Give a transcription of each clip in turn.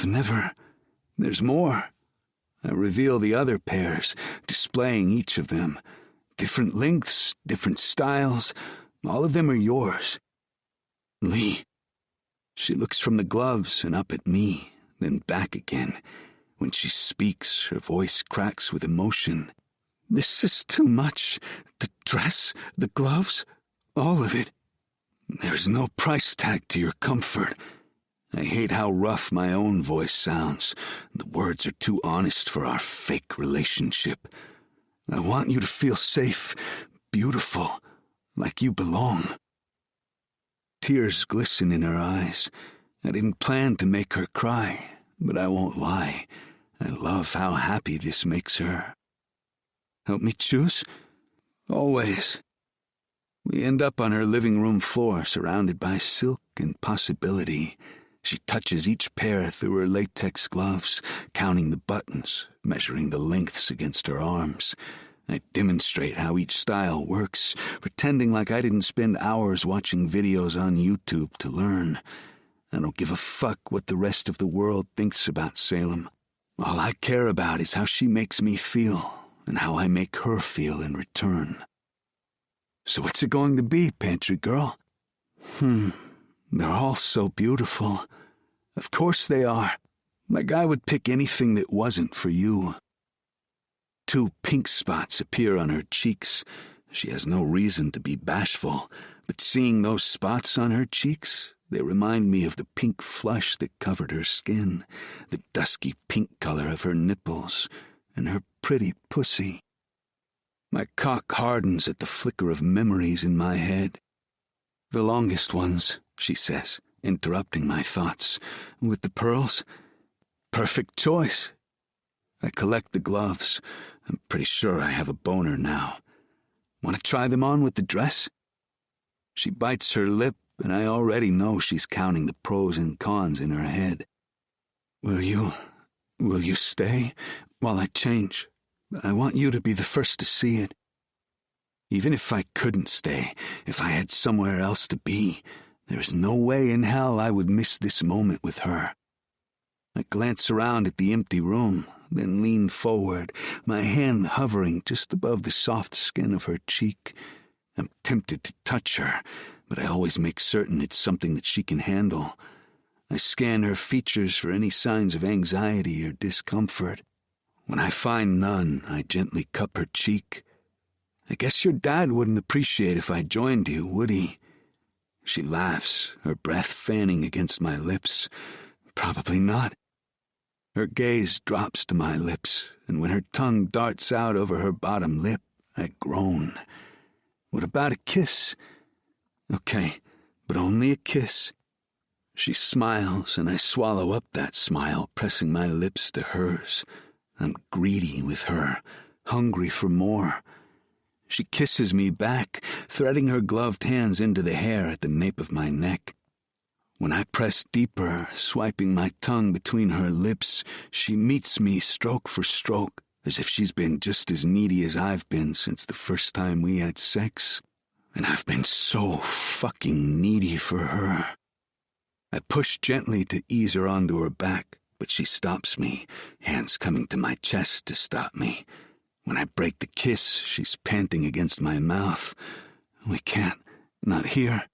I've never... There's more. I reveal the other pairs, displaying each of them. Different lengths, different styles. All of them are yours. Lee. She looks from the gloves and up at me, then back again. When she speaks, her voice cracks with emotion. This is too much. The dress, the gloves, all of it. There's no price tag to your comfort. I hate how rough my own voice sounds. The words are too honest for our fake relationship. I want you to feel safe, beautiful, like you belong. Tears glisten in her eyes. I didn't plan to make her cry, but I won't lie. I love how happy this makes her. Help me choose? Always. We end up on her living room floor, surrounded by silk and possibility. She touches each pair through her latex gloves, counting the buttons, measuring the lengths against her arms. I demonstrate how each style works, pretending like I didn't spend hours watching videos on YouTube to learn. I don't give a fuck what the rest of the world thinks about Salem. All I care about is how she makes me feel, and how I make her feel in return. So what's it going to be, Pantry Girl? They're all so beautiful. Of course they are. Like I would pick anything that wasn't for you. 2 pink spots appear on her cheeks. She has no reason to be bashful, but seeing those spots on her cheeks, they remind me of the pink flush that covered her skin, the dusky pink color of her nipples, and her pretty pussy. My cock hardens at the flicker of memories in my head. The longest ones, she says, interrupting my thoughts. With the pearls? Perfect choice. I collect the gloves. I'm pretty sure I have a boner now. Want to try them on with the dress? She bites her lip, and I already know she's counting the pros and cons in her head. Will you stay while I change? I want you to be the first to see it. Even if I couldn't stay, if I had somewhere else to be, there's no way in hell I would miss this moment with her. I glance around at the empty room, then lean forward, my hand hovering just above the soft skin of her cheek. I'm tempted to touch her, but I always make certain it's something that she can handle. I scan her features for any signs of anxiety or discomfort. When I find none, I gently cup her cheek. I guess your dad wouldn't appreciate if I joined you, would he? She laughs, her breath fanning against my lips. Probably not. Her gaze drops to my lips, and when her tongue darts out over her bottom lip, I groan. What about a kiss? Okay, but only a kiss. She smiles, and I swallow up that smile, pressing my lips to hers. I'm greedy with her, hungry for more. She kisses me back, threading her gloved hands into the hair at the nape of my neck. When I press deeper, swiping my tongue between her lips, she meets me stroke for stroke, as if she's been just as needy as I've been since the first time we had sex. And I've been so fucking needy for her. I push gently to ease her onto her back, but she stops me, hands coming to my chest to stop me. When I break the kiss, she's panting against my mouth. We can't, not here.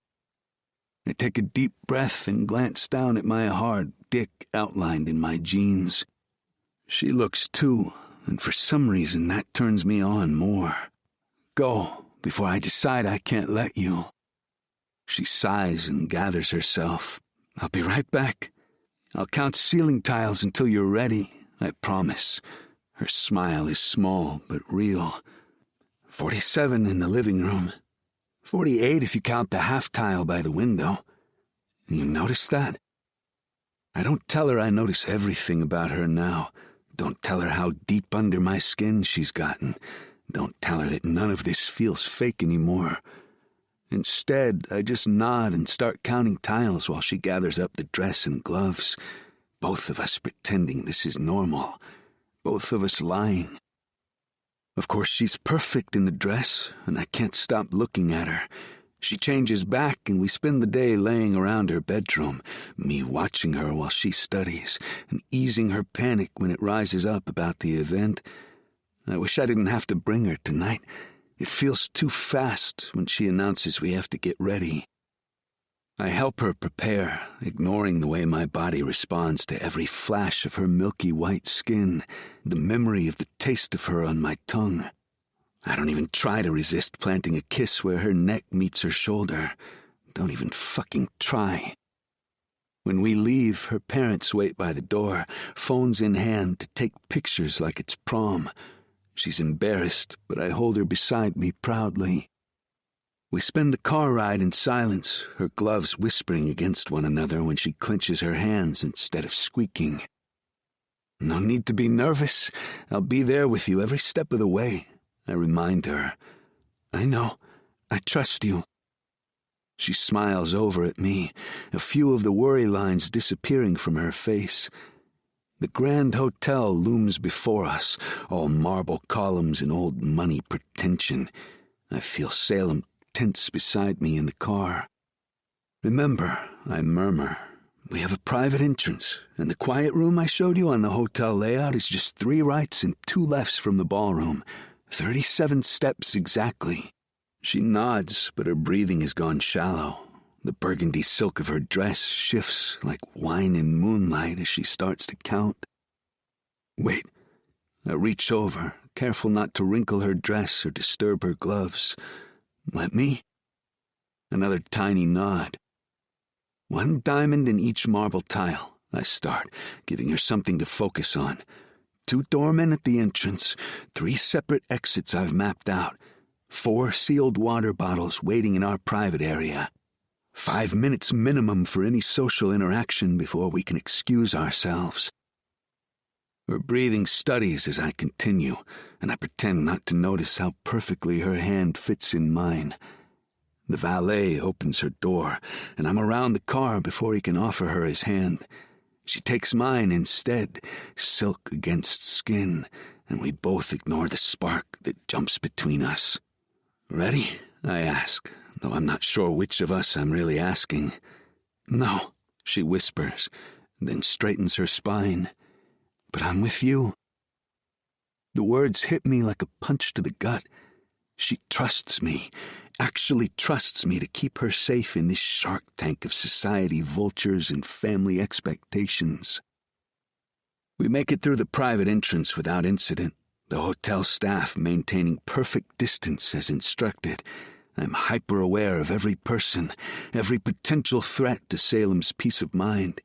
I take a deep breath and glance down at my hard dick outlined in my jeans. She looks too, and for some reason that turns me on more. Go, before I decide I can't let you. She sighs and gathers herself. I'll be right back. I'll count ceiling tiles until you're ready, I promise. Her smile is small but real. 47 in the living room. 48 if you count the half tile by the window. You notice that? I don't tell her I notice everything about her now. Don't tell her how deep under my skin she's gotten. Don't tell her that none of this feels fake anymore. Instead, I just nod and start counting tiles while she gathers up the dress and gloves. Both of us pretending this is normal. Both of us lying. Of course, she's perfect in the dress, and I can't stop looking at her. She changes back and we spend the day laying around her bedroom, me watching her while she studies and easing her panic when it rises up about the event. I wish I didn't have to bring her tonight. It feels too fast when she announces we have to get ready. I help her prepare, ignoring the way my body responds to every flash of her milky white skin, the memory of the taste of her on my tongue. I don't even try to resist planting a kiss where her neck meets her shoulder. Don't even fucking try. When we leave, her parents wait by the door, phones in hand, to take pictures like it's prom. She's embarrassed, but I hold her beside me proudly. We spend the car ride in silence, her gloves whispering against one another when she clenches her hands instead of squeaking. No need to be nervous. I'll be there with you every step of the way, I remind her. I know. I trust you. She smiles over at me, a few of the worry lines disappearing from her face. The Grand Hotel looms before us, all marble columns and old money pretension. I feel Salem tense beside me in the car. Remember, I murmur, we have a private entrance, and the quiet room I showed you on the hotel layout is just 3 rights and 2 lefts from the ballroom. 37 steps exactly. She nods, but her breathing has gone shallow. The burgundy silk of her dress shifts like wine in moonlight as she starts to count. Wait. I reach over, careful not to wrinkle her dress or disturb her gloves. Let me? Another tiny nod. 1 diamond in each marble tile, I start, giving her something to focus on. 2 doormen at the entrance, 3 separate exits I've mapped out, 4 sealed water bottles waiting in our private area. 5 minutes minimum for any social interaction before we can excuse ourselves. Her breathing studies as I continue, and I pretend not to notice how perfectly her hand fits in mine. The valet opens her door, and I'm around the car before he can offer her his hand. She takes mine instead, silk against skin, and we both ignore the spark that jumps between us. Ready? I ask, though I'm not sure which of us I'm really asking. No, she whispers, then straightens her spine. But I'm with you. The words hit me like a punch to the gut. She trusts me, actually trusts me to keep her safe in this shark tank of society vultures and family expectations. We make it through the private entrance without incident, the hotel staff maintaining perfect distance as instructed. I'm hyper-aware of every person, every potential threat to Salem's peace of mind.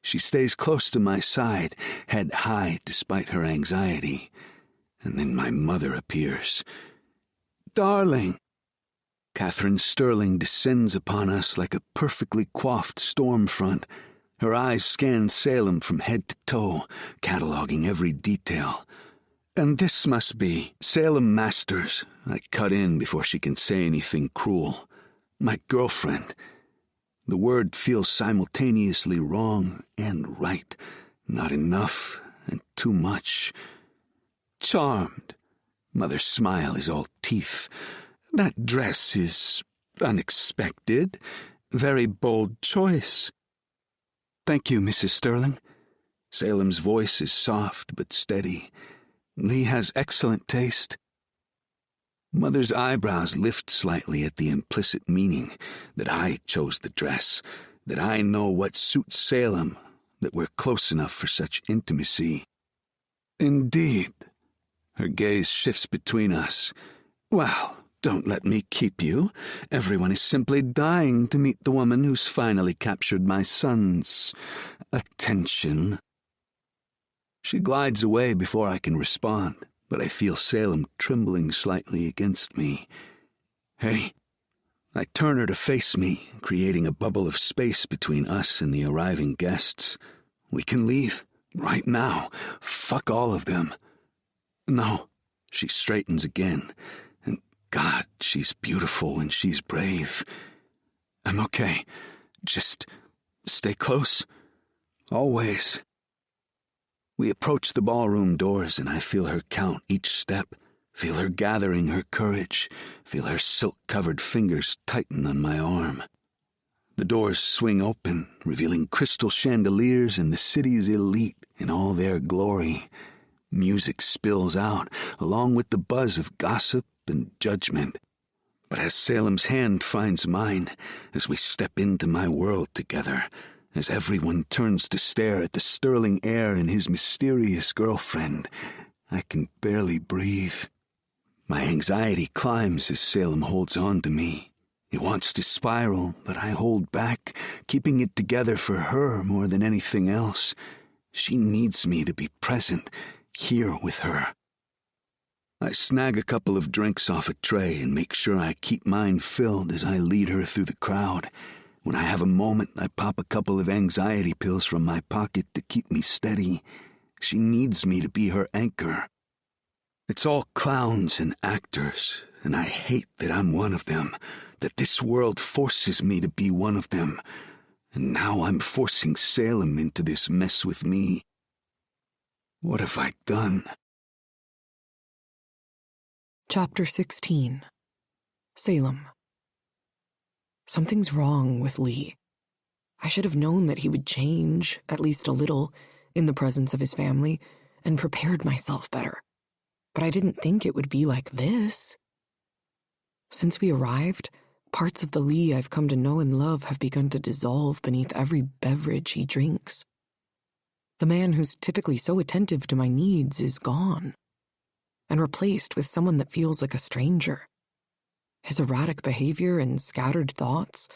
She stays close to my side, head high despite her anxiety. And then my mother appears. Darling! Catherine Sterling descends upon us like a perfectly coiffed storm front. Her eyes scan Salem from head to toe, cataloging every detail. And this must be Salem Masters. I cut in before she can say anything cruel. My girlfriend. The word feels simultaneously wrong and right. Not enough and too much. Charmed. Mother's smile is all teeth. That dress is unexpected. Very bold choice. Thank you, Mrs. Sterling. Salem's voice is soft but steady. Lee has excellent taste. Mother's eyebrows lift slightly at the implicit meaning that I chose the dress, that I know what suits Salem, that we're close enough for such intimacy. Indeed. Her gaze shifts between us. Well, don't let me keep you. Everyone is simply dying to meet the woman who's finally captured my son's attention. She glides away before I can respond, but I feel Salem trembling slightly against me. Hey. I turn her to face me, creating a bubble of space between us and the arriving guests. We can leave, right now. Fuck all of them. No. She straightens again, and God, she's beautiful and she's brave. I'm okay. Just stay close. Always. We approach the ballroom doors and I feel her count each step. Feel her gathering her courage. Feel her silk-covered fingers tighten on my arm. The doors swing open, revealing crystal chandeliers and the city's elite in all their glory. Music spills out, along with the buzz of gossip and judgment. But as Salem's hand finds mine, as we step into my world together, as everyone turns to stare at the sterling air and his mysterious girlfriend, I can barely breathe. My anxiety climbs as Salem holds on to me. It wants to spiral, but I hold back, keeping it together for her more than anything else. She needs me to be present, here with her. I snag a couple of drinks off a tray and make sure I keep mine filled as I lead her through the crowd. When I have a moment, I pop a couple of anxiety pills from my pocket to keep me steady. She needs me to be her anchor. It's all clowns and actors, and I hate that I'm one of them, that this world forces me to be one of them, and now I'm forcing Salem into this mess with me. What have I done? Chapter 16. Salem. Something's wrong with Lee. I should have known that he would change, at least a little, in the presence of his family, and prepared myself better. But I didn't think it would be like this. Since we arrived, parts of the Lee I've come to know and love have begun to dissolve beneath every beverage he drinks. The man who's typically so attentive to my needs is gone, and replaced with someone that feels like a stranger. His erratic behavior and scattered thoughts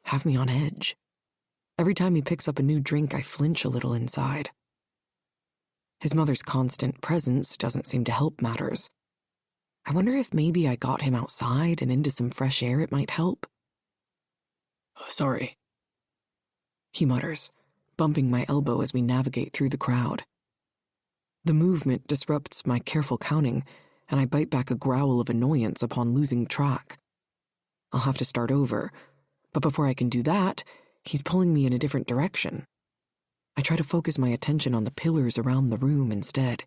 have me on edge. Every time he picks up a new drink, I flinch a little inside. His mother's constant presence doesn't seem to help matters. I wonder if maybe I got him outside and into some fresh air it might help. Sorry, he mutters, bumping my elbow as we navigate through the crowd. The movement disrupts my careful counting, and I bite back a growl of annoyance upon losing track. I'll have to start over, but before I can do that, he's pulling me in a different direction. I try to focus my attention on the pillars around the room instead.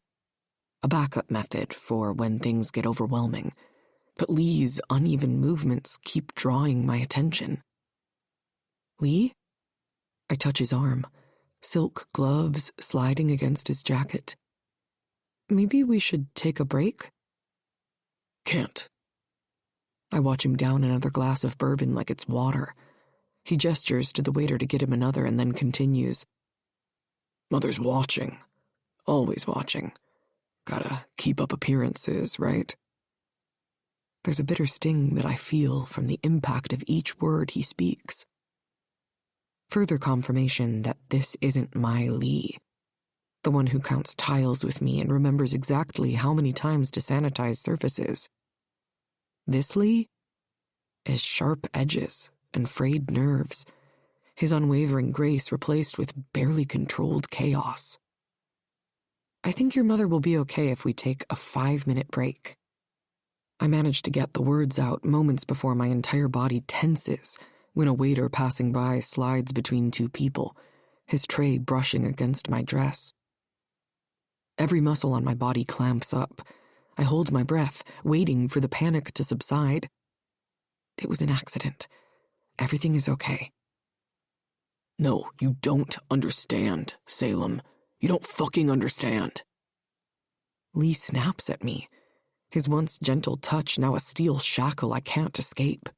A backup method for when things get overwhelming. But Lee's uneven movements keep drawing my attention. Lee? I touch his arm, silk gloves sliding against his jacket. Maybe we should take a break? Can't. I watch him down another glass of bourbon like it's water. He gestures to the waiter to get him another and then continues. Mother's watching. Always watching. Gotta keep up appearances, right? There's a bitter sting that I feel from the impact of each word he speaks. Further confirmation that this isn't my Lee. The one who counts tiles with me and remembers exactly how many times to sanitize surfaces. This Lee is sharp edges and frayed nerves, his unwavering grace replaced with barely controlled chaos. I think your mother will be okay if we take a 5-minute break. I manage to get the words out moments before my entire body tenses when a waiter passing by slides between two people, his tray brushing against my dress. Every muscle on my body clamps up. I hold my breath, waiting for the panic to subside. It was an accident. Everything is okay. No, you don't understand, Salem. You don't fucking understand. Lee snaps at me, his once gentle touch now a steel shackle I can't escape.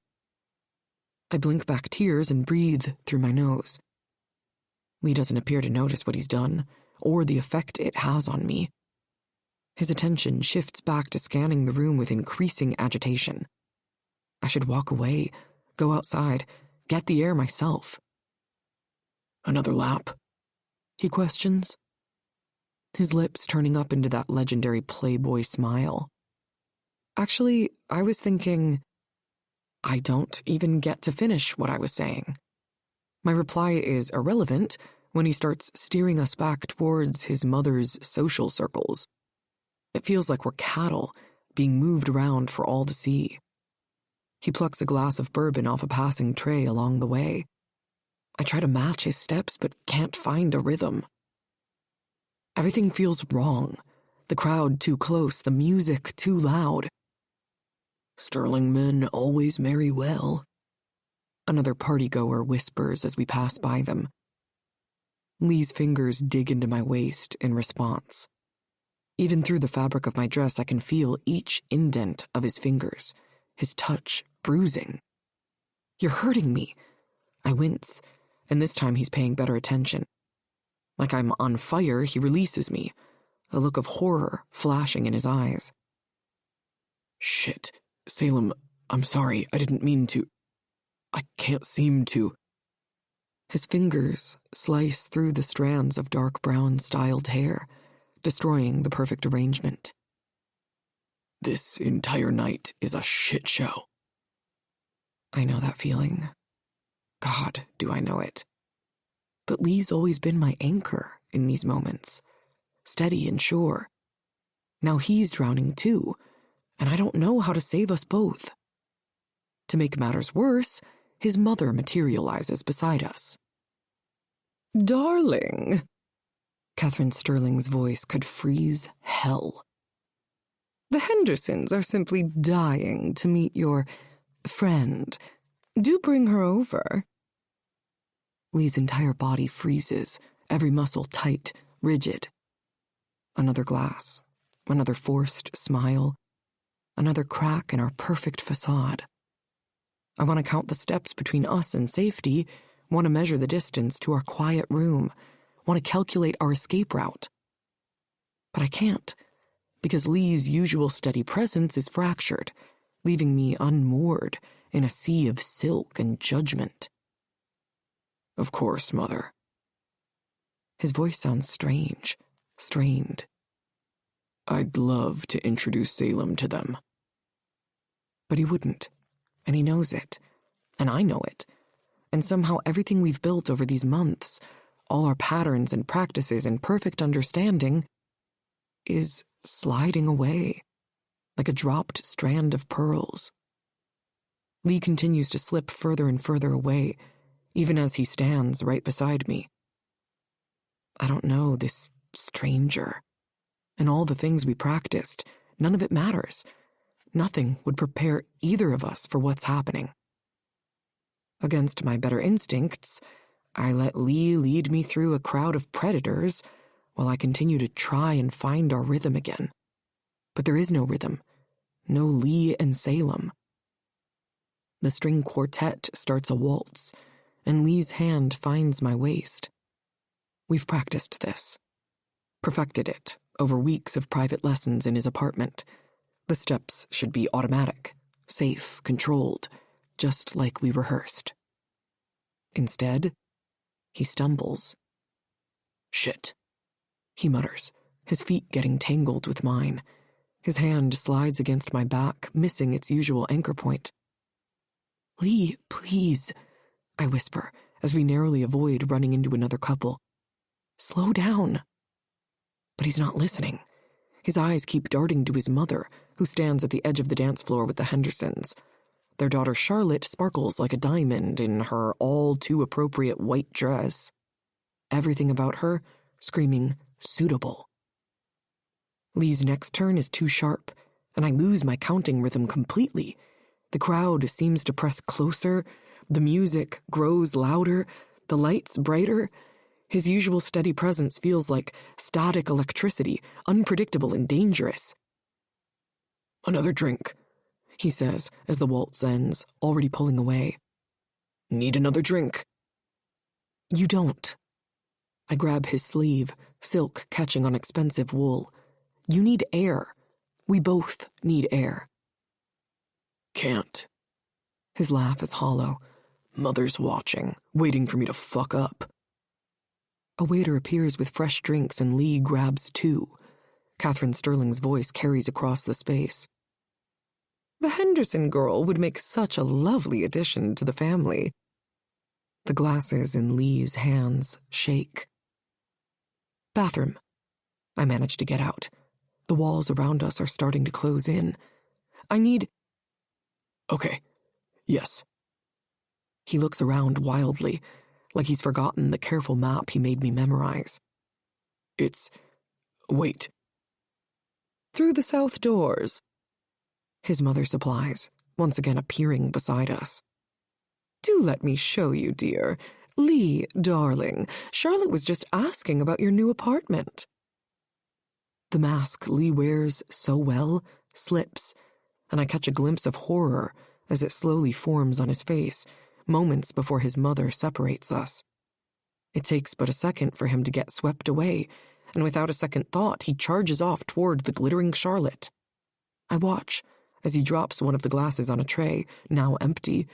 I blink back tears and breathe through my nose. Lee doesn't appear to notice what he's done, or the effect it has on me. His attention shifts back to scanning the room with increasing agitation. I should walk away, go outside, get the air myself. Another lap? He questions, his lips turning up into that legendary Playboy smile. Actually, I was thinking, I don't even get to finish what I was saying. My reply is irrelevant when he starts steering us back towards his mother's social circles. It feels like we're cattle being moved around for all to see. He plucks a glass of bourbon off a passing tray along the way. I try to match his steps but can't find a rhythm. Everything feels wrong, The crowd too close, the music too loud. Sterling men always marry well. Another partygoer whispers as we pass by them. Lee's fingers dig into my waist in response. Even through the fabric of my dress, I can feel each indent of his fingers, his touch bruising. You're hurting me. I wince, and this time he's paying better attention. Like I'm on fire, he releases me, a look of horror flashing in his eyes. Shit, Salem, I'm sorry, I didn't mean to. I can't seem to. His fingers slice through the strands of dark brown styled hair, destroying the perfect arrangement. This entire night is a shit show. I know that feeling. God, do I know it. But Lee's always been my anchor in these moments, steady and sure. Now he's drowning too, and I don't know how to save us both. To make matters worse, his mother materializes beside us. Darling. Catherine Sterling's voice could freeze hell. The Hendersons are simply dying to meet your friend. Do bring her over. Lee's entire body freezes, every muscle tight, rigid. Another glass, another forced smile, another crack in our perfect facade. I want to count the steps between us and safety, want to measure the distance to our quiet room, want to calculate our escape route. But I can't, because Lee's usual steady presence is fractured, leaving me unmoored in a sea of silk and judgment. Of course, Mother. His voice sounds strange, strained. I'd love to introduce Salem to them. But he wouldn't, and he knows it, and I know it, and somehow everything we've built over these months, all our patterns and practices and perfect understanding, is sliding away, like a dropped strand of pearls. Lee continues to slip further and further away, even as he stands right beside me. I don't know this stranger, and all the things we practiced, none of it matters. Nothing would prepare either of us for what's happening. Against my better instincts, I let Lee lead me through a crowd of predators while I continue to try and find our rhythm again. But there is no rhythm, no Lee and Salem. The string quartet starts a waltz, and Lee's hand finds my waist. We've practiced this, perfected it over weeks of private lessons in his apartment. The steps should be automatic, safe, controlled, just like we rehearsed. Instead, he stumbles. Shit, he mutters, his feet getting tangled with mine. His hand slides against my back, missing its usual anchor point. Lee, please, I whisper, as we narrowly avoid running into another couple. Slow down. But he's not listening. His eyes keep darting to his mother, who stands at the edge of the dance floor with the Hendersons. Their daughter Charlotte sparkles like a diamond in her all-too-appropriate white dress. Everything about her screaming suitable. Lee's next turn is too sharp, and I lose my counting rhythm completely. The crowd seems to press closer, the music grows louder, the lights brighter. His usual steady presence feels like static electricity, unpredictable and dangerous. Another drink, he says as the waltz ends, already pulling away. Need another drink. You don't. I grab his sleeve, silk catching on expensive wool. You need air. We both need air. Can't. His laugh is hollow. Mother's watching, waiting for me to fuck up. A waiter appears with fresh drinks and Lee grabs two. Catherine Sterling's voice carries across the space. The Henderson girl would make such a lovely addition to the family. The glasses in Lee's hands shake. Bathroom. I manage to get out. The walls around us are starting to close in. I need... Okay. Yes. He looks around wildly, like he's forgotten the careful map he made me memorize. Wait. through the south doors. His mother supplies, once again appearing beside us. Do let me show you, dear. Lee, darling, Charlotte was just asking about your new apartment. The mask Lee wears so well slips, and I catch a glimpse of horror as it slowly forms on his face, moments before his mother separates us. It takes but a second for him to get swept away, and without a second thought, he charges off toward the glittering Charlotte. I watch as he drops one of the glasses on a tray, now empty,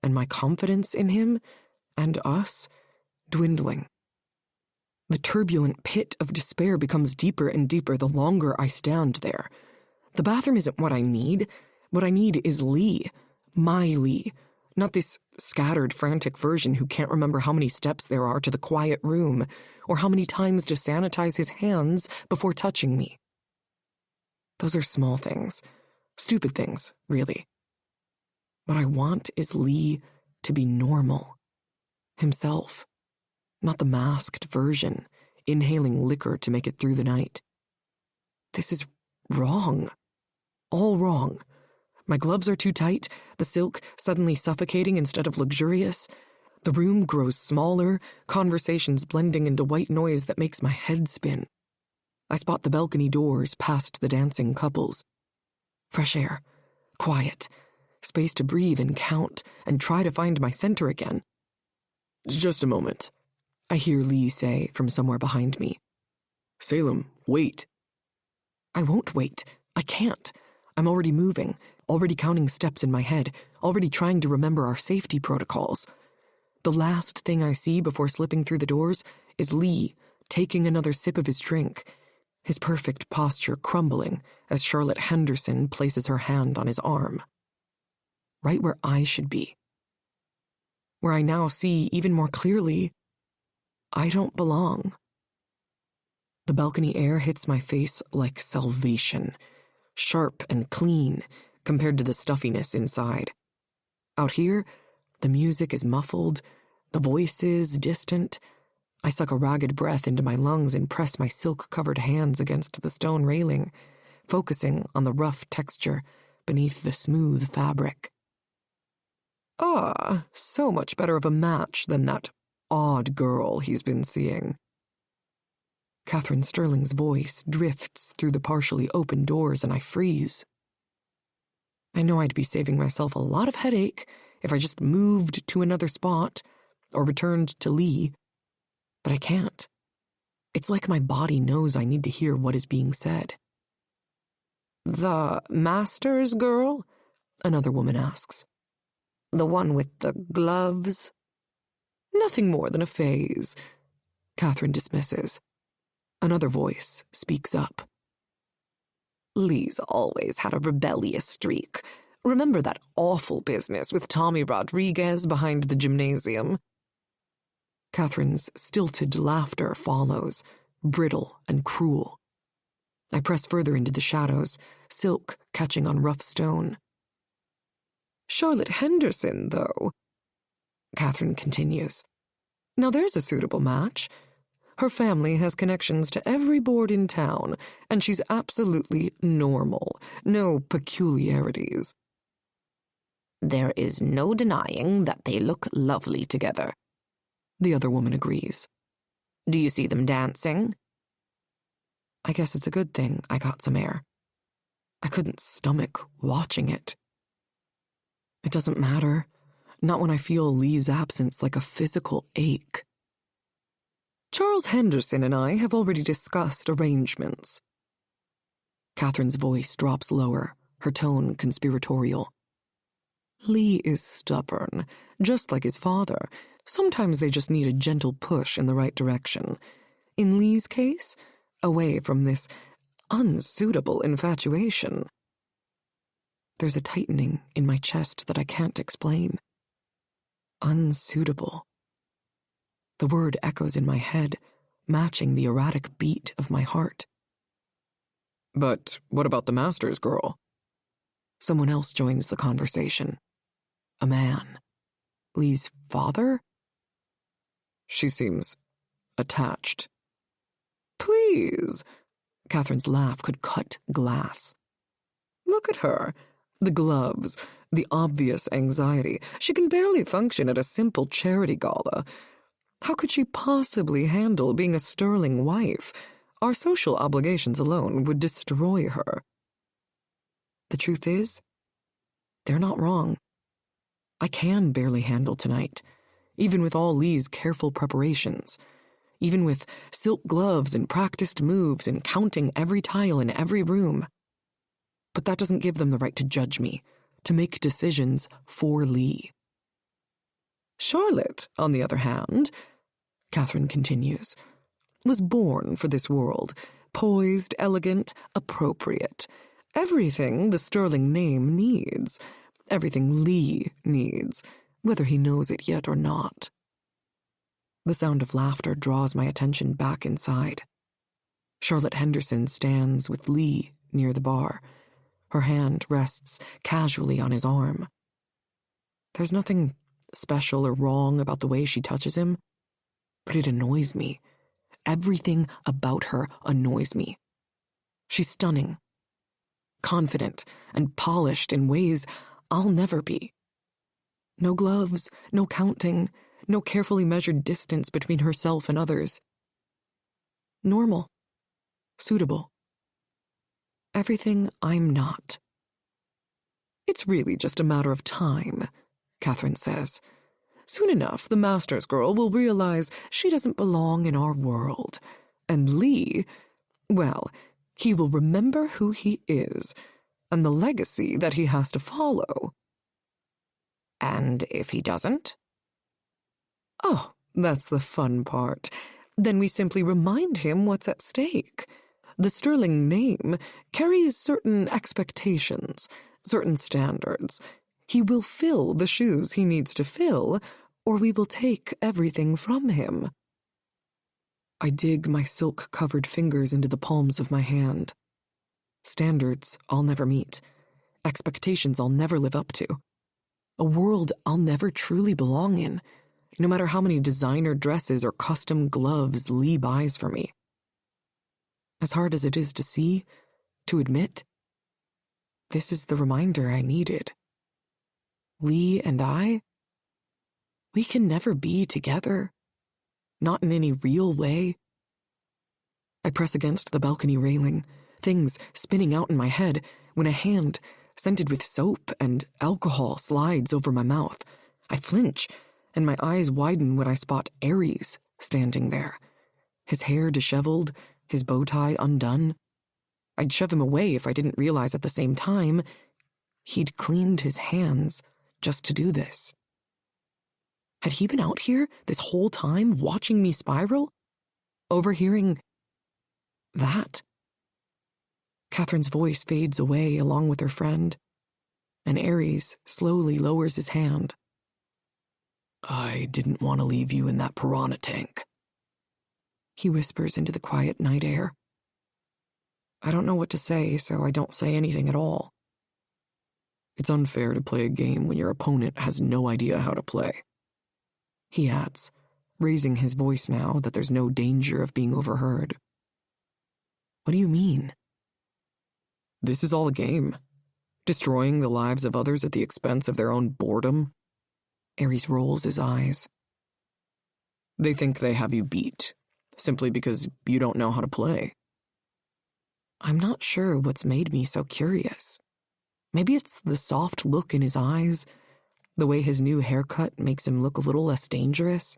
and my confidence in him and us dwindling. The turbulent pit of despair becomes deeper and deeper the longer I stand there. The bathroom isn't what I need. What I need is Lee, my Lee, not this scattered, frantic version who can't remember how many steps there are to the quiet room or how many times to sanitize his hands before touching me. Those are small things, stupid things, really. What I want is Lee to be normal. Himself, not the masked version, inhaling liquor to make it through the night. This is wrong. All wrong. My gloves are too tight, the silk suddenly suffocating instead of luxurious. The room grows smaller, conversations blending into white noise that makes my head spin. I spot the balcony doors past the dancing couples. Fresh air, quiet, space to breathe and count and try to find my center again. Just a moment, I hear Lee say from somewhere behind me. Salem, wait. I won't wait. I can't. I'm already moving, already counting steps in my head, already trying to remember our safety protocols. The last thing I see before slipping through the doors is Lee taking another sip of his drink, his perfect posture crumbling as Charlotte Henderson places her hand on his arm. Right where I should be. Where I now see even more clearly, I don't belong. The balcony air hits my face like salvation, sharp and clean compared to the stuffiness inside. Out here, the music is muffled, the voices distant. I suck a ragged breath into my lungs and press my silk-covered hands against the stone railing, focusing on the rough texture beneath the smooth fabric. Ah, so much better of a match than that odd girl he's been seeing. Catherine Sterling's voice drifts through the partially open doors and I freeze. I know I'd be saving myself a lot of headache if I just moved to another spot or returned to Lee, but I can't. It's like my body knows I need to hear what is being said. "The master's girl?" another woman asks. "The one with the gloves?" "Nothing more than a phase," Catherine dismisses. Another voice speaks up. "Lee's always had a rebellious streak. Remember that awful business with Tommy Rodriguez behind the gymnasium?" Catherine's stilted laughter follows, brittle and cruel. I press further into the shadows, silk catching on rough stone. "Charlotte Henderson, though," Catherine continues. "Now there's a suitable match. Her family has connections to every board in town, and she's absolutely normal. No peculiarities." "There is no denying that they look lovely together," the other woman agrees. "Do you see them dancing?" I guess it's a good thing I got some air. I couldn't stomach watching it. It doesn't matter, not when I feel Lee's absence like a physical ache. "Charles Henderson and I have already discussed arrangements." Catherine's voice drops lower, her tone conspiratorial. "Lee is stubborn, just like his father. Sometimes they just need a gentle push in the right direction. In Lee's case, away from this unsuitable infatuation." There's a tightening in my chest that I can't explain. Unsuitable. The word echoes in my head, matching the erratic beat of my heart. "But what about the master's girl?" Someone else joins the conversation. A man. Lee's father? "She seems attached." "Please," Catherine's laugh could cut glass. Look at her. The gloves, the obvious anxiety. She can barely function at a simple charity gala. How could she possibly handle being a sterling wife? Our social obligations alone would destroy her. The truth is, they're not wrong. I can barely handle tonight, even with all Lee's careful preparations, even with silk gloves and practiced moves and counting every tile in every room. But that doesn't give them the right to judge me, to make decisions for Lee. Charlotte, on the other hand, Catherine continues, was born for this world, poised, elegant, appropriate. Everything the sterling name needs. Everything Lee needs, whether he knows it yet or not. The sound of laughter draws my attention back inside. Charlotte Henderson stands with Lee near the bar. Her hand rests casually on his arm. There's nothing special or wrong about the way she touches him, but it annoys me. Everything about her annoys me. She's stunning, confident, and polished in ways I'll never be. No gloves, no counting, no carefully measured distance between herself and others. Normal, suitable. Everything I'm not. It's really just a matter of time, Catherine says. Soon enough, the master's girl will realize she doesn't belong in our world. And Lee, well, he will remember who he is and the legacy that he has to follow. And if he doesn't? Oh, that's the fun part. Then we simply remind him what's at stake. The sterling name carries certain expectations, certain standards. He will fill the shoes he needs to fill, or we will take everything from him. I dig my silk-covered fingers into the palms of my hand. Standards I'll never meet. Expectations I'll never live up to. A world I'll never truly belong in, no matter how many designer dresses or custom gloves Lee buys for me. As hard as it is to see, to admit, this is the reminder I needed. Lee and I, we can never be together. Not in any real way. I press against the balcony railing, things spinning out in my head, when a hand, scented with soap and alcohol, slides over my mouth. I flinch, and my eyes widen when I spot Aries standing there, his hair disheveled, his bow tie undone. I'd shove him away if I didn't realize at the same time he'd cleaned his hands just to do this. Had he been out here this whole time watching me spiral? Overhearing that? Catherine's voice fades away along with her friend, and Aries slowly lowers his hand. I didn't want to leave you in that piranha tank, he whispers into the quiet night air. I don't know what to say, so I don't say anything at all. It's unfair to play a game when your opponent has no idea how to play, he adds, raising his voice now that there's no danger of being overheard. What do you mean? This is all a game. Destroying the lives of others at the expense of their own boredom. Aries rolls his eyes. They think they have you beat, simply because you don't know how to play. I'm not sure what's made me so curious. Maybe it's the soft look in his eyes, the way his new haircut makes him look a little less dangerous.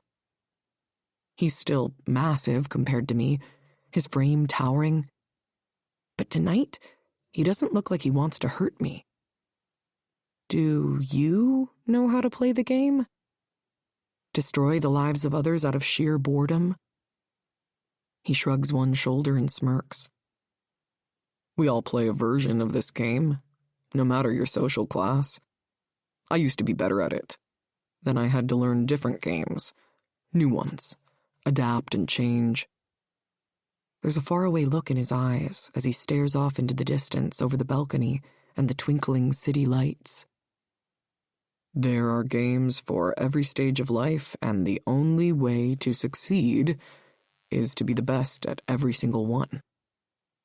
He's still massive compared to me, his frame towering. But tonight, he doesn't look like he wants to hurt me. Do you know how to play the game? Destroy the lives of others out of sheer boredom? He shrugs one shoulder and smirks. We all play a version of this game, no matter your social class. I used to be better at it. Then I had to learn different games, new ones, adapt and change. There's a faraway look in his eyes as he stares off into the distance over the balcony and the twinkling city lights. There are games for every stage of life, and the only way to succeed is to be the best at every single one.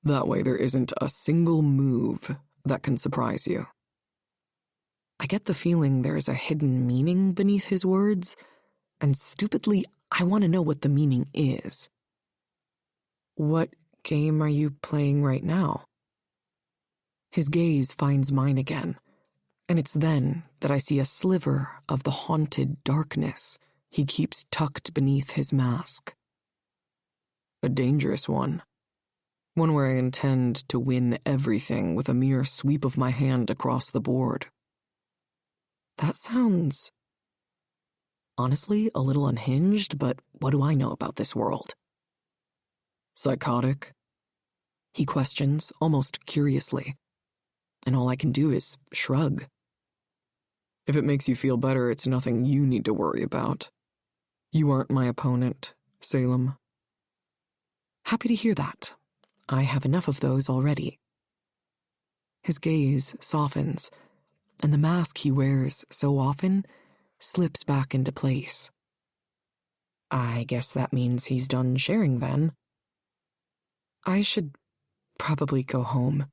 That way there isn't a single move that can surprise you. I get the feeling there is a hidden meaning beneath his words, and stupidly, I want to know what the meaning is. What game are you playing right now? His gaze finds mine again, and it's then that I see a sliver of the haunted darkness he keeps tucked beneath his mask. A dangerous one. One where I intend to win everything with a mere sweep of my hand across the board. That sounds, honestly, a little unhinged, but what do I know about this world? Psychotic? He questions, almost curiously, and all I can do is shrug. If it makes you feel better, it's nothing you need to worry about. You aren't my opponent, Salem. Happy to hear that. I have enough of those already. His gaze softens, and the mask he wears so often slips back into place. I guess that means he's done sharing then. I should probably go home.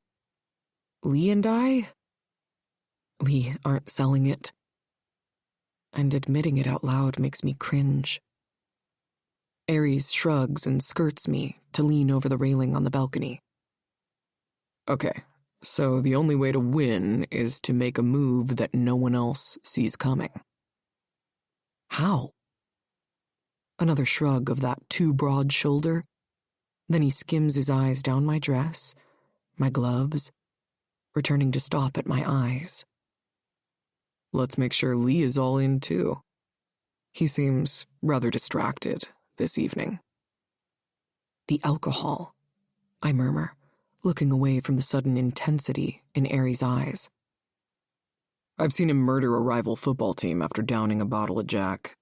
Lee and I? We aren't selling it. And admitting it out loud makes me cringe. Aries shrugs and skirts me to lean over the railing on the balcony. Okay, so the only way to win is to make a move that no one else sees coming. How? Another shrug of that too broad shoulder. Then he skims his eyes down my dress, my gloves, returning to stop at my eyes. Let's make sure Lee is all in too. He seems rather distracted this evening. The alcohol, I murmur, looking away from the sudden intensity in Aries' eyes. I've seen him murder a rival football team after downing a bottle of Jack.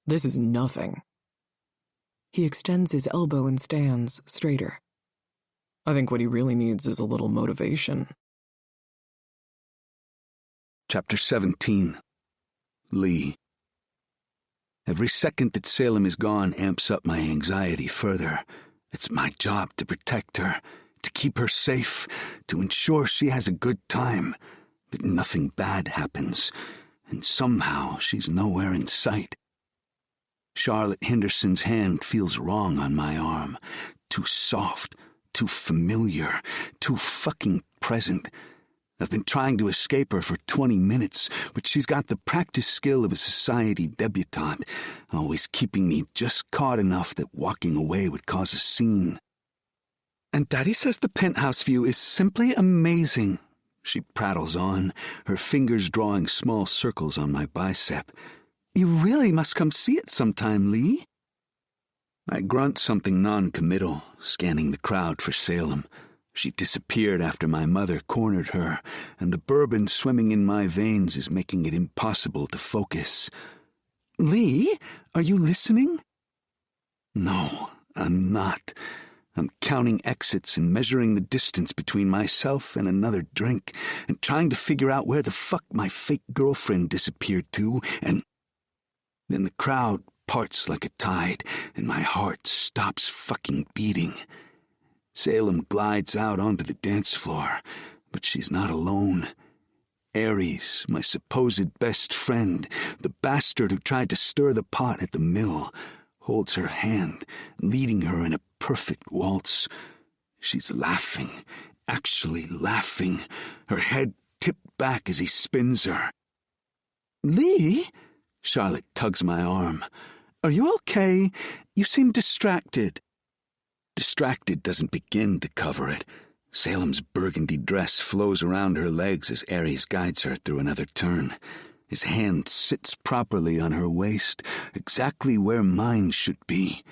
This is nothing. He extends his elbow and stands straighter. I think what he really needs is a little motivation. Chapter 17. Lee. Every second that Salem is gone amps up my anxiety further. It's my job to protect her, to keep her safe, to ensure she has a good time, that nothing bad happens, and somehow she's nowhere in sight. Charlotte Henderson's hand feels wrong on my arm. Too soft, too familiar, too fucking present. I've been trying to escape her for 20 minutes, but she's got the practiced skill of a society debutante, always keeping me just caught enough that walking away would cause a scene. And Daddy says the penthouse view is simply amazing, she prattles on, her fingers drawing small circles on my bicep. You really must come see it sometime, Lee. I grunt something non-committal, scanning the crowd for Salem. She disappeared after my mother cornered her, and the bourbon swimming in my veins is making it impossible to focus. Lee, are you listening? No, I'm not. I'm counting exits and measuring the distance between myself and another drink, and trying to figure out where the fuck my fake girlfriend disappeared to, and then the crowd parts like a tide, and my heart stops fucking beating. Salem glides out onto the dance floor, but she's not alone. Aries, my supposed best friend, the bastard who tried to stir the pot at the mill, holds her hand, leading her in a perfect waltz. She's laughing, actually laughing, her head tipped back as he spins her. Lee? Charlotte tugs my arm. Are you okay? You seem distracted. Distracted doesn't begin to cover it. Salem's burgundy dress flows around her legs as Aries guides her through another turn. His hand sits properly on her waist, exactly where mine should be.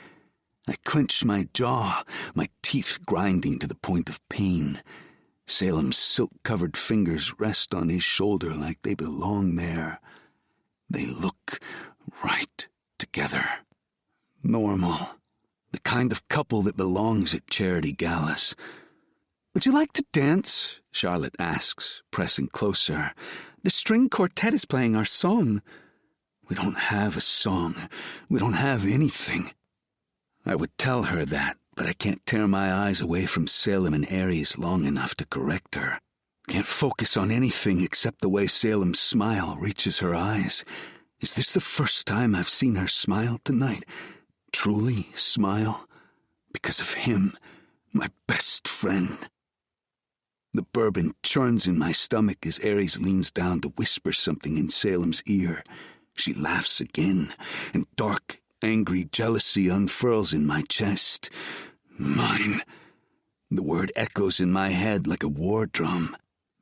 I clench my jaw, my teeth grinding to the point of pain. Salem's silk-covered fingers rest on his shoulder like they belong there. They look right together. Normal. The kind of couple that belongs at charity galas. Would you like to dance? Charlotte asks, pressing closer. The string quartet is playing our song. We don't have a song. We don't have anything. I would tell her that, but I can't tear my eyes away from Salem and Aries long enough to correct her. Can't focus on anything except the way Salem's smile reaches her eyes. Is this the first time I've seen her smile tonight? Truly smile? Because of him, my best friend. The bourbon churns in my stomach as Aries leans down to whisper something in Salem's ear. She laughs again, and dark, angry jealousy unfurls in my chest. Mine. The word echoes in my head like a war drum.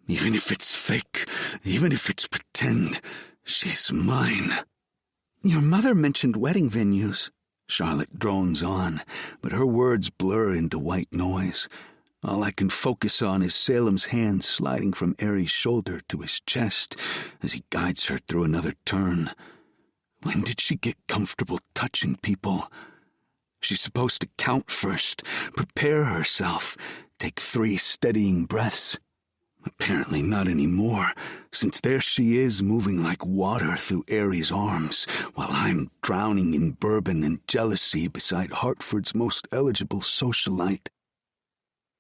Even if it's fake, even if it's pretend, she's mine. Your mother mentioned wedding venues. Charlotte drones on, but her words blur into white noise. All I can focus on is Salem's hand sliding from Aries' shoulder to his chest as he guides her through another turn. When did she get comfortable touching people? She's supposed to count first, prepare herself, take 3 steadying breaths. Apparently not anymore, since there she is moving like water through Aries' arms, while I'm drowning in bourbon and jealousy beside Hartford's most eligible socialite.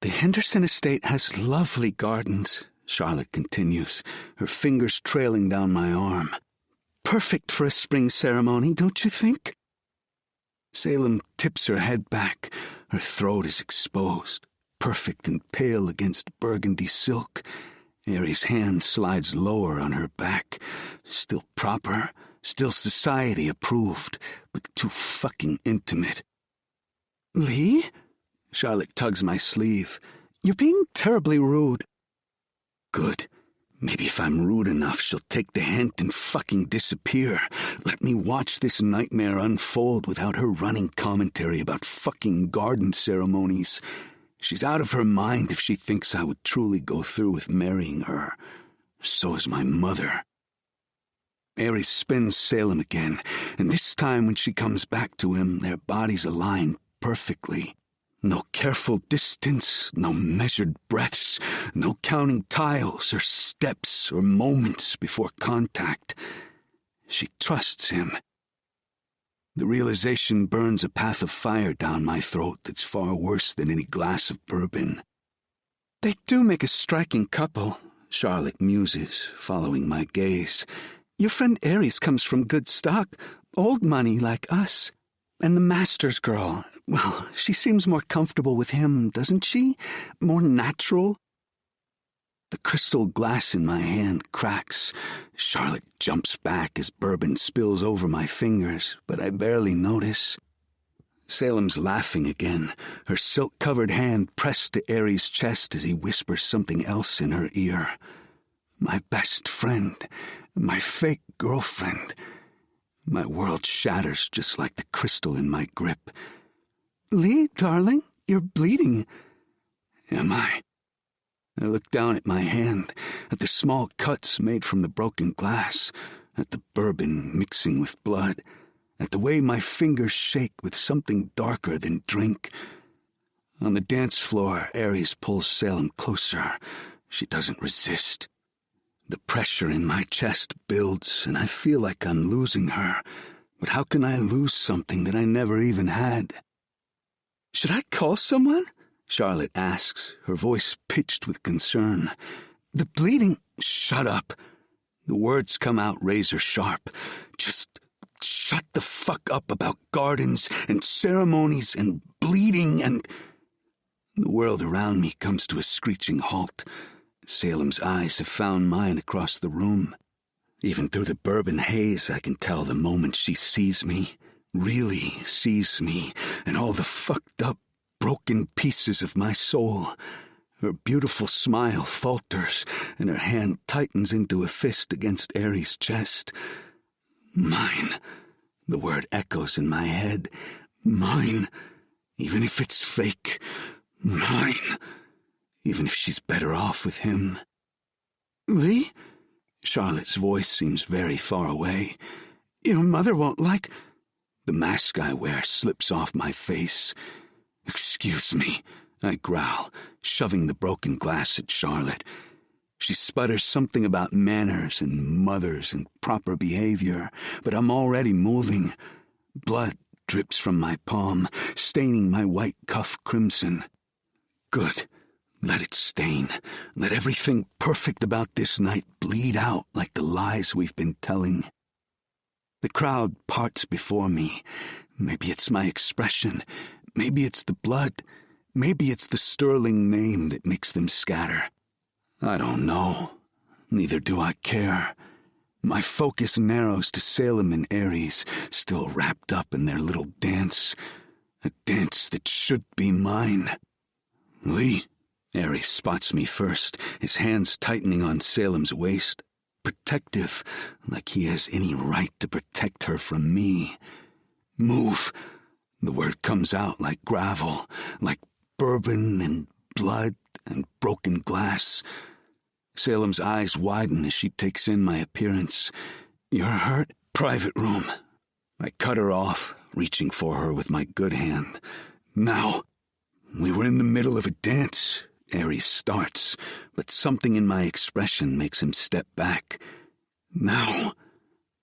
The Henderson estate has lovely gardens, Charlotte continues, her fingers trailing down my arm. Perfect for a spring ceremony, don't you think? Salem tips her head back. Her throat is exposed, perfect and pale against burgundy silk. Aries' hand slides lower on her back. Still proper, still society approved, but too fucking intimate. Lee? Charlotte tugs my sleeve. You're being terribly rude. Good. Maybe if I'm rude enough, she'll take the hint and fucking disappear. Let me watch this nightmare unfold without her running commentary about fucking garden ceremonies. She's out of her mind if she thinks I would truly go through with marrying her. So is my mother. Aries spins Salem again, and this time when she comes back to him, their bodies align perfectly. No careful distance, no measured breaths, no counting tiles or steps or moments before contact. She trusts him. The realization burns a path of fire down my throat that's far worse than any glass of bourbon. They do make a striking couple, Charlotte muses, following my gaze. Your friend Aries comes from good stock, old money like us. And the master's girl, well, she seems more comfortable with him, doesn't she? More natural? The crystal glass in my hand cracks. Charlotte jumps back as bourbon spills over my fingers, but I barely notice. Salem's laughing again, her silk-covered hand pressed to Aries' chest as he whispers something else in her ear. My best friend, my fake girlfriend. My world shatters just like the crystal in my grip. Lee, darling, you're bleeding. Am I? I look down at my hand, at the small cuts made from the broken glass, at the bourbon mixing with blood, at the way my fingers shake with something darker than drink. On the dance floor, Aries pulls Salem closer. She doesn't resist. The pressure in my chest builds, and I feel like I'm losing her. But how can I lose something that I never even had? Should I call someone? Charlotte asks, her voice pitched with concern. The bleeding... Shut up. The words come out razor sharp. Just shut the fuck up about gardens and ceremonies and bleeding and... The world around me comes to a screeching halt. Salem's eyes have found mine across the room. Even through the bourbon haze, I can tell the moment she sees me, really sees me, and all the fucked up, broken pieces of my soul. Her beautiful smile falters, and her hand tightens into a fist against Aries' chest. Mine. The word echoes in my head. Mine. Even if it's fake. Mine. Even if she's better off with him. Lee? Charlotte's voice seems very far away. Your mother won't like... The mask I wear slips off my face. Excuse me, I growl, shoving the broken glass at Charlotte. She sputters something about manners and mothers and proper behavior, but I'm already moving. Blood drips from my palm, staining my white cuff crimson. Good. Let it stain. Let everything perfect about this night bleed out like the lies we've been telling. The crowd parts before me. Maybe it's my expression. Maybe it's the blood. Maybe it's the sterling name that makes them scatter. I don't know. Neither do I care. My focus narrows to Salem and Ares, still wrapped up in their little dance. A dance that should be mine. Lee, Ares spots me first, his hands tightening on Salem's waist. Protective, like he has any right to protect her from me. Move. The word comes out like gravel, like bourbon and blood and broken glass. Salem's eyes widen as she takes in my appearance. You're hurt? Private room. I cut her off, reaching for her with my good hand. Now. We were in the middle of a dance. Ares starts, but something in my expression makes him step back. Now.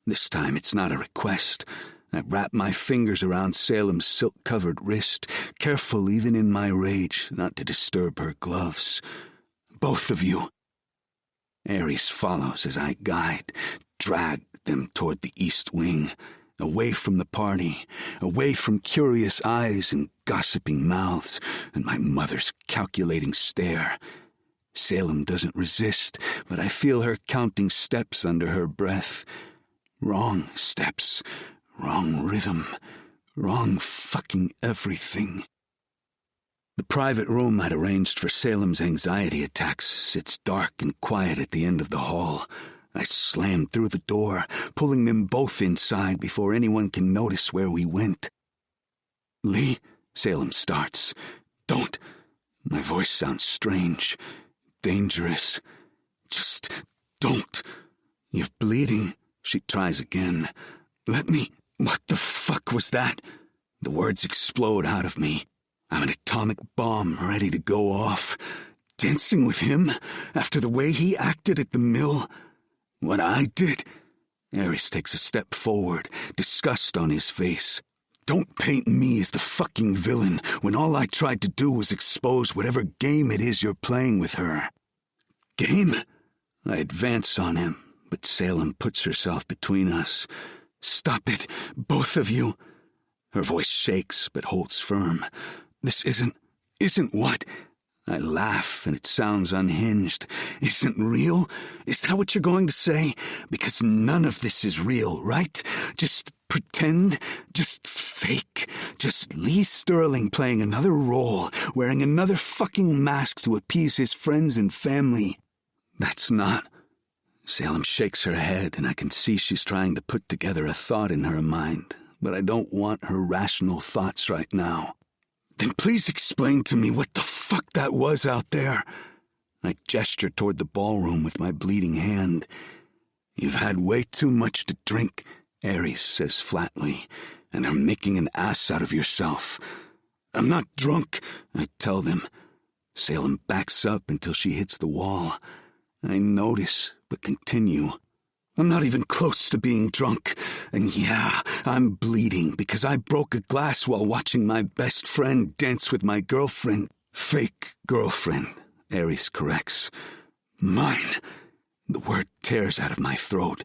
This time it's not a request. I wrap my fingers around Salem's silk-covered wrist, careful even in my rage not to disturb her gloves. Both of you. Ares follows as I guide, drag them toward the east wing, away from the party, away from curious eyes and gossiping mouths and my mother's calculating stare. Salem doesn't resist, but I feel her counting steps under her breath. Wrong steps, wrong rhythm, wrong fucking everything. The private room I'd arranged for Salem's anxiety attacks sits dark and quiet at the end of the hall. I slam through the door, pulling them both inside before anyone can notice where we went. Lee, Salem starts. Don't. My voice sounds strange, dangerous. Just don't. You're bleeding. She tries again. Let me. What the fuck was that? The words explode out of me. I'm an atomic bomb ready to go off. Dancing with him after the way he acted at the mill. What I did. Ares takes a step forward, disgust on his face. Don't paint me as the fucking villain when all I tried to do was expose whatever game it is you're playing with her. Game? I advance on him, but Salem puts herself between us. Stop it, both of you. Her voice shakes but holds firm. This isn't what? I laugh, and it sounds unhinged. Isn't real? Is that what you're going to say? Because none of this is real, right? Just pretend, just fake, just Lee Sterling playing another role, wearing another fucking mask to appease his friends and family. That's not... Salem shakes her head, and I can see she's trying to put together a thought in her mind, but I don't want her rational thoughts right now. Then please explain to me what the fuck that was out there. I gesture toward the ballroom with my bleeding hand. You've had way too much to drink, Ares says flatly, and are making an ass out of yourself. I'm not drunk, I tell them. Salem backs up until she hits the wall. I notice, but continue. I'm not even close to being drunk. And yeah, I'm bleeding because I broke a glass while watching my best friend dance with my girlfriend. Fake girlfriend, Ares corrects. Mine. The word tears out of my throat.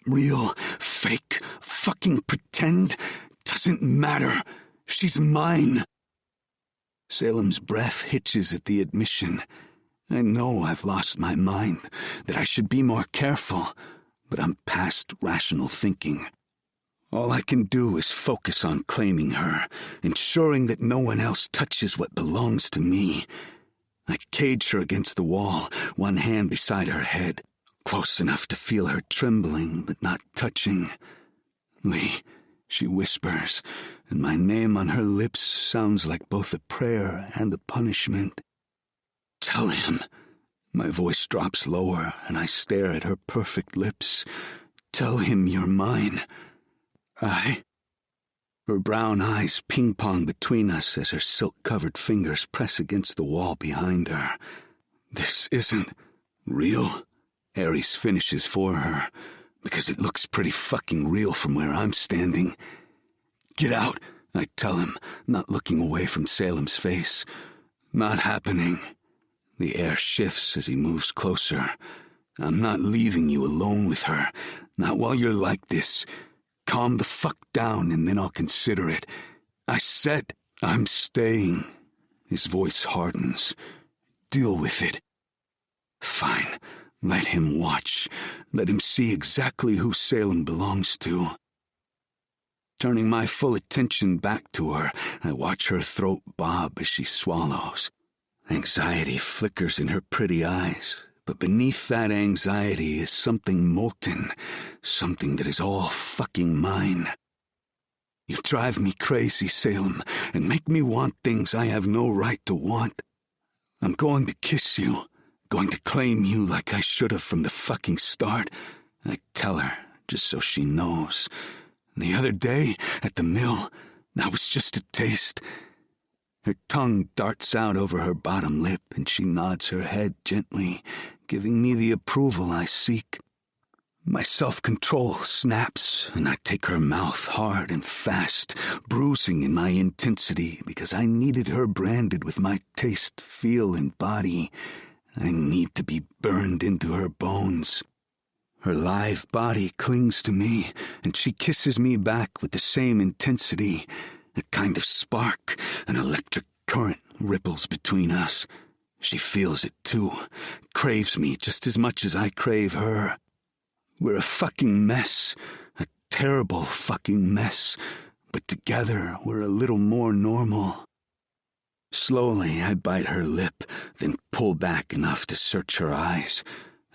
Real, fake, fucking pretend. Doesn't matter. She's mine. Salem's breath hitches at the admission. I know I've lost my mind, that I should be more careful. But I'm past rational thinking. All I can do is focus on claiming her, ensuring that no one else touches what belongs to me. I cage her against the wall, one hand beside her head, close enough to feel her trembling but not touching. Lee, she whispers, and my name on her lips sounds like both a prayer and a punishment. Tell him. My voice drops lower, and I stare at her perfect lips. Tell him you're mine. Her brown eyes ping-pong between us as her silk-covered fingers press against the wall behind her. This isn't real, Ares finishes for her, because it looks pretty fucking real from where I'm standing. Get out, I tell him, not looking away from Salem's face. Not happening. The air shifts as he moves closer. I'm not leaving you alone with her. Not while you're like this. Calm the fuck down and then I'll consider it. I said I'm staying. His voice hardens. Deal with it. Fine. Let him watch. Let him see exactly who Salem belongs to. Turning my full attention back to her, I watch her throat bob as she swallows. Anxiety flickers in her pretty eyes, but beneath that anxiety is something molten, something that is all fucking mine. You drive me crazy, Salem, and make me want things I have no right to want. I'm going to kiss you, going to claim you like I should have from the fucking start. I tell her, just so she knows. The other day, at the mill, that was just a taste. Her tongue darts out over her bottom lip, and she nods her head gently, giving me the approval I seek. My self-control snaps, and I take her mouth hard and fast, bruising in my intensity because I needed her branded with my taste, feel, and body. I need to be burned into her bones. Her lithe body clings to me, and she kisses me back with the same intensity. A kind of spark, an electric current ripples between us. She feels it too, craves me just as much as I crave her. We're a fucking mess, a terrible fucking mess, but together we're a little more normal. Slowly I bite her lip, then pull back enough to search her eyes.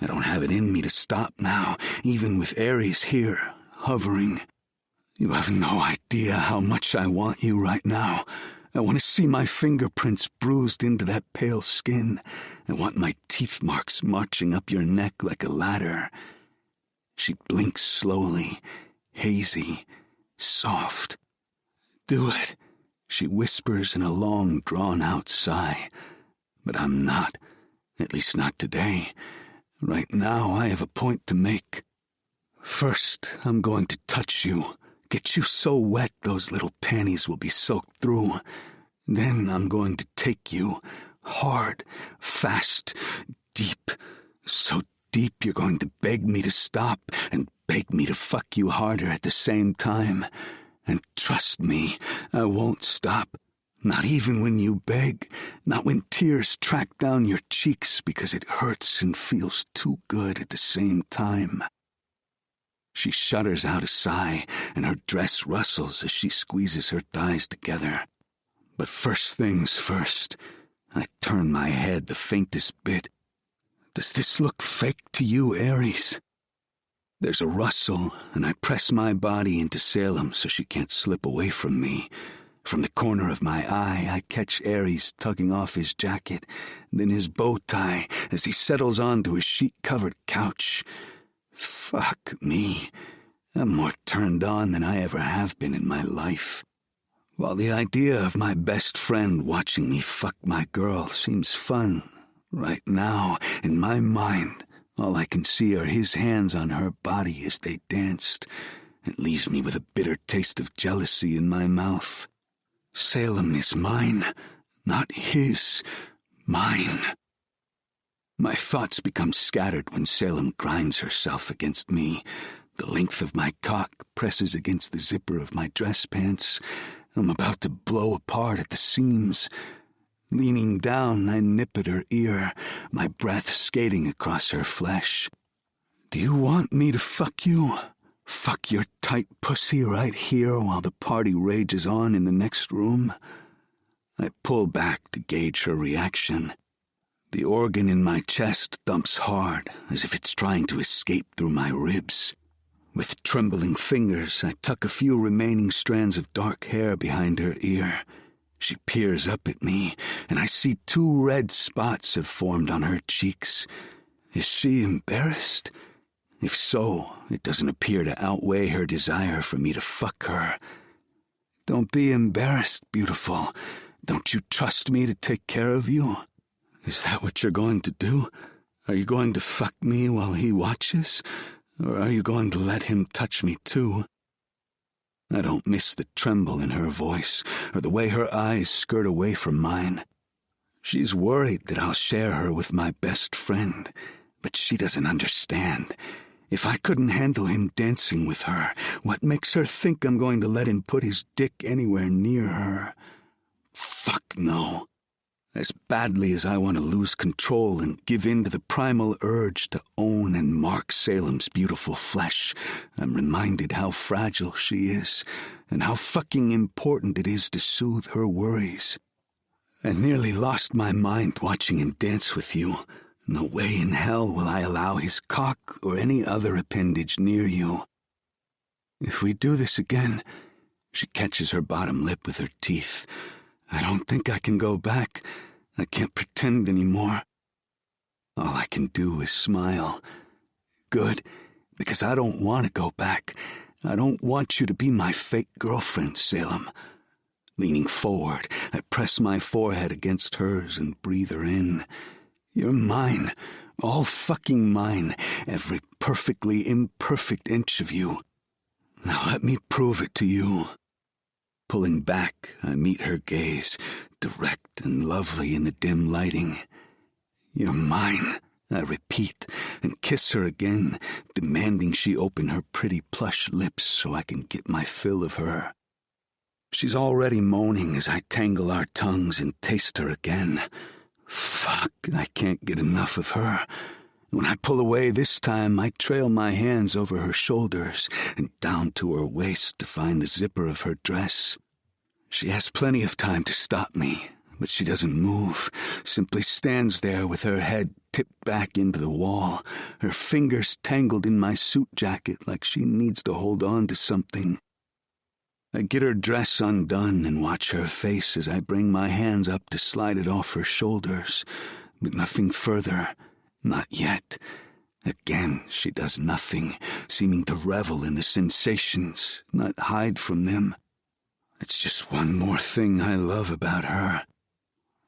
I don't have it in me to stop now, even with Ares here, hovering. You have no idea how much I want you right now. I want to see my fingerprints bruised into that pale skin. I want my teeth marks marching up your neck like a ladder. She blinks slowly, hazy, soft. Do it, she whispers in a long, drawn-out sigh. But I'm not, at least not today. Right now I have a point to make. First, I'm going to touch you. Get you so wet those little panties will be soaked through. Then I'm going to take you, hard, fast, deep. So deep you're going to beg me to stop and beg me to fuck you harder at the same time. And trust me, I won't stop. Not even when you beg, not when tears track down your cheeks because it hurts and feels too good at the same time. She shudders out a sigh, and her dress rustles as she squeezes her thighs together. But first things first, I turn my head the faintest bit. Does this look fake to you, Ares? There's a rustle, and I press my body into Salem so she can't slip away from me. From the corner of my eye, I catch Ares tugging off his jacket, then his bow tie as he settles onto his sheet-covered couch. Fuck me. I'm more turned on than I ever have been in my life. While the idea of my best friend watching me fuck my girl seems fun, right now, in my mind, all I can see are his hands on her body as they danced. It leaves me with a bitter taste of jealousy in my mouth. Salem is mine, not his, mine. My thoughts become scattered when Salem grinds herself against me. The length of my cock presses against the zipper of my dress pants. I'm about to blow apart at the seams. Leaning down, I nip at her ear, my breath skating across her flesh. Do you want me to fuck you? Fuck your tight pussy right here while the party rages on in the next room? I pull back to gauge her reaction. The organ in my chest thumps hard, as if it's trying to escape through my ribs. With trembling fingers, I tuck a few remaining strands of dark hair behind her ear. She peers up at me, and I see 2 red spots have formed on her cheeks. Is she embarrassed? If so, it doesn't appear to outweigh her desire for me to fuck her. Don't be embarrassed, beautiful. Don't you trust me to take care of you? Is that what you're going to do? Are you going to fuck me while he watches? Or are you going to let him touch me too? I don't miss the tremble in her voice or the way her eyes skirt away from mine. She's worried that I'll share her with my best friend, but she doesn't understand. If I couldn't handle him dancing with her, what makes her think I'm going to let him put his dick anywhere near her? Fuck no. As badly as I want to lose control and give in to the primal urge to own and mark Salem's beautiful flesh, I'm reminded how fragile she is and how fucking important it is to soothe her worries. I nearly lost my mind watching him dance with you. No way in hell will I allow his cock or any other appendage near you. If we do this again, she catches her bottom lip with her teeth. I don't think I can go back. I can't pretend anymore. All I can do is smile. Good, because I don't want to go back. I don't want you to be my fake girlfriend, Salem. Leaning forward, I press my forehead against hers and breathe her in. You're mine, all fucking mine, every perfectly imperfect inch of you. Now let me prove it to you. Pulling back, I meet her gaze, direct and lovely in the dim lighting. You're mine, I repeat, and kiss her again, demanding she open her pretty plush lips so I can get my fill of her. She's already moaning as I tangle our tongues and taste her again. Fuck, I can't get enough of her. When I pull away this time, I trail my hands over her shoulders and down to her waist to find the zipper of her dress. She has plenty of time to stop me, but she doesn't move, simply stands there with her head tipped back into the wall, her fingers tangled in my suit jacket like she needs to hold on to something. I get her dress undone and watch her face as I bring my hands up to slide it off her shoulders, but nothing further. Not yet. Again, she does nothing, seeming to revel in the sensations, not hide from them. It's just one more thing I love about her.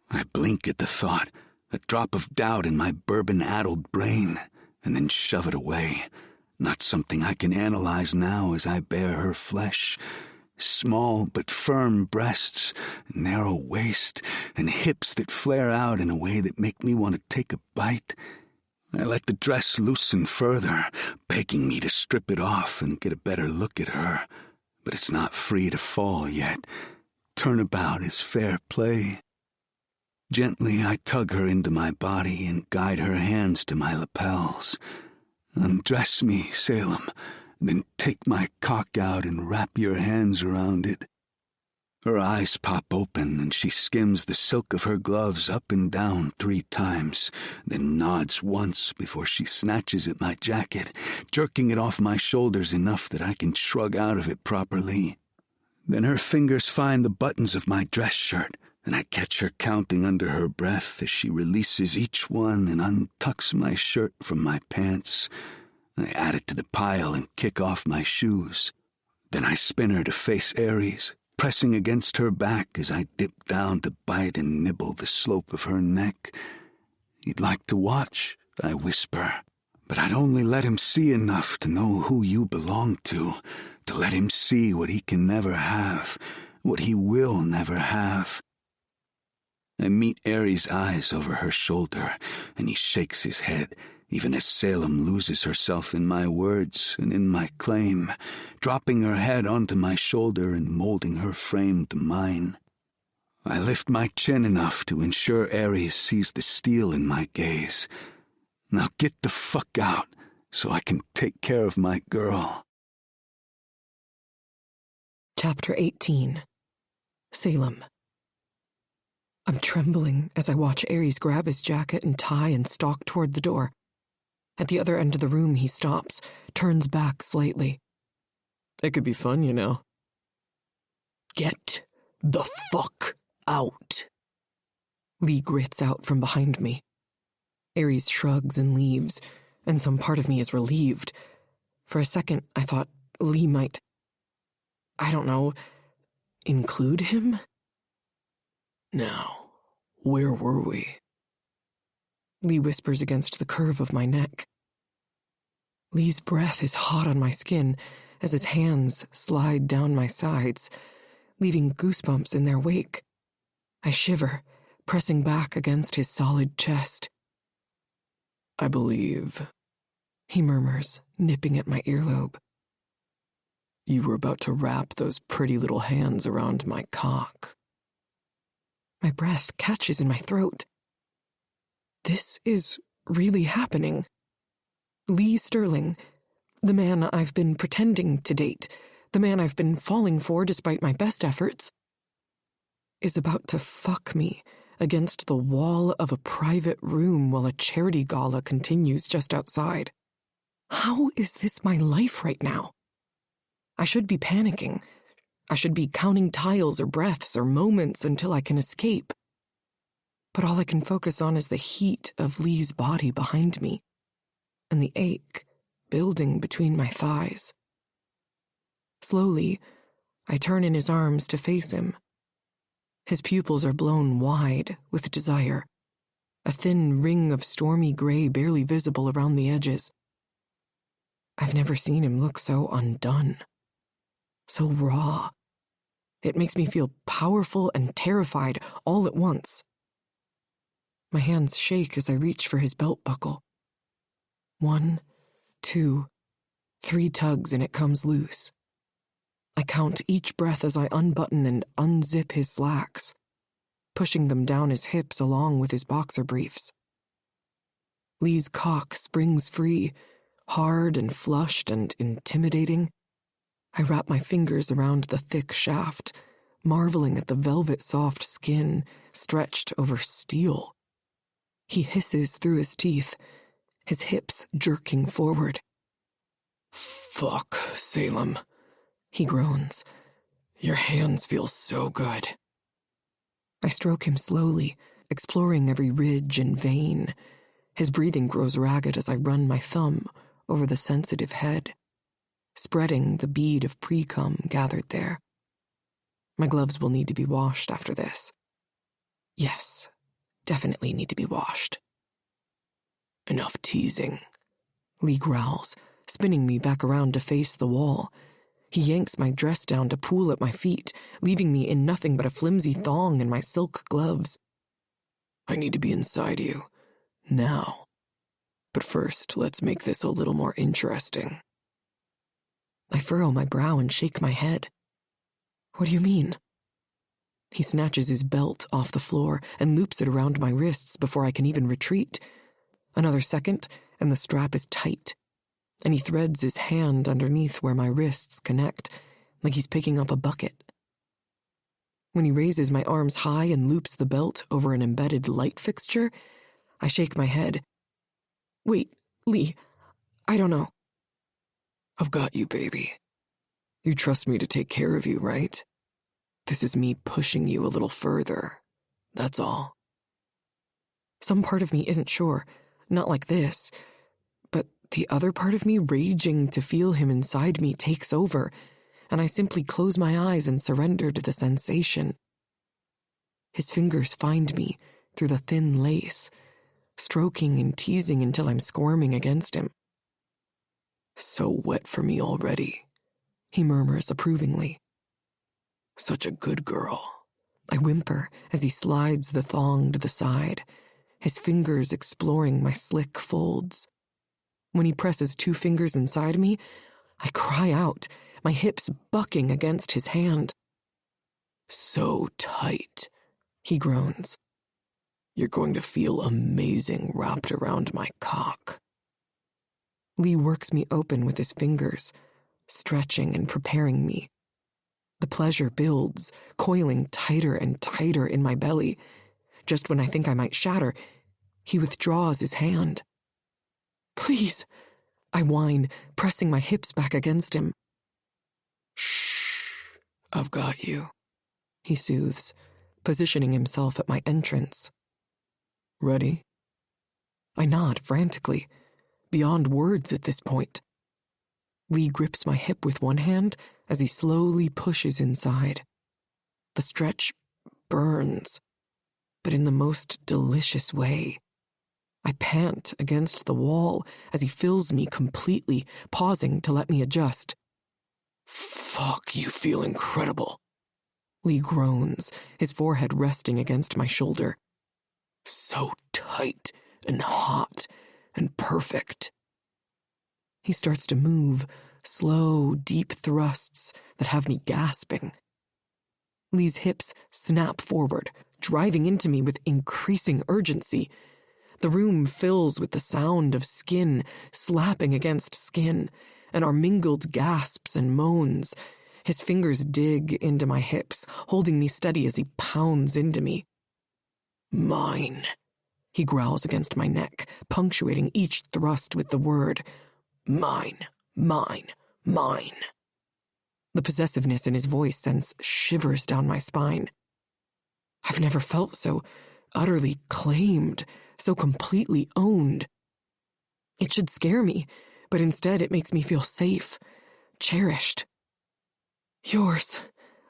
I blink at the thought, a drop of doubt in my bourbon-addled brain, and then shove it away. Not something I can analyze now as I bear her flesh. Small but firm breasts, narrow waist, and hips that flare out in a way that make me want to take a bite. I let the dress loosen further, begging me to strip it off and get a better look at her. But it's not free to fall yet. Turnabout is fair play. Gently, I tug her into my body and guide her hands to my lapels. Undress me, Salem, then take my cock out and wrap your hands around it. Her eyes pop open and she skims the silk of her gloves up and down 3 times, then nods once before she snatches at my jacket, jerking it off my shoulders enough that I can shrug out of it properly. Then her fingers find the buttons of my dress shirt, and I catch her counting under her breath as she releases each one and untucks my shirt from my pants. I add it to the pile and kick off my shoes. Then I spin her to face Aries, pressing against her back as I dip down to bite and nibble the slope of her neck. You'd like to watch, I whisper, but I'd only let him see enough to know who you belong to let him see what he can never have, what he will never have. I meet Aries' eyes over her shoulder, and he shakes his head, even as Salem loses herself in my words and in my claim, dropping her head onto my shoulder and molding her frame to mine. I lift my chin enough to ensure Aries sees the steel in my gaze. Now get the fuck out so I can take care of my girl. Chapter 18. Salem. I'm trembling as I watch Aries grab his jacket and tie and stalk toward the door. At the other end of the room, he stops, turns back slightly. It could be fun, you know. Get the fuck out. Lee grits out from behind me. Aries shrugs and leaves, and some part of me is relieved. For a second, I thought Lee might, I don't know, include him? Now, where were we? Lee whispers against the curve of my neck. Lee's breath is hot on my skin, as his hands slide down my sides, leaving goosebumps in their wake. I shiver, pressing back against his solid chest. I believe, he murmurs, nipping at my earlobe. You were about to wrap those pretty little hands around my cock. My breath catches in my throat. This is really happening. Lee Sterling, the man I've been pretending to date, the man I've been falling for despite my best efforts, is about to fuck me against the wall of a private room while a charity gala continues just outside. How is this my life right now? I should be panicking. I should be counting tiles or breaths or moments until I can escape. But all I can focus on is the heat of Lee's body behind me and the ache building between my thighs. Slowly, I turn in his arms to face him. His pupils are blown wide with desire, a thin ring of stormy gray barely visible around the edges. I've never seen him look so undone, so raw. It makes me feel powerful and terrified all at once. My hands shake as I reach for his belt buckle. 1, 2, 3 tugs and it comes loose. I count each breath as I unbutton and unzip his slacks, pushing them down his hips along with his boxer briefs. Lee's cock springs free, hard and flushed and intimidating. I wrap my fingers around the thick shaft, marveling at the velvet-soft skin stretched over steel. He hisses through his teeth, his hips jerking forward. Fuck, Salem, he groans. Your hands feel so good. I stroke him slowly, exploring every ridge and vein. His breathing grows ragged as I run my thumb over the sensitive head, spreading the bead of pre-cum gathered there. My gloves will need to be washed after this. Yes, definitely need to be washed. Enough teasing, Lee growls, spinning me back around to face the wall. He yanks my dress down to pool at my feet, leaving me in nothing but a flimsy thong and my silk gloves. I need to be inside you, now. But first, let's make this a little more interesting. I furrow my brow and shake my head. What do you mean? He snatches his belt off the floor and loops it around my wrists before I can even retreat. Another second, and the strap is tight, and he threads his hand underneath where my wrists connect, like he's picking up a bucket. When he raises my arms high and loops the belt over an embedded light fixture, I shake my head. Wait, Lee, I don't know. I've got you, baby. You trust me to take care of you, right? This is me pushing you a little further. That's all. Some part of me isn't sure, not like this, but the other part of me raging to feel him inside me takes over, and I simply close my eyes and surrender to the sensation. His fingers find me through the thin lace, stroking and teasing until I'm squirming against him. So wet for me already, he murmurs approvingly. Such a good girl. I whimper as he slides the thong to the side, his fingers exploring my slick folds. When he presses 2 fingers inside me, I cry out, my hips bucking against his hand. So tight, he groans. You're going to feel amazing wrapped around my cock. Lee works me open with his fingers, stretching and preparing me. The pleasure builds, coiling tighter and tighter in my belly. Just when I think I might shatter, he withdraws his hand. Please, I whine, pressing my hips back against him. Shh, I've got you, he soothes, positioning himself at my entrance. Ready? I nod frantically, beyond words at this point. Lee grips my hip with one hand as he slowly pushes inside. The stretch burns, but in the most delicious way. I pant against the wall as he fills me completely, pausing to let me adjust. Fuck, you feel incredible. Lee groans, his forehead resting against my shoulder. So tight and hot and perfect. He starts to move, slow, deep thrusts that have me gasping. Lee's hips snap forward, driving into me with increasing urgency. The room fills with the sound of skin slapping against skin, and our mingled gasps and moans. His fingers dig into my hips, holding me steady as he pounds into me. Mine, he growls against my neck, punctuating each thrust with the word, mine, mine, mine. The possessiveness in his voice sends shivers down my spine. I've never felt so utterly claimed, so completely owned. It should scare me, but instead it makes me feel safe, cherished. Yours,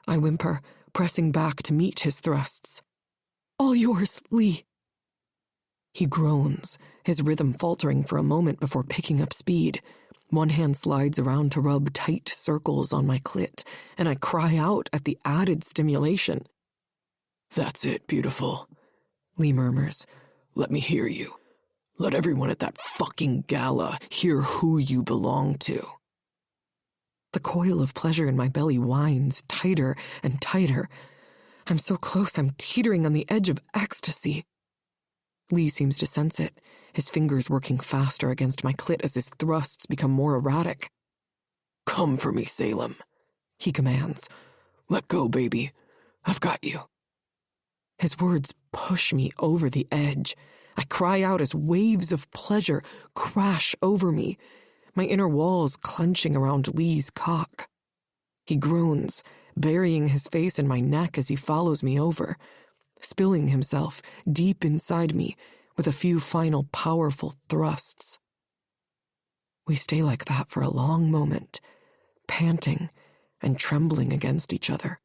I whimper, pressing back to meet his thrusts. All yours, Lee. He groans, his rhythm faltering for a moment before picking up speed. One hand slides around to rub tight circles on my clit, and I cry out at the added stimulation. That's it, beautiful, Lee murmurs. Let me hear you. Let everyone at that fucking gala hear who you belong to. The coil of pleasure in my belly winds tighter and tighter. I'm so close, I'm teetering on the edge of ecstasy. Lee seems to sense it, his fingers working faster against my clit as his thrusts become more erratic. Come for me, Salem, he commands. Let go, baby. I've got you. His words push me over the edge. I cry out as waves of pleasure crash over me, my inner walls clenching around Lee's cock. He groans, burying his face in my neck as he follows me over, spilling himself deep inside me with a few final powerful thrusts. We stay like that for a long moment, panting and trembling against each other.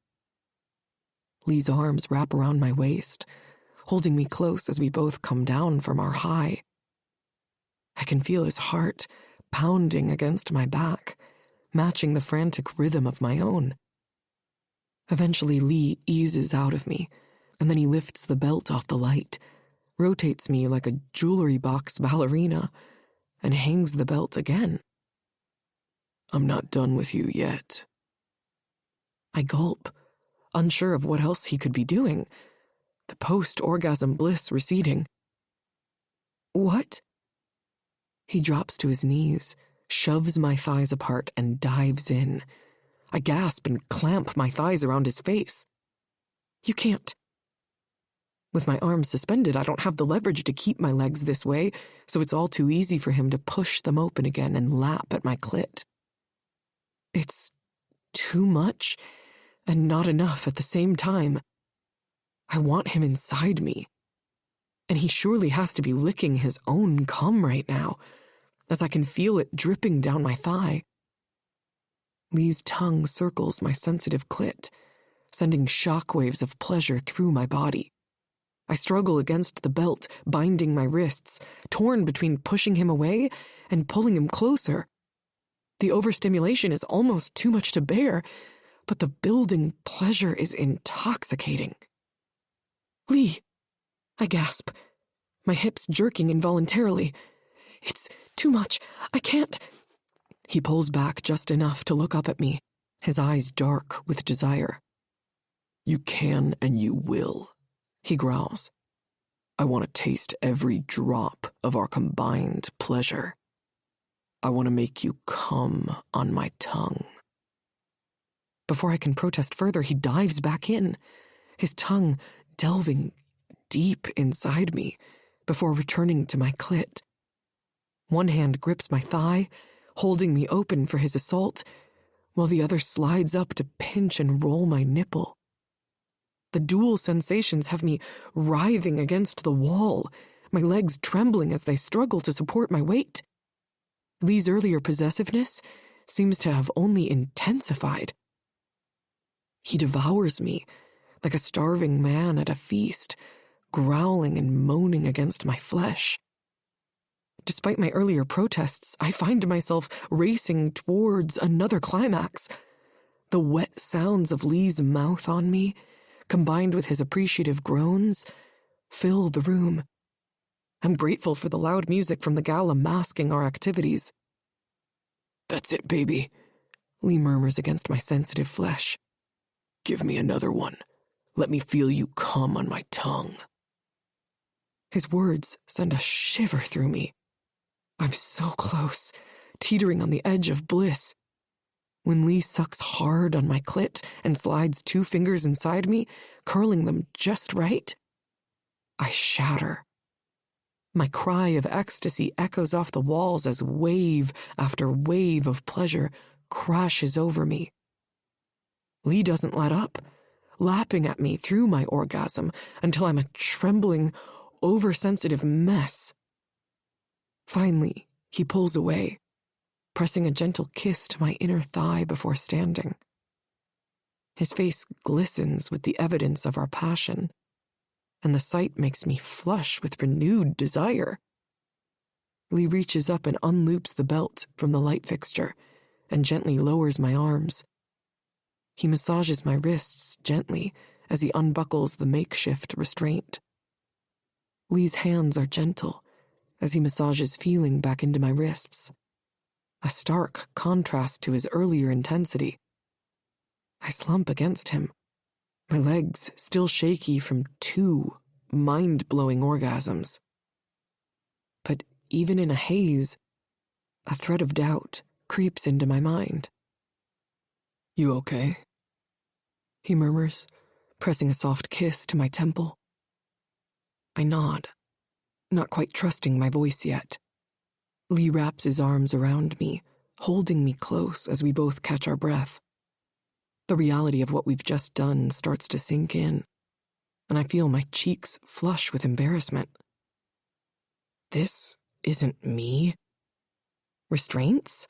Lee's arms wrap around my waist, holding me close as we both come down from our high. I can feel his heart pounding against my back, matching the frantic rhythm of my own. Eventually, Lee eases out of me, and then he lifts the belt off the light, rotates me like a jewelry box ballerina, and hangs the belt again. I'm not done with you yet. I gulp, unsure of what else he could be doing, the post-orgasm bliss receding. What? He drops to his knees, shoves my thighs apart, and dives in. I gasp and clamp my thighs around his face. You can't. With my arms suspended, I don't have the leverage to keep my legs this way, so it's all too easy for him to push them open again and lap at my clit. It's too much, and not enough at the same time. I want him inside me. And he surely has to be licking his own cum right now, as I can feel it dripping down my thigh. Lee's tongue circles my sensitive clit, sending shockwaves of pleasure through my body. I struggle against the belt, binding my wrists, torn between pushing him away and pulling him closer. The overstimulation is almost too much to bear, but the building pleasure is intoxicating. Lee, I gasp, my hips jerking involuntarily. It's too much. I can't. He pulls back just enough to look up at me, his eyes dark with desire. You can and you will, he growls. I want to taste every drop of our combined pleasure. I want to make you come on my tongue. Before I can protest further, he dives back in, his tongue delving deep inside me before returning to my clit. One hand grips my thigh, holding me open for his assault, while the other slides up to pinch and roll my nipple. The dual sensations have me writhing against the wall, my legs trembling as they struggle to support my weight. Lee's earlier possessiveness seems to have only intensified. He devours me like a starving man at a feast, growling and moaning against my flesh. Despite my earlier protests, I find myself racing towards another climax, The wet sounds of Lee's mouth on me, combined with his appreciative groans, fill the room. I'm grateful for the loud music from the gala masking our activities. "That's it, baby," Lee murmurs against my sensitive flesh. "Give me another one. Let me feel you come on my tongue." His words send a shiver through me. I'm so close, teetering on the edge of bliss. When Lee sucks hard on my clit and slides 2 fingers inside me, curling them just right, I shatter. My cry of ecstasy echoes off the walls as wave after wave of pleasure crashes over me. Lee doesn't let up, lapping at me through my orgasm until I'm a trembling, oversensitive mess. Finally, he pulls away, pressing a gentle kiss to my inner thigh before standing. His face glistens with the evidence of our passion, and the sight makes me flush with renewed desire. Lee reaches up and unloops the belt from the light fixture and gently lowers my arms. He massages my wrists gently as he unbuckles the makeshift restraint. Lee's hands are gentle as he massages feeling back into my wrists, a stark contrast to his earlier intensity. I slump against him, my legs still shaky from 2 mind-blowing orgasms. But even in a haze, a thread of doubt creeps into my mind. "You okay?" he murmurs, pressing a soft kiss to my temple. I nod, not quite trusting my voice yet. Lee wraps his arms around me, holding me close as we both catch our breath. The reality of what we've just done starts to sink in, and I feel my cheeks flush with embarrassment. This isn't me. Restraints?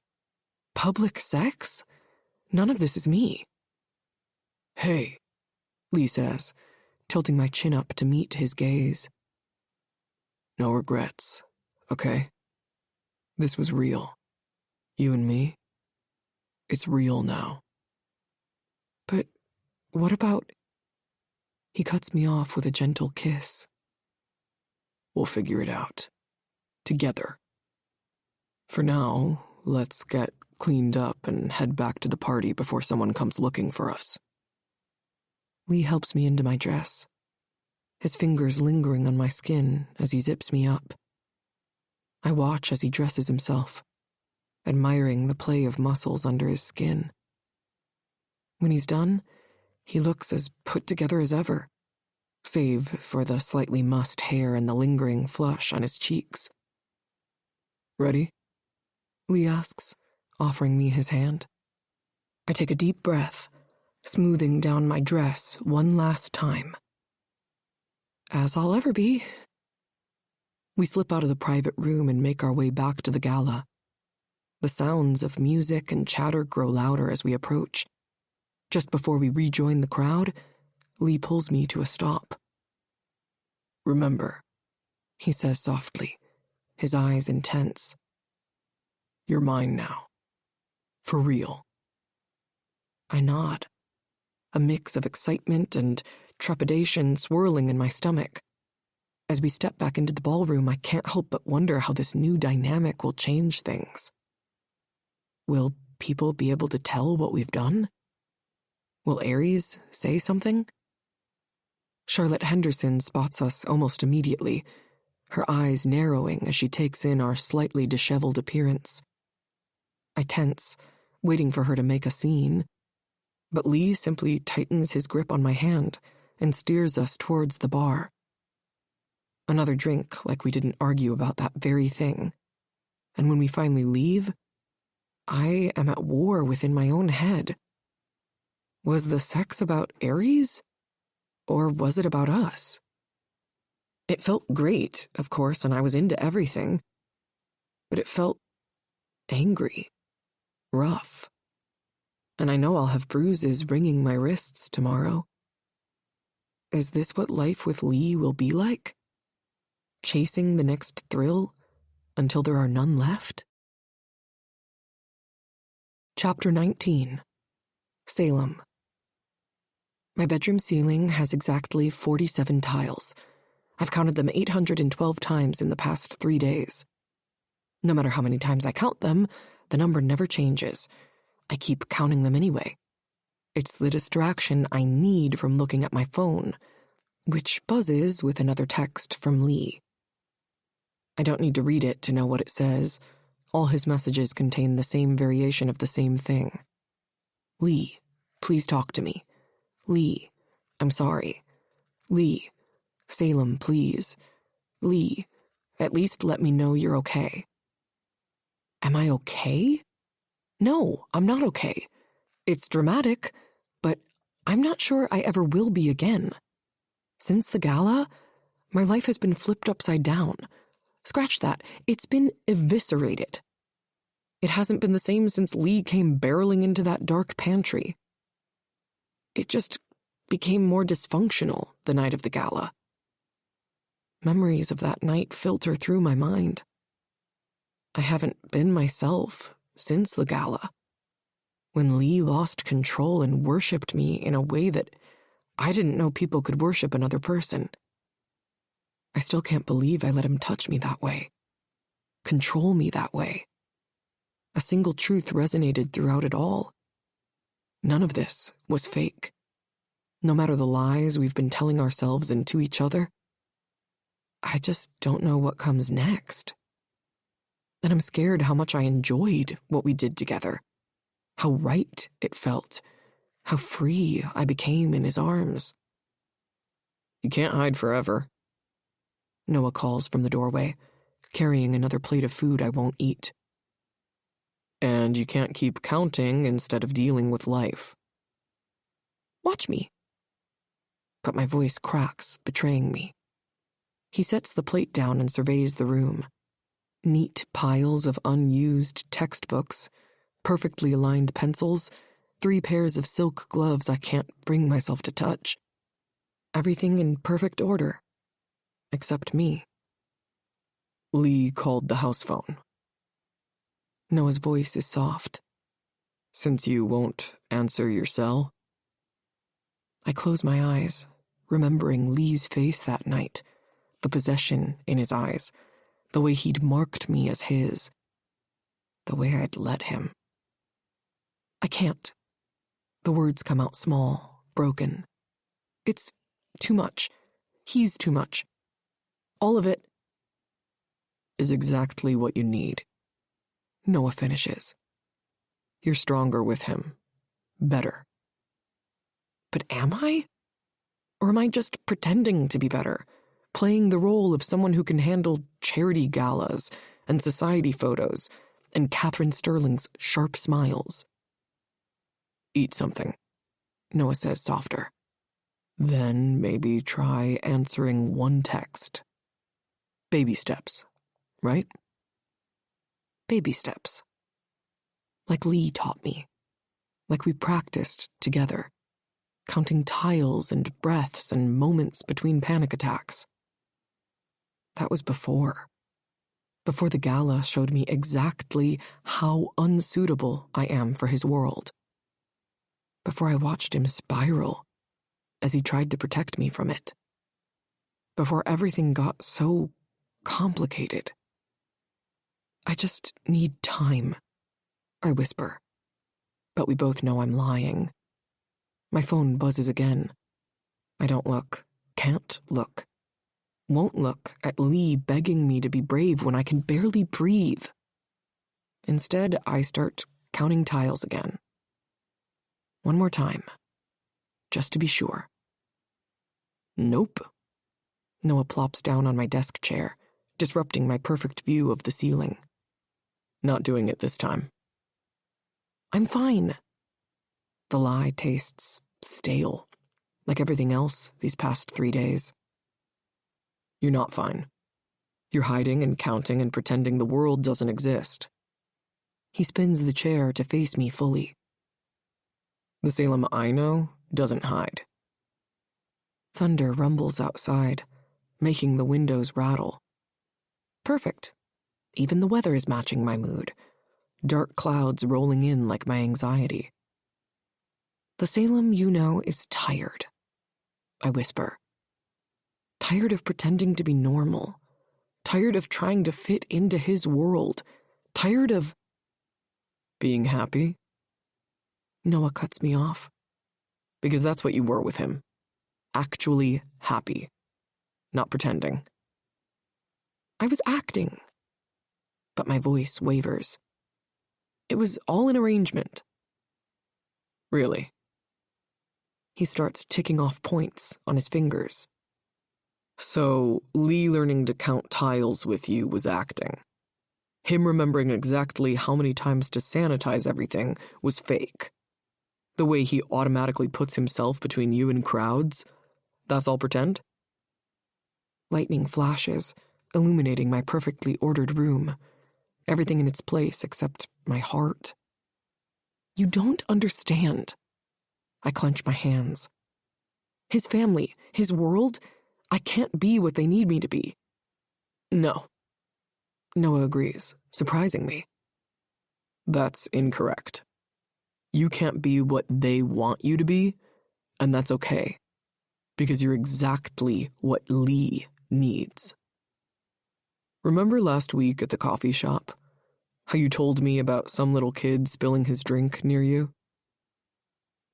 Public sex? None of this is me. "Hey," Lee says, tilting my chin up to meet his gaze. "No regrets, okay? This was real. You and me. It's real now." But what about... He cuts me off with a gentle kiss. "We'll figure it out. Together. For now, let's get cleaned up and head back to the party before someone comes looking for us." Lee helps me into my dress, his fingers lingering on my skin as he zips me up. I watch as he dresses himself, admiring the play of muscles under his skin. When he's done, he looks as put together as ever, save for the slightly mussed hair and the lingering flush on his cheeks. "Ready?" Lee asks, offering me his hand. I take a deep breath, smoothing down my dress one last time. As I'll ever be. We slip out of the private room and make our way back to the gala. The sounds of music and chatter grow louder as we approach. Just before we rejoin the crowd, Lee pulls me to a stop. "Remember," he says softly, his eyes intense. "You're mine now. For real." I nod, a mix of excitement and trepidation swirling in my stomach. As we step back into the ballroom, I can't help but wonder how this new dynamic will change things. Will people be able to tell what we've done? Will Aries say something? Charlotte Henderson spots us almost immediately, her eyes narrowing as she takes in our slightly disheveled appearance. I tense, waiting for her to make a scene, but Lee simply tightens his grip on my hand and steers us towards the bar. Another drink, like we didn't argue about that very thing. And when we finally leave, I am at war within my own head. Was the sex about Aries? Or was it about us? It felt great, of course, and I was into everything. But it felt angry, rough. And I know I'll have bruises wringing my wrists tomorrow. Is this what life with Lee will be like? Chasing the next thrill until there are none left? Chapter 19. Salem. My bedroom ceiling has exactly 47 tiles. I've counted them 812 times in the past 3 days. No matter how many times I count them, the number never changes. I keep counting them anyway. It's the distraction I need from looking at my phone, which buzzes with another text from Lee. I don't need to read it to know what it says. All his messages contain the same variation of the same thing. Lee, please talk to me. Lee, I'm sorry. Lee, Salem, please. Lee, at least let me know you're okay. Am I okay? No, I'm not okay. It's dramatic, but I'm not sure I ever will be again. Since the gala, my life has been flipped upside down. Scratch that, it's been eviscerated. It hasn't been the same since Lee came barreling into that dark pantry. It just became more dysfunctional the night of the gala. Memories of that night filter through my mind. I haven't been myself since the gala, when Lee lost control and worshipped me in a way that I didn't know people could worship another person. I still can't believe I let him touch me that way, control me that way. A single truth resonated throughout it all. None of this was fake. No matter the lies we've been telling ourselves and to each other, I just don't know what comes next. And I'm scared how much I enjoyed what we did together, how right it felt, how free I became in his arms. You can't hide forever. Noah calls from the doorway, carrying another plate of food I won't eat. And you can't keep counting instead of dealing with life. Watch me. But my voice cracks, betraying me. He sets the plate down and surveys the room. Neat piles of unused textbooks, perfectly aligned pencils, 3 pairs of silk gloves I can't bring myself to touch. Everything in perfect order. Except me. Lee called the house phone. Noah's voice is soft. Since you won't answer your cell? I close my eyes, remembering Lee's face that night, the possession in his eyes, the way he'd marked me as his, the way I'd let him. I can't. The words come out small, broken. It's too much. He's too much. All of it is exactly what you need. Noah finishes. You're stronger with him. Better. But am I? Or am I just pretending to be better, playing the role of someone who can handle charity galas and society photos and Catherine Sterling's sharp smiles? Eat something, Noah says softer. Then maybe try answering one text. Baby steps, right? Baby steps. Like Lee taught me. Like we practiced together. Counting tiles and breaths and moments between panic attacks. That was before. Before the gala showed me exactly how unsuitable I am for his world. Before I watched him spiral as he tried to protect me from it. Before everything got so complicated. I just need time, I whisper. But we both know I'm lying. My phone buzzes again. I don't look, can't look, won't look at Lee begging me to be brave when I can barely breathe. Instead, I start counting tiles again. One more time, just to be sure. Nope. Noah plops down on my desk chair, disrupting my perfect view of the ceiling. Not doing it this time. I'm fine. The lie tastes stale, like everything else these past 3 days. You're not fine. You're hiding and counting and pretending the world doesn't exist. He spins the chair to face me fully. The Salem I know doesn't hide. Thunder rumbles outside, making the windows rattle. Perfect. Even the weather is matching my mood. Dark clouds rolling in like my anxiety. The Salem you know is tired, I whisper. Tired of pretending to be normal. Tired of trying to fit into his world. Tired of being happy. Noah cuts me off. Because that's what you were with him. Actually happy. Not pretending. I was acting. But my voice wavers. It was all an arrangement. Really? He starts ticking off points on his fingers. So, Lee learning to count tiles with you was acting. Him remembering exactly how many times to sanitize everything was fake. The way he automatically puts himself between you and crowds, that's all pretend? Lightning flashes, illuminating my perfectly ordered room. Everything in its place except my heart. You don't understand. I clench my hands. His family, his world, I can't be what they need me to be. No. Noah agrees, surprising me. That's incorrect. You can't be what they want you to be, and that's okay. Because you're exactly what Lee needs. Remember last week at the coffee shop? How you told me about some little kid spilling his drink near you?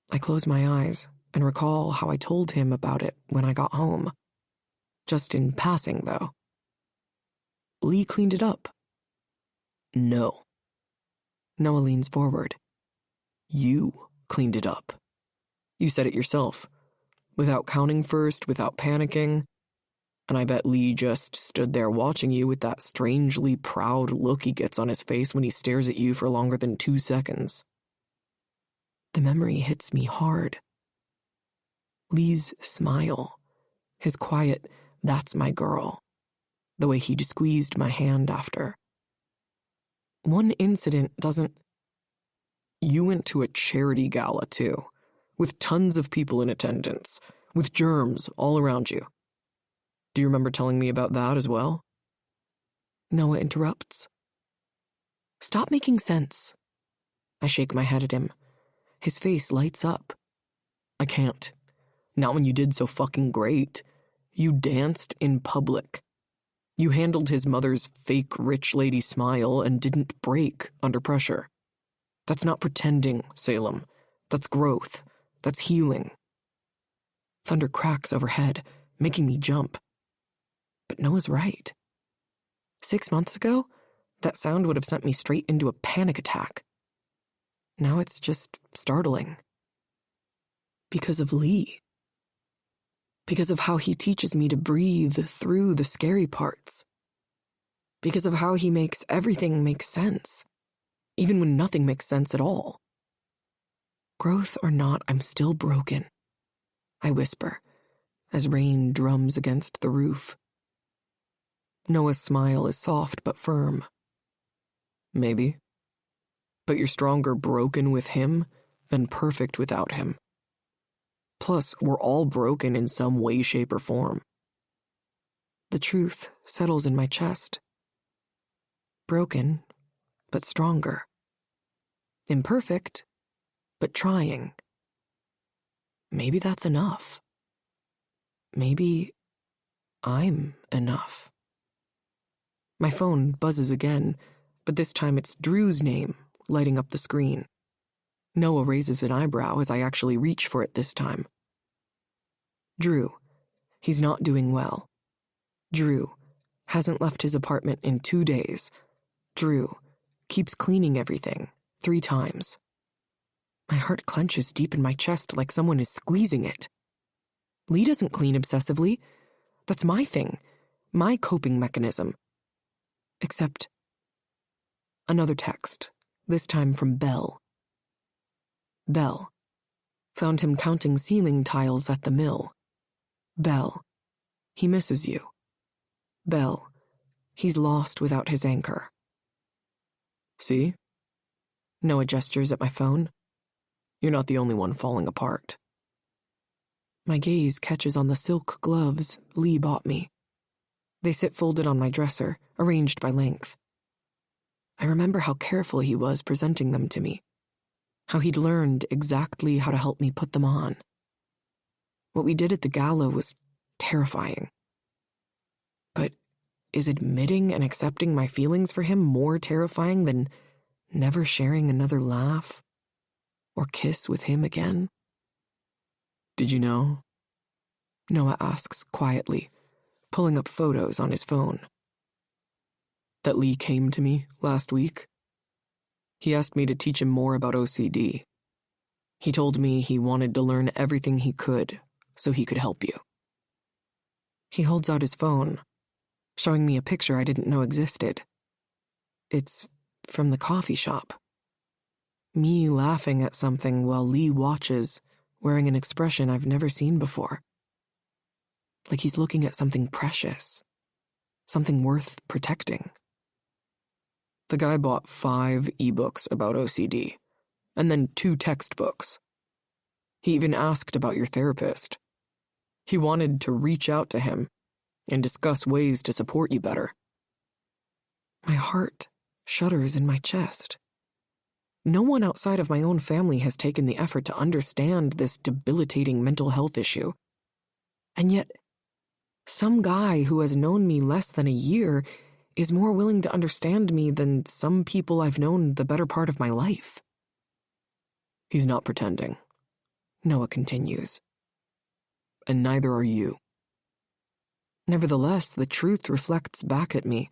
I close my eyes and recall how I told him about it when I got home. Just in passing, though. Lee cleaned it up. No. Noah leans forward. You cleaned it up. You said it yourself. Without counting first, without panicking. And I bet Lee just stood there watching you with that strangely proud look he gets on his face when he stares at you for longer than 2 seconds. The memory hits me hard. Lee's smile. His quiet, "That's my girl." The way he squeezed my hand after. One incident doesn't... You went to a charity gala, too, with tons of people in attendance, with germs all around you. Do you remember telling me about that as well? Noah interrupts. Stop making sense. I shake my head at him. His face lights up. I can't. Not when you did so fucking great. You danced in public. You handled his mother's fake rich lady smile and didn't break under pressure. That's not pretending, Salem. That's growth. That's healing. Thunder cracks overhead, making me jump. But Noah's right. 6 months ago, that sound would have sent me straight into a panic attack. Now it's just startling. Because of Lee. Because of how he teaches me to breathe through the scary parts. Because of how he makes everything make sense, even when nothing makes sense at all. Growth or not, I'm still broken, I whisper, as rain drums against the roof. Noah's smile is soft but firm. Maybe. But you're stronger broken with him than perfect without him. Plus, we're all broken in some way, shape, or form. The truth settles in my chest. Broken, but stronger. Imperfect, but trying. Maybe that's enough. Maybe I'm enough. My phone buzzes again, but this time it's Drew's name lighting up the screen. Noah raises an eyebrow as I actually reach for it this time. Drew. He's not doing well. Drew. Hasn't left his apartment in 2 days. Drew. Keeps cleaning everything 3 times. My heart clenches deep in my chest like someone is squeezing it. Lee doesn't clean obsessively. That's my thing. My coping mechanism. Except... Another text, this time from Belle. Belle. Found him counting ceiling tiles at the mill. Belle. He misses you. Belle. He's lost without his anchor. See? Noah gestures at my phone. You're not the only one falling apart. My gaze catches on the silk gloves Lee bought me. They sit folded on my dresser, arranged by length. I remember how careful he was presenting them to me. how he'd learned exactly how to help me put them on. What we did at the gala was terrifying. But is admitting and accepting my feelings for him more terrifying than never sharing another laugh or kiss with him again? Did you know? Noah asks quietly, pulling up photos on his phone. That Lee came to me last week. He asked me to teach him more about OCD. He told me he wanted to learn everything he could so he could help you. He holds out his phone, showing me a picture I didn't know existed. It's from the coffee shop. Me laughing at something while Lee watches, wearing an expression I've never seen before. Like he's looking at something precious, something worth protecting. The guy bought 5 ebooks about OCD, and then 2 textbooks. He even asked about your therapist. He wanted to reach out to him and discuss ways to support you better. My heart shudders in my chest. No one outside of my own family has taken the effort to understand this debilitating mental health issue. And yet, some guy who has known me less than a year is more willing to understand me than some people I've known the better part of my life. He's not pretending, Noah continues. And neither are you. Nevertheless, the truth reflects back at me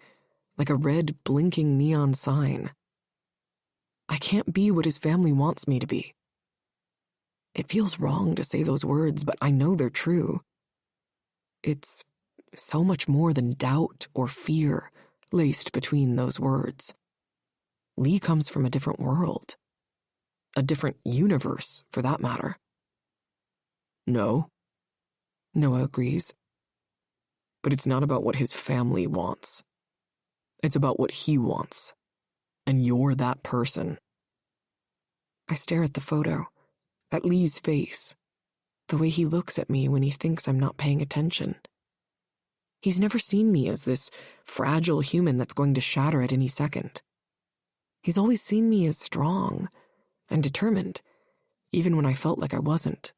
like a red, blinking neon sign. I can't be what his family wants me to be. It feels wrong to say those words, but I know they're true. It's so much more than doubt or fear laced between those words. Lee comes from a different world. A different universe, for that matter. No, Noah agrees. but it's not about what his family wants. It's about what he wants. And you're that person. I stare at the photo, at Lee's face, the way he looks at me when he thinks I'm not paying attention. He's never seen me as this fragile human that's going to shatter at any second. He's always seen me as strong and determined, even when I felt like I wasn't.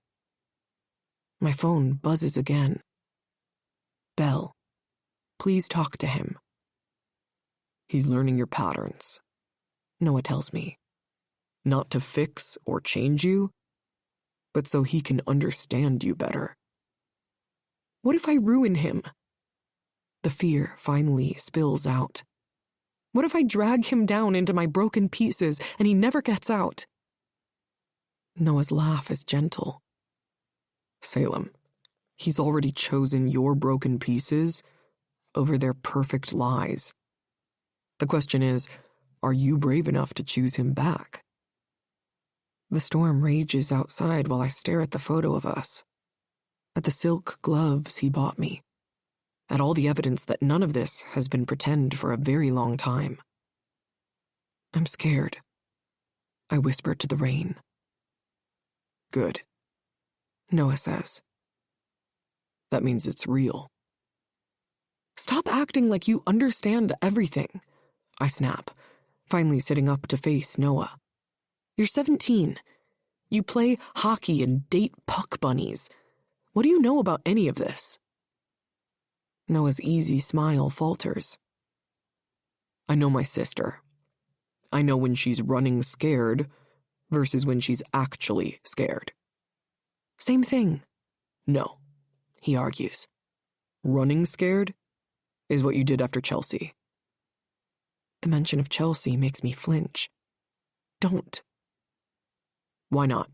My phone buzzes again. Bell, please talk to him. He's learning your patterns, Noah tells me. not to fix or change you, but so he can understand you better. What if I ruin him? The fear finally spills out. What if I drag him down into my broken pieces and he never gets out? Noah's laugh is gentle. Salem, he's already chosen your broken pieces over their perfect lies. The question is, are you brave enough to choose him back? The storm rages outside while I stare at the photo of us, at the silk gloves he bought me, at all the evidence that none of this has been pretend for a very long time. I'm scared, I whisper to the rain. Good, Noah says. that means it's real. Stop acting like you understand everything, I snap, finally sitting up to face Noah. You're 17. You play hockey and date puck bunnies. What do you know about any of this? Noah's easy smile falters. I know my sister. I know when she's running scared versus when she's actually scared. Same thing. No, he argues. running scared is what you did after Chelsea. The mention of Chelsea makes me flinch. Don't. Why not?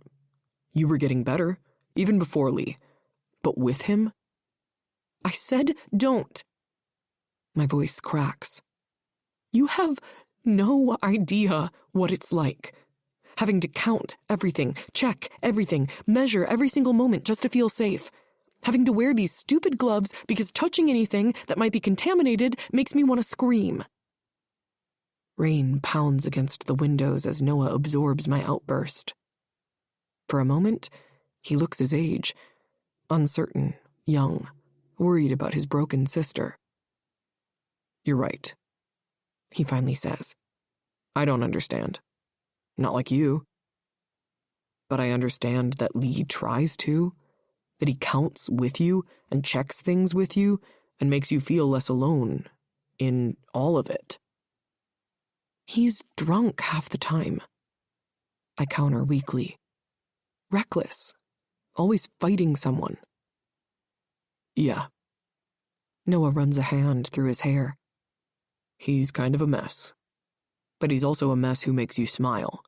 You were getting better, even before Lee. But with him? I said don't. My voice cracks. You have no idea what it's like. Having to count everything, check everything, measure every single moment just to feel safe. Having to wear these stupid gloves because touching anything that might be contaminated makes me want to scream. Rain pounds against the windows as Noah absorbs my outburst. For a moment, he looks his age, uncertain, young, worried about his broken sister. You're right, he finally says. I don't understand. Not like you. but I understand that Lee tries to, that he counts with you and checks things with you and makes you feel less alone in all of it. He's drunk half the time. I counter weakly. Reckless. Always fighting someone. Yeah. Noah runs a hand through his hair. He's kind of a mess. But he's also a mess who makes you smile.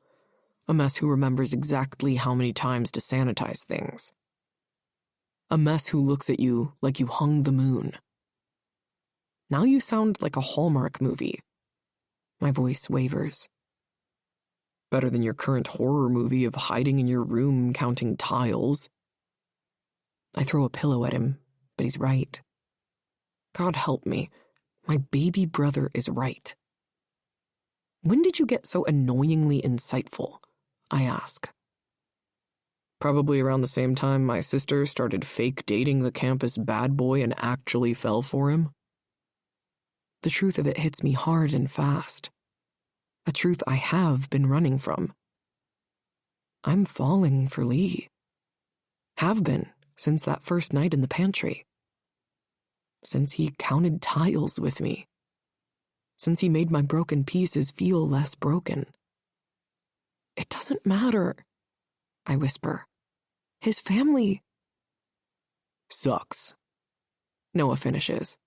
A mess who remembers exactly how many times to sanitize things. A mess who looks at you like you hung the moon. Now you sound like a Hallmark movie. My voice wavers. Better than your current horror movie of hiding in your room counting tiles. I throw a pillow at him, but he's right. God help me, my baby brother is right. When did you get so annoyingly insightful? I ask. Probably around the same time my sister started fake dating the campus bad boy and actually fell for him. The truth of it hits me hard and fast. A truth I have been running from. I'm falling for Lee. Have been since that first night in the pantry. Since he counted tiles with me. Since he made my broken pieces feel less broken. It doesn't matter, I whisper. His family sucks. Noah finishes.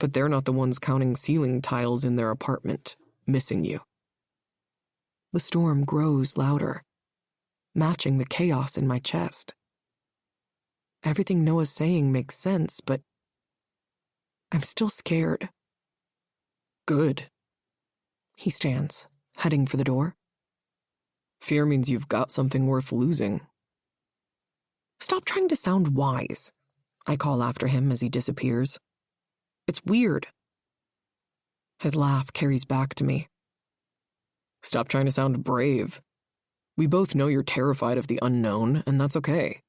But they're not the ones counting ceiling tiles in their apartment, missing you. The storm grows louder, matching the chaos in my chest. Everything Noah's saying makes sense, but I'm still scared. Good. He stands, heading for the door. Fear means you've got something worth losing. Stop trying to sound wise, I call after him as he disappears. It's weird. His laugh carries back to me. Stop trying to sound brave. We both know you're terrified of the unknown, and that's okay.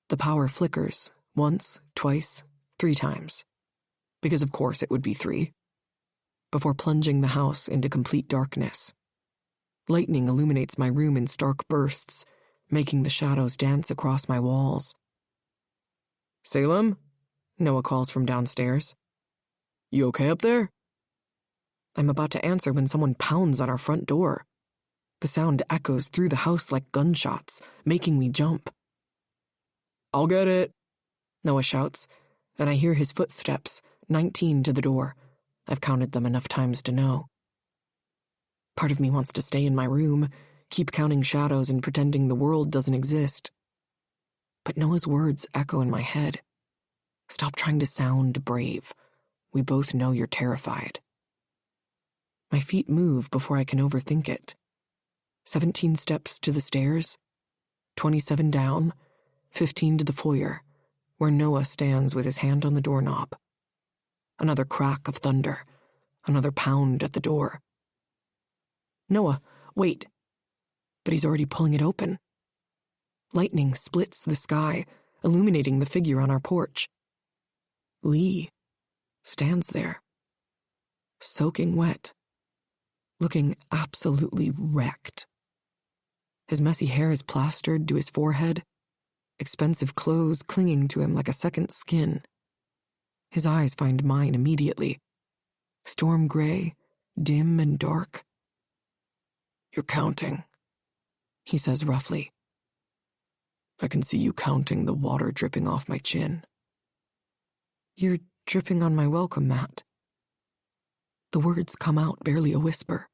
The power flickers, once, twice, 3 times. Because of course it would be 3. Before plunging the house into complete darkness. Lightning illuminates my room in stark bursts, making the shadows dance across my walls. Salem? Noah calls from downstairs. You okay up there? I'm about to answer when someone pounds on our front door. The sound echoes through the house like gunshots, making me jump. I'll get it, Noah shouts, and I hear his footsteps, 19 to the door. I've counted them enough times to know. Part of me wants to stay in my room, keep counting shadows and pretending the world doesn't exist. But Noah's words echo in my head. Stop trying to sound brave. We both know you're terrified. My feet move before I can overthink it. 17 steps to the stairs, 27 down, 15 to the foyer, where Noah stands with his hand on the doorknob. Another crack of thunder, another pound at the door. Noah, wait. But he's already pulling it open. Lightning splits the sky, illuminating the figure on our porch. Lee stands there, soaking wet, looking absolutely wrecked. His messy hair is plastered to his forehead, expensive clothes clinging to him like a second skin. His eyes find mine immediately, storm gray, dim and dark. You're counting, he says roughly. I can see you counting the water dripping off my chin. You're dripping on my welcome mat. The words come out barely a whisper.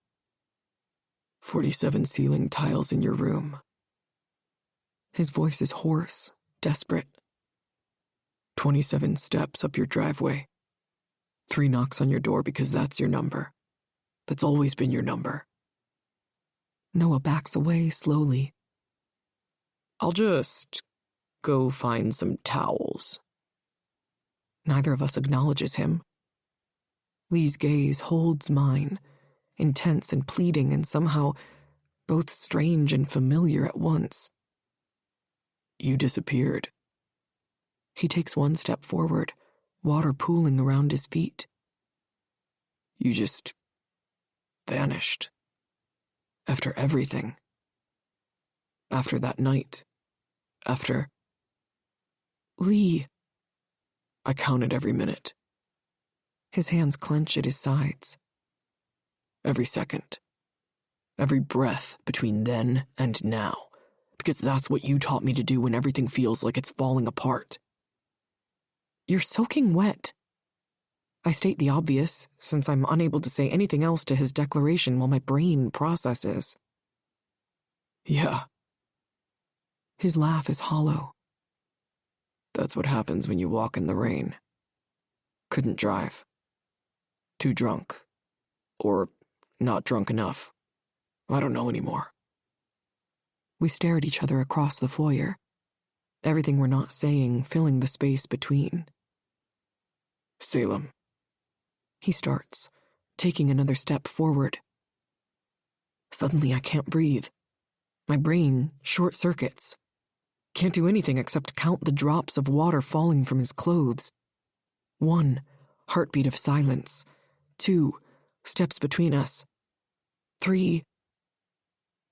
47 ceiling tiles in your room. His voice is hoarse, desperate. 27 steps up your driveway. 3 knocks on your door because that's your number. That's always been your number. Noah backs away slowly. I'll just go find some towels. Neither of us acknowledges him. Lee's gaze holds mine, intense and pleading and somehow both strange and familiar at once. You disappeared. He takes 1 step forward, water pooling around his feet. You just vanished. After everything. After that night. After... Lee. I counted every minute. His hands clench at his sides. Every second. Every breath between then and now. Because that's what you taught me to do when everything feels like it's falling apart. You're soaking wet. I state the obvious, since I'm unable to say anything else to his declaration while my brain processes. Yeah. His laugh is hollow. That's what happens when you walk in the rain. Couldn't drive. Too drunk. Or not drunk enough. I don't know anymore. We stare at each other across the foyer, everything we're not saying filling the space between. Salem. He starts, taking another step forward. Suddenly I can't breathe. My brain short-circuits. Can't do anything except count the drops of water falling from his clothes. 1, heartbeat of silence. 2, steps between us. 3,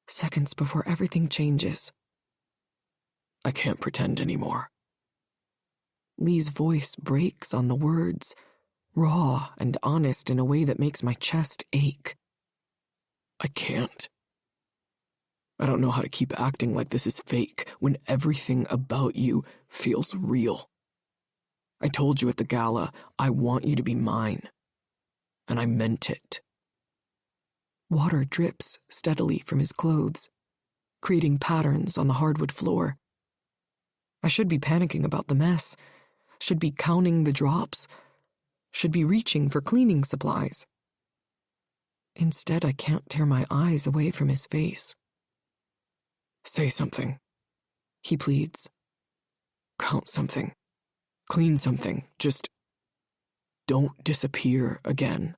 seconds before everything changes. I can't pretend anymore. Lee's voice breaks on the words, raw and honest in a way that makes my chest ache. I can't. I don't know how to keep acting like this is fake when everything about you feels real. I told you at the gala, I want you to be mine. And I meant it. Water drips steadily from his clothes, creating patterns on the hardwood floor. I should be panicking about the mess, should be counting the drops, should be reaching for cleaning supplies. Instead, I can't tear my eyes away from his face. Say something, he pleads. Count something, clean something, just don't disappear again.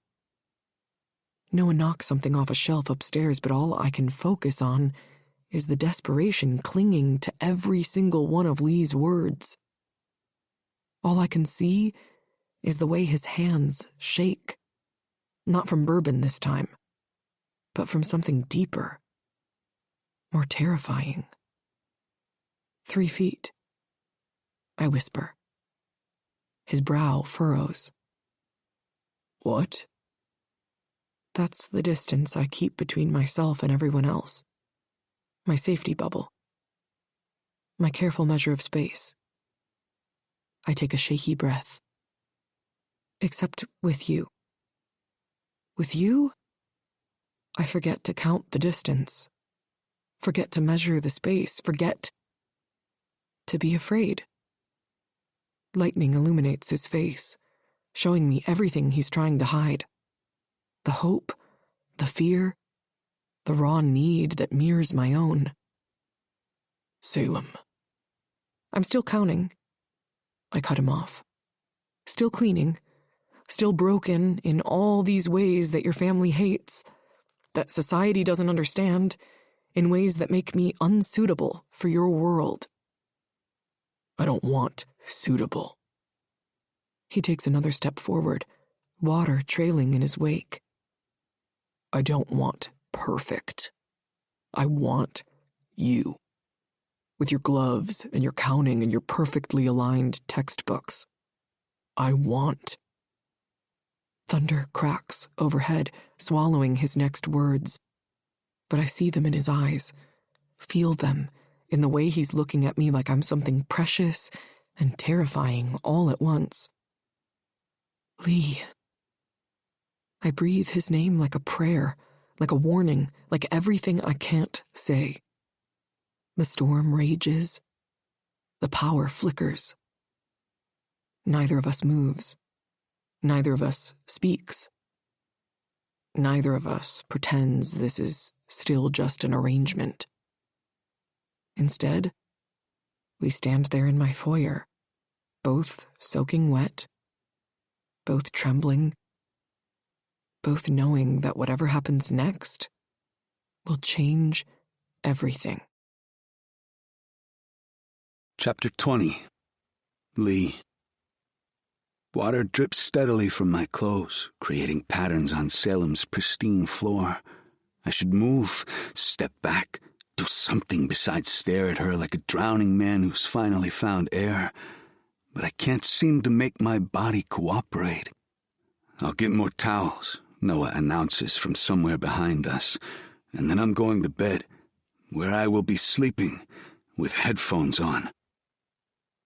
Noah knocks something off a shelf upstairs, but all I can focus on is the desperation clinging to every single one of Lee's words. All I can see is the way his hands shake. Not from bourbon this time, but from something deeper, more terrifying. 3 feet. I whisper. His brow furrows. What? That's the distance I keep between myself and everyone else. My safety bubble. My careful measure of space. I take a shaky breath. Except with you. With you, I forget to count the distance. Forget to measure the space. Forget to be afraid. Lightning illuminates his face, showing me everything he's trying to hide. The hope, the fear, the raw need that mirrors my own. Salem. I'm still counting. I cut him off. Still cleaning. Still broken in all these ways that your family hates, that society doesn't understand, in ways that make me unsuitable for your world. I don't want suitable. He takes another step forward, water trailing in his wake. I don't want perfect. I want you. With your gloves and your counting and your perfectly aligned textbooks. I want. Thunder cracks overhead, swallowing his next words. But I see them in his eyes, feel them in the way he's looking at me like I'm something precious and terrifying all at once. Lee. I breathe his name like a prayer, like a warning, like everything I can't say. The storm rages. The power flickers. Neither of us moves. Neither of us speaks. Neither of us pretends this is still just an arrangement. Instead, we stand there in my foyer, both soaking wet, both trembling, both knowing that whatever happens next will change everything. Chapter 20. Lee. Water drips steadily from my clothes, creating patterns on Salem's pristine floor. I should move, step back, do something besides stare at her like a drowning man who's finally found air. But I can't seem to make my body cooperate. "I'll get more towels," Noah announces from somewhere behind us, "and then I'm going to bed, where I will be sleeping, with headphones on."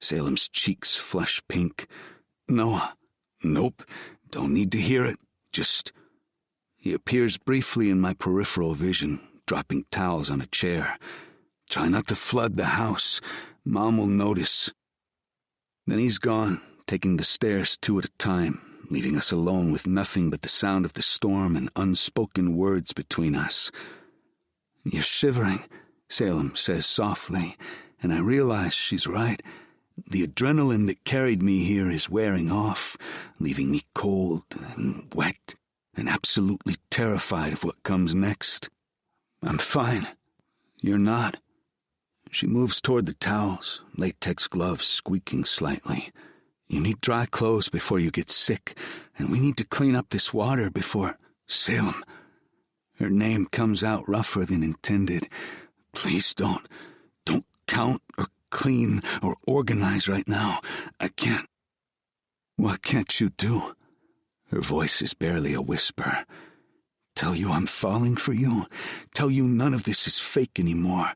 Salem's cheeks flush pink. "Noah." "Nope, don't need to hear it, just..." He appears briefly in my peripheral vision, dropping towels on a chair. "Try not to flood the house. Mom will notice." Then he's gone, taking the stairs 2 at a time, leaving us alone with nothing but the sound of the storm and unspoken words between us. "You're shivering," Salem says softly, and I realize she's right. The adrenaline that carried me here is wearing off, leaving me cold and wet and absolutely terrified of what comes next. "I'm fine. You're not." She moves toward the towels, latex gloves squeaking slightly. "You need dry clothes before you get sick, and we need to clean up this water before..." "Salem." Her name comes out rougher than intended. "Please don't count or clean or organize right now. I can't..." "What can't you do?" Her voice is barely a whisper. "Tell you I'm falling for you. Tell you none of this is fake anymore.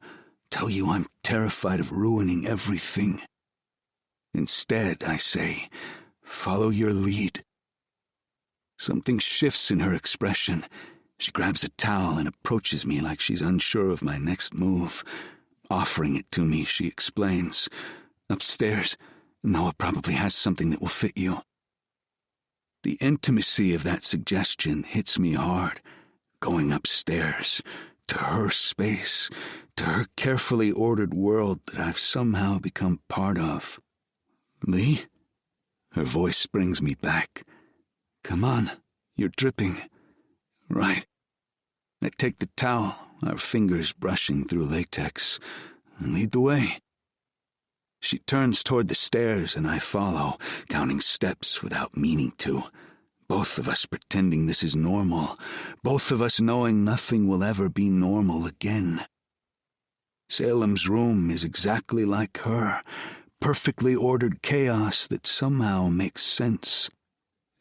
Tell you I'm terrified of ruining everything. Instead, I say, follow your lead." Something shifts in her expression. She grabs a towel and approaches me like she's unsure of my next move. Offering it to me, she explains, "Upstairs, Noah probably has something that will fit you." The intimacy of that suggestion hits me hard. Going upstairs, to her space, to her carefully ordered world that I've somehow become part of. "Lee?" Her voice brings me back. "Come on, you're dripping." "Right." I take the towel, our fingers brushing through latex, and lead the way. She turns toward the stairs and I follow, counting steps without meaning to. Both of us pretending this is normal, both of us knowing nothing will ever be normal again. Salem's room is exactly like her, perfectly ordered chaos that somehow makes sense.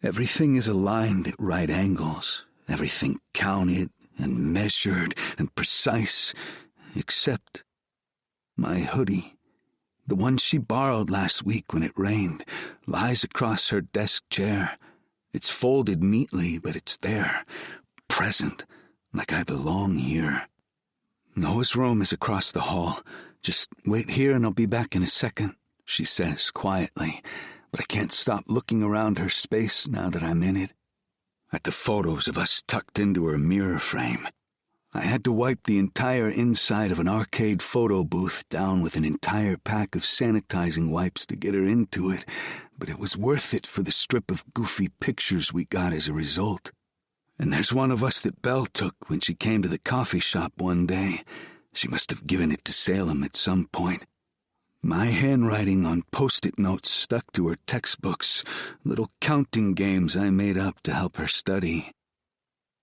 Everything is aligned at right angles, everything counted and measured and precise, except my hoodie. The one she borrowed last week when it rained lies across her desk chair. It's folded neatly, but it's there, present, like I belong here. "Noah's room is across the hall. Just wait here and I'll be back in a second," she says quietly, but I can't stop looking around her space now that I'm in it. At the photos of us tucked into her mirror frame. I had to wipe the entire inside of an arcade photo booth down with an entire pack of sanitizing wipes to get her into it, but it was worth it for the strip of goofy pictures we got as a result. And there's one of us that Belle took when she came to the coffee shop one day. She must have given it to Salem at some point. My handwriting on Post-it notes stuck to her textbooks, little counting games I made up to help her study.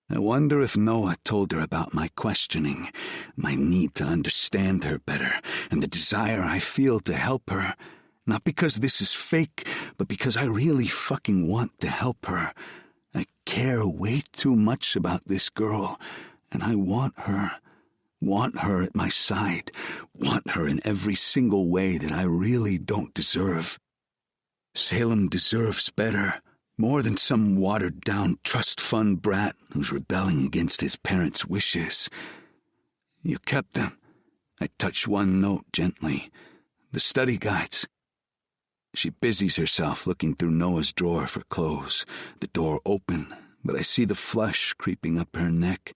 I wonder if Noah told her about my questioning, my need to understand her better, and the desire I feel to help her. Not because this is fake, but because I really fucking want to help her. I care way too much about this girl, and I want her at my side, want her in every single way that I really don't deserve. Salem deserves better. More than some watered-down trust fund brat who's rebelling against his parents' wishes. "You kept them." I touch one note gently. "The study guides." She busies herself looking through Noah's drawer for clothes, the door open, but I see the flush creeping up her neck.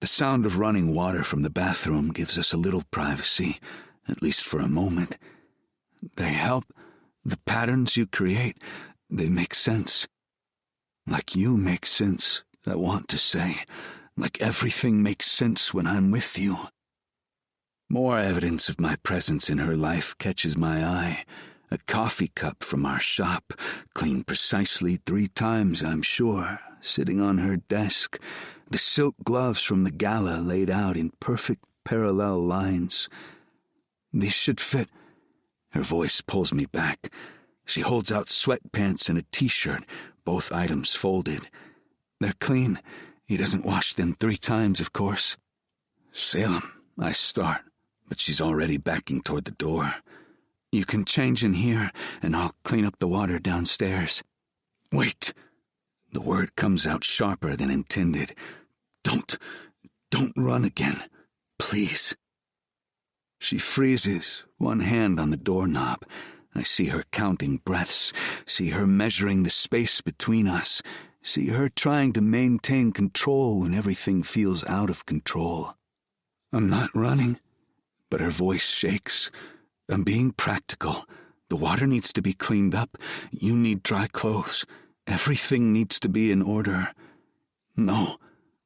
The sound of running water from the bathroom gives us a little privacy, at least for a moment. "They help. The patterns you create, they make sense. Like you make sense, I want to say. Like everything makes sense when I'm with you." More evidence of my presence in her life catches my eye. A coffee cup from our shop, cleaned precisely 3 times, I'm sure, sitting on her desk. The silk gloves from the gala laid out in perfect parallel lines. These should fit. Her voice pulls me back. She holds out sweatpants and a t-shirt, both items folded. They're clean. He doesn't wash them 3 times, of course. Salem, I start, but she's already backing toward the door. You can change in here, and I'll clean up the water downstairs. Wait. The word comes out sharper than intended. Don't run again. Please. She freezes, one hand on the doorknob. I see her counting breaths, see her measuring the space between us, see her trying to maintain control when everything feels out of control. I'm not running, but her voice shakes. I'm being practical. The water needs to be cleaned up. You need dry clothes. Everything needs to be in order. No.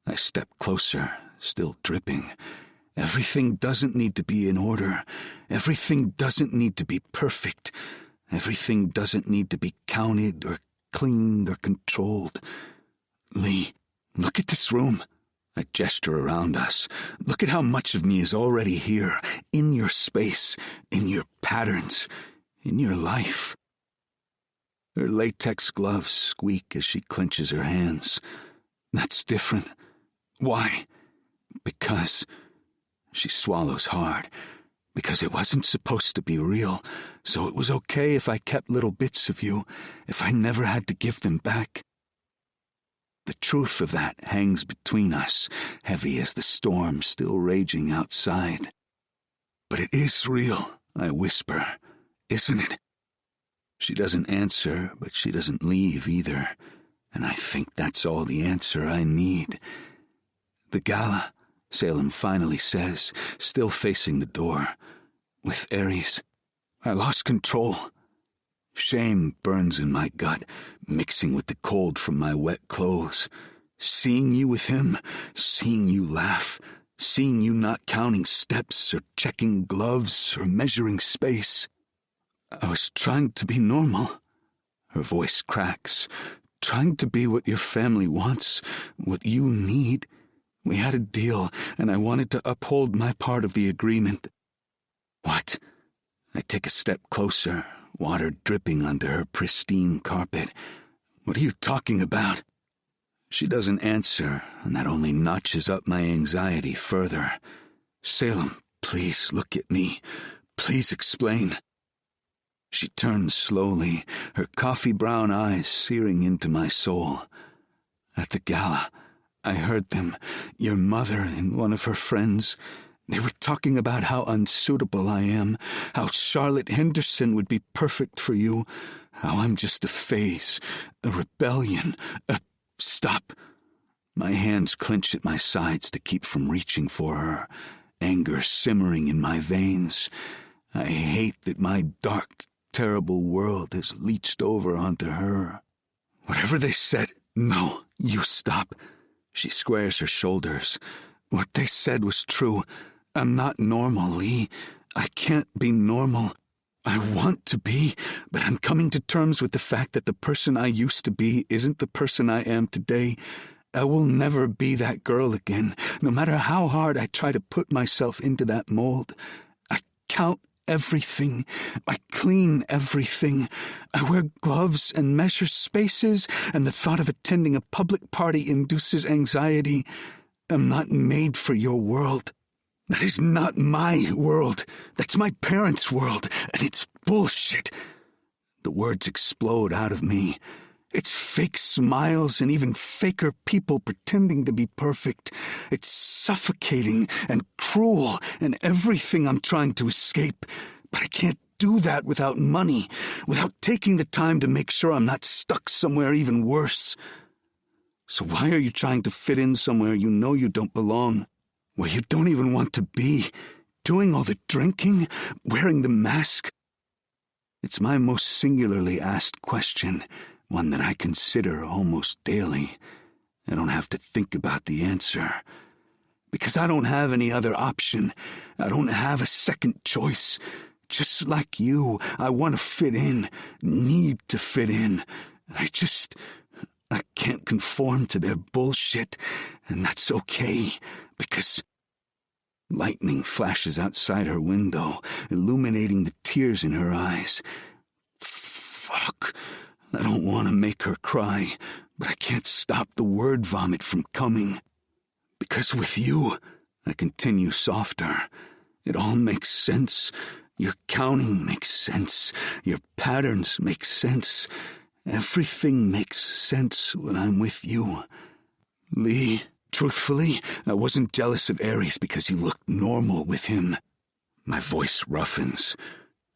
I step closer, still dripping. Everything doesn't need to be in order. Everything doesn't need to be perfect. Everything doesn't need to be counted or cleaned or controlled. Lee, look at this room. I gesture around us. Look at how much of me is already here, in your space, in your patterns, in your life. Her latex gloves squeak as she clenches her hands. That's different. Why? Because... She swallows hard. Because it wasn't supposed to be real, so it was okay if I kept little bits of you, if I never had to give them back. The truth of that hangs between us, heavy as the storm still raging outside. But it is real, I whisper, isn't it? She doesn't answer, but she doesn't leave either, and I think that's all the answer I need. The gala, Salem finally says, still facing the door. With Aries, I lost control. Shame burns in my gut, mixing with the cold from my wet clothes. Seeing you with him, seeing you laugh, seeing you not counting steps or checking gloves or measuring space. I was trying to be normal. Her voice cracks. Trying to be what your family wants, what you need. We had a deal, and I wanted to uphold my part of the agreement. What? I take a step closer, water dripping under her pristine carpet. What are you talking about? She doesn't answer, and that only notches up my anxiety further. Salem, please look at me. Please explain. She turns slowly, her coffee-brown eyes searing into my soul. At the gala, I heard them, your mother and one of her friends. They were talking about how unsuitable I am, how Charlotte Henderson would be perfect for you, how I'm just a phase, a rebellion, Stop. My hands clench at my sides to keep from reaching for her, anger simmering in my veins. I hate that my dark, terrible world has leached over onto her. Whatever they said, no, you stop. She squares her shoulders. What they said was true. I'm not normal, Lee. I can't be normal. I want to be, but I'm coming to terms with the fact that the person I used to be isn't the person I am today. I will never be that girl again, no matter how hard I try to put myself into that mold. I count everything. I clean everything. I wear gloves and measure spaces, and the thought of attending a public party induces anxiety. I'm not made for your world. That is not my world. That's my parents' world, and it's bullshit. The words explode out of me. It's fake smiles and even faker people pretending to be perfect. It's suffocating and cruel and everything I'm trying to escape. But I can't do that without money, without taking the time to make sure I'm not stuck somewhere even worse. So why are you trying to fit in somewhere you know you don't belong? Where you don't even want to be, doing all the drinking, wearing the mask? It's my most singularly asked question, one that I consider almost daily. I don't have to think about the answer. Because I don't have any other option. I don't have a second choice. Just like you, I want to fit in, need to fit in. I can't conform to their bullshit, and that's okay, because Lightning flashes outside her window, illuminating the tears in her eyes. Fuck. I don't want to make her cry, but I can't stop the word vomit from coming. Because with you, I continue softer. It all makes sense. Your counting makes sense. Your patterns make sense. Everything makes sense when I'm with you. Lee, truthfully, I wasn't jealous of Aries because you looked normal with him. My voice roughens.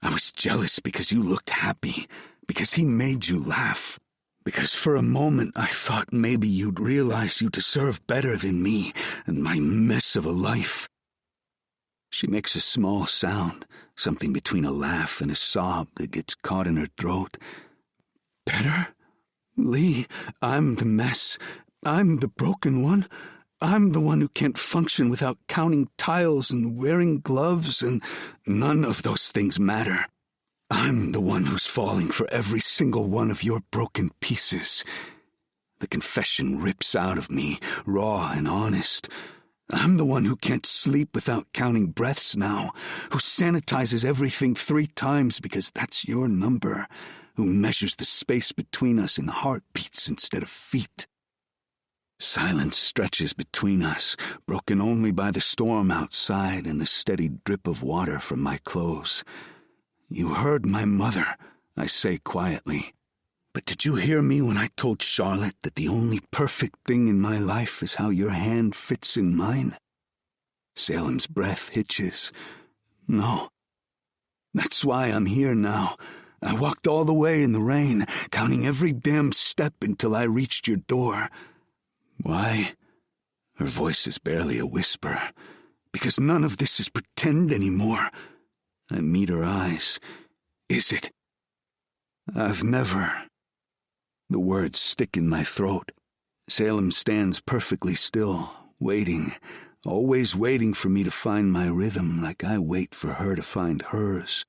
I was jealous because you looked happy, because he made you laugh. Because for a moment I thought maybe you'd realize you deserve better than me and my mess of a life. She makes a small sound, something between a laugh and a sob that gets caught in her throat. Better? Lee, I'm the mess. I'm the broken one. I'm the one who can't function without counting tiles and wearing gloves, and none of those things matter. I'm the one who's falling for every single one of your broken pieces. The confession rips out of me, raw and honest. I'm the one who can't sleep without counting breaths now, who sanitizes everything 3 times because that's your number, who measures the space between us in heartbeats instead of feet. Silence stretches between us, broken only by the storm outside and the steady drip of water from my clothes. You heard my mother, I say quietly. But did you hear me when I told Charlotte that the only perfect thing in my life is how your hand fits in mine? Salem's breath hitches. No. That's why I'm here now. I walked all the way in the rain, counting every damn step until I reached your door. Why? Her voice is barely a whisper. Because none of this is pretend anymore. I meet her eyes. Is it? I've never... The words stick in my throat. Salem stands perfectly still, waiting, always waiting for me to find my rhythm like I wait for her to find hers.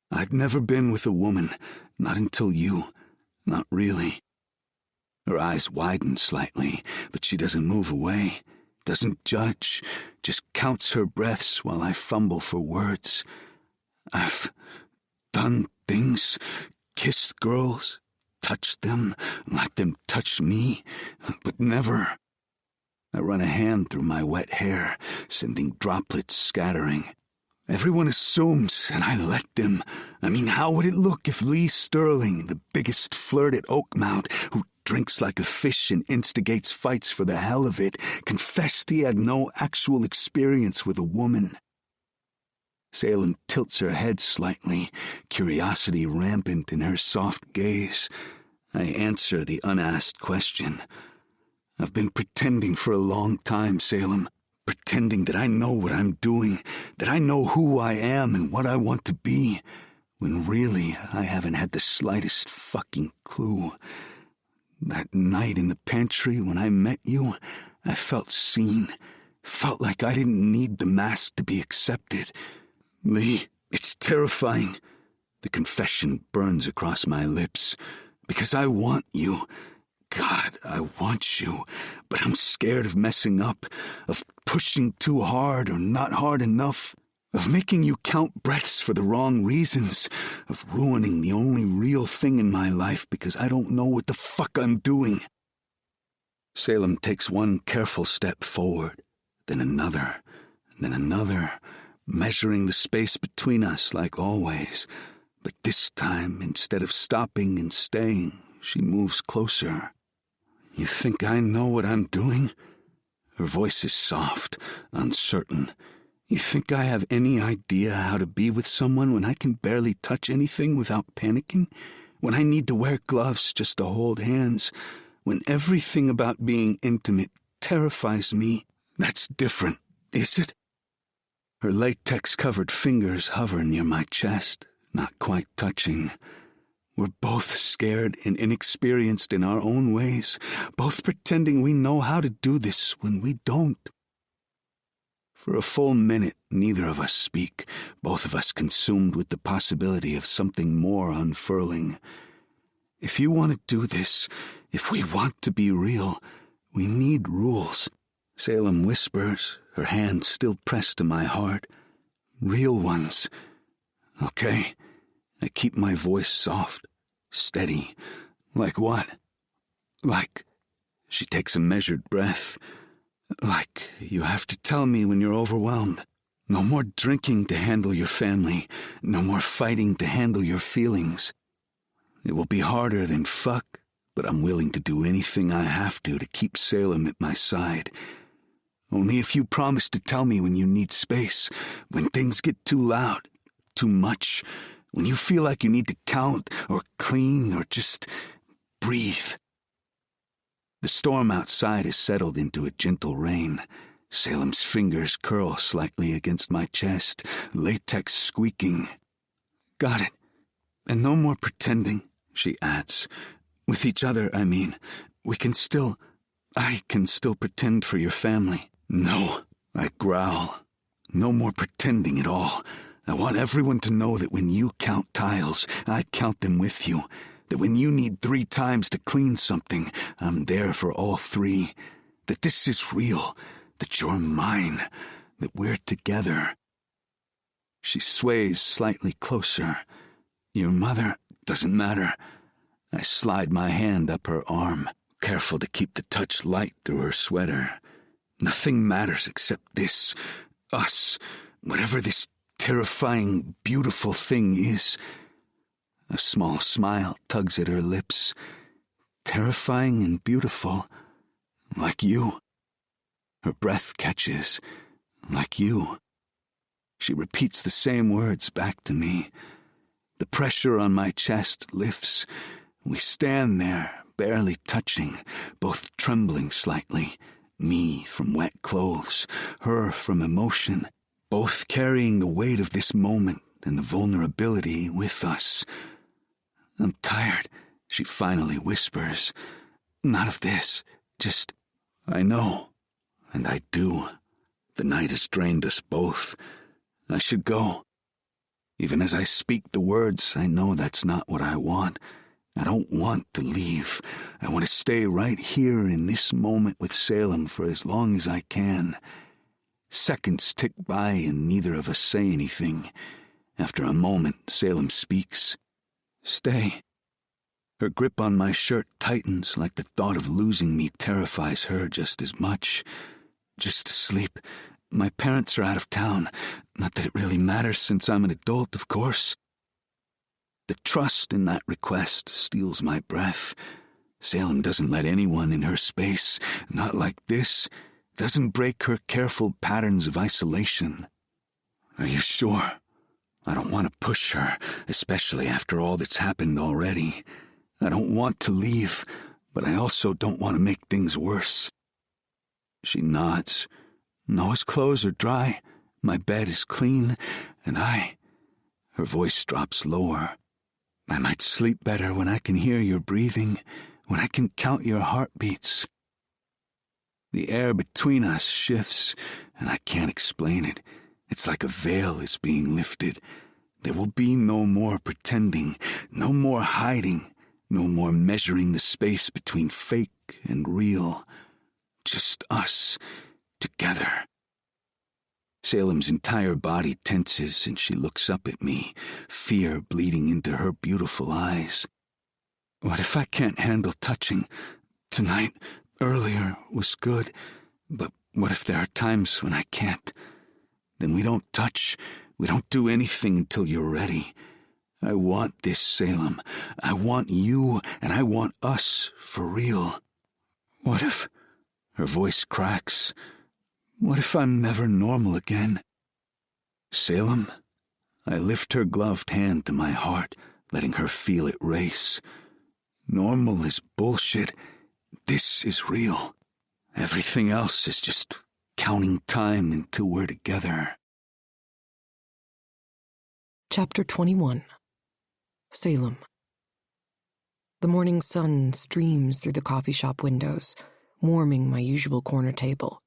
I'd never been with a woman, not until you, not really. Her eyes widen slightly, but she doesn't move away, doesn't judge, just counts her breaths while I fumble for words. I've done things, kissed girls, touched them, let them touch me, but never. I run a hand through my wet hair, sending droplets scattering. Everyone assumes, and I let them. I mean, how would it look if Lee Sterling, the biggest flirt at Oakmount, who drinks like a fish and instigates fights for the hell of it, confessed he had no actual experience with a woman? Salem tilts her head slightly, curiosity rampant in her soft gaze. I answer the unasked question. I've been pretending for a long time, Salem. Pretending that I know what I'm doing, that I know who I am and what I want to be, when really I haven't had the slightest fucking clue. That night in the pantry when I met you, I felt seen, felt like I didn't need the mask to be accepted. Lee, it's terrifying. The confession burns across my lips, because I want you. God, I want you, but I'm scared of messing up, of pushing too hard or not hard enough, of making you count breaths for the wrong reasons, of ruining the only real thing in my life because I don't know what the fuck I'm doing. Salem takes one careful step forward, then another, measuring the space between us like always, but this time, instead of stopping and staying, she moves closer. You think I know what I'm doing? Her voice is soft, uncertain. You think I have any idea how to be with someone when I can barely touch anything without panicking? When I need to wear gloves just to hold hands? When everything about being intimate terrifies me? That's different, is it? Her latex-covered fingers hover near my chest, not quite touching. We're both scared and inexperienced in our own ways, both pretending we know how to do this when we don't. For a full minute, neither of us speak, both of us consumed with the possibility of something more unfurling. If you want to do this, if we want to be real, we need rules. Salem whispers, her hand still pressed to my heart. Real ones. Okay. I keep my voice soft, steady. Like what? Like, she takes a measured breath. Like, you have to tell me when you're overwhelmed. No more drinking to handle your family. No more fighting to handle your feelings. It will be harder than fuck, but I'm willing to do anything I have to keep Salem at my side. Only if you promise to tell me when you need space, when things get too loud, too much, when you feel like you need to count or clean or just breathe. The storm outside has settled into a gentle rain. Salem's fingers curl slightly against my chest, latex squeaking. Got it. And no more pretending, she adds. With each other, I mean. I can still pretend for your family. No, I growl. No more pretending at all. I want everyone to know that when you count tiles, I count them with you. That when you need 3 times to clean something, I'm there for all 3. That this is real. That you're mine. That we're together. She sways slightly closer. Your mother doesn't matter. I slide my hand up her arm, careful to keep the touch light through her sweater. Nothing matters except this. Us. Whatever this terrifying, beautiful thing is. A small smile tugs at her lips. Terrifying and beautiful. Like you. Her breath catches. Like you. She repeats the same words back to me. The pressure on my chest lifts. We stand there, barely touching, both trembling slightly. Me from wet clothes, her from emotion, both carrying the weight of this moment and the vulnerability with us. I'm tired, she finally whispers. Not of this, just, I know, and I do. The night has drained us both. I should go. Even as I speak the words, I know that's not what I want. I don't want to leave. I want to stay right here in this moment with Salem for as long as I can. Seconds tick by and neither of us say anything. After a moment, Salem speaks. Stay. Her grip on my shirt tightens like the thought of losing me terrifies her just as much. Just to sleep. My parents are out of town. Not that it really matters since I'm an adult, of course. The trust in that request steals my breath. Salem doesn't let anyone in her space, not like this. Doesn't break her careful patterns of isolation. Are you sure? I don't want to push her, especially after all that's happened already. I don't want to leave, but I also don't want to make things worse. She nods. Noah's clothes are dry, my bed is clean, and her voice drops lower. I might sleep better when I can hear your breathing, when I can count your heartbeats. The air between us shifts, and I can't explain it. It's like a veil is being lifted. There will be no more pretending, no more hiding, no more measuring the space between fake and real. Just us, together. Salem's entire body tenses and she looks up at me, fear bleeding into her beautiful eyes. What if I can't handle touching? Tonight, earlier, was good, but what if there are times when I can't? Then we don't touch, we don't do anything until you're ready. I want this, Salem. I want you, and I want us for real. What if... Her voice cracks. What if I'm never normal again? Salem? I lift her gloved hand to my heart, letting her feel it race. Normal is bullshit. This is real. Everything else is just counting time until we're together. Chapter 21. Salem. The morning sun streams through the coffee shop windows, warming my usual corner table.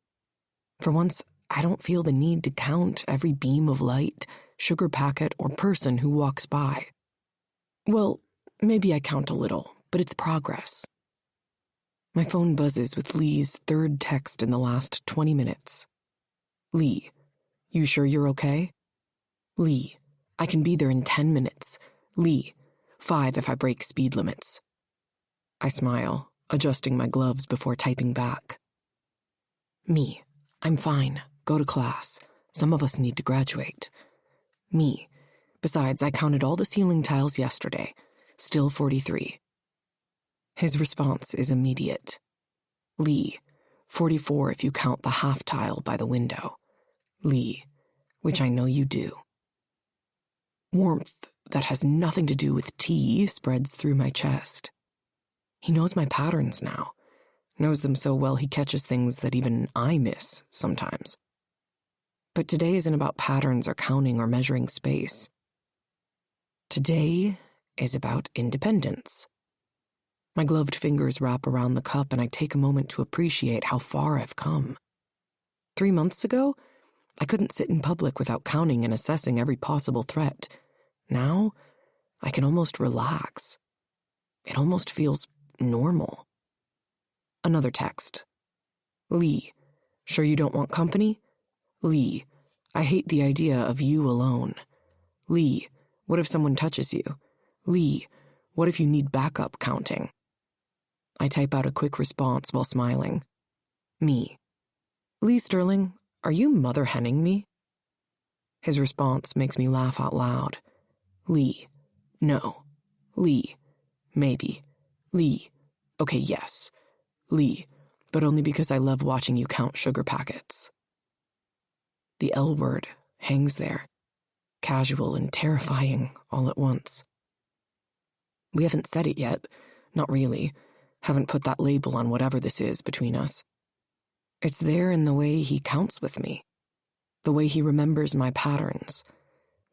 For once, I don't feel the need to count every beam of light, sugar packet, or person who walks by. Well, maybe I count a little, but it's progress. My phone buzzes with Lee's third text in the last 20 minutes. Lee, you sure you're okay? Lee, I can be there in 10 minutes. Lee, 5 if I break speed limits. I smile, adjusting my gloves before typing back. Me, I'm fine. Go to class. Some of us need to graduate. Me, besides, I counted all the ceiling tiles yesterday. Still 43. His response is immediate. Lee, 44 if you count the half tile by the window. Lee, which I know you do. Warmth that has nothing to do with tea spreads through my chest. He knows my patterns now. Knows them so well he catches things that even I miss sometimes. But today isn't about patterns or counting or measuring space. Today is about independence. My gloved fingers wrap around the cup and I take a moment to appreciate how far I've come. 3 months ago, I couldn't sit in public without counting and assessing every possible threat. Now, I can almost relax. It almost feels normal. Another text. Lee, sure you don't want company? Lee, I hate the idea of you alone. Lee, what if someone touches you? Lee, what if you need backup counting? I type out a quick response while smiling. Me. Lee Sterling, are you mother-henning me? His response makes me laugh out loud. Lee. No. Lee. Maybe. Lee. Okay, yes. Lee, but only because I love watching you count sugar packets. The L word hangs there, casual and terrifying all at once. We haven't said it yet, not really. Haven't put that label on whatever this is between us. It's there in the way he counts with me, the way he remembers my patterns,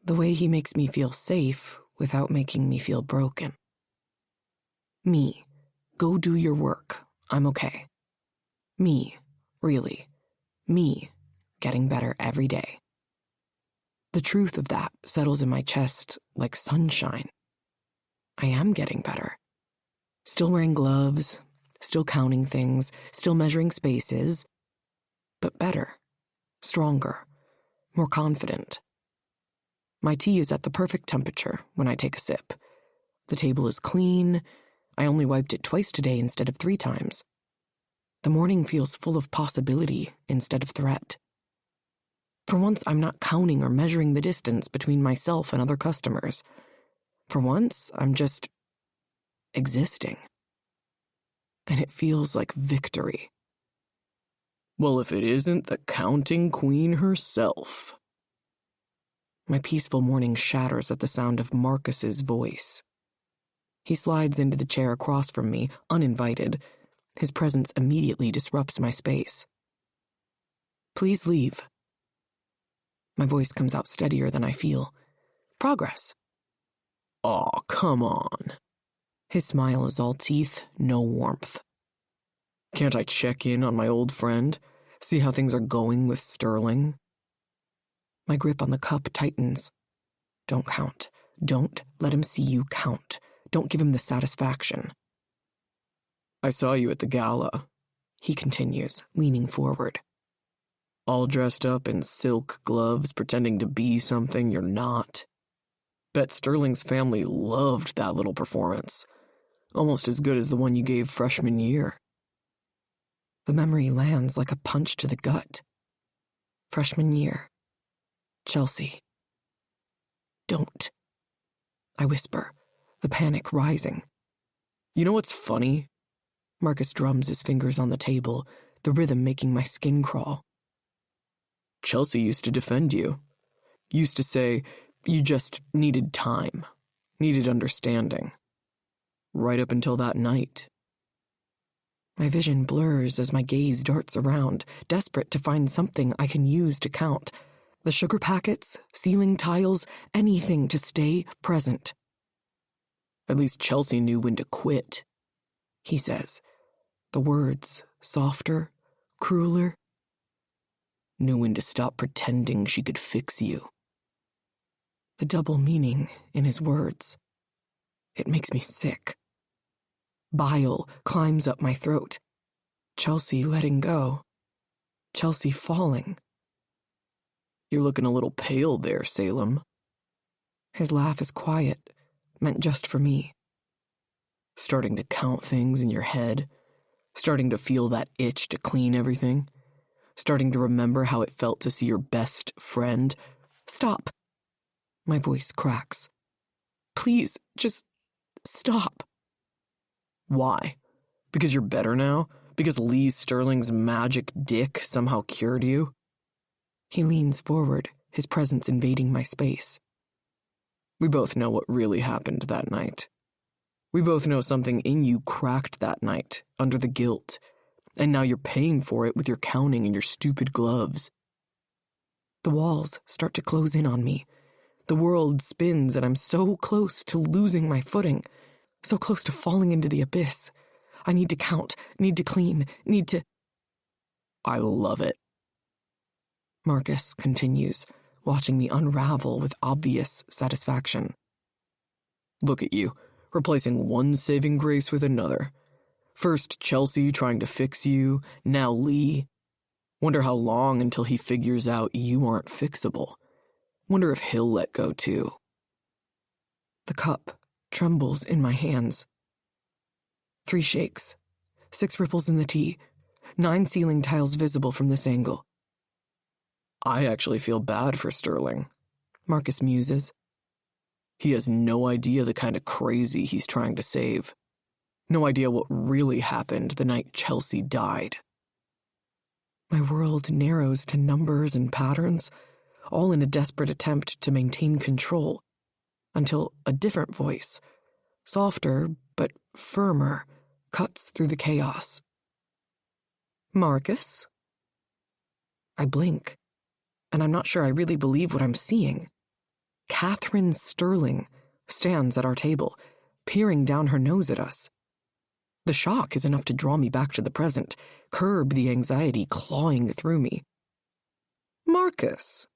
the way he makes me feel safe without making me feel broken. Me, go do your work. I'm okay. Me, really. Me, getting better every day. The truth of that settles in my chest like sunshine. I am getting better. Still wearing gloves, still counting things, still measuring spaces, but better, stronger, more confident. My tea is at the perfect temperature when I take a sip. The table is clean. I only wiped it twice today instead of 3 times. The morning feels full of possibility instead of threat. For once, I'm not counting or measuring the distance between myself and other customers. For once, I'm just existing. And it feels like victory. Well, if it isn't the counting queen herself. My peaceful morning shatters at the sound of Marcus's voice. He slides into the chair across from me, uninvited. His presence immediately disrupts my space. Please leave. My voice comes out steadier than I feel. Progress. Aw, come on. His smile is all teeth, no warmth. Can't I check in on my old friend? See how things are going with Sterling? My grip on the cup tightens. Don't count. Don't let him see you count. Don't give him the satisfaction. I saw you at the gala, he continues, leaning forward. All dressed up in silk gloves, pretending to be something you're not. Bet Sterling's family loved that little performance. Almost as good as the one you gave freshman year. The memory lands like a punch to the gut. Freshman year. Chelsea. Don't. I whisper, the panic rising. You know what's funny? Marcus drums his fingers on the table, the rhythm making my skin crawl. Chelsea used to defend you. Used to say you just needed time, needed understanding. Right up until that night. My vision blurs as my gaze darts around, desperate to find something I can use to count. The sugar packets, ceiling tiles, anything to stay present. At least Chelsea knew when to quit, he says, the words softer, crueler. Knew when to stop pretending she could fix you. The double meaning in his words. It makes me sick. Bile climbs up my throat. Chelsea letting go. Chelsea falling. You're looking a little pale there, Salem. His laugh is quiet, meant just for me. Starting to count things in your head? Starting to feel that itch to clean everything? Starting to remember how it felt to see your best friend? Stop. My voice cracks. Please, just stop. Why? Because you're better now? Because Lee Sterling's magic dick somehow cured you? He leans forward, his presence invading my space. We both know what really happened that night. We both know something in you cracked that night, under the guilt, and now you're paying for it with your counting and your stupid gloves. The walls start to close in on me. The world spins and I'm so close to losing my footing, so close to falling into the abyss. I need to count, need to clean, need to... I love it. Marcus continues, watching me unravel with obvious satisfaction. Look at you, replacing one saving grace with another. First Chelsea trying to fix you, now Lee. Wonder how long until he figures out you aren't fixable. Wonder if he'll let go too. The cup trembles in my hands. 3 shakes, 6 ripples in the tea, 9 ceiling tiles visible from this angle. I actually feel bad for Sterling, Marcus muses. He has no idea the kind of crazy he's trying to save. No idea what really happened the night Chelsea died. My world narrows to numbers and patterns, all in a desperate attempt to maintain control, until a different voice, softer but firmer, cuts through the chaos. Marcus? I blink, and I'm not sure I really believe what I'm seeing. Catherine Sterling stands at our table, peering down her nose at us. The shock is enough to draw me back to the present, curb the anxiety clawing through me. Marcus.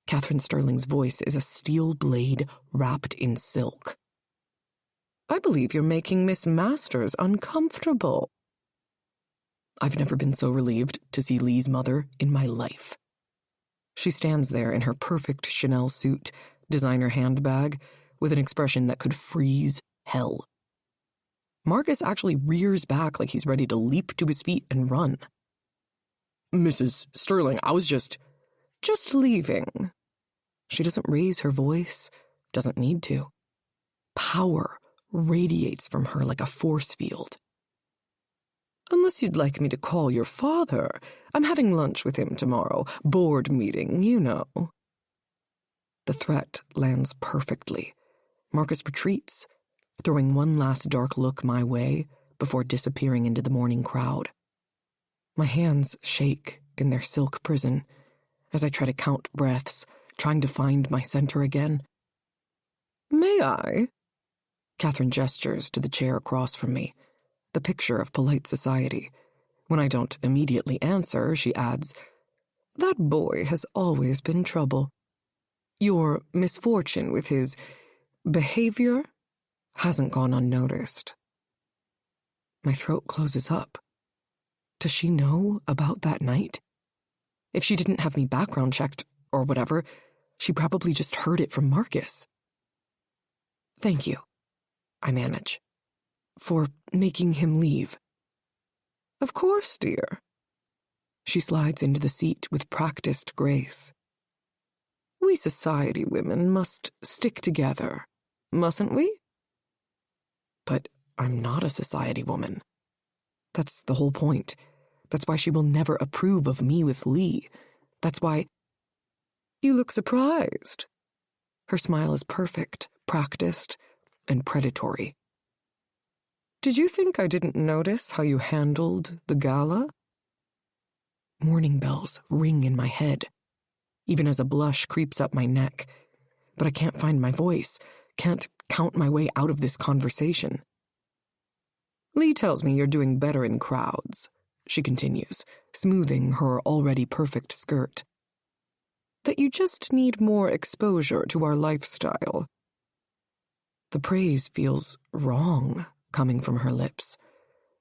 Catherine Sterling's voice is a steel blade wrapped in silk. I believe you're making Miss Masters uncomfortable. I've never been so relieved to see Lee's mother in my life. She stands there in her perfect Chanel suit, designer handbag, with an expression that could freeze hell. Marcus actually rears back like he's ready to leap to his feet and run. Mrs. Sterling, I was just leaving. She doesn't raise her voice, doesn't need to. Power radiates from her like a force field. Unless you'd like me to call your father, I'm having lunch with him tomorrow. Board meeting, you know. The threat lands perfectly. Marcus retreats, throwing one last dark look my way before disappearing into the morning crowd. My hands shake in their silk prison as I try to count breaths, trying to find my center again. May I? Catherine gestures to the chair across from me, the picture of polite society. When I don't immediately answer, she adds, That boy has always been trouble. Your misfortune with his behavior hasn't gone unnoticed. My throat closes up. Does she know about that night? If she didn't have me background checked or whatever, she probably just heard it from Marcus. Thank you, I manage, for making him leave. Of course, dear. She slides into the seat with practiced grace. We society women must stick together, mustn't we? But I'm not a society woman. That's the whole point. That's why she will never approve of me with Lee. That's why... You look surprised. Her smile is perfect, practiced, and predatory. Did you think I didn't notice how you handled the gala? Warning bells ring in my head, even as a blush creeps up my neck. But I can't find my voice, can't count my way out of this conversation. Lee tells me you're doing better in crowds, she continues, smoothing her already perfect skirt. That you just need more exposure to our lifestyle. The praise feels wrong coming from her lips,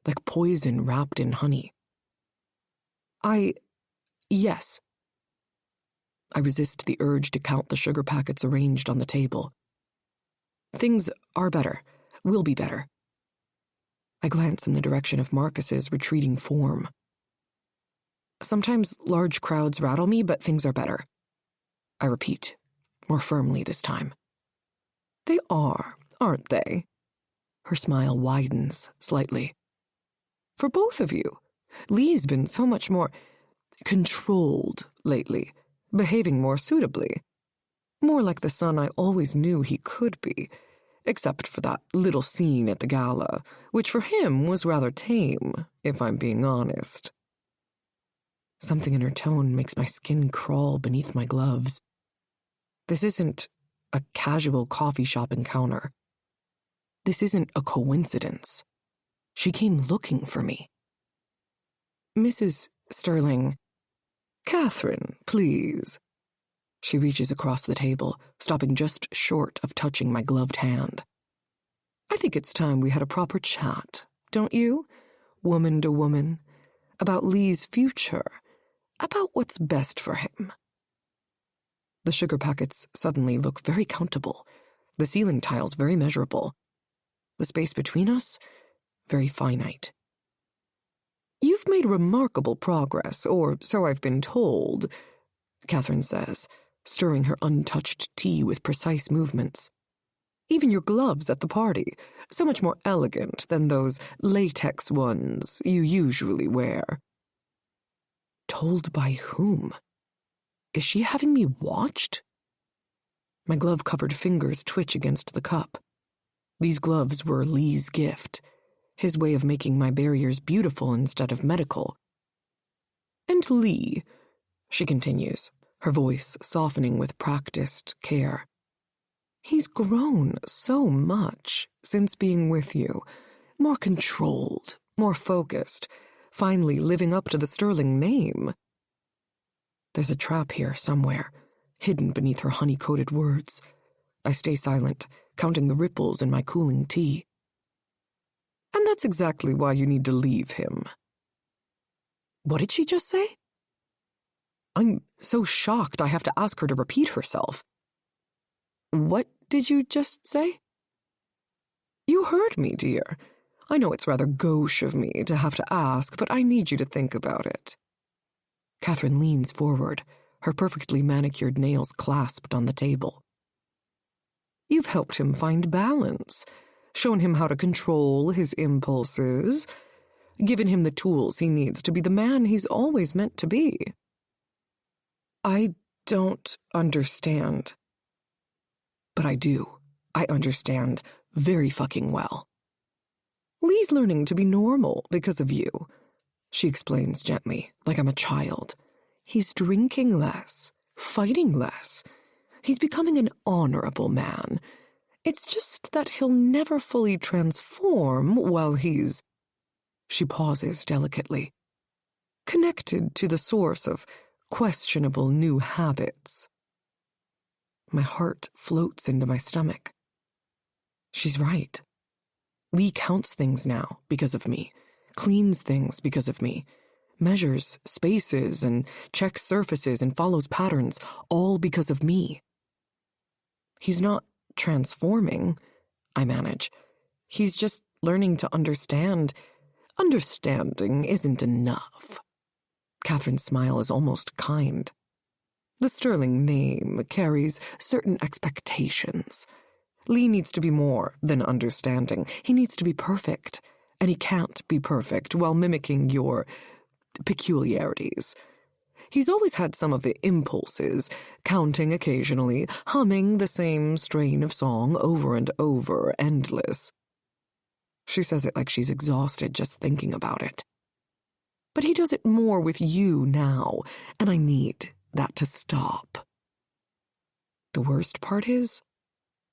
like poison wrapped in honey. Yes. I resist the urge to count the sugar packets arranged on the table. Things are better, will be better. I glance in the direction of Marcus's retreating form. Sometimes large crowds rattle me, but things are better. I repeat, more firmly this time. They are, aren't they? Her smile widens slightly. For both of you, Lee's been so much more controlled lately, behaving more suitably. More like the son I always knew he could be, except for that little scene at the gala, which for him was rather tame, if I'm being honest. Something in her tone makes my skin crawl beneath my gloves. This isn't a casual coffee shop encounter. This isn't a coincidence. She came looking for me. Mrs. Sterling. Catherine, please. She reaches across the table, stopping just short of touching my gloved hand. I think it's time we had a proper chat, don't you? Woman to woman. About Lee's future. About what's best for him. The sugar packets suddenly look very countable. The ceiling tiles very measurable. The space between us, very finite. You've made remarkable progress, or so I've been told, Catherine says, stirring her untouched tea with precise movements. Even your gloves at the party, so much more elegant than those latex ones you usually wear. Told by whom? Is she having me watched? My glove-covered fingers twitch against the cup. These gloves were Lee's gift, his way of making my barriers beautiful instead of medical. And Lee, she continues, her voice softening with practiced care. He's grown so much since being with you, more controlled, more focused, finally living up to the Sterling name. There's a trap here somewhere, hidden beneath her honey-coated words. I stay silent, counting the ripples in my cooling tea. And that's exactly why you need to leave him. What did she just say? I'm so shocked I have to ask her to repeat herself. What did you just say? You heard me, dear. I know it's rather gauche of me to have to ask, but I need you to think about it. Catherine leans forward, her perfectly manicured nails clasped on the table. You've helped him find balance, shown him how to control his impulses, given him the tools he needs to be the man he's always meant to be. I don't understand. But I do. I understand very fucking well. Lee's learning to be normal because of you, she explains gently, like I'm a child. He's drinking less, fighting less. He's becoming an honorable man. It's just that he'll never fully transform while he's... She pauses delicately. Connected to the source of questionable new habits. My heart floats into my stomach. She's right. Lee counts things now because of me, cleans things because of me, measures spaces and checks surfaces and follows patterns, all because of me. He's not transforming, I manage. He's just learning to understand. Understanding isn't enough. Catherine's smile is almost kind. The Sterling name carries certain expectations. Lee needs to be more than understanding. He needs to be perfect, and he can't be perfect while mimicking your peculiarities. He's always had some of the impulses, counting occasionally, humming the same strain of song over and over, endless. She says it like she's exhausted just thinking about it. But he does it more with you now, and I need that to stop. The worst part is,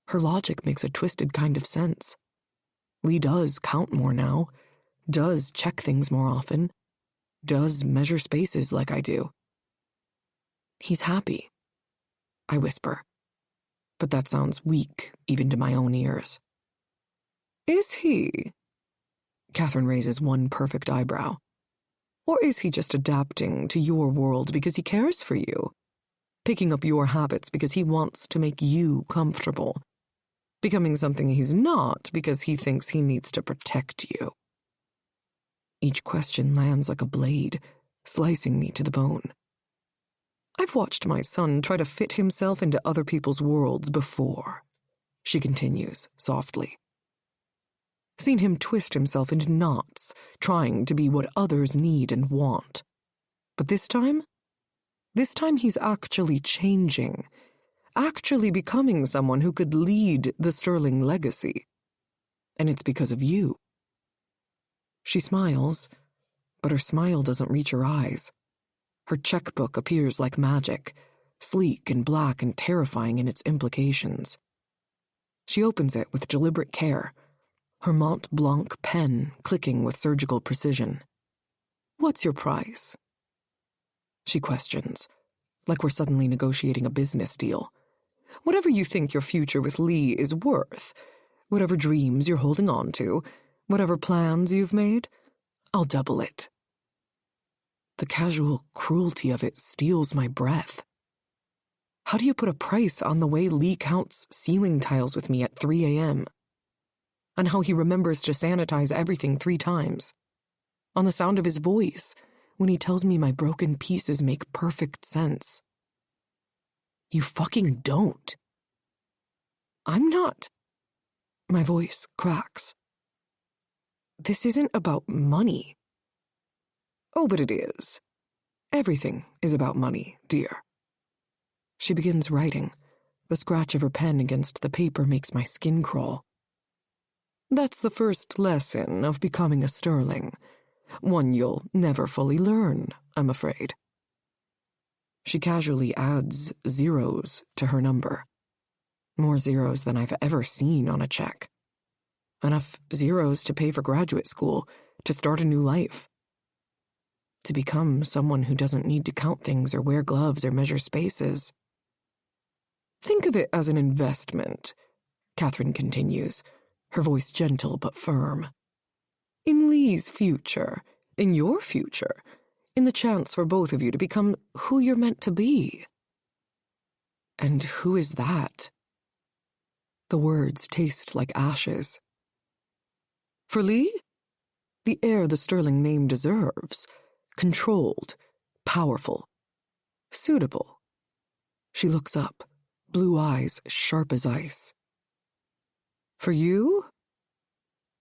her logic makes a twisted kind of sense. Lee does count more now, does check things more often, does measure spaces like I do. He's happy, I whisper, but that sounds weak even to my own ears. Is he? Catherine raises one perfect eyebrow. Or is he just adapting to your world because he cares for you? picking up your habits because he wants to make you comfortable, becoming something he's not because he thinks he needs to protect you. Each question lands like a blade, slicing me to the bone. I've watched my son try to fit himself into other people's worlds before, she continues softly. Seen him twist himself into knots, trying to be what others need and want. But this time he's actually changing, actually becoming someone who could lead the Sterling legacy. And it's because of you. She smiles, but her smile doesn't reach her eyes. Her checkbook appears like magic, sleek and black and terrifying in its implications. She opens it with deliberate care, her Mont Blanc pen clicking with surgical precision. "What's your price?" She questions, like we're suddenly negotiating a business deal. "Whatever you think your future with Lee is worth, whatever dreams you're holding on to, whatever plans you've made, I'll double it." The casual cruelty of it steals my breath. How do you put a price on the way Lee counts ceiling tiles with me at 3 a.m.? On how he remembers to sanitize everything 3 times? On the sound of his voice when he tells me my broken pieces make perfect sense? You fucking don't. I'm not. My voice cracks. This isn't about money. Oh, but it is. Everything is about money, dear. She begins writing. The scratch of her pen against the paper makes my skin crawl. That's the first lesson of becoming a Sterling. One you'll never fully learn, I'm afraid. She casually adds zeros to her number. More zeros than I've ever seen on a check. Enough zeros to pay for graduate school, to start a new life. To become someone who doesn't need to count things or wear gloves or measure spaces. Think of it as an investment, Catherine continues, her voice gentle but firm. In Lee's future, in your future, in the chance for both of you to become who you're meant to be. And who is that? The words taste like ashes. For Lee? The heir the Sterling name deserves. Controlled, powerful, suitable. She looks up, blue eyes sharp as ice. For you?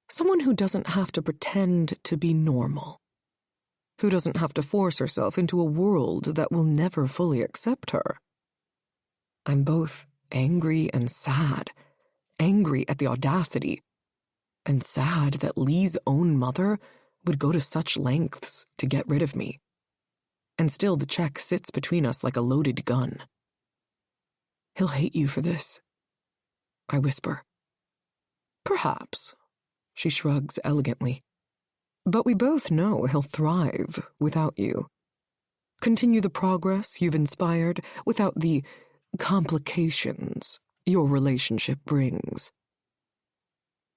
Someone who doesn't have to pretend to be normal. Who doesn't have to force herself into a world that will never fully accept her. I'm both angry and sad. Angry at the audacity, and sad that Lee's own mother would go to such lengths to get rid of me. And still the check sits between us like a loaded gun. He'll hate you for this, I whisper. Perhaps, she shrugs elegantly. But we both know he'll thrive without you. Continue the progress you've inspired without the complications your relationship brings.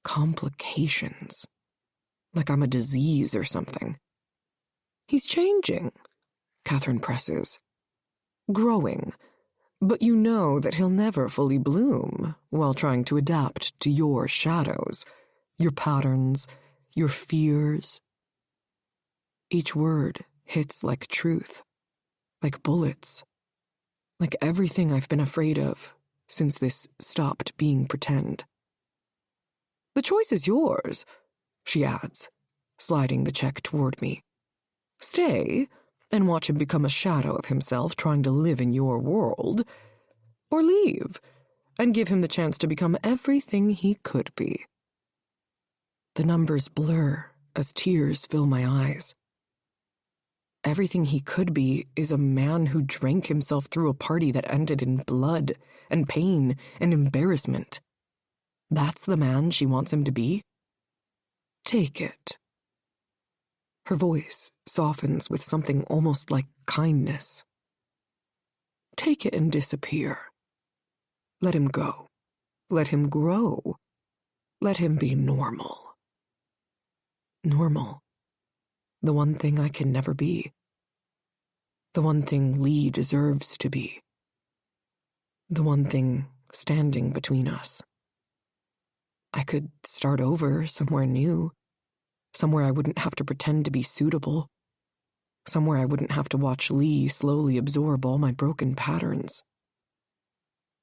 Complications. Like I'm a disease or something. He's changing, Catherine presses. Growing. But you know that he'll never fully bloom while trying to adapt to your shadows, your patterns, your fears. Each word hits like truth, like bullets, like everything I've been afraid of since this stopped being pretend. The choice is yours, she adds, sliding the check toward me. Stay and watch him become a shadow of himself trying to live in your world, or leave and give him the chance to become everything he could be. The numbers blur as tears fill my eyes. Everything he could be is a man who drank himself through a party that ended in blood and pain and embarrassment. That's the man she wants him to be? Take it. Her voice softens with something almost like kindness. Take it and disappear. Let him go. Let him grow. Let him be normal. Normal. The one thing I can never be. The one thing Lee deserves to be. The one thing standing between us. I could start over somewhere new, somewhere I wouldn't have to pretend to be suitable, somewhere I wouldn't have to watch Lee slowly absorb all my broken patterns.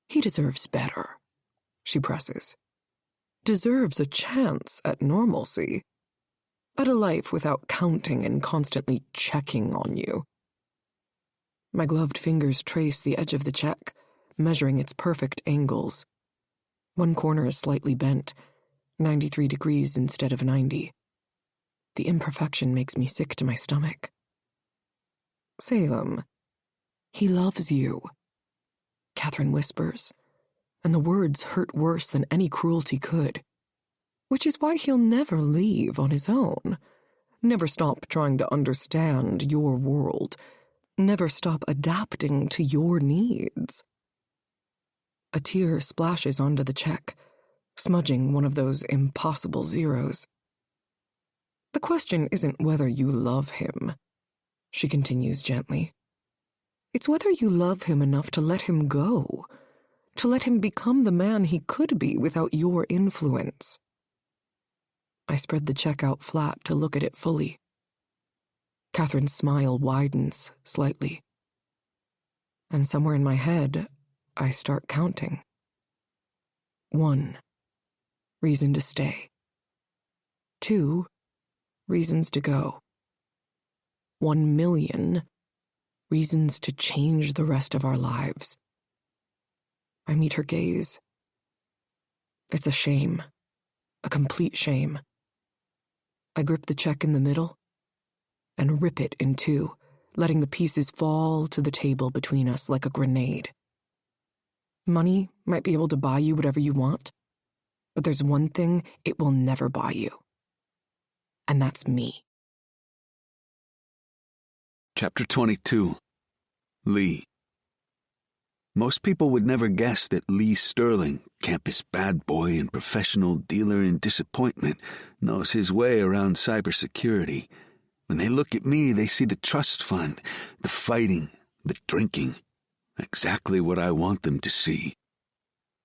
He deserves better, she presses. Deserves a chance at normalcy, at a life without counting and constantly checking on you. My gloved fingers trace the edge of the check, measuring its perfect angles. One corner is slightly bent, 93 degrees instead of 90. The imperfection makes me sick to my stomach. Salem, he loves you, Catherine whispers, and the words hurt worse than any cruelty could, which is why he'll never leave on his own, never stop trying to understand your world, never stop adapting to your needs. A tear splashes onto the check, smudging one of those impossible zeros. The question isn't whether you love him, she continues gently. It's whether you love him enough to let him go, to let him become the man he could be without your influence. I spread the check out flat to look at it fully. Catherine's smile widens slightly. And somewhere in my head, I start counting. 1, reason to stay. 2, reasons to go. 1,000,000 reasons to change the rest of our lives. I meet her gaze. It's a shame, a complete shame. I grip the check in the middle and rip it in two, letting the pieces fall to the table between us like a grenade. Money might be able to buy you whatever you want, but there's one thing it will never buy you. And that's me. Chapter 22. Lee. Most people would never guess that Lee Sterling, campus bad boy and professional dealer in disappointment, knows his way around cybersecurity. When they look at me, they see the trust fund, the fighting, the drinking. Exactly what I want them to see.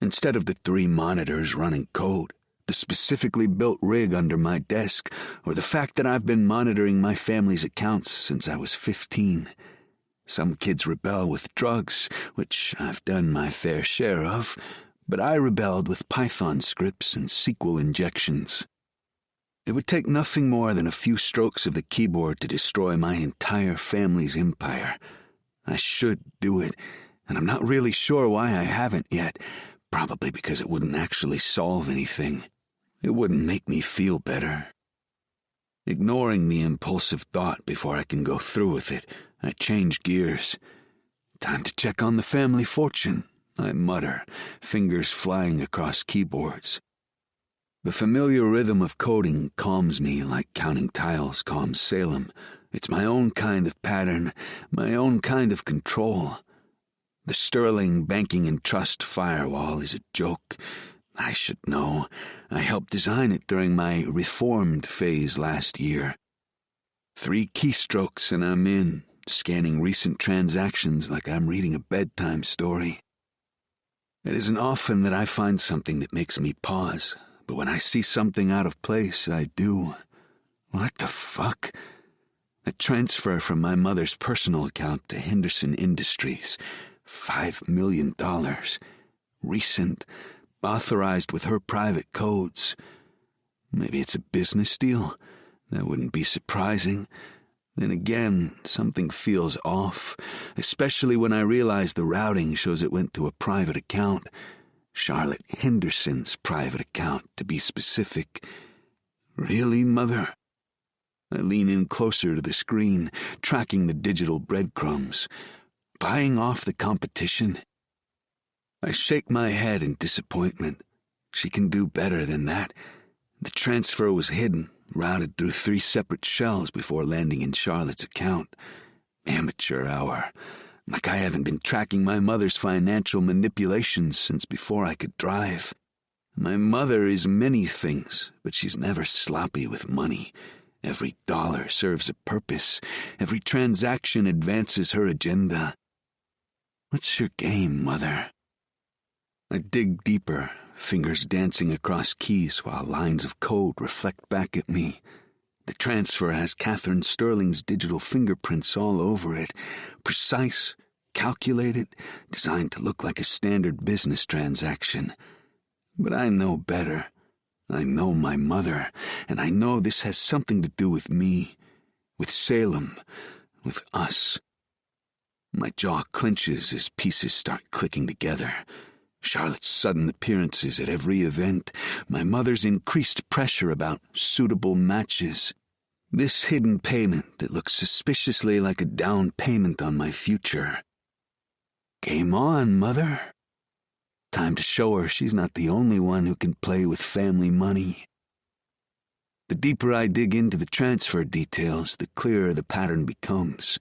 Instead of the 3 monitors running code, the specifically built rig under my desk, or the fact that I've been monitoring my family's accounts since I was 15. Some kids rebel with drugs, which I've done my fair share of, but I rebelled with Python scripts and SQL injections. It would take nothing more than a few strokes of the keyboard to destroy my entire family's empire. I should do it, and I'm not really sure why I haven't yet, probably because it wouldn't actually solve anything. It wouldn't make me feel better. Ignoring the impulsive thought before I can go through with it, I change gears. Time to check on the family fortune, I mutter, fingers flying across keyboards. The familiar rhythm of coding calms me like counting tiles calms Salem. It's my own kind of pattern, my own kind of control. The Sterling Banking and Trust firewall is a joke. I should know. I helped design it during my reformed phase last year. 3 keystrokes and I'm in, scanning recent transactions like I'm reading a bedtime story. It isn't often that I find something that makes me pause, but when I see something out of place, I do. What the fuck? A transfer from my mother's personal account to Henderson Industries. $5 million. Recent. Authorized with her private codes. Maybe it's a business deal. That wouldn't be surprising. Then again, something feels off, especially when I realize the routing shows it went to a private account. Charlotte Henderson's private account, to be specific. Really, Mother? I lean in closer to the screen, tracking the digital breadcrumbs. Buying off the competition? I shake my head in disappointment. She can do better than that. The transfer was hidden, routed through 3 separate shells before landing in Charlotte's account. Amateur hour. Like I haven't been tracking my mother's financial manipulations since before I could drive. My mother is many things, but she's never sloppy with money. Every dollar serves a purpose. Every transaction advances her agenda. What's your game, Mother? I dig deeper, fingers dancing across keys while lines of code reflect back at me. The transfer has Catherine Sterling's digital fingerprints all over it, precise, calculated, designed to look like a standard business transaction. But I know better. I know my mother, and I know this has something to do with me, with Salem, with us. My jaw clenches as pieces start clicking together. Charlotte's sudden appearances at every event, my mother's increased pressure about suitable matches. This hidden payment that looks suspiciously like a down payment on my future. Game on, Mother. Time to show her she's not the only one who can play with family money. The deeper I dig into the transfer details, the clearer the pattern becomes.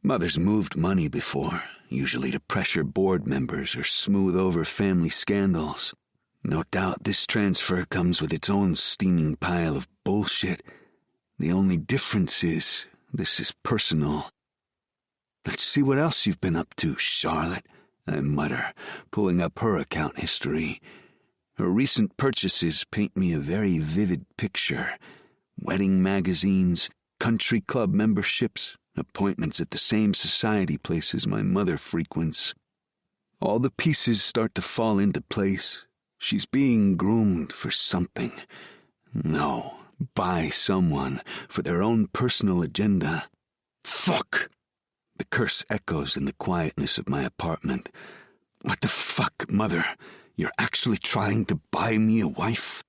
Mother's moved money before, usually to pressure board members or smooth over family scandals. No doubt this transfer comes with its own steaming pile of bullshit. The only difference is, this is personal. Let's see what else you've been up to, Charlotte, I mutter, pulling up her account history. Her recent purchases paint me a very vivid picture. Wedding magazines, country club memberships, appointments at the same society places my mother frequents. All the pieces start to fall into place. She's being groomed for something. No, by someone, for their own personal agenda. Fuck! The curse echoes in the quietness of my apartment. What the fuck, Mother? You're actually trying to buy me a wife?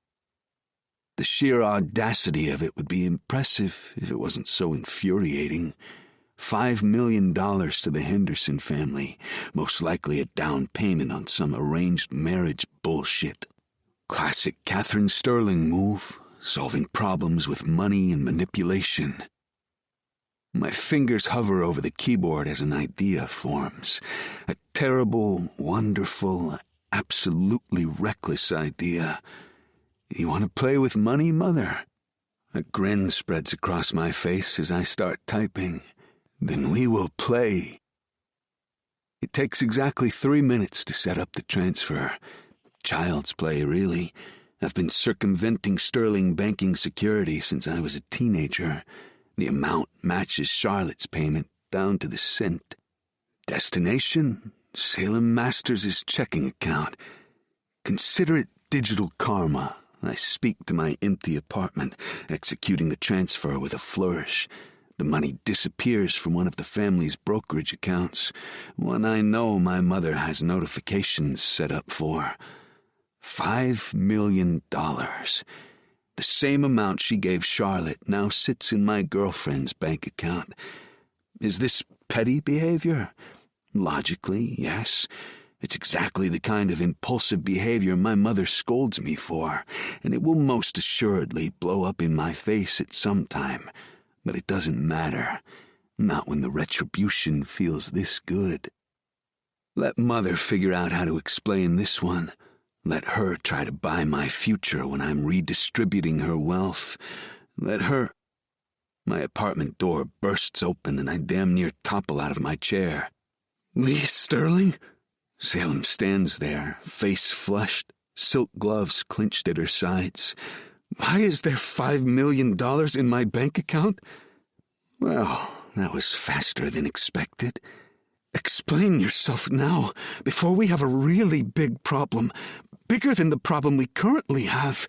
The sheer audacity of it would be impressive if it wasn't so infuriating. $5 million to the Henderson family, most likely a down payment on some arranged marriage bullshit. Classic Catherine Sterling move, solving problems with money and manipulation. My fingers hover over the keyboard as an idea forms. A terrible, wonderful, absolutely reckless idea. You want to play with money, Mother? A grin spreads across my face as I start typing. Then we will play. It takes exactly 3 minutes to set up the transfer. Child's play, really. I've been circumventing Sterling banking security since I was a teenager. The amount matches Charlotte's payment down to the cent. Destination? Salem Masters' checking account. Consider it digital karma. I speak to my empty apartment, executing the transfer with a flourish. The money disappears from one of the family's brokerage accounts, one I know my mother has notifications set up for. $5 million. The same amount she gave Charlotte now sits in my girlfriend's bank account. Is this petty behavior? Logically, yes. It's exactly the kind of impulsive behavior my mother scolds me for, and it will most assuredly blow up in my face at some time. But it doesn't matter. Not when the retribution feels this good. Let Mother figure out how to explain this one. Let her try to buy my future when I'm redistributing her wealth. Let her... My apartment door bursts open and I damn near topple out of my chair. Lee Sterling? Salem stands there, face flushed, silk gloves clenched at her sides. Why is there $5 million in my bank account? Well, that was faster than expected. Explain yourself now, before we have a really big problem, bigger than the problem we currently have.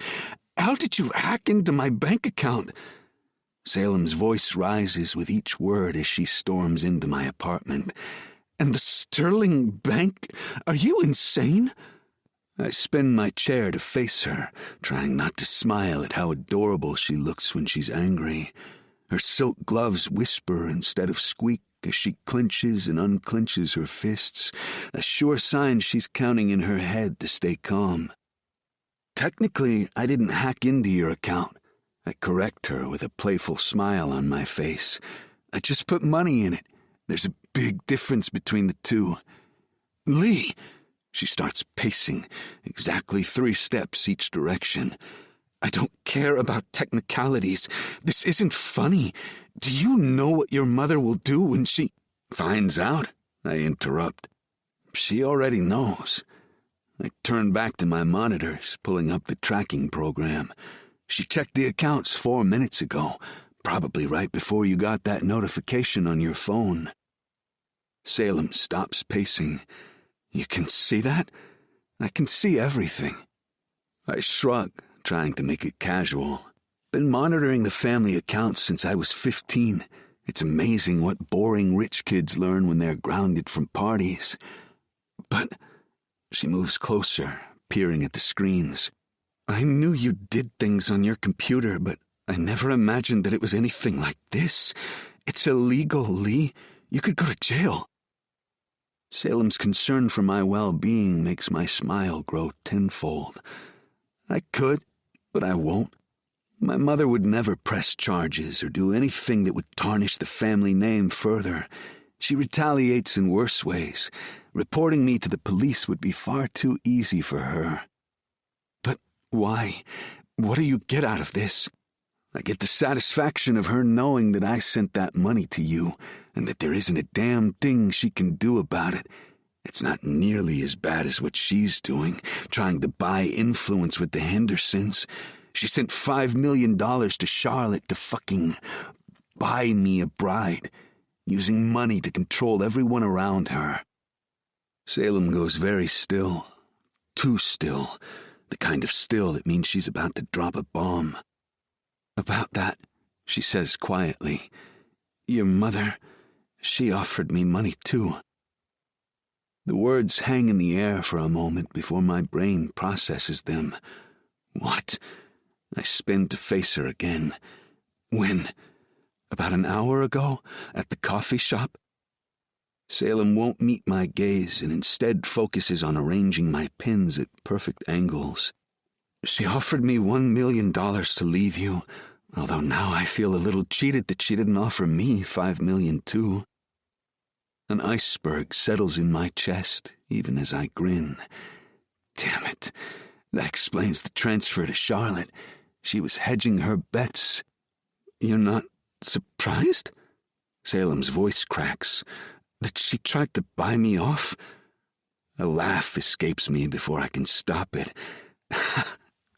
How did you hack into my bank account? Salem's voice rises with each word as she storms into my apartment. And the Sterling Bank? Are you insane? I spin my chair to face her, trying not to smile at how adorable she looks when she's angry. Her silk gloves whisper instead of squeak as she clenches and unclenches her fists, a sure sign she's counting in her head to stay calm. Technically, I didn't hack into your account. I correct her with a playful smile on my face. I just put money in it. There's a big difference between the two. Lee! She starts pacing, exactly 3 steps each direction. I don't care about technicalities. This isn't funny. Do you know what your mother will do when she... Finds out? I interrupt. She already knows. I turned back to my monitors, pulling up the tracking program. She checked the accounts 4 minutes ago, probably right before you got that notification on your phone. Salem stops pacing. You can see that? I can see everything. I shrug, trying to make it casual. Been monitoring the family accounts since I was 15. It's amazing what boring rich kids learn when they're grounded from parties. But she moves closer, peering at the screens. I knew you did things on your computer, but I never imagined that it was anything like this. It's illegal, Lee. You could go to jail. Salem's concern for my well-being makes my smile grow tenfold. I could, but I won't. My mother would never press charges or do anything that would tarnish the family name further. She retaliates in worse ways. Reporting me to the police would be far too easy for her. But why? What do you get out of this? I get the satisfaction of her knowing that I sent that money to you, and that there isn't a damn thing she can do about it. It's not nearly as bad as what she's doing, trying to buy influence with the Hendersons. She sent $5 million to Charlotte to fucking buy me a bride, using money to control everyone around her. Salem goes very still, too still, the kind of still that means she's about to drop a bomb. About that, she says quietly, your mother, she offered me money too. The words hang in the air for a moment before my brain processes them. What? I spin to face her again. When? About an hour ago? At the coffee shop? Salem won't meet my gaze and instead focuses on arranging my pins at perfect angles. She offered me $1 million to leave you, although now I feel a little cheated that she didn't offer me $5 million too. An iceberg settles in my chest, even as I grin. Damn it. That explains the transfer to Charlotte. She was hedging her bets. You're not surprised? Salem's voice cracks. That she tried to buy me off? A laugh escapes me before I can stop it.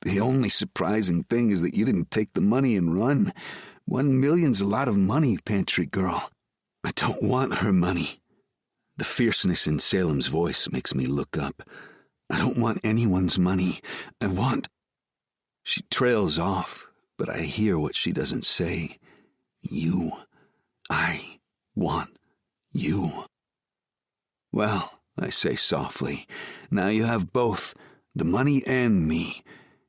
The only surprising thing is that you didn't take the money and run. $1 million's a lot of money, pantry girl. I don't want her money. The fierceness in Salem's voice makes me look up. I don't want anyone's money. I want... She trails off, but I hear what she doesn't say. You. I want you. Well, I say softly, now you have both, the money and me.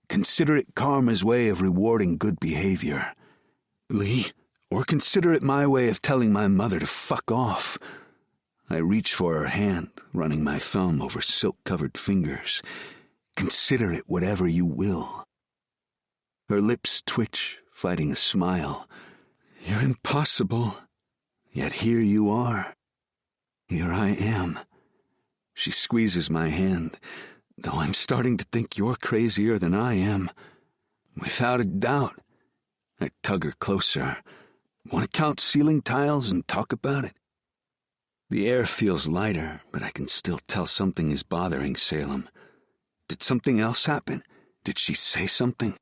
Consider it karma's way of rewarding good behavior. Lee, or consider it my way of telling my mother to fuck off. I reach for her hand, running my thumb over silk-covered fingers. Consider it whatever you will. Her lips twitch, fighting a smile. You're impossible. Yet here you are. Here I am. She squeezes my hand, though I'm starting to think you're crazier than I am. Without a doubt. I tug her closer. Want to count ceiling tiles and talk about it? The air feels lighter, but I can still tell something is bothering Salem. Did something else happen? Did she say something?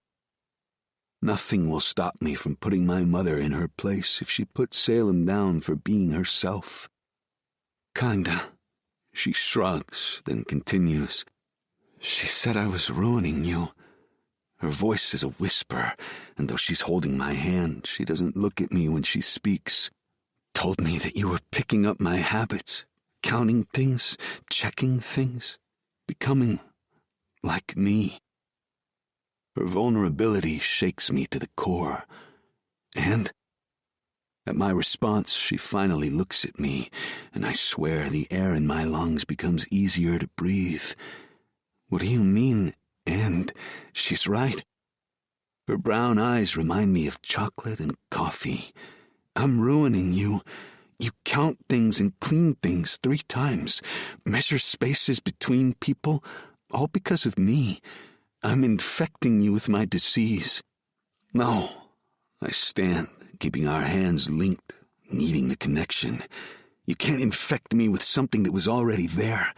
Nothing will stop me from putting my mother in her place if she puts Salem down for being herself. Kinda. She shrugs, then continues. She said I was ruining you. Her voice is a whisper, and though she's holding my hand, she doesn't look at me when she speaks. Told me that you were picking up my habits, counting things, checking things, becoming like me. Her vulnerability shakes me to the core. And at my response, she finally looks at me, and I swear the air in my lungs becomes easier to breathe. What do you mean, and? She's right. Her brown eyes remind me of chocolate and coffee. I'm ruining you. You count things and clean things 3 times, measure spaces between people, all because of me. I'm infecting you with my disease. No. I stand, keeping our hands linked, needing the connection. You can't infect me with something that was already there.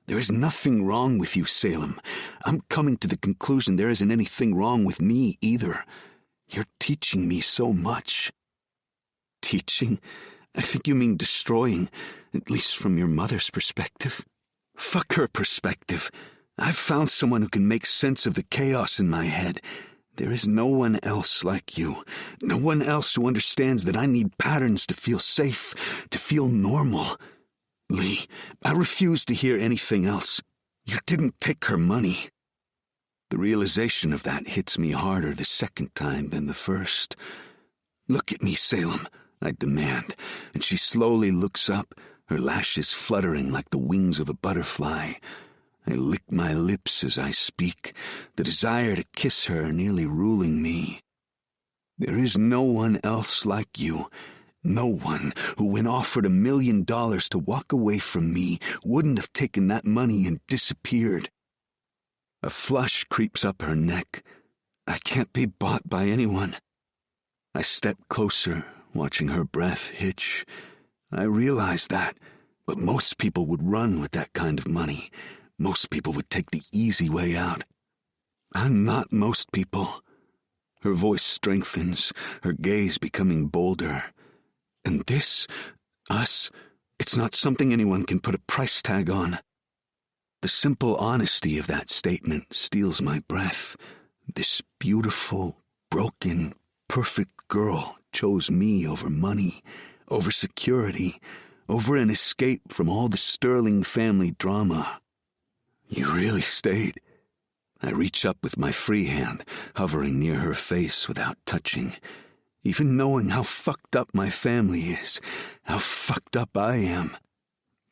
There is nothing wrong with you, Salem. I'm coming to the conclusion there isn't anything wrong with me either. You're teaching me so much. Teaching? I think you mean destroying, at least from your mother's perspective. Fuck her perspective. I've found someone who can make sense of the chaos in my head. There is no one else like you. No one else who understands that I need patterns to feel safe, to feel normal. Lee, I refuse to hear anything else. You didn't take her money. The realization of that hits me harder the second time than the first. Look at me, Salem, I demand, and she slowly looks up, her lashes fluttering like the wings of a butterfly. I lick my lips as I speak, the desire to kiss her nearly ruling me. There is no one else like you. No one who, when offered $1 million to walk away from me, wouldn't have taken that money and disappeared. A flush creeps up her neck. I can't be bought by anyone. I step closer, watching her breath hitch. I realize that, but most people would run with that kind of money. Most people would take the easy way out. I'm not most people. Her voice strengthens, her gaze becoming bolder. And this, us, it's not something anyone can put a price tag on. The simple honesty of that statement steals my breath. This beautiful, broken, perfect girl chose me over money, over security, over an escape from all the Sterling family drama. You really stayed. I reach up with my free hand, hovering near her face without touching. Even knowing how fucked up my family is, how fucked up I am.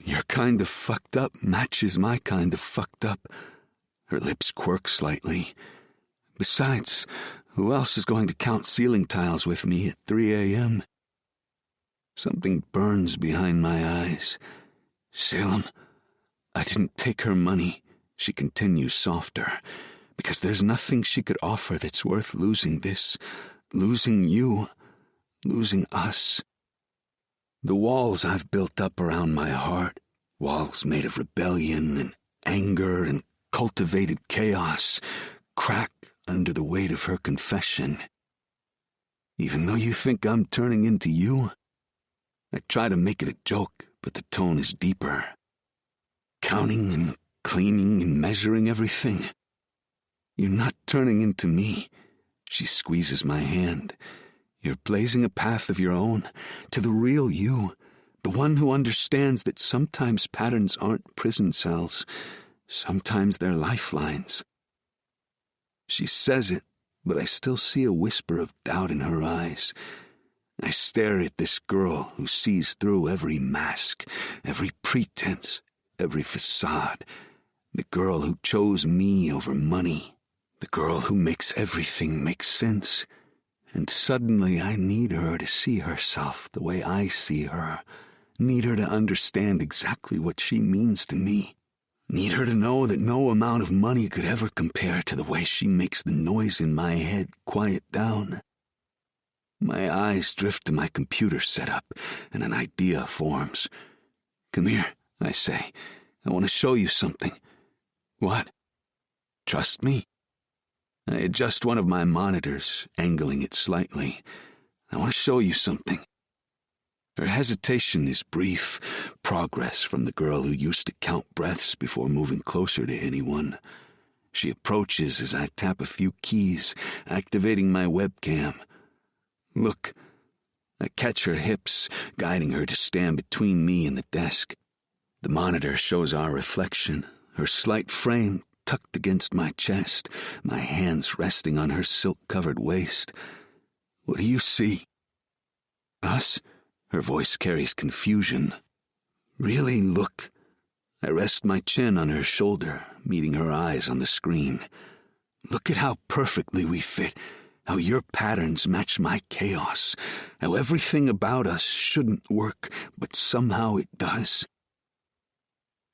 Your kind of fucked up matches my kind of fucked up. Her lips quirk slightly. Besides, who else is going to count ceiling tiles with me at 3 a.m.? Something burns behind my eyes. Salem, I didn't take her money, she continues softer, because there's nothing she could offer that's worth losing this. Losing you, losing us. The walls I've built up around my heart, walls made of rebellion and anger and cultivated chaos, crack under the weight of her confession. Even though you think I'm turning into you, I try to make it a joke, but the tone is deeper. Counting and cleaning and measuring everything. You're not turning into me. She squeezes my hand. You're blazing a path of your own, to the real you, the one who understands that sometimes patterns aren't prison cells, sometimes they're lifelines. She says it, but I still see a whisper of doubt in her eyes. I stare at this girl who sees through every mask, every pretense, every facade, the girl who chose me over money. The girl who makes everything make sense. And suddenly I need her to see herself the way I see her. Need her to understand exactly what she means to me. Need her to know that no amount of money could ever compare to the way she makes the noise in my head quiet down. My eyes drift to my computer setup, and an idea forms. Come here, I say. I want to show you something. What? Trust me? I adjust one of my monitors, angling it slightly. I want to show you something. Her hesitation is brief, progress from the girl who used to count breaths before moving closer to anyone. She approaches as I tap a few keys, activating my webcam. Look. I catch her hips, guiding her to stand between me and the desk. The monitor shows our reflection, her slight frame tucked against my chest, my hands resting on her silk-covered waist. What do you see? Us? Her voice carries confusion. Really, look. I rest my chin on her shoulder, meeting her eyes on the screen. Look at how perfectly we fit, how your patterns match my chaos, how everything about us shouldn't work, but somehow it does.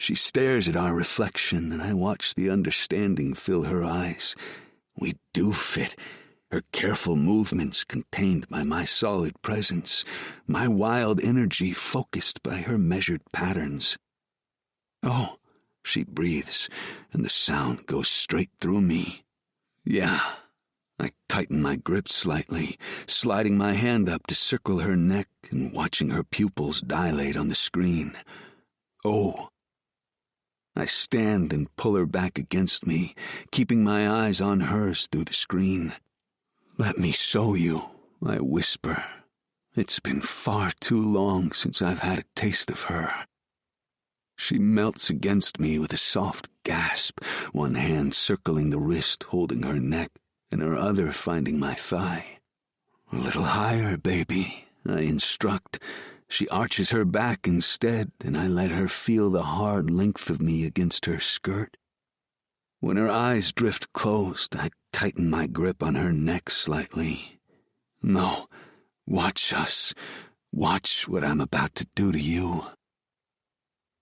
She stares at our reflection, and I watch the understanding fill her eyes. We do fit. Her careful movements contained by my solid presence, my wild energy focused by her measured patterns. Oh, She breathes, and the sound goes straight through me. Yeah. I tighten my grip slightly, sliding my hand up to circle her neck and watching her pupils dilate on the screen. Oh. I stand and pull her back against me, keeping my eyes on hers through the screen. Let me show you, I whisper. It's been far too long since I've had a taste of her. She melts against me with a soft gasp, one hand circling the wrist holding her neck, and her other finding my thigh. A little higher, baby, I instruct. She arches her back instead, and I let her feel the hard length of me against her skirt. When her eyes drift closed, I tighten my grip on her neck slightly. No, watch us. Watch what I'm about to do to you.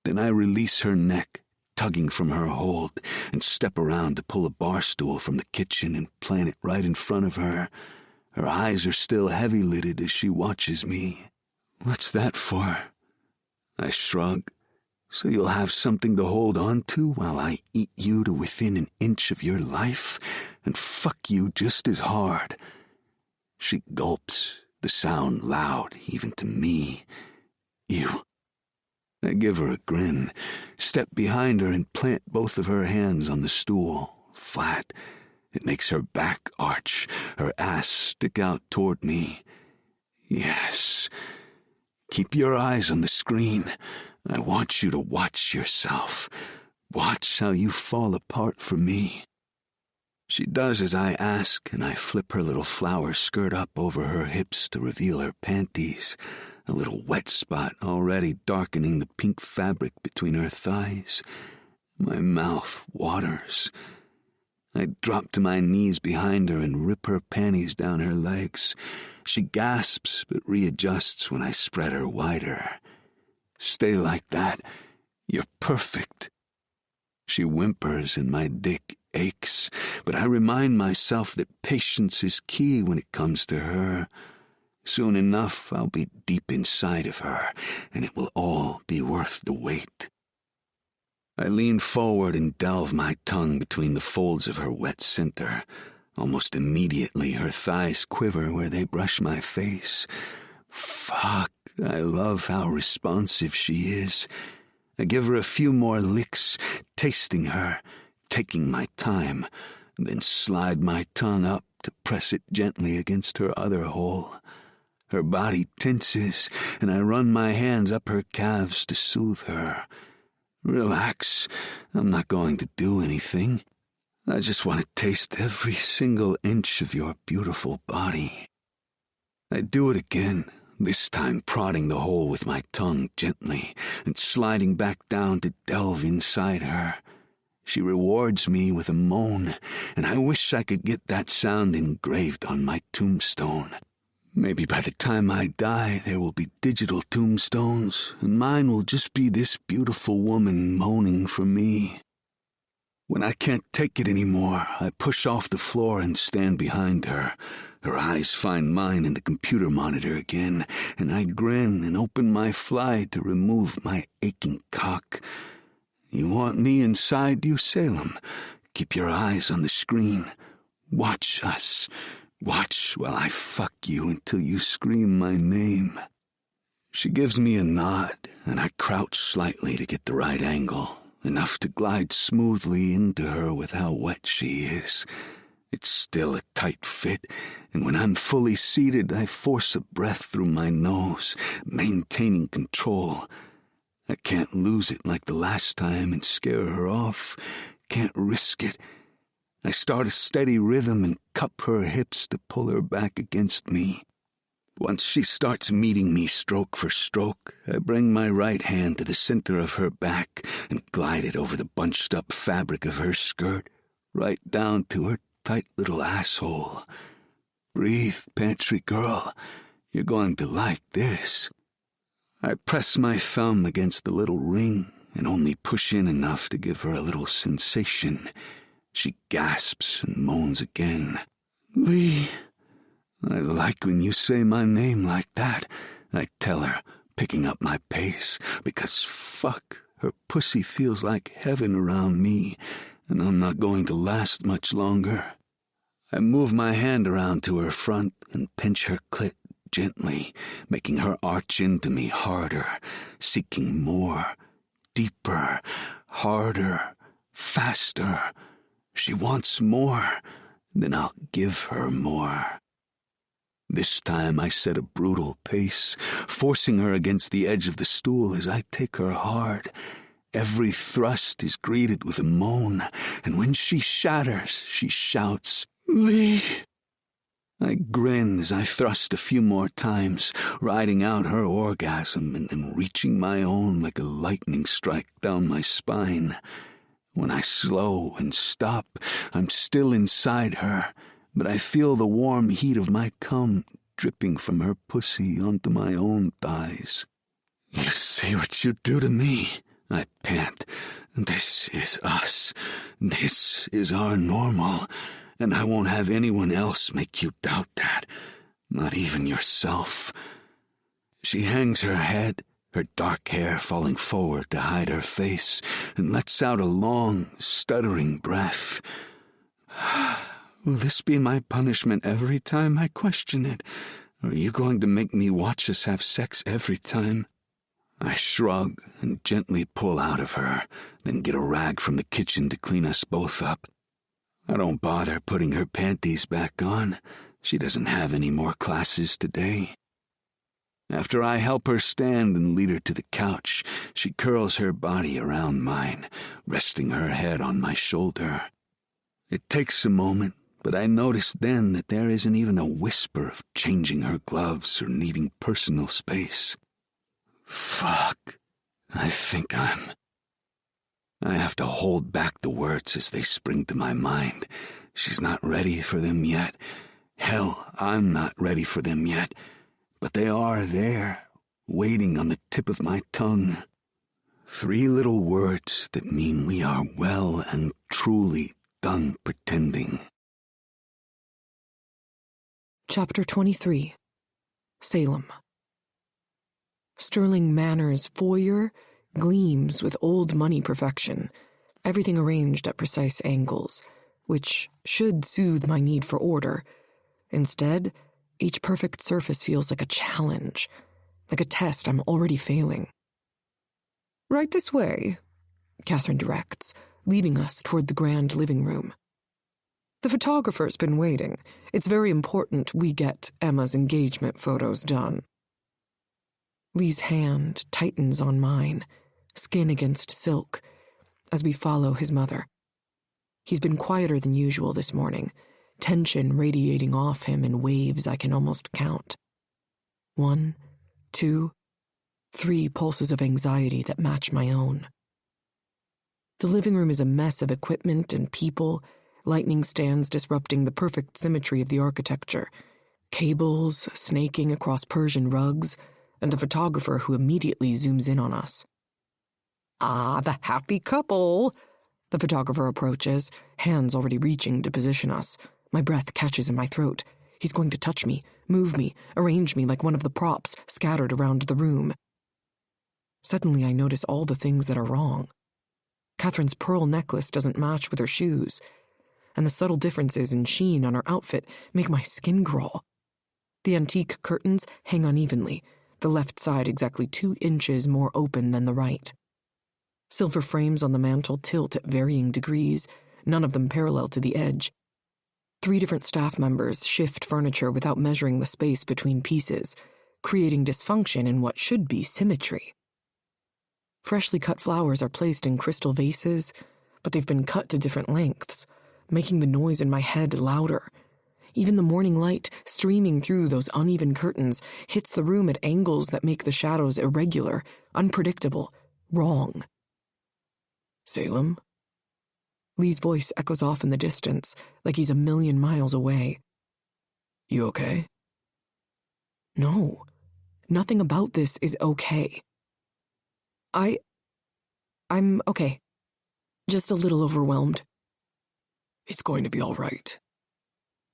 Then I release her neck, tugging from her hold, and step around to pull a bar stool from the kitchen and plant it right in front of her. Her eyes are still heavy-lidded as she watches me. What's that for? I shrug. So you'll have something to hold on to while I eat you to within an inch of your life and fuck you just as hard. She gulps, the sound loud even to me. You. I give her a grin, step behind her and plant both of her hands on the stool, flat. It makes her back arch, her ass stick out toward me. Yes. Keep your eyes on the screen. I want you to watch yourself. Watch how you fall apart for me. She does as I ask, and I flip her little flower skirt up over her hips to reveal her panties, a little wet spot already darkening the pink fabric between her thighs. My mouth waters. I drop to my knees behind her and rip her panties down her legs. She gasps but readjusts when I spread her wider. Stay like that. You're perfect. She whimpers and my dick aches, but I remind myself that patience is key when it comes to her. Soon enough, I'll be deep inside of her, and it will all be worth the wait. I lean forward and delve my tongue between the folds of her wet center. Almost immediately, her thighs quiver where they brush my face. Fuck, I love how responsive she is. I give her a few more licks, tasting her, taking my time, then slide my tongue up to press it gently against her other hole. Her body tenses, and I run my hands up her calves to soothe her. Relax, I'm not going to do anything. I just want to taste every single inch of your beautiful body. I do it again, this time prodding the hole with my tongue gently and sliding back down to delve inside her. She rewards me with a moan, and I wish I could get that sound engraved on my tombstone. Maybe by the time I die, there will be digital tombstones, and mine will just be this beautiful woman moaning for me. When I can't take it anymore, I push off the floor and stand behind her. Her eyes find mine in the computer monitor again, and I grin and open my fly to remove my aching cock. You want me inside you, Salem? Keep your eyes on the screen. Watch us. Watch while I fuck you until you scream my name. She gives me a nod, and I crouch slightly to get the right angle, enough to glide smoothly into her with how wet she is. It's still a tight fit, and when I'm fully seated, I force a breath through my nose, maintaining control. I can't lose it like the last time and scare her off. Can't risk it. I start a steady rhythm and cup her hips to pull her back against me. Once she starts meeting me stroke for stroke, I bring my right hand to the center of her back and glide it over the bunched-up fabric of her skirt, right down to her tight little asshole. Breathe, pantry girl. You're going to like this. I press my thumb against the little ring and only push in enough to give her a little sensation. She gasps and moans again. Lee, I like when you say my name like that, I tell her, picking up my pace, because fuck, Her pussy feels like heaven around me, and I'm not going to last much longer. I move my hand around to her front and pinch her clit gently, making her arch into me harder, seeking more, deeper, harder, faster. She wants more, then I'll give her more. This time I set a brutal pace, forcing her against the edge of the stool as I take her hard. Every thrust is greeted with a moan, and when she shatters, she shouts, "Lee!" I grin as I thrust a few more times, riding out her orgasm and then reaching my own like a lightning strike down my spine. When I slow and stop, I'm still inside her, but I feel the warm heat of my cum dripping from her pussy onto my own thighs. "You see what you do to me," I pant. "This is us. This is our normal. And I won't have anyone else make you doubt that, not even yourself." She hangs her head, her dark hair falling forward to hide her face, and lets out a long, stuttering breath. "Will this be my punishment every time I question it? Or are you going to make me watch us have sex every time?" I shrug and gently pull out of her, then get a rag from the kitchen to clean us both up. I don't bother putting her panties back on. She doesn't have any more classes today. After I help her stand and lead her to the couch, she curls her body around mine, resting her head on my shoulder. It takes a moment, but I notice then that there isn't even a whisper of changing her gloves or needing personal space. Fuck. I have to hold back the words as they spring to my mind. She's not ready for them yet. Hell, I'm not ready for them yet. But they are there, waiting on the tip of my tongue. 3 little words that mean we are well and truly done pretending. Chapter 23. Salem. Sterling Manor's foyer gleams with old money perfection, everything arranged at precise angles, which should soothe my need for order. Instead, each perfect surface feels like a challenge, like a test I'm already failing. "Right this way," Catherine directs, leading us toward the grand living room. "The photographer's been waiting. It's very important we get Emma's engagement photos done." Lee's hand tightens on mine, skin against silk, as we follow his mother. He's been quieter than usual this morning, tension radiating off him in waves I can almost count. 1, 2, 3 pulses of anxiety that match my own. The living room is a mess of equipment and people, lightning stands disrupting the perfect symmetry of the architecture, cables snaking across Persian rugs, and a photographer who immediately zooms in on us. "Ah, the happy couple!" The photographer approaches, hands already reaching to position us. My breath catches in my throat. He's going to touch me, move me, arrange me like one of the props scattered around the room. Suddenly I notice all the things that are wrong. Catherine's pearl necklace doesn't match with her shoes, and the subtle differences in sheen on her outfit make my skin crawl. The antique curtains hang unevenly, the left side exactly 2 inches more open than the right. Silver frames on the mantel tilt at varying degrees, none of them parallel to the edge. 3 different staff members shift furniture without measuring the space between pieces, creating dysfunction in what should be symmetry. Freshly cut flowers are placed in crystal vases, but they've been cut to different lengths, making the noise in my head louder. Even the morning light, streaming through those uneven curtains, hits the room at angles that make the shadows irregular, unpredictable, wrong. "Salem?" Lee's voice echoes off in the distance, like he's a million miles away. "You okay?" No, nothing about this is okay. I'm okay. Just a little overwhelmed. "It's going to be all right.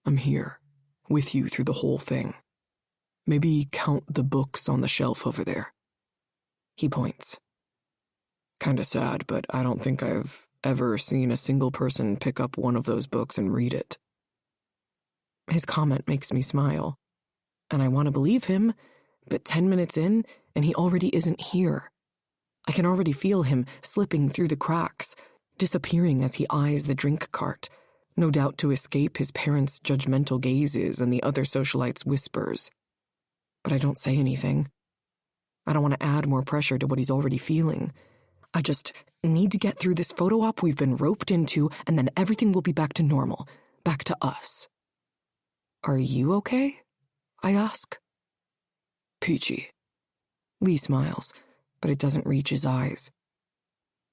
I'm here, with you through the whole thing. Maybe count the books on the shelf over there." He points. Kinda sad, but I don't think I've ever seen a single person pick up one of those books and read it. His comment makes me smile, and I want to believe him, but 10 minutes in, and he already isn't here. I can already feel him slipping through the cracks, disappearing as he eyes the drink cart, no doubt to escape his parents' judgmental gazes and the other socialites' whispers. But I don't say anything. I don't want to add more pressure to what he's already feeling. I just need to get through this photo op we've been roped into, and then everything will be back to normal, back to us. Are you okay? I ask. Peachy. Lee smiles, but it doesn't reach his eyes.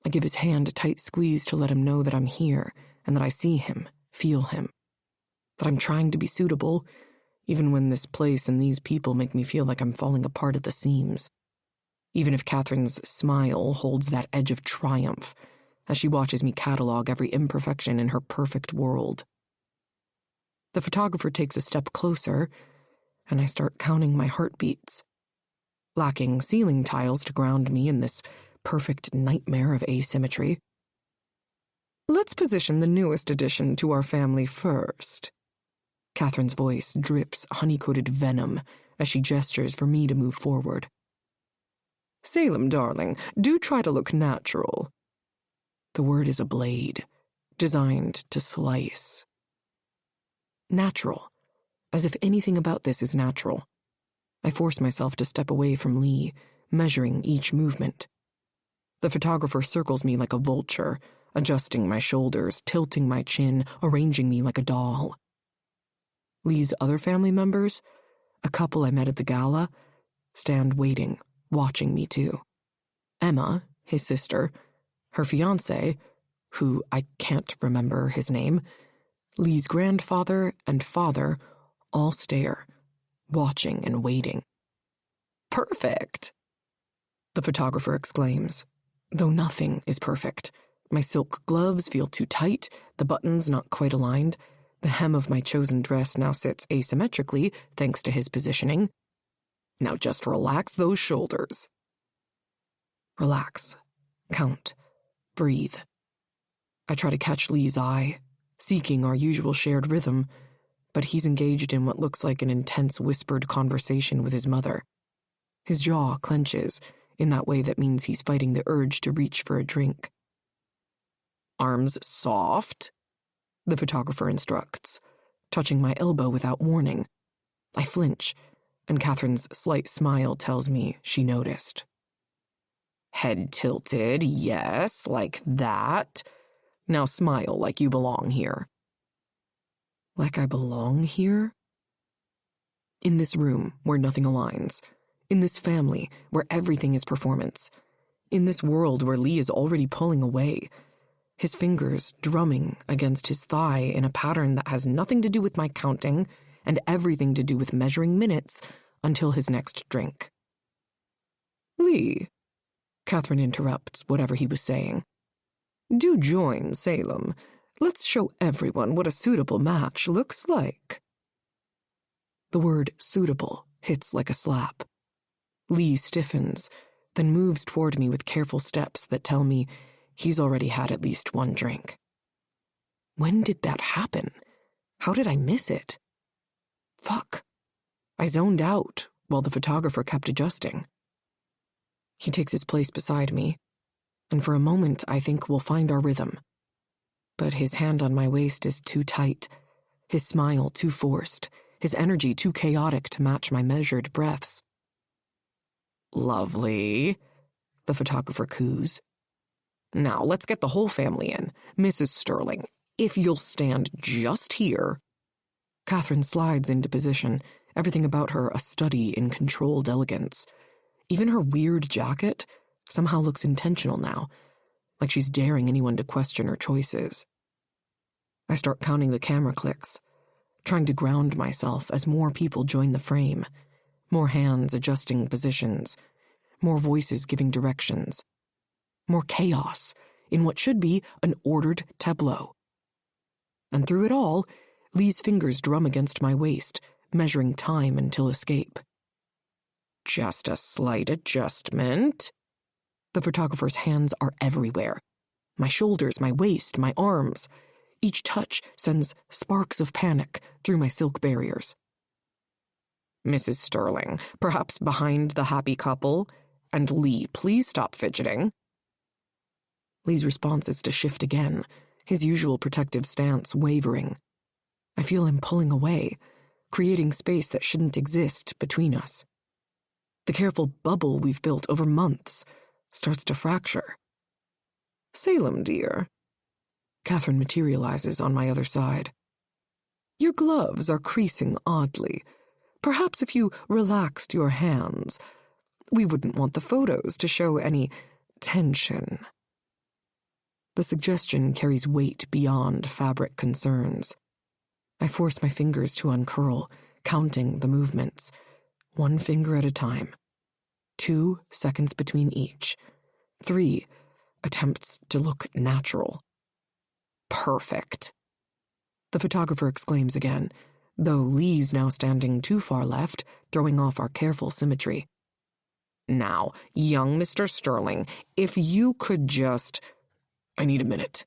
I give his hand a tight squeeze to let him know that I'm here and that I see him, feel him, that I'm trying to be suitable, even when this place and these people make me feel like I'm falling apart at the seams. Even if Catherine's smile holds that edge of triumph as she watches me catalog every imperfection in her perfect world. The photographer takes a step closer, and I start counting my heartbeats. Lacking ceiling tiles to ground me in this perfect nightmare of asymmetry. Let's position the newest addition to our family first. Catherine's voice drips honey-coated venom as she gestures for me to move forward. Salem, darling, do try to look natural. The word is a blade, designed to slice. Natural, as if anything about this is natural. I force myself to step away from Lee, measuring each movement. The photographer circles me like a vulture, adjusting my shoulders, tilting my chin, arranging me like a doll. Lee's other family members, a couple I met at the gala, stand waiting, watching me too. Emma, his sister, her fiancé, who I can't remember his name, Lee's grandfather and father all stare, watching and waiting. Perfect, the photographer exclaims, though nothing is perfect. My silk gloves feel too tight, the buttons not quite aligned, the hem of my chosen dress now sits asymmetrically thanks to his positioning. Now just relax those shoulders. Relax, count, breathe. I try to catch Lee's eye, seeking our usual shared rhythm, but he's engaged in what looks like an intense whispered conversation with his mother. His jaw clenches in that way that means he's fighting the urge to reach for a drink. Arms soft, the photographer instructs, touching my elbow without warning. I flinch, and Catherine's slight smile tells me she noticed. Head tilted, yes, like that. Now smile like you belong here. Like I belong here? In this room where nothing aligns. In this family where everything is performance. In this world where Lee is already pulling away. His fingers drumming against his thigh in a pattern that has nothing to do with my counting and everything to do with measuring minutes until his next drink. Lee, Catherine interrupts whatever he was saying. Do join, Salem. Let's show everyone what a suitable match looks like. The word suitable hits like a slap. Lee stiffens, then moves toward me with careful steps that tell me he's already had at least one drink. When did that happen? How did I miss it? Fuck. I zoned out while the photographer kept adjusting. He takes his place beside me, and for a moment I think we'll find our rhythm. But his hand on my waist is too tight, his smile too forced, his energy too chaotic to match my measured breaths. Lovely, the photographer coos. Now let's get the whole family in. Mrs. Sterling, if you'll stand just here. Catherine slides into position, everything about her a study in controlled elegance. Even her weird jacket somehow looks intentional now, like she's daring anyone to question her choices. I start counting the camera clicks, trying to ground myself as more people join the frame, more hands adjusting positions, more voices giving directions, more chaos in what should be an ordered tableau. And through it all, Lee's fingers drum against my waist, measuring time until escape. Just a slight adjustment. The photographer's hands are everywhere. My shoulders, my waist, my arms. Each touch sends sparks of panic through my silk barriers. Mrs. Sterling, perhaps behind the happy couple. And Lee, please stop fidgeting. Lee's response is to shift again, his usual protective stance wavering. I feel him pulling away, creating space that shouldn't exist between us. The careful bubble we've built over months starts to fracture. Salem, dear. Catherine materializes on my other side. Your gloves are creasing oddly. Perhaps if you relaxed your hands, we wouldn't want the photos to show any tension. The suggestion carries weight beyond fabric concerns. I force my fingers to uncurl, counting the movements, 1 finger at a time. 2 seconds between each. 3 attempts to look natural. Perfect. The photographer exclaims again, though Lee's now standing too far left, throwing off our careful symmetry. Now, young Mr. Sterling, if you could just... I need a minute.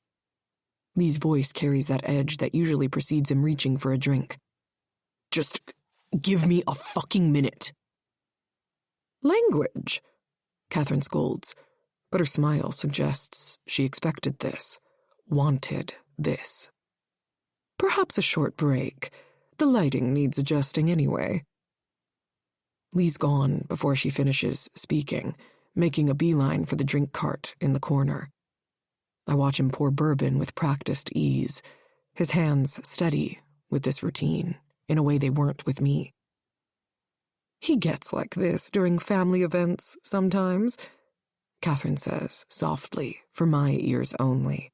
Lee's voice carries that edge that usually precedes him reaching for a drink. Just give me a fucking minute. Language, Catherine scolds, but her smile suggests she expected this, wanted this. Perhaps a short break. The lighting needs adjusting anyway. Lee's gone before she finishes speaking, making a beeline for the drink cart in the corner. I watch him pour bourbon with practiced ease, his hands steady with this routine, in a way they weren't with me. He gets like this during family events sometimes, Catherine says softly, for my ears only.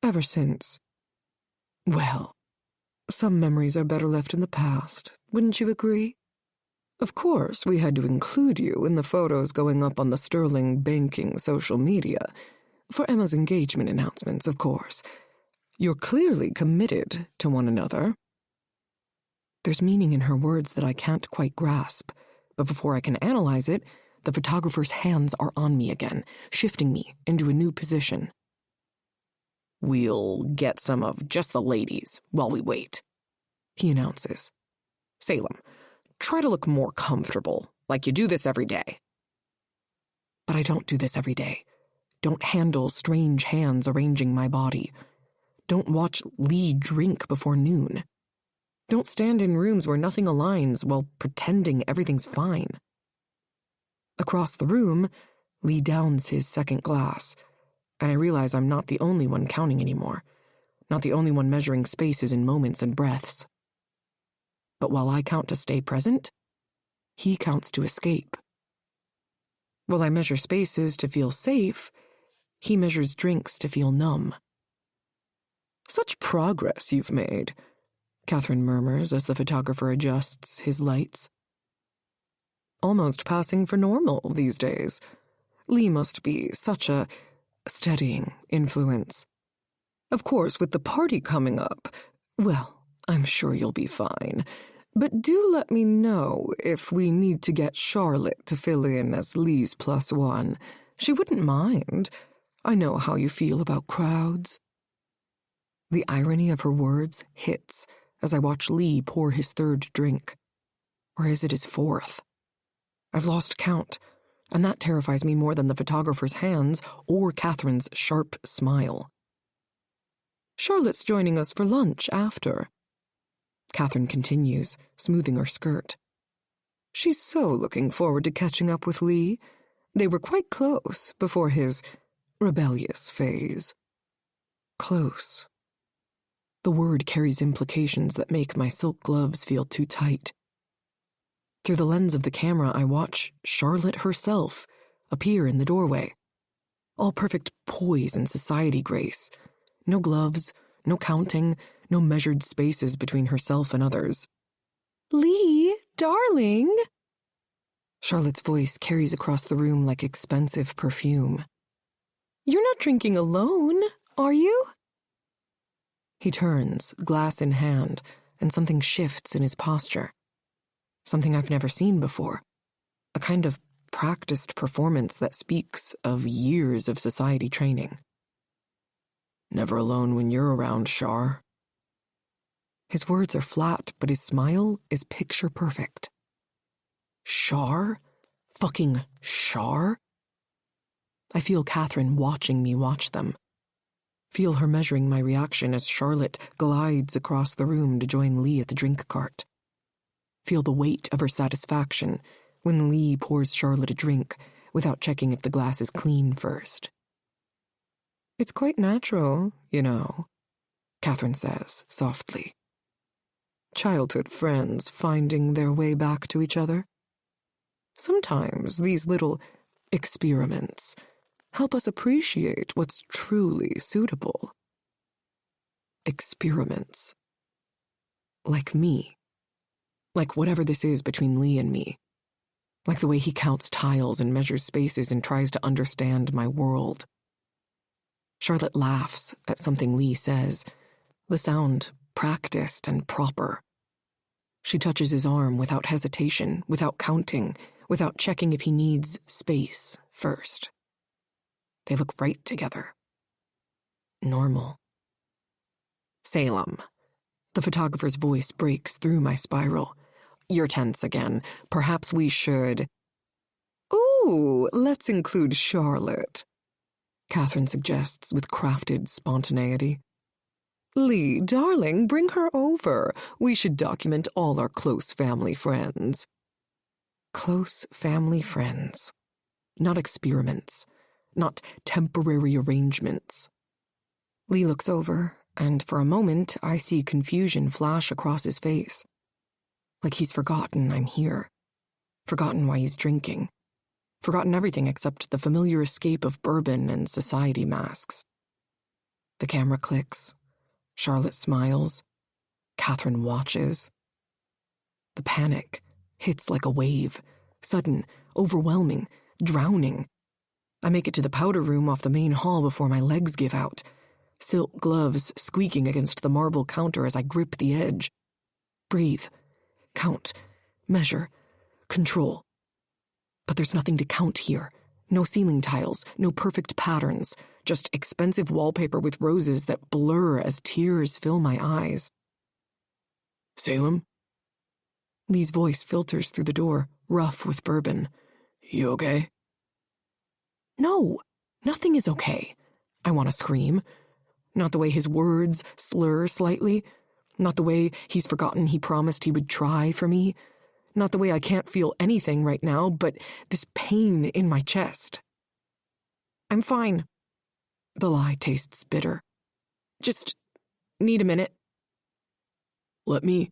Ever since. Well, some memories are better left in the past, wouldn't you agree? Of course, we had to include you in the photos going up on the Sterling banking social media. For Emma's engagement announcements, of course. You're clearly committed to one another. There's meaning in her words that I can't quite grasp, but before I can analyze it, the photographer's hands are on me again, shifting me into a new position. We'll get some of just the ladies while we wait, he announces. Salem, try to look more comfortable, like you do this every day. But I don't do this every day. Don't handle strange hands arranging my body. Don't watch Lee drink before noon. Don't stand in rooms where nothing aligns while pretending everything's fine. Across the room, Lee downs his second glass, and I realize I'm not the only one counting anymore, not the only one measuring spaces in moments and breaths. But while I count to stay present, he counts to escape. While I measure spaces to feel safe, he measures drinks to feel numb. Such progress you've made, Catherine murmurs as the photographer adjusts his lights. Almost passing for normal these days. Lee must be such a steadying influence. Of course, with the party coming up, well, I'm sure you'll be fine. But do let me know if we need to get Charlotte to fill in as Lee's +1. She wouldn't mind. I know how you feel about crowds. The irony of her words hits as I watch Lee pour his third drink. Or is it his fourth? I've lost count, and that terrifies me more than the photographer's hands or Catherine's sharp smile. Charlotte's joining us for lunch after. Catherine continues, smoothing her skirt. She's so looking forward to catching up with Lee. They were quite close before his rebellious phase. Close. The word carries implications that make my silk gloves feel too tight. Through the lens of the camera, I watch Charlotte herself appear in the doorway. All perfect poise and society grace. No gloves, no counting, no measured spaces between herself and others. Lee, darling. Charlotte's voice carries across the room like expensive perfume. You're not drinking alone, are you? He turns, glass in hand, and something shifts in his posture. Something I've never seen before. A kind of practiced performance that speaks of years of society training. Never alone when you're around, Shar. His words are flat, but his smile is picture perfect. Shar? Fucking Shar? I feel Catherine watching me watch them. Feel her measuring my reaction as Charlotte glides across the room to join Lee at the drink cart. Feel the weight of her satisfaction when Lee pours Charlotte a drink without checking if the glass is clean first. It's quite natural, you know, Catherine says softly. Childhood friends finding their way back to each other. Sometimes these little experiments help us appreciate what's truly suitable. Experiments. Like me. Like whatever this is between Lee and me. Like the way he counts tiles and measures spaces and tries to understand my world. Charlotte laughs at something Lee says, the sound practiced and proper. She touches his arm without hesitation, without counting, without checking if he needs space first. They look right together. Normal. Salem. The photographer's voice breaks through my spiral. You're tense again. Perhaps we should... Ooh, let's include Charlotte, Catherine suggests with crafted spontaneity. Lee, darling, bring her over. We should document all our close family friends. Close family friends. Not experiments. Not temporary arrangements. Lee looks over, and for a moment I see confusion flash across his face. Like he's forgotten I'm here. Forgotten why he's drinking. Forgotten everything except the familiar escape of bourbon and society masks. The camera clicks. Charlotte smiles. Catherine watches. The panic hits like a wave. Sudden, overwhelming, drowning. I make it to the powder room off the main hall before my legs give out. Silk gloves squeaking against the marble counter as I grip the edge. Breathe. Count. Measure. Control. But there's nothing to count here. No ceiling tiles, no perfect patterns, just expensive wallpaper with roses that blur as tears fill my eyes. Salem? Lee's voice filters through the door, rough with bourbon. You okay? No, nothing is okay. I want to scream. Not the way his words slur slightly. Not the way he's forgotten he promised he would try for me. Not the way I can't feel anything right now, but this pain in my chest. I'm fine. The lie tastes bitter. Just need a minute. Let me.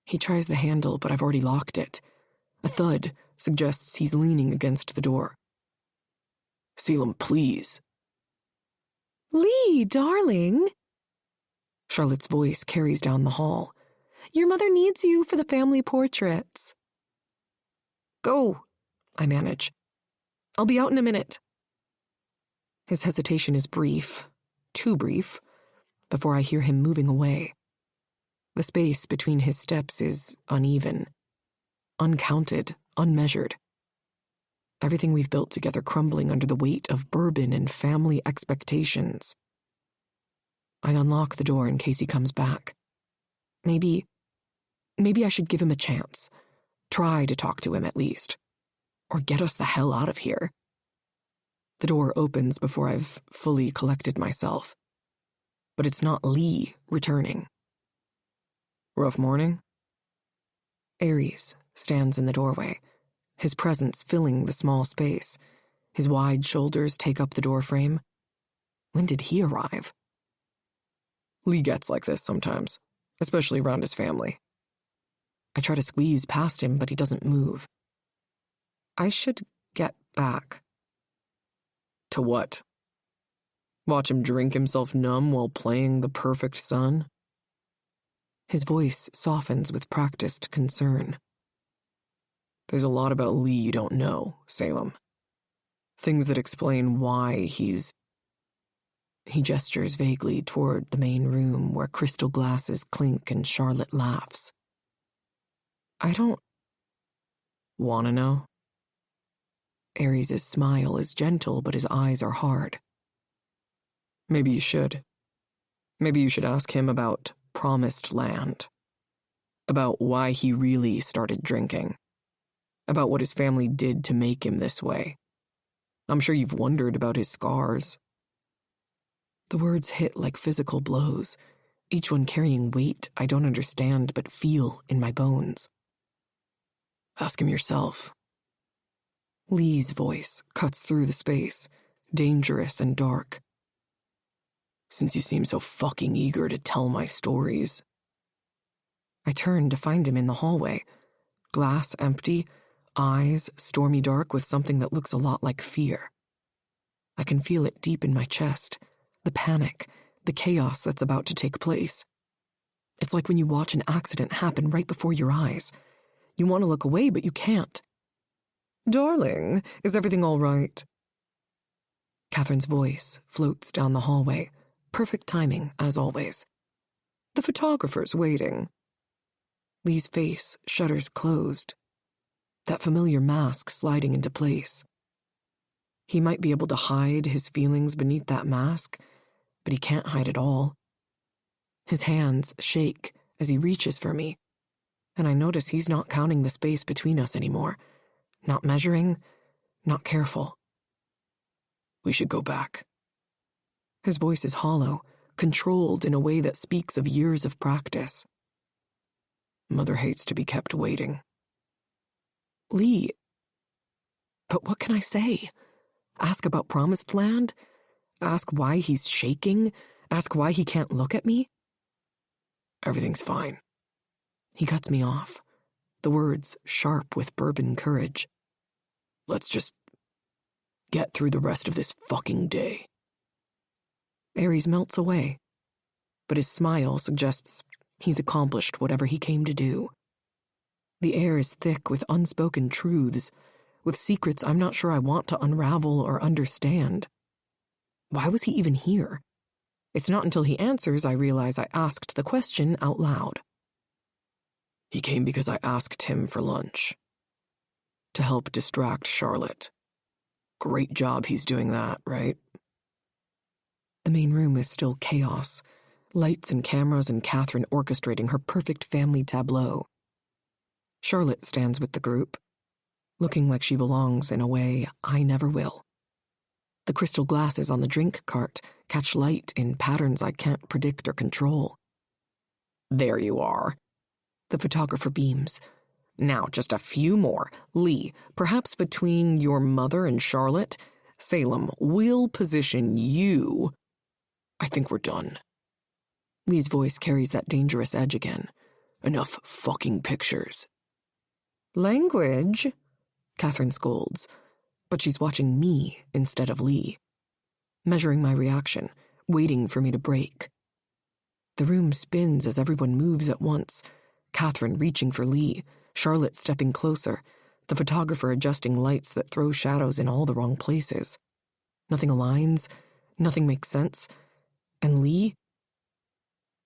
He tries the handle, but I've already locked it. A thud suggests he's leaning against the door. Salem, please. Lee, darling. Charlotte's voice carries down the hall. Your mother needs you for the family portraits. Go, I manage. I'll be out in a minute. His hesitation is brief, too brief, before I hear him moving away. The space between his steps is uneven, uncounted, unmeasured. Everything we've built together crumbling under the weight of bourbon and family expectations. I unlock the door in case he comes back. Maybe I should give him a chance. Try to talk to him at least. Or get us the hell out of here. The door opens before I've fully collected myself. But it's not Lee returning. Rough morning? Aries stands in the doorway, his presence filling the small space. His wide shoulders take up the doorframe. When did he arrive? Lee gets like this sometimes, especially around his family. I try to squeeze past him, but he doesn't move. I should get back. To what? Watch him drink himself numb while playing the perfect son? His voice softens with practiced concern. There's a lot about Lee you don't know, Salem. Things that explain why he's... He gestures vaguely toward the main room where crystal glasses clink and Charlotte laughs. I don't... Want to know? Aries' smile is gentle, but his eyes are hard. 'Maybe his eyes are hard. Maybe you should. Maybe you should ask him about Promised Land. About why he really started drinking. About what his family did to make him this way. I'm sure you've wondered about his scars. The words hit like physical blows, each one carrying weight I don't understand but feel in my bones. Ask him yourself. Lee's voice cuts through the space, dangerous and dark. Since you seem so fucking eager to tell my stories. I turn to find him in the hallway, glass empty, eyes stormy dark with something that looks a lot like fear. I can feel it deep in my chest, the panic, the chaos that's about to take place. It's like when you watch an accident happen right before your eyes. You want to look away, but you can't. Darling, is everything all right? Catherine's voice floats down the hallway, perfect timing, as always. The photographer's waiting. Lee's face shutters closed, that familiar mask sliding into place. He might be able to hide his feelings beneath that mask, but he can't hide it all. His hands shake as he reaches for me, and I notice he's not counting the space between us anymore, not measuring, not careful. We should go back. His voice is hollow, controlled in a way that speaks of years of practice. Mother hates to be kept waiting. Lee. But what can I say? Ask about Promised Land? Ask why he's shaking? Ask why he can't look at me? Everything's fine. He cuts me off, the words sharp with bourbon courage. Let's just get through the rest of this fucking day. Aries melts away, but his smile suggests he's accomplished whatever he came to do. The air is thick with unspoken truths, with secrets I'm not sure I want to unravel or understand. Why was he even here? It's not until he answers I realize I asked the question out loud. He came because I asked him for lunch. To help distract Charlotte. Great job he's doing that, right? The main room is still chaos. Lights and cameras and Catherine orchestrating her perfect family tableau. Charlotte stands with the group, looking like she belongs in a way I never will. The crystal glasses on the drink cart catch light in patterns I can't predict or control. There you are. The photographer beams. Now, just a few more. Lee, perhaps between your mother and Charlotte, Salem, we'll position you. I think we're done. Lee's voice carries that dangerous edge again. Enough fucking pictures. Language, Catherine scolds, but she's watching me instead of Lee, measuring my reaction, waiting for me to break. The room spins as everyone moves at once, Catherine reaching for Lee, Charlotte stepping closer, the photographer adjusting lights that throw shadows in all the wrong places. Nothing aligns, nothing makes sense, and Lee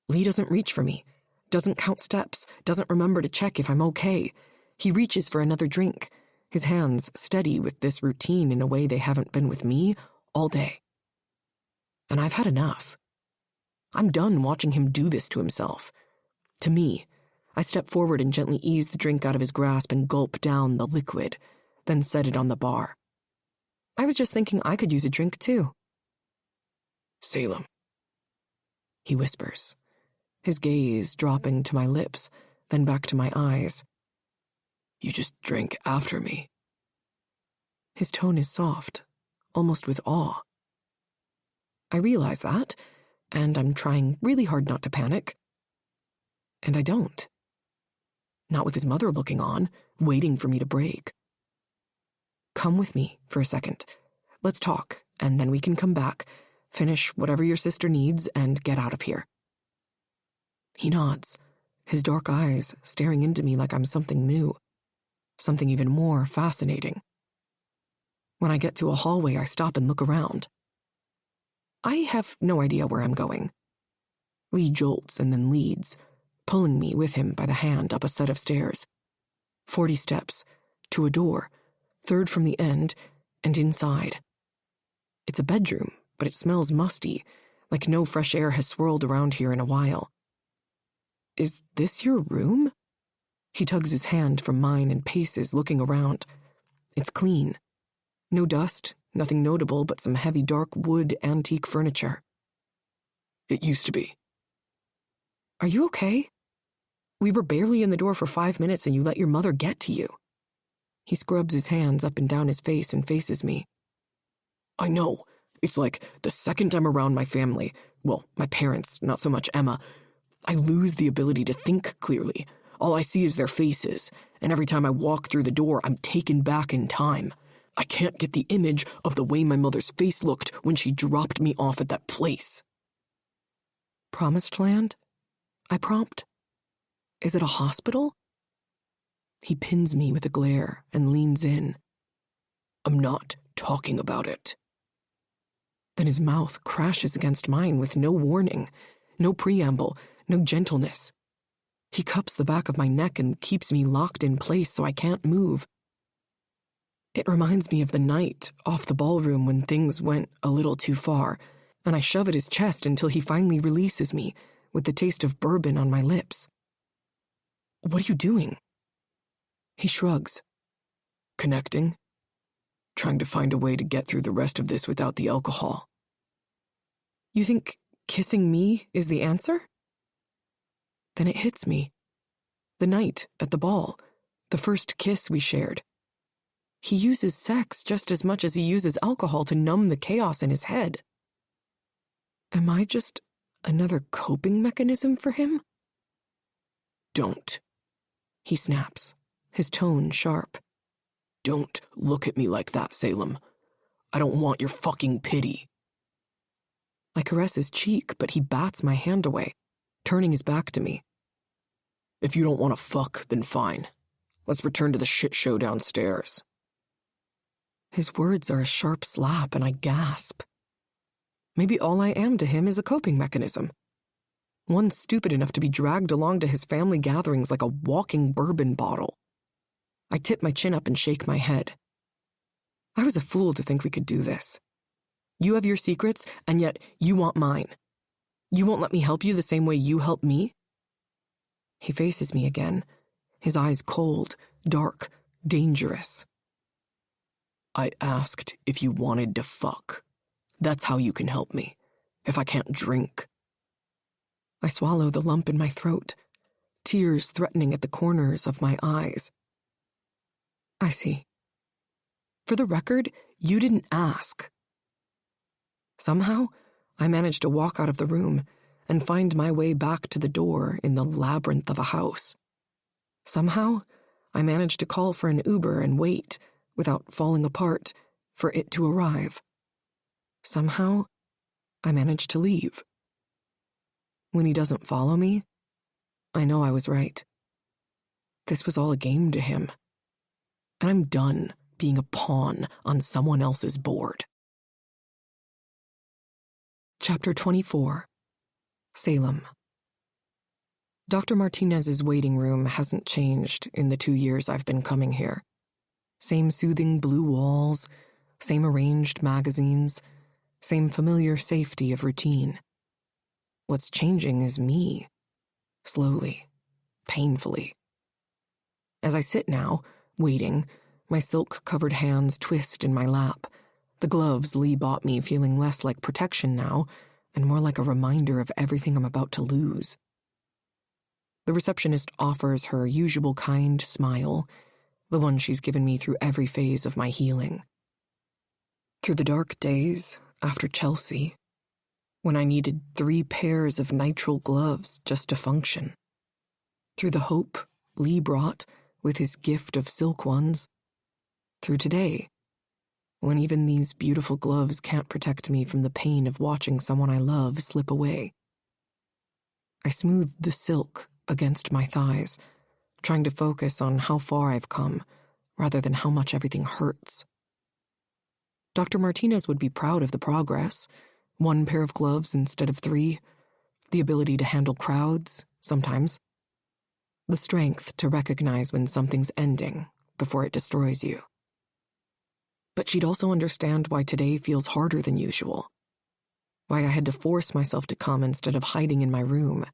doesn't reach for me, doesn't count steps, doesn't remember to check if I'm okay. He reaches for another drink, his hands steady with this routine in a way they haven't been with me all day. And I've had enough. I'm done watching him do this to himself. To me, I step forward and gently ease the drink out of his grasp and gulp down the liquid, then set it on the bar. I was just thinking I could use a drink too. Salem, he whispers, his gaze dropping to my lips, then back to my eyes. You just drank after me. His tone is soft, almost with awe. I realize that, and I'm trying really hard not to panic. And I don't. Not with his mother looking on, waiting for me to break. Come with me for a second. Let's talk, and then we can come back, finish whatever your sister needs, and get out of here. He nods, his dark eyes staring into me like I'm something new, something even more fascinating. When I get to a hallway, I stop and look around. I have no idea where I'm going. Lee jolts and then leads, pulling me with him by the hand up a set of stairs. 40 steps, to a door, third from the end, and inside. It's a bedroom, but it smells musty, like no fresh air has swirled around here in a while. Is this your room? He tugs his hand from mine and paces, looking around. It's clean. No dust, nothing notable but some heavy dark wood antique furniture. It used to be. Are you okay? We were barely in the door for 5 minutes and you let your mother get to you. He scrubs his hands up and down his face and faces me. I know. It's like the second I'm around my family, well, my parents, not so much Emma, I lose the ability to think clearly. All I see is their faces, and every time I walk through the door, I'm taken back in time. I can't get the image of the way my mother's face looked when she dropped me off at that place. Promised Land? I prompt. Is it a hospital? He pins me with a glare and leans in. I'm not talking about it. Then his mouth crashes against mine with no warning, no preamble, no gentleness. He cups the back of my neck and keeps me locked in place so I can't move. It reminds me of the night off the ballroom when things went a little too far, and I shove at his chest until he finally releases me, with the taste of bourbon on my lips. What are you doing? He shrugs. Connecting. Trying to find a way to get through the rest of this without the alcohol. You think kissing me is the answer? Then it hits me. The night at the ball, the first kiss we shared. He uses sex just as much as he uses alcohol to numb the chaos in his head. Am I just another coping mechanism for him? Don't. He snaps, his tone sharp. Don't look at me like that, Salem. I don't want your fucking pity. I caress his cheek, but he bats my hand away, turning his back to me. If you don't want to fuck, then fine. Let's return to the shit show downstairs. His words are a sharp slap, and I gasp. Maybe all I am to him is a coping mechanism. One stupid enough to be dragged along to his family gatherings like a walking bourbon bottle. I tip my chin up and shake my head. I was a fool to think we could do this. You have your secrets, and yet you want mine. You won't let me help you the same way you help me? He faces me again, his eyes cold, dark, dangerous. I asked if you wanted to fuck. That's how you can help me, if I can't drink. I swallow the lump in my throat, tears threatening at the corners of my eyes. I see. For the record, you didn't ask. Somehow, I managed to walk out of the room and find my way back to the door in the labyrinth of a house. Somehow, I managed to call for an Uber and wait, without falling apart, for it to arrive. Somehow, I managed to leave. When he doesn't follow me, I know I was right. This was all a game to him. And I'm done being a pawn on someone else's board. Chapter 24. Salem. Dr. Martinez's waiting room hasn't changed in the 2 years I've been coming here. Same soothing blue walls, same arranged magazines, same familiar safety of routine. What's changing is me. Slowly, painfully. As I sit now, waiting, my silk-covered hands twist in my lap, the gloves Lee bought me feeling less like protection now, and more like a reminder of everything I'm about to lose. The receptionist offers her usual kind smile, the one she's given me through every phase of my healing. Through the dark days after Chelsea, when I needed 3 pairs of nitrile gloves just to function. Through the hope Lee brought with his gift of silk ones. Through today, when even these beautiful gloves can't protect me from the pain of watching someone I love slip away. I smoothed the silk against my thighs, trying to focus on how far I've come, rather than how much everything hurts. Dr. Martinez would be proud of the progress. 1 pair of gloves instead of 3, the ability to handle crowds, sometimes. The strength to recognize when something's ending before it destroys you. But she'd also understand why today feels harder than usual. Why I had to force myself to come instead of hiding in my room.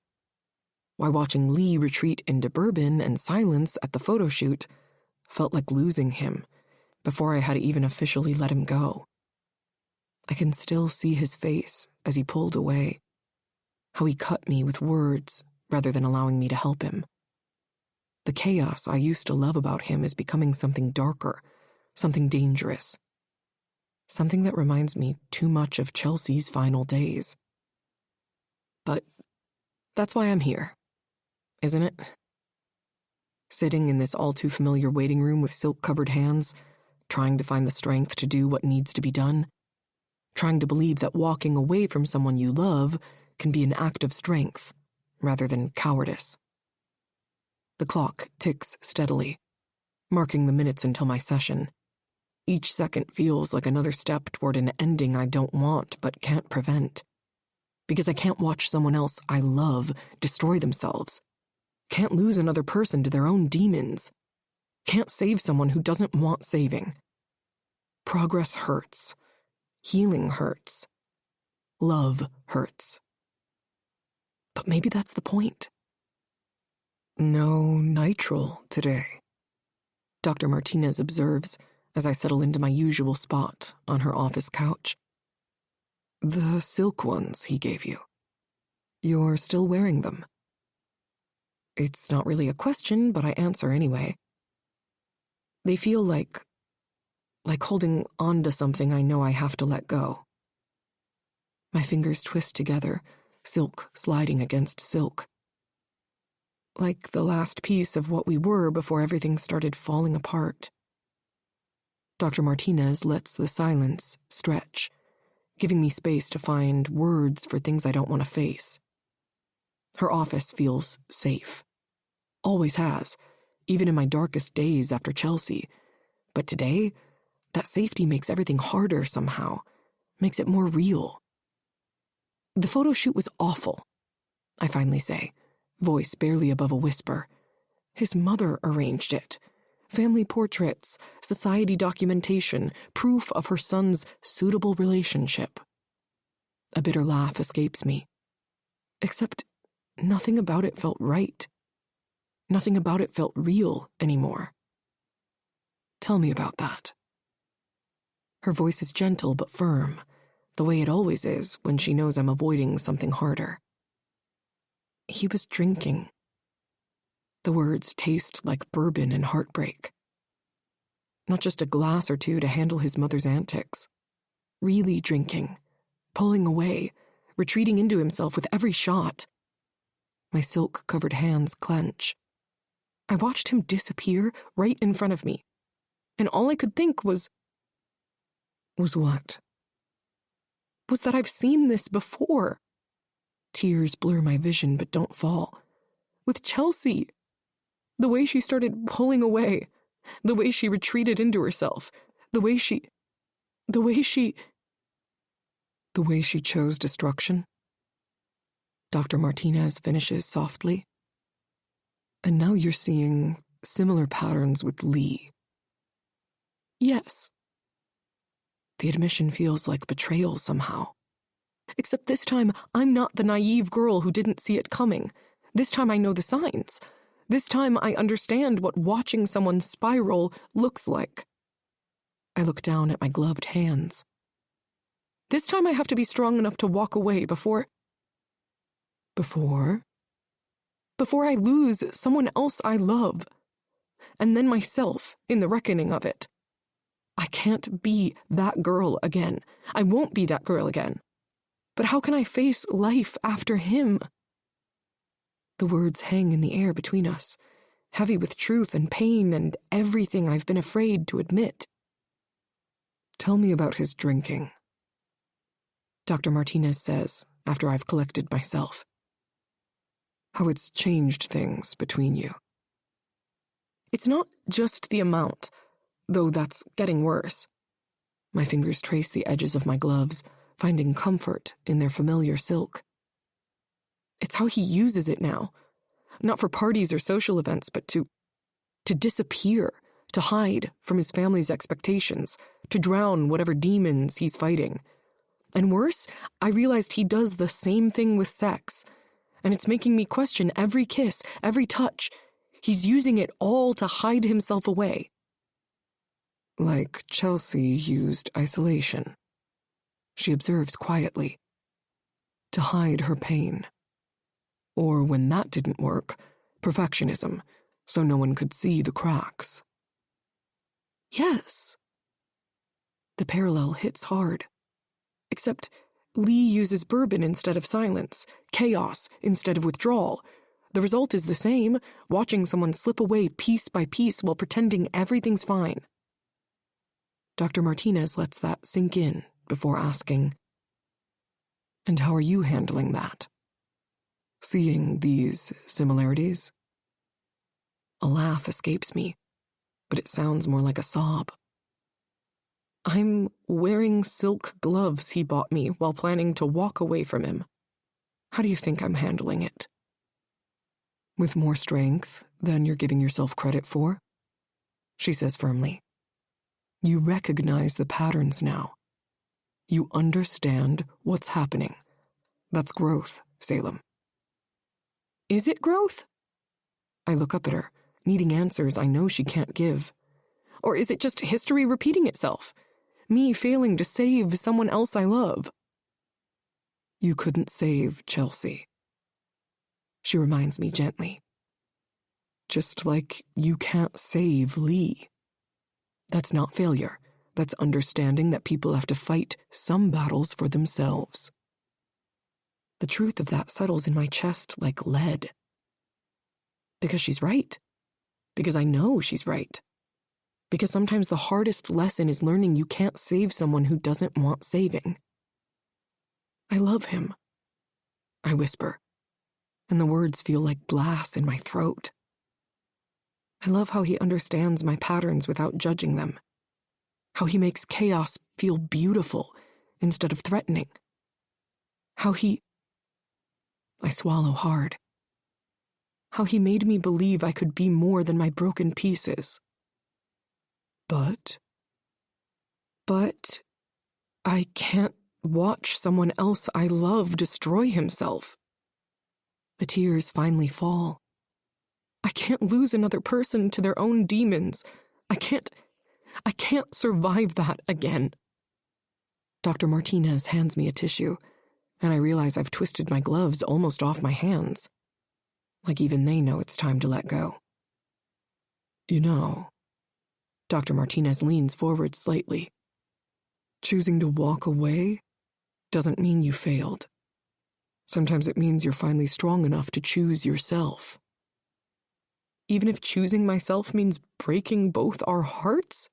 Why watching Lee retreat into bourbon and silence at the photo shoot felt like losing him before I had even officially let him go. I can still see his face as he pulled away, how he cut me with words rather than allowing me to help him. The chaos I used to love about him is becoming something darker, something dangerous. Something that reminds me too much of Chelsea's final days. But that's why I'm here, isn't it? Sitting in this all-too-familiar waiting room with silk-covered hands, trying to find the strength to do what needs to be done, trying to believe that walking away from someone you love can be an act of strength rather than cowardice. The clock ticks steadily, marking the minutes until my session. Each second feels like another step toward an ending I don't want but can't prevent. Because I can't watch someone else I love destroy themselves. Can't lose another person to their own demons. Can't save someone who doesn't want saving. Progress hurts. Healing hurts. Love hurts. But maybe that's the point. No nitrile today, Dr. Martinez observes as I settle into my usual spot on her office couch. The silk ones he gave you. You're still wearing them. It's not really a question, but I answer anyway. They feel like holding on to something I know I have to let go. My fingers twist together, silk sliding against silk. Like the last piece of what we were before everything started falling apart. Dr. Martinez lets the silence stretch, giving me space to find words for things I don't want to face. Her office feels safe. Always has, even in my darkest days after Chelsea. But today, that safety makes everything harder somehow, makes it more real. The photo shoot was awful, I finally say, voice barely above a whisper. His mother arranged it. Family portraits, society documentation, proof of her son's suitable relationship. A bitter laugh escapes me. Except nothing about it felt right. Nothing about it felt real anymore. Tell me about that. Her voice is gentle but firm, the way it always is when she knows I'm avoiding something harder. He was drinking. The words taste like bourbon and heartbreak. Not just a glass or two to handle his mother's antics. Really drinking, pulling away, retreating into himself with every shot. My silk-covered hands clench. I watched him disappear right in front of me, and all I could think was what? Was that I've seen this before. Tears blur my vision but don't fall. With Chelsea. The way she started pulling away. The way she retreated into herself. The way she chose destruction. Dr. Martinez finishes softly. And now you're seeing similar patterns with Lee. Yes. The admission feels like betrayal somehow. Except this time, I'm not the naive girl who didn't see it coming. This time I know the signs. This time I understand what watching someone spiral looks like. I look down at my gloved hands. This time I have to be strong enough to walk away before I lose someone else I love. And then myself in the reckoning of it. I can't be that girl again. I won't be that girl again. But how can I face life after him? The words hang in the air between us, heavy with truth and pain and everything I've been afraid to admit. Tell me about his drinking, Dr. Martinez says after I've collected myself. How it's changed things between you. It's not just the amount, though that's getting worse. My fingers trace the edges of my gloves, finding comfort in their familiar silk. It's how he uses it now, not for parties or social events, but to disappear, to hide from his family's expectations, to drown whatever demons he's fighting. And worse, I realized he does the same thing with sex, and it's making me question every kiss, every touch. He's using it all to hide himself away. Like Chelsea used isolation, she observes quietly, to hide her pain. Or when that didn't work, perfectionism, so no one could see the cracks. Yes. The parallel hits hard. Except Lee uses bourbon instead of silence, chaos instead of withdrawal. The result is the same, watching someone slip away piece by piece while pretending everything's fine. Dr. Martinez lets that sink in before asking, "And how are you handling that? Seeing these similarities?" A laugh escapes me, but it sounds more like a sob. I'm wearing silk gloves he bought me while planning to walk away from him. How do you think I'm handling it? With more strength than you're giving yourself credit for, she says firmly. You recognize the patterns now. You understand what's happening. That's growth, Salem. Is it growth? I look up at her, needing answers I know she can't give. Or is it just history repeating itself? Me failing to save someone else I love? You couldn't save Chelsea, she reminds me gently. Just like you can't save Lee. That's not failure. That's understanding that people have to fight some battles for themselves. The truth of that settles in my chest like lead. Because she's right. Because I know she's right. Because sometimes the hardest lesson is learning you can't save someone who doesn't want saving. I love him, I whisper, and the words feel like glass in my throat. I love how he understands my patterns without judging them. How he makes chaos feel beautiful instead of threatening. How he... I swallow hard. How he made me believe I could be more than my broken pieces. But I can't watch someone else I love destroy himself. The tears finally fall. I can't lose another person to their own demons. I can't survive that again. Dr. Martinez hands me a tissue, and I realize I've twisted my gloves almost off my hands. Like even they know it's time to let go. You know, Dr. Martinez leans forward slightly. Choosing to walk away doesn't mean you failed. Sometimes it means you're finally strong enough to choose yourself. Even if choosing myself means breaking both our hearts?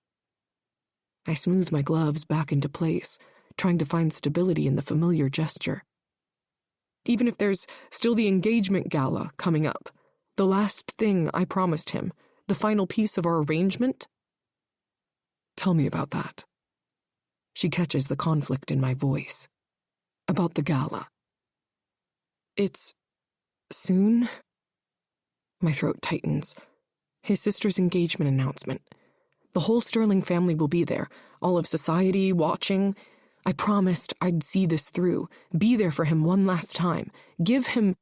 I smooth my gloves back into place, trying to find stability in the familiar gesture. Even if there's still the engagement gala coming up, the last thing I promised him, the final piece of our arrangement. Tell me about that. She catches the conflict in my voice. About the gala. It's soon? My throat tightens. His sister's engagement announcement. The whole Sterling family will be there, all of society watching. I promised I'd see this through, be there for him one last time, give him...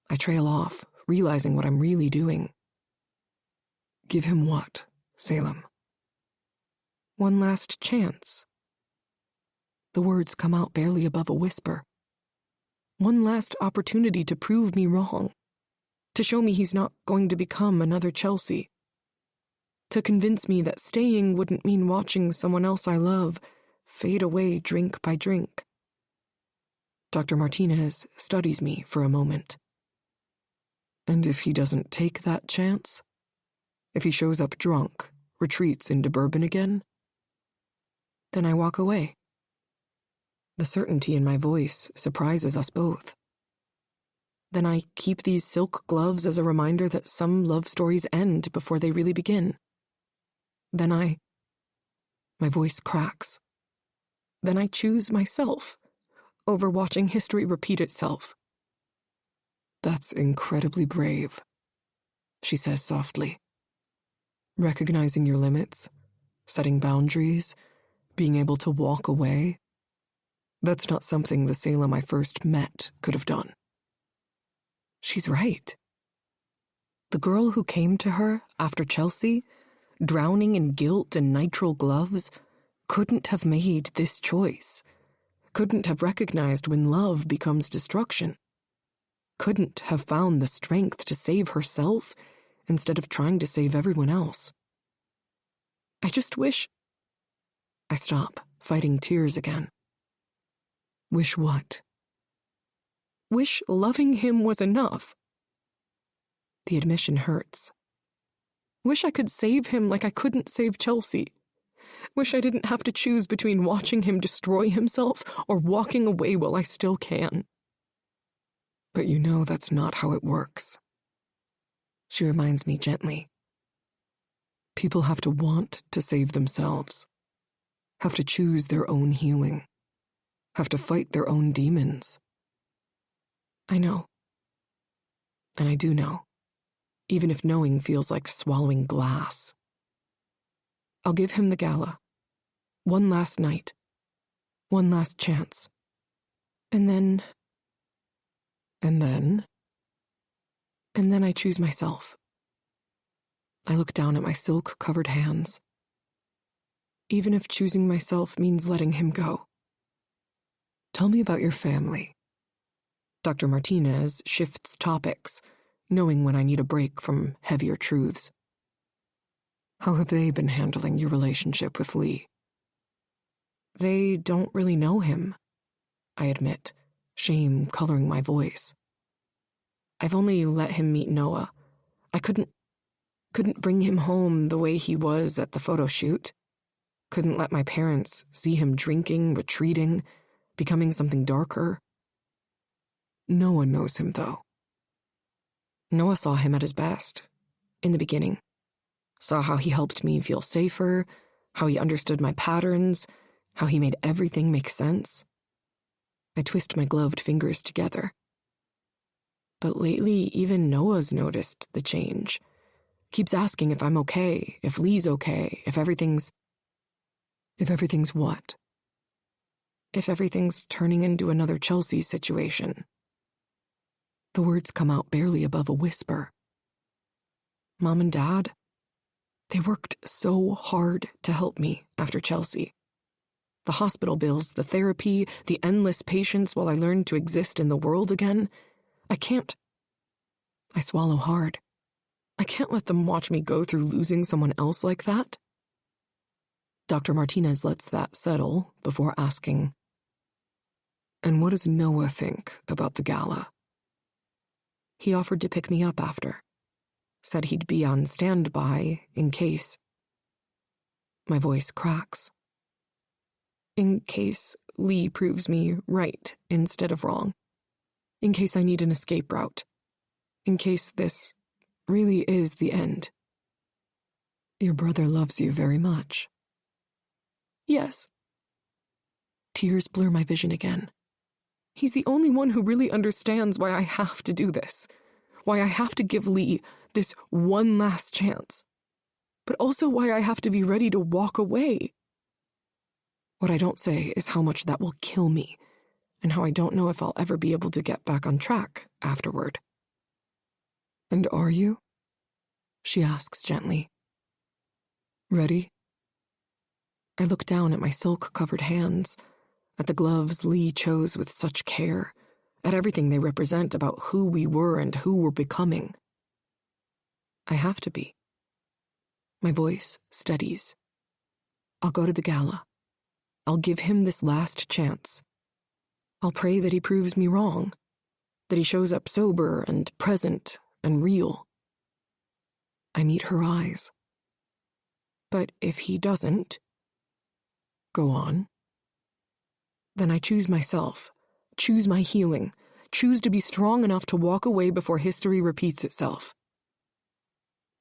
I trail off, realizing what I'm really doing. Give him what, Salem? One last chance. The words come out barely above a whisper. One last opportunity to prove me wrong. To show me he's not going to become another Chelsea. To convince me that staying wouldn't mean watching someone else I love fade away drink by drink. Dr. Martinez studies me for a moment. And if he doesn't take that chance? If he shows up drunk, retreats into bourbon again? Then I walk away. The certainty in my voice surprises us both. Then I keep these silk gloves as a reminder that some love stories end before they really begin. Then my voice cracks. Then I choose myself over watching history repeat itself. That's incredibly brave, she says softly. Recognizing your limits, setting boundaries, being able to walk away. That's not something the Salem I first met could have done. She's right. The girl who came to her after Chelsea, drowning in guilt and nitrile gloves, couldn't have made this choice, couldn't have recognized when love becomes destruction, couldn't have found the strength to save herself instead of trying to save everyone else. I just wish... I stop, fighting tears again. Wish what? Wish loving him was enough. The admission hurts. Wish I could save him like I couldn't save Chelsea. Wish I didn't have to choose between watching him destroy himself or walking away while I still can. But you know that's not how it works. She reminds me gently. People have to want to save themselves, have to choose their own healing, have to fight their own demons. I know. And I do know, even if knowing feels like swallowing glass. I'll give him the gala. One last night. One last chance. And then I choose myself. I look down at my silk-covered hands. Even if choosing myself means letting him go. Tell me about your family. Dr. Martinez shifts topics, knowing when I need a break from heavier truths. How have they been handling your relationship with Lee? They don't really know him, I admit, shame coloring my voice. I've only let him meet Noah. I couldn't bring him home the way he was at the photo shoot. Couldn't let my parents see him drinking, retreating, becoming something darker. Noah knows him, though. Noah saw him at his best, in the beginning. Saw how he helped me feel safer, how he understood my patterns, how he made everything make sense. I twist my gloved fingers together. But lately, even Noah's noticed the change. Keeps asking if I'm okay, if Lee's okay, if everything's what? If everything's turning into another Chelsea situation. The words come out barely above a whisper. Mom and Dad, they worked so hard to help me after Chelsea. The hospital bills, the therapy, the endless patience while I learned to exist in the world again. I swallow hard. I can't let them watch me go through losing someone else like that. Dr. Martinez lets that settle before asking, and what does Noah think about the gala? He offered to pick me up after. Said he'd be on standby in case. My voice cracks. In case Lee proves me right instead of wrong. In case I need an escape route. In case this really is the end. Your brother loves you very much. Yes. Tears blur my vision again. He's the only one who really understands why I have to do this. Why I have to give Lee this one last chance. But also why I have to be ready to walk away. What I don't say is how much that will kill me, and how I don't know if I'll ever be able to get back on track afterward. And are you? She asks gently. Ready? I look down at my silk-covered hands, at the gloves Lee chose with such care, at everything they represent about who we were and who we're becoming. I have to be. My voice steadies. I'll go to the gala. I'll give him this last chance. I'll pray that he proves me wrong, that he shows up sober and present and real. I meet her eyes. But if he doesn't, go on. Then I choose myself, choose my healing, choose to be strong enough to walk away before history repeats itself.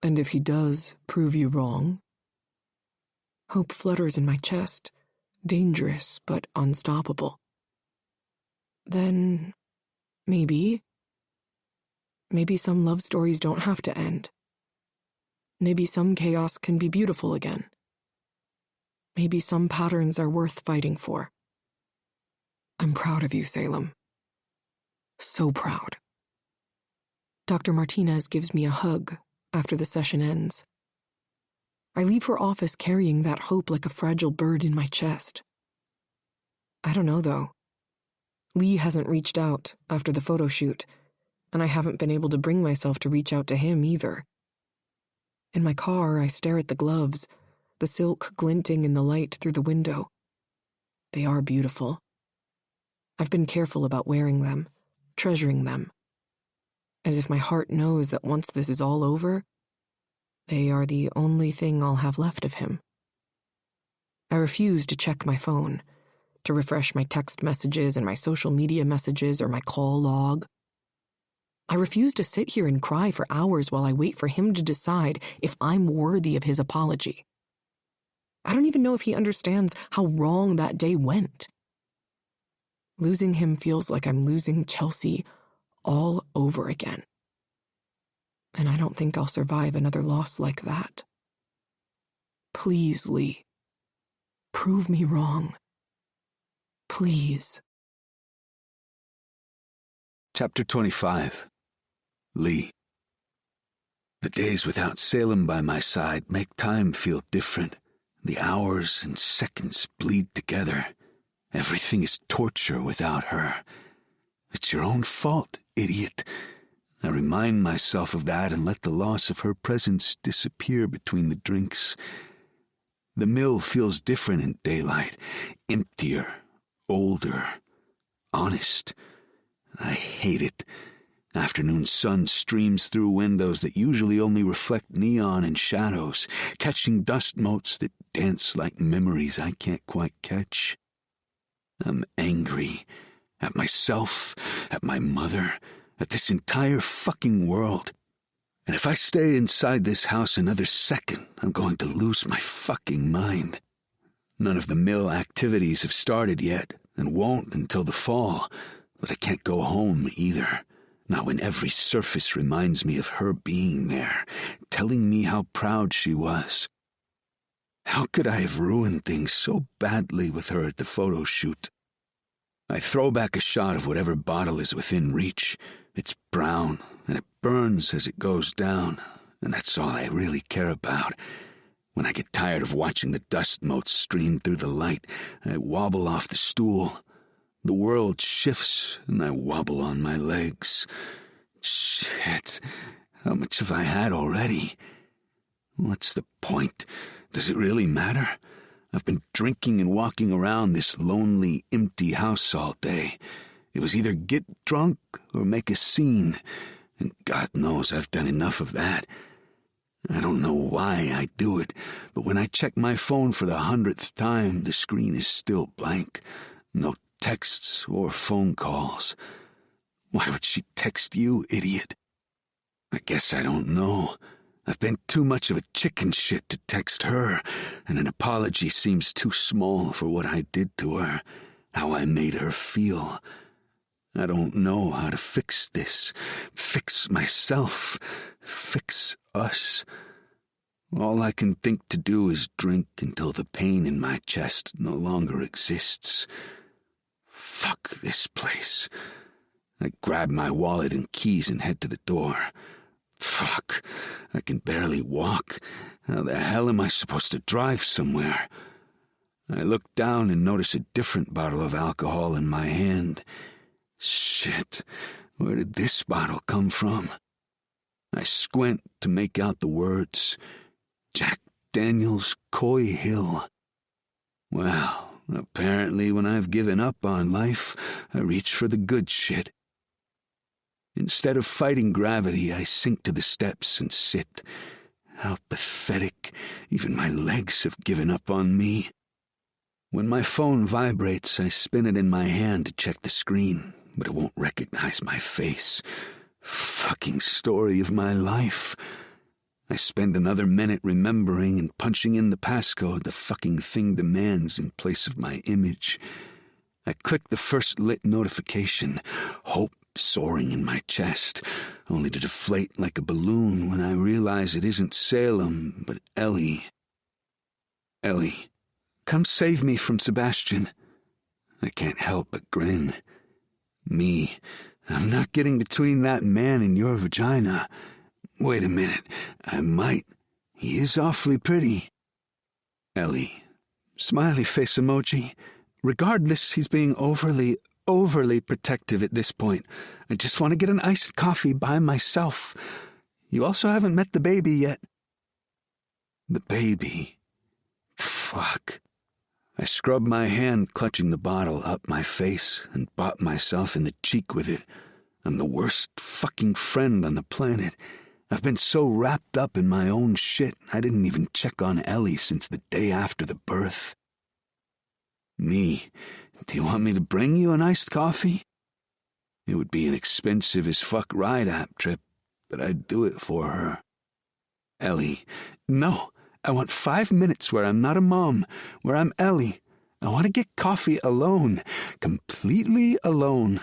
And if he does prove you wrong, hope flutters in my chest, dangerous but unstoppable. Then, maybe some love stories don't have to end. Maybe some chaos can be beautiful again. Maybe some patterns are worth fighting for. I'm proud of you, Salem. So proud. Dr. Martinez gives me a hug after the session ends. I leave her office carrying that hope like a fragile bird in my chest. I don't know, though. Lee hasn't reached out after the photo shoot, and I haven't been able to bring myself to reach out to him either. In my car, I stare at the gloves, the silk glinting in the light through the window. They are beautiful. I've been careful about wearing them, treasuring them, as if my heart knows that once this is all over, they are the only thing I'll have left of him. I refuse to check my phone, to refresh my text messages and my social media messages or my call log. I refuse to sit here and cry for hours while I wait for him to decide if I'm worthy of his apology. I don't even know if he understands how wrong that day went. Losing him feels like I'm losing Chelsea all over again. And I don't think I'll survive another loss like that. Please, Lee. Prove me wrong. Please. Chapter 25. Lee. The days without Salem by my side make time feel different. The hours and seconds bleed together. Everything is torture without her. It's your own fault, idiot. I remind myself of that and let the loss of her presence disappear between the drinks. The mill feels different in daylight, emptier, older, honest. I hate it. Afternoon sun streams through windows that usually only reflect neon and shadows, catching dust motes that dance like memories I can't quite catch. I'm angry at myself, at my mother, at this entire fucking world. And if I stay inside this house another second, I'm going to lose my fucking mind. None of the mill activities have started yet, and won't until the fall, but I can't go home either. Not when every surface reminds me of her being there, telling me how proud she was. How could I have ruined things so badly with her at the photo shoot? I throw back a shot of whatever bottle is within reach. It's brown, and it burns as it goes down, and that's all I really care about. When I get tired of watching the dust motes stream through the light, I wobble off the stool. The world shifts, and I wobble on my legs. Shit, how much have I had already? What's the point? Does it really matter? I've been drinking and walking around this lonely, empty house all day. It was either get drunk or make a scene, and God knows I've done enough of that. I don't know why I do it, but when I check my phone for the 100th time, the screen is still blank. No texts or phone calls. Why would she text you, idiot? I guess I don't know. I've been too much of a chicken shit to text her, and an apology seems too small for what I did to her, how I made her feel. I don't know how to fix this, fix myself, fix us. All I can think to do is drink until the pain in my chest no longer exists. Fuck this place. I grab my wallet and keys and head to the door. Fuck, I can barely walk. How the hell am I supposed to drive somewhere? I look down and notice a different bottle of alcohol in my hand. Shit, where did this bottle come from? I squint to make out the words. Jack Daniels Coy Hill. Well, apparently when I've given up on life, I reach for the good shit. Instead of fighting gravity, I sink to the steps and sit. How pathetic. Even my legs have given up on me. When my phone vibrates, I spin it in my hand to check the screen, but it won't recognize my face. Fucking story of my life. I spend another minute remembering and punching in the passcode the fucking thing demands in place of my image. I click the first lit notification. Hope soaring in my chest, only to deflate like a balloon when I realize it isn't Salem, but Ellie. Ellie, come save me from Sebastian. I can't help but grin. Me, I'm not getting between that man and your vagina. Wait a minute, I might. He is awfully pretty. Ellie, smiley face emoji. Regardless, he's being overly protective at this point. I just want to get an iced coffee by myself. You also haven't met the baby yet. The baby. Fuck. I scrubbed my hand clutching the bottle up my face and bopped myself in the cheek with it. I'm the worst fucking friend on the planet. I've been so wrapped up in my own shit, I didn't even check on Ellie since the day after the birth. Me, do you want me to bring you an iced coffee? It would be an expensive as fuck ride-app trip, but I'd do it for her. Ellie, no, I want 5 minutes where I'm not a mom, where I'm Ellie. I want to get coffee alone, completely alone.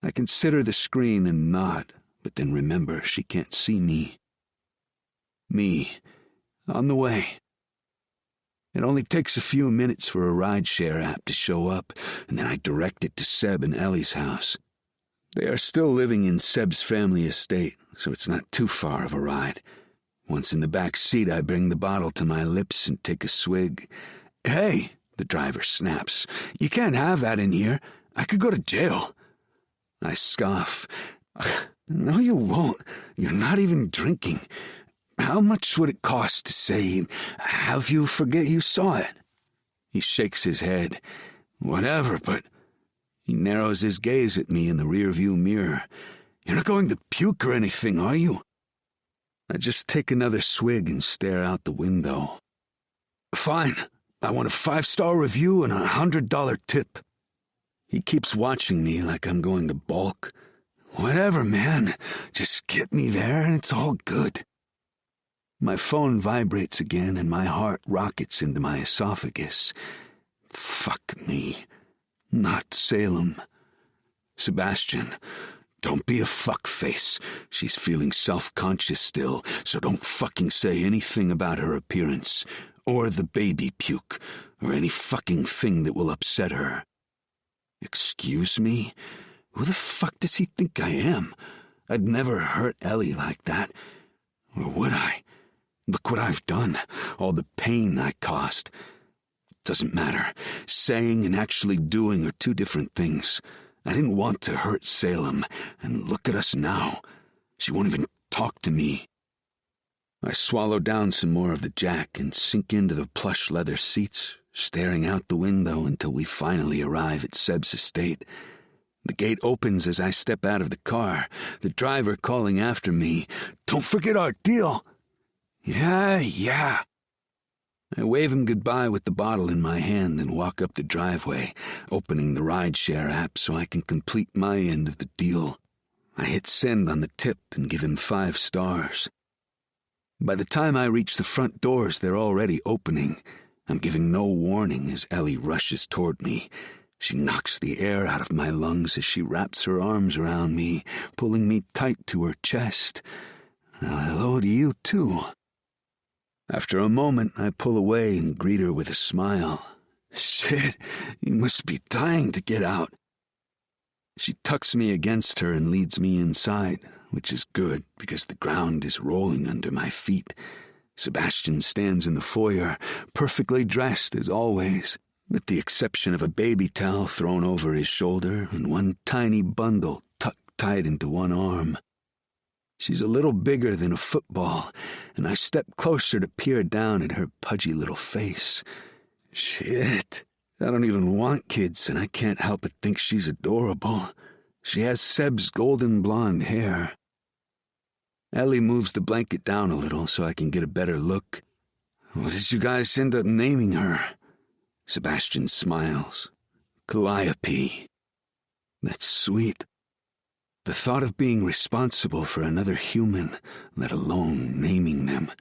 I consider the screen and nod, but then remember she can't see me. Me, on the way. It only takes a few minutes for a rideshare app to show up, and then I direct it to Seb and Ellie's house. They are still living in Seb's family estate, so it's not too far of a ride. Once in the back seat, I bring the bottle to my lips and take a swig. Hey, the driver snaps. You can't have that in here. I could go to jail. I scoff. No, you won't. You're not even drinking. How much would it cost to say, have you forget you saw it? He shakes his head. Whatever, but... He narrows his gaze at me in the rearview mirror. You're not going to puke or anything, are you? I just take another swig and stare out the window. Fine. I want a 5-star review and a $100 tip. He keeps watching me like I'm going to balk. Whatever, man. Just get me there and it's all good. My phone vibrates again and my heart rockets into my esophagus. Fuck me. Not Salem. Sebastian, don't be a fuckface. She's feeling self-conscious still, so don't fucking say anything about her appearance, or the baby puke, or any fucking thing that will upset her. Excuse me? Who the fuck does he think I am? I'd never hurt Ellie like that. Or would I? Look what I've done, all the pain I caused. Doesn't matter. Saying and actually doing are two different things. I didn't want to hurt Salem, and look at us now. She won't even talk to me. I swallow down some more of the Jack and sink into the plush leather seats, staring out the window until we finally arrive at Seb's estate. The gate opens as I step out of the car, the driver calling after me, "Don't forget our deal." Yeah. I wave him goodbye with the bottle in my hand and walk up the driveway, opening the rideshare app so I can complete my end of the deal. I hit send on the tip and give him 5 stars. By the time I reach the front doors, they're already opening. I'm giving no warning as Ellie rushes toward me. She knocks the air out of my lungs as she wraps her arms around me, pulling me tight to her chest. Hello to you, too. After a moment, I pull away and greet her with a smile. Shit, you must be dying to get out. She tucks me against her and leads me inside, which is good because the ground is rolling under my feet. Sebastian stands in the foyer, perfectly dressed as always, with the exception of a baby towel thrown over his shoulder and one tiny bundle tucked tight into one arm. She's a little bigger than a football, and I step closer to peer down at her pudgy little face. Shit, I don't even want kids, and I can't help but think she's adorable. She has Seb's golden blonde hair. Ellie moves the blanket down a little so I can get a better look. What did you guys end up naming her? Sebastian smiles. Calliope. That's sweet. The thought of being responsible for another human, let alone naming them,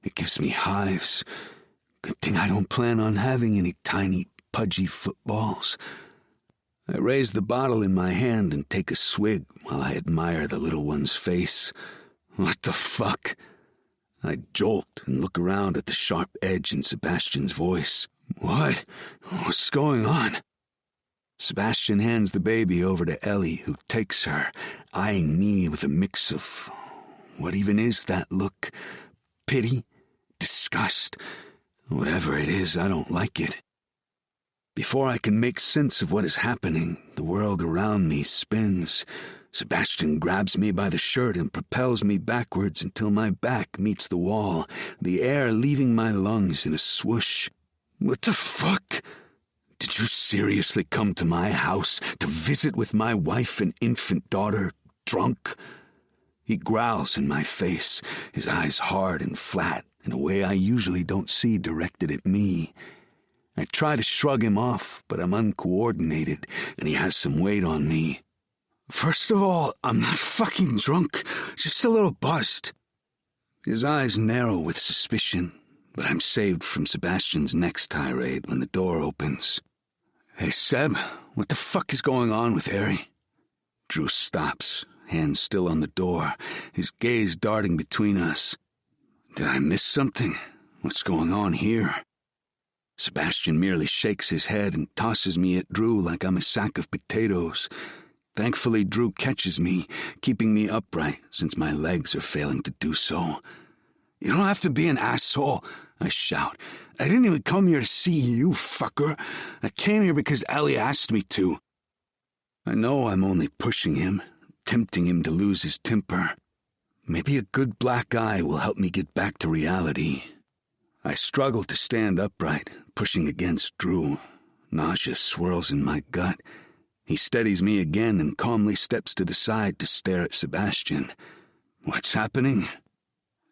it gives me hives. Good thing I don't plan on having any tiny, pudgy footballs. I raise the bottle in my hand and take a swig while I admire the little one's face. What the fuck? I jolt and look around at the sharp edge in Sebastian's voice. What? What's going on? Sebastian hands the baby over to Ellie, who takes her, eyeing me with a mix of... what even is that look? Pity? Disgust? Whatever it is, I don't like it. Before I can make sense of what is happening, the world around me spins. Sebastian grabs me by the shirt and propels me backwards until my back meets the wall, the air leaving my lungs in a swoosh. What the fuck? Did you seriously come to my house to visit with my wife and infant daughter, drunk? He growls in my face, his eyes hard and flat in a way I usually don't see directed at me. I try to shrug him off, but I'm uncoordinated, and he has some weight on me. First of all, I'm not fucking drunk, just a little buzzed. His eyes narrow with suspicion, but I'm saved from Sebastian's next tirade when the door opens. Hey, Seb, what the fuck is going on with Harry? Drew stops, hands still on the door, his gaze darting between us. Did I miss something? What's going on here? Sebastian merely shakes his head and tosses me at Drew like I'm a sack of potatoes. Thankfully, Drew catches me, keeping me upright since my legs are failing to do so. You don't have to be an asshole, I shout. I didn't even come here to see you, fucker. I came here because Ellie asked me to. I know I'm only pushing him, tempting him to lose his temper. Maybe a good black eye will help me get back to reality. I struggle to stand upright, pushing against Drew. Nausea swirls in my gut. He steadies me again and calmly steps to the side to stare at Sebastian. What's happening?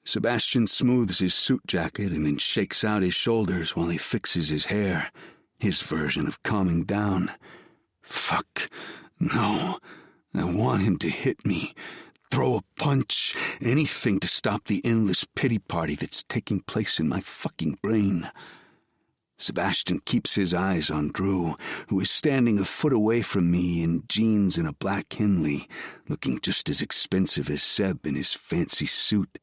Sebastian smooths his suit jacket and then shakes out his shoulders while he fixes his hair, his version of calming down. Fuck. No. I want him to hit me. Throw a punch. Anything to stop the endless pity party that's taking place in my fucking brain. Sebastian keeps his eyes on Drew, who is standing a foot away from me in jeans and a black Henley, looking just as expensive as Seb in his fancy suit.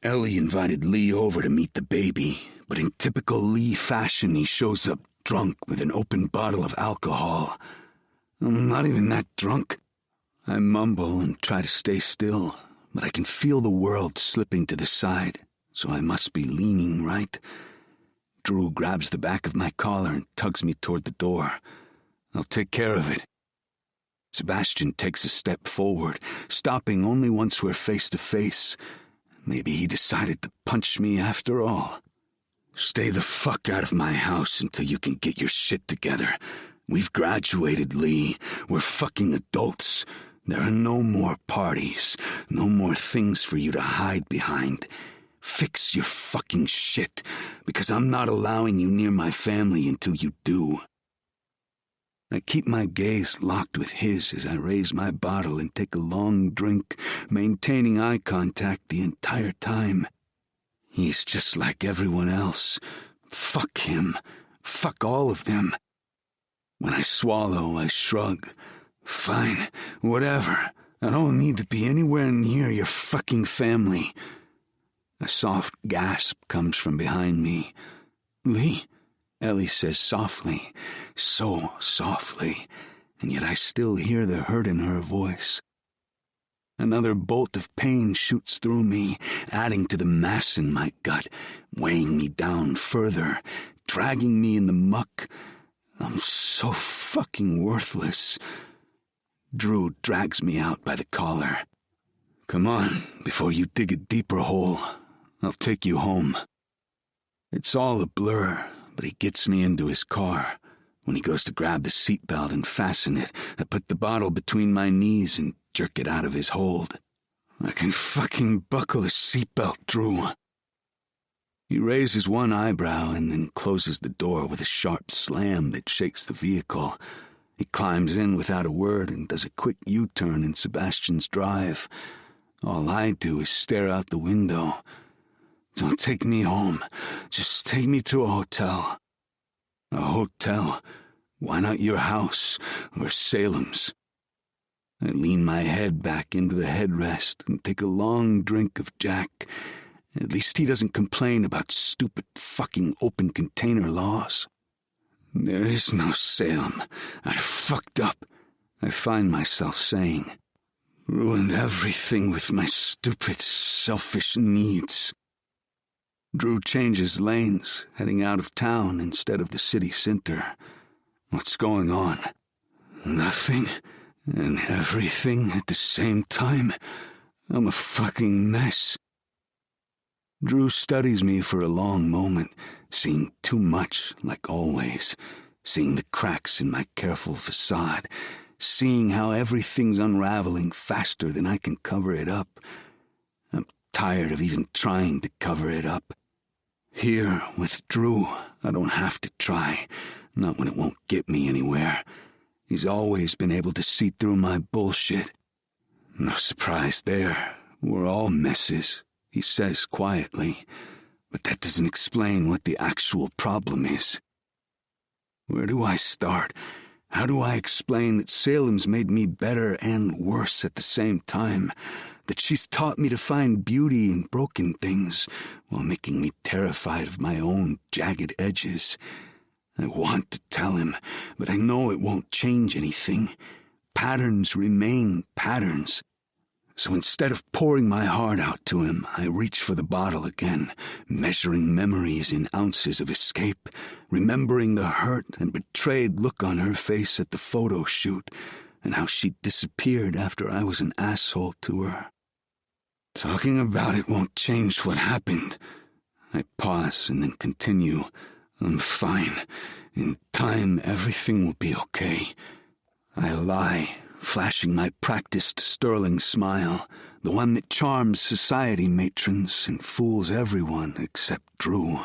Ellie invited Lee over to meet the baby, but in typical Lee fashion he shows up drunk with an open bottle of alcohol. I'm not even that drunk. I mumble and try to stay still, but I can feel the world slipping to the side, so I must be leaning right. Drew grabs the back of my collar and tugs me toward the door. I'll take care of it. Sebastian takes a step forward, stopping only once we're face to face. Maybe he decided to punch me after all. Stay the fuck out of my house until you can get your shit together. We've graduated, Lee. We're fucking adults. There are no more parties, no more things for you to hide behind. Fix your fucking shit, because I'm not allowing you near my family until you do. I keep my gaze locked with his as I raise my bottle and take a long drink, maintaining eye contact the entire time. He's just like everyone else. Fuck him. Fuck all of them. When I swallow, I shrug. Fine, whatever. I don't need to be anywhere near your fucking family. A soft gasp comes from behind me. Lee? Ellie says softly, so softly, and yet I still hear the hurt in her voice. Another bolt of pain shoots through me, adding to the mass in my gut, weighing me down further, dragging me in the muck. I'm so fucking worthless. Drew drags me out by the collar. Come on, before you dig a deeper hole. I'll take you home. It's all a blur, but he gets me into his car. When he goes to grab the seatbelt and fasten it, I put the bottle between my knees and jerk it out of his hold. I can fucking buckle a seatbelt, Drew. He raises one eyebrow and then closes the door with a sharp slam that shakes the vehicle. He climbs in without a word and does a quick U-turn in Sebastian's drive. All I do is stare out the window. Don't take me home. Just take me to a hotel. A hotel? Why not your house or Salem's? I lean my head back into the headrest and take a long drink of Jack. At least he doesn't complain about stupid fucking open container laws. There is no Salem. I fucked up, I find myself saying. Ruined everything with my stupid, selfish needs. Drew changes lanes, heading out of town instead of the city center. What's going on? Nothing and everything at the same time. I'm a fucking mess. Drew studies me for a long moment, seeing too much, like always, seeing the cracks in my careful facade, seeing how everything's unraveling faster than I can cover it up. I'm tired of even trying to cover it up. Here, with Drew, I don't have to try, not when it won't get me anywhere. He's always been able to see through my bullshit. No surprise there. We're all messes, he says quietly, but that doesn't explain what the actual problem is. Where do I start? How do I explain that Salem's made me better and worse at the same time? That she's taught me to find beauty in broken things while making me terrified of my own jagged edges? I want to tell him, but I know it won't change anything. Patterns remain patterns. So instead of pouring my heart out to him, I reach for the bottle again, measuring memories in ounces of escape, remembering the hurt and betrayed look on her face at the photo shoot, and how she disappeared after I was an asshole to her. Talking about it won't change what happened. I pause and then continue. I'm fine. In time, everything will be okay. I lie, flashing my practiced sterling smile, the one that charms society matrons and fools everyone except Drew.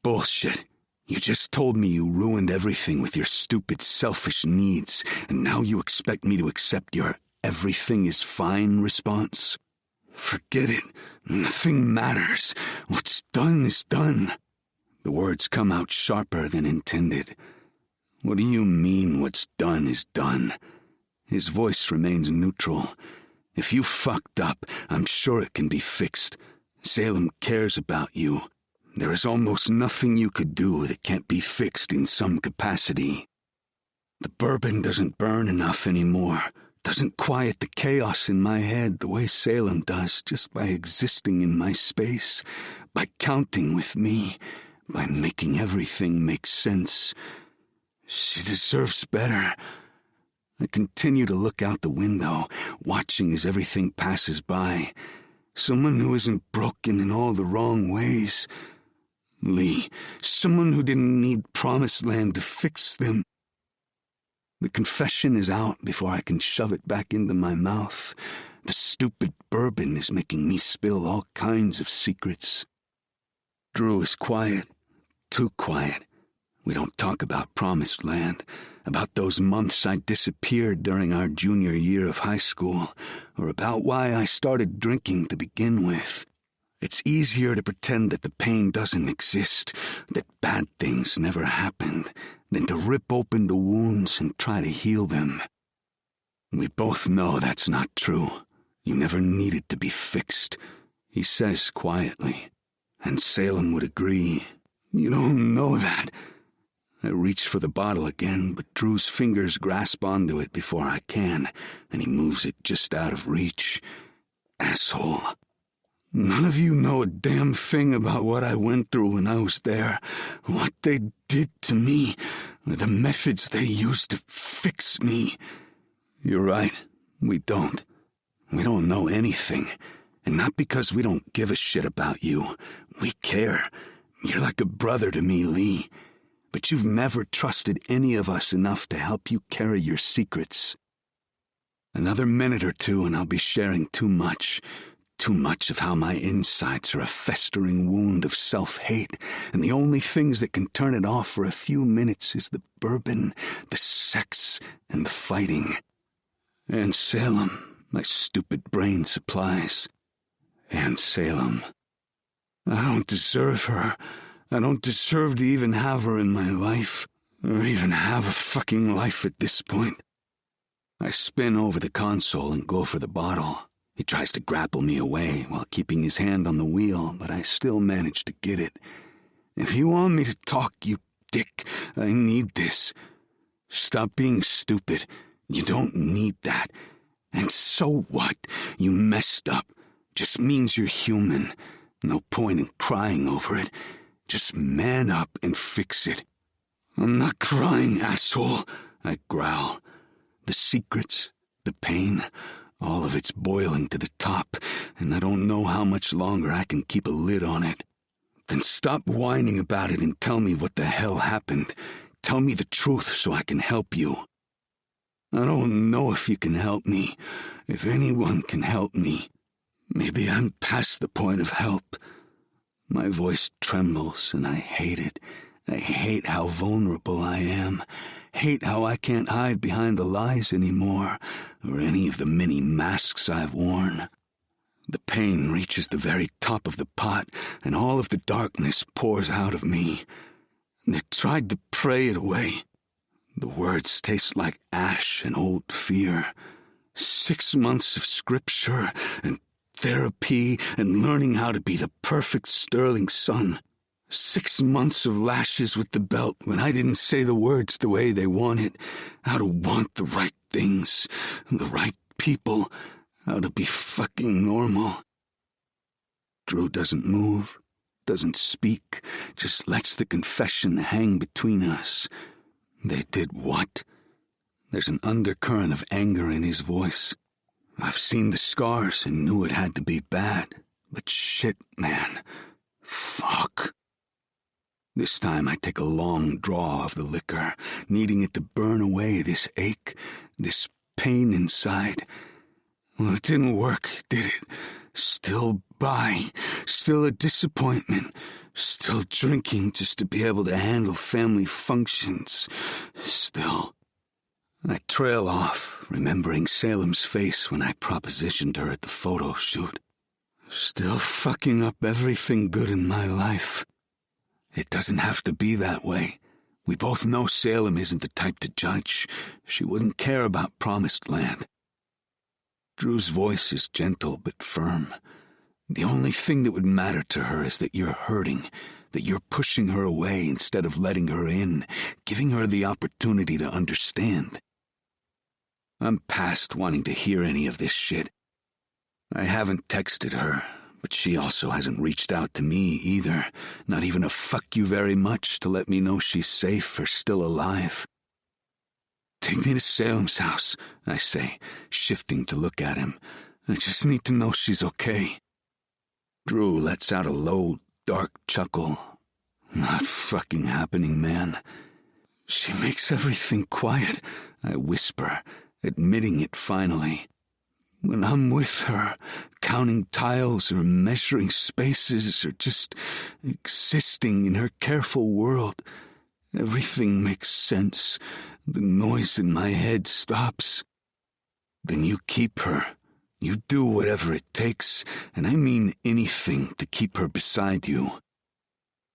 Bullshit. You just told me you ruined everything with your stupid selfish needs, and now you expect me to accept your everything is fine response? Forget it. Nothing matters. What's done is done. The words come out sharper than intended. What do you mean what's done is done? His voice remains neutral. If you fucked up, I'm sure it can be fixed. Salem cares about you. There is almost nothing you could do that can't be fixed in some capacity. The bourbon doesn't burn enough anymore. Doesn't quiet the chaos in my head the way Salem does just by existing in my space, by counting with me, by making everything make sense. She deserves better. I continue to look out the window, watching as everything passes by. Someone who isn't broken in all the wrong ways. Lee, someone who didn't need Promised Land to fix them. The confession is out before I can shove it back into my mouth. The stupid bourbon is making me spill all kinds of secrets. Drew is quiet, too quiet. We don't talk about Promised Land, about those months I disappeared during our junior year of high school, or about why I started drinking to begin with. It's easier to pretend that the pain doesn't exist, that bad things never happened, than to rip open the wounds and try to heal them. We both know that's not true. You never needed to be fixed, he says quietly. And Salem would agree. You don't know that. I reach for the bottle again, but Drew's fingers grasp onto it before I can, and he moves it just out of reach. Asshole. None of you know a damn thing about what I went through when I was there, what they did to me, or the methods they used to fix me. You're right, we don't. We don't know anything, and not because we don't give a shit about you. We care. You're like a brother to me, Lee. But you've never trusted any of us enough to help you carry your secrets. Another minute or two and I'll be sharing too much of how my insides are a festering wound of self-hate, and the only things that can turn it off for a few minutes is the bourbon, the sex, and the fighting. And Salem, my stupid brain supplies. And Salem. I don't deserve her. I don't deserve to even have her in my life. or even have a fucking life at this point. I spin over the console and go for the bottle. He tries to grapple me away while keeping his hand on the wheel, but I still manage to get it. If you want me to talk, you dick, I need this. Stop being stupid. You don't need that. And so what? You messed up. Just means you're human. No point in crying over it. Just man up and fix it. I'm not crying, asshole, I growl. The secrets, the pain, all of it's boiling to the top, and I don't know how much longer I can keep a lid on it. Then stop whining about it and tell me what the hell happened. Tell me the truth so I can help you. I don't know if you can help me, if anyone can help me. Maybe I'm past the point of help. My voice trembles, and I hate it. I hate how vulnerable I am. Hate how I can't hide behind the lies anymore, or any of the many masks I've worn. The pain reaches the very top of the pot, and all of the darkness pours out of me. I tried to pray it away. The words taste like ash and old fear. 6 months of scripture and therapy and learning how to be the perfect sterling son. 6 months of lashes with the belt when I didn't say the words the way they wanted. How to want the right things, the right people, how to be fucking normal. Drew doesn't move, doesn't speak, just lets the confession hang between us. They did what? There's an undercurrent of anger in his voice. I've seen the scars and knew it had to be bad, but shit, man. Fuck. This time I take a long draw of the liquor, needing it to burn away this ache, this pain inside. Well, it didn't work, did it? Still bi, still a disappointment, still drinking just to be able to handle family functions, still. I trail off, remembering Salem's face when I propositioned her at the photo shoot. Still fucking up everything good in my life. It doesn't have to be that way. We both know Salem isn't the type to judge. She wouldn't care about Promised Land. Drew's voice is gentle but firm. The only thing that would matter to her is that you're hurting, that you're pushing her away instead of letting her in, giving her the opportunity to understand. I'm past wanting to hear any of this shit. I haven't texted her, but she also hasn't reached out to me either, not even a fuck you very much to let me know she's safe or still alive. Take me to Salem's house, I say, shifting to look at him. I just need to know she's okay. Drew lets out a low, dark chuckle. Not fucking happening, man. She makes everything quiet, I whisper, admitting it finally. When I'm with her, counting tiles or measuring spaces or just existing in her careful world, everything makes sense. The noise in my head stops. Then you keep her. You do whatever it takes, and I mean anything to keep her beside you.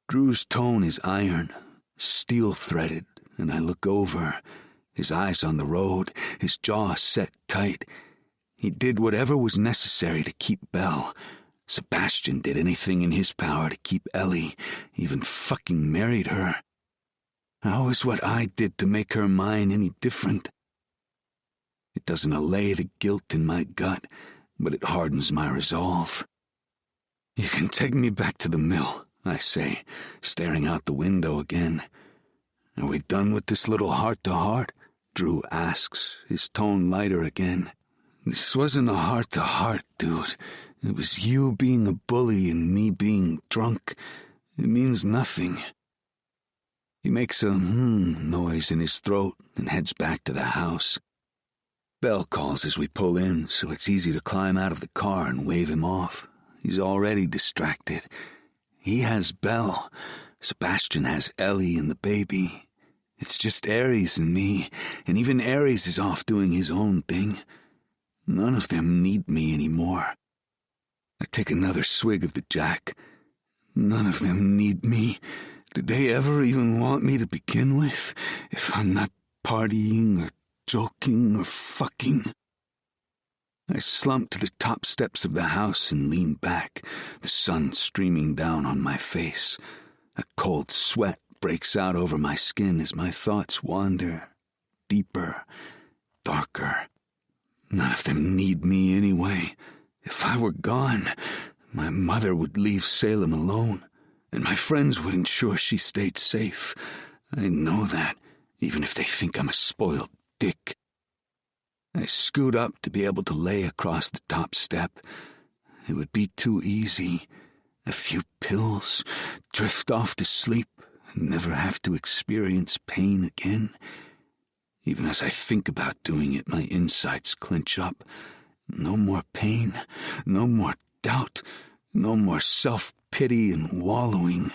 Drew's tone is iron, steel-threaded, and I look over, his eyes on the road, his jaw set tight. He did whatever was necessary to keep Belle. Sebastian did anything in his power to keep Ellie, even fucking married her. How is what I did to make her mine any different? It doesn't allay the guilt in my gut, but it hardens my resolve. You can take me back to the mill, I say, staring out the window again. Are we done with this little heart-to-heart? Drew asks, his tone lighter again. This wasn't a heart-to-heart, dude. It was you being a bully and me being drunk. It means nothing. He makes a noise in his throat and heads back to the house. Belle calls as we pull in, so it's easy to climb out of the car and wave him off. He's already distracted. He has Belle. Sebastian has Ellie and the baby. It's just Aries and me, and even Aries is off doing his own thing. None of them need me anymore. I take another swig of the Jack. None of them need me. Did they ever even want me to begin with, if I'm not partying or joking or fucking? I slumped to the top steps of the house and leaned back, the sun streaming down on my face. A cold sweat breaks out over my skin as my thoughts wander, deeper, darker. None of them need me anyway. If I were gone, my mother would leave Salem alone, and my friends would ensure she stayed safe. I know that, even if they think I'm a spoiled dick. I scoot up to be able to lay across the top step. It would be too easy. A few pills, drift off to sleep, and never have to experience pain again. Even as I think about doing it, my insides clench up. No more pain, no more doubt, no more self-pity and wallowing,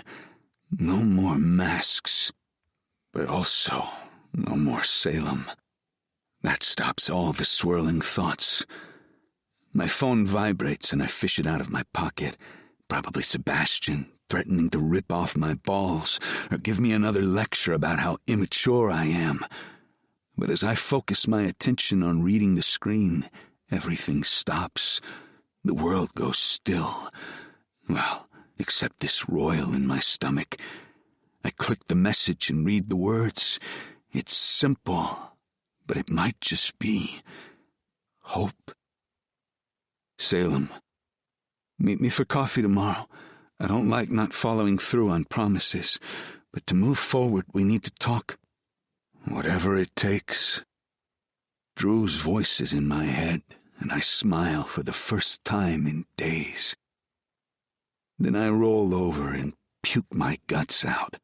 no more masks, but also no more Salem. That stops all the swirling thoughts. My phone vibrates and I fish it out of my pocket. Probably Sebastian, threatening to rip off my balls or give me another lecture about how immature I am. But as I focus my attention on reading the screen, everything stops. The world goes still. Well, except this roil in my stomach. I click the message and read the words. It's simple, but it might just be hope. Salem, meet me for coffee tomorrow. I don't like not following through on promises, but to move forward, we need to talk. Whatever it takes. Drew's voice is in my head, and I smile for the first time in days. Then I roll over and puke my guts out.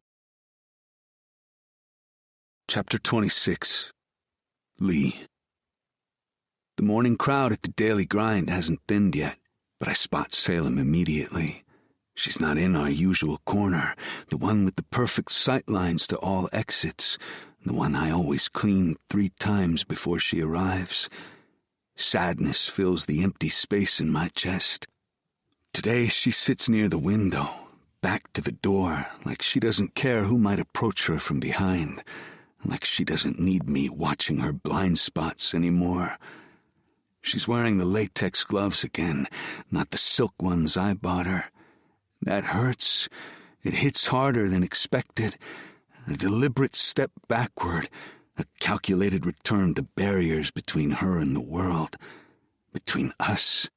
Chapter 26. Lee. The morning crowd at the Daily Grind hasn't thinned yet, but I spot Salem immediately. She's not in our usual corner, the one with the perfect sightlines to all exits, the one I always clean 3 times before she arrives. Sadness fills the empty space in my chest. Today she sits near the window, back to the door, like she doesn't care who might approach her from behind, like she doesn't need me watching her blind spots anymore. She's wearing the latex gloves again, not the silk ones I bought her. That hurts. It hits harder than expected. A deliberate step backward, a calculated return to barriers between her and the world, between us.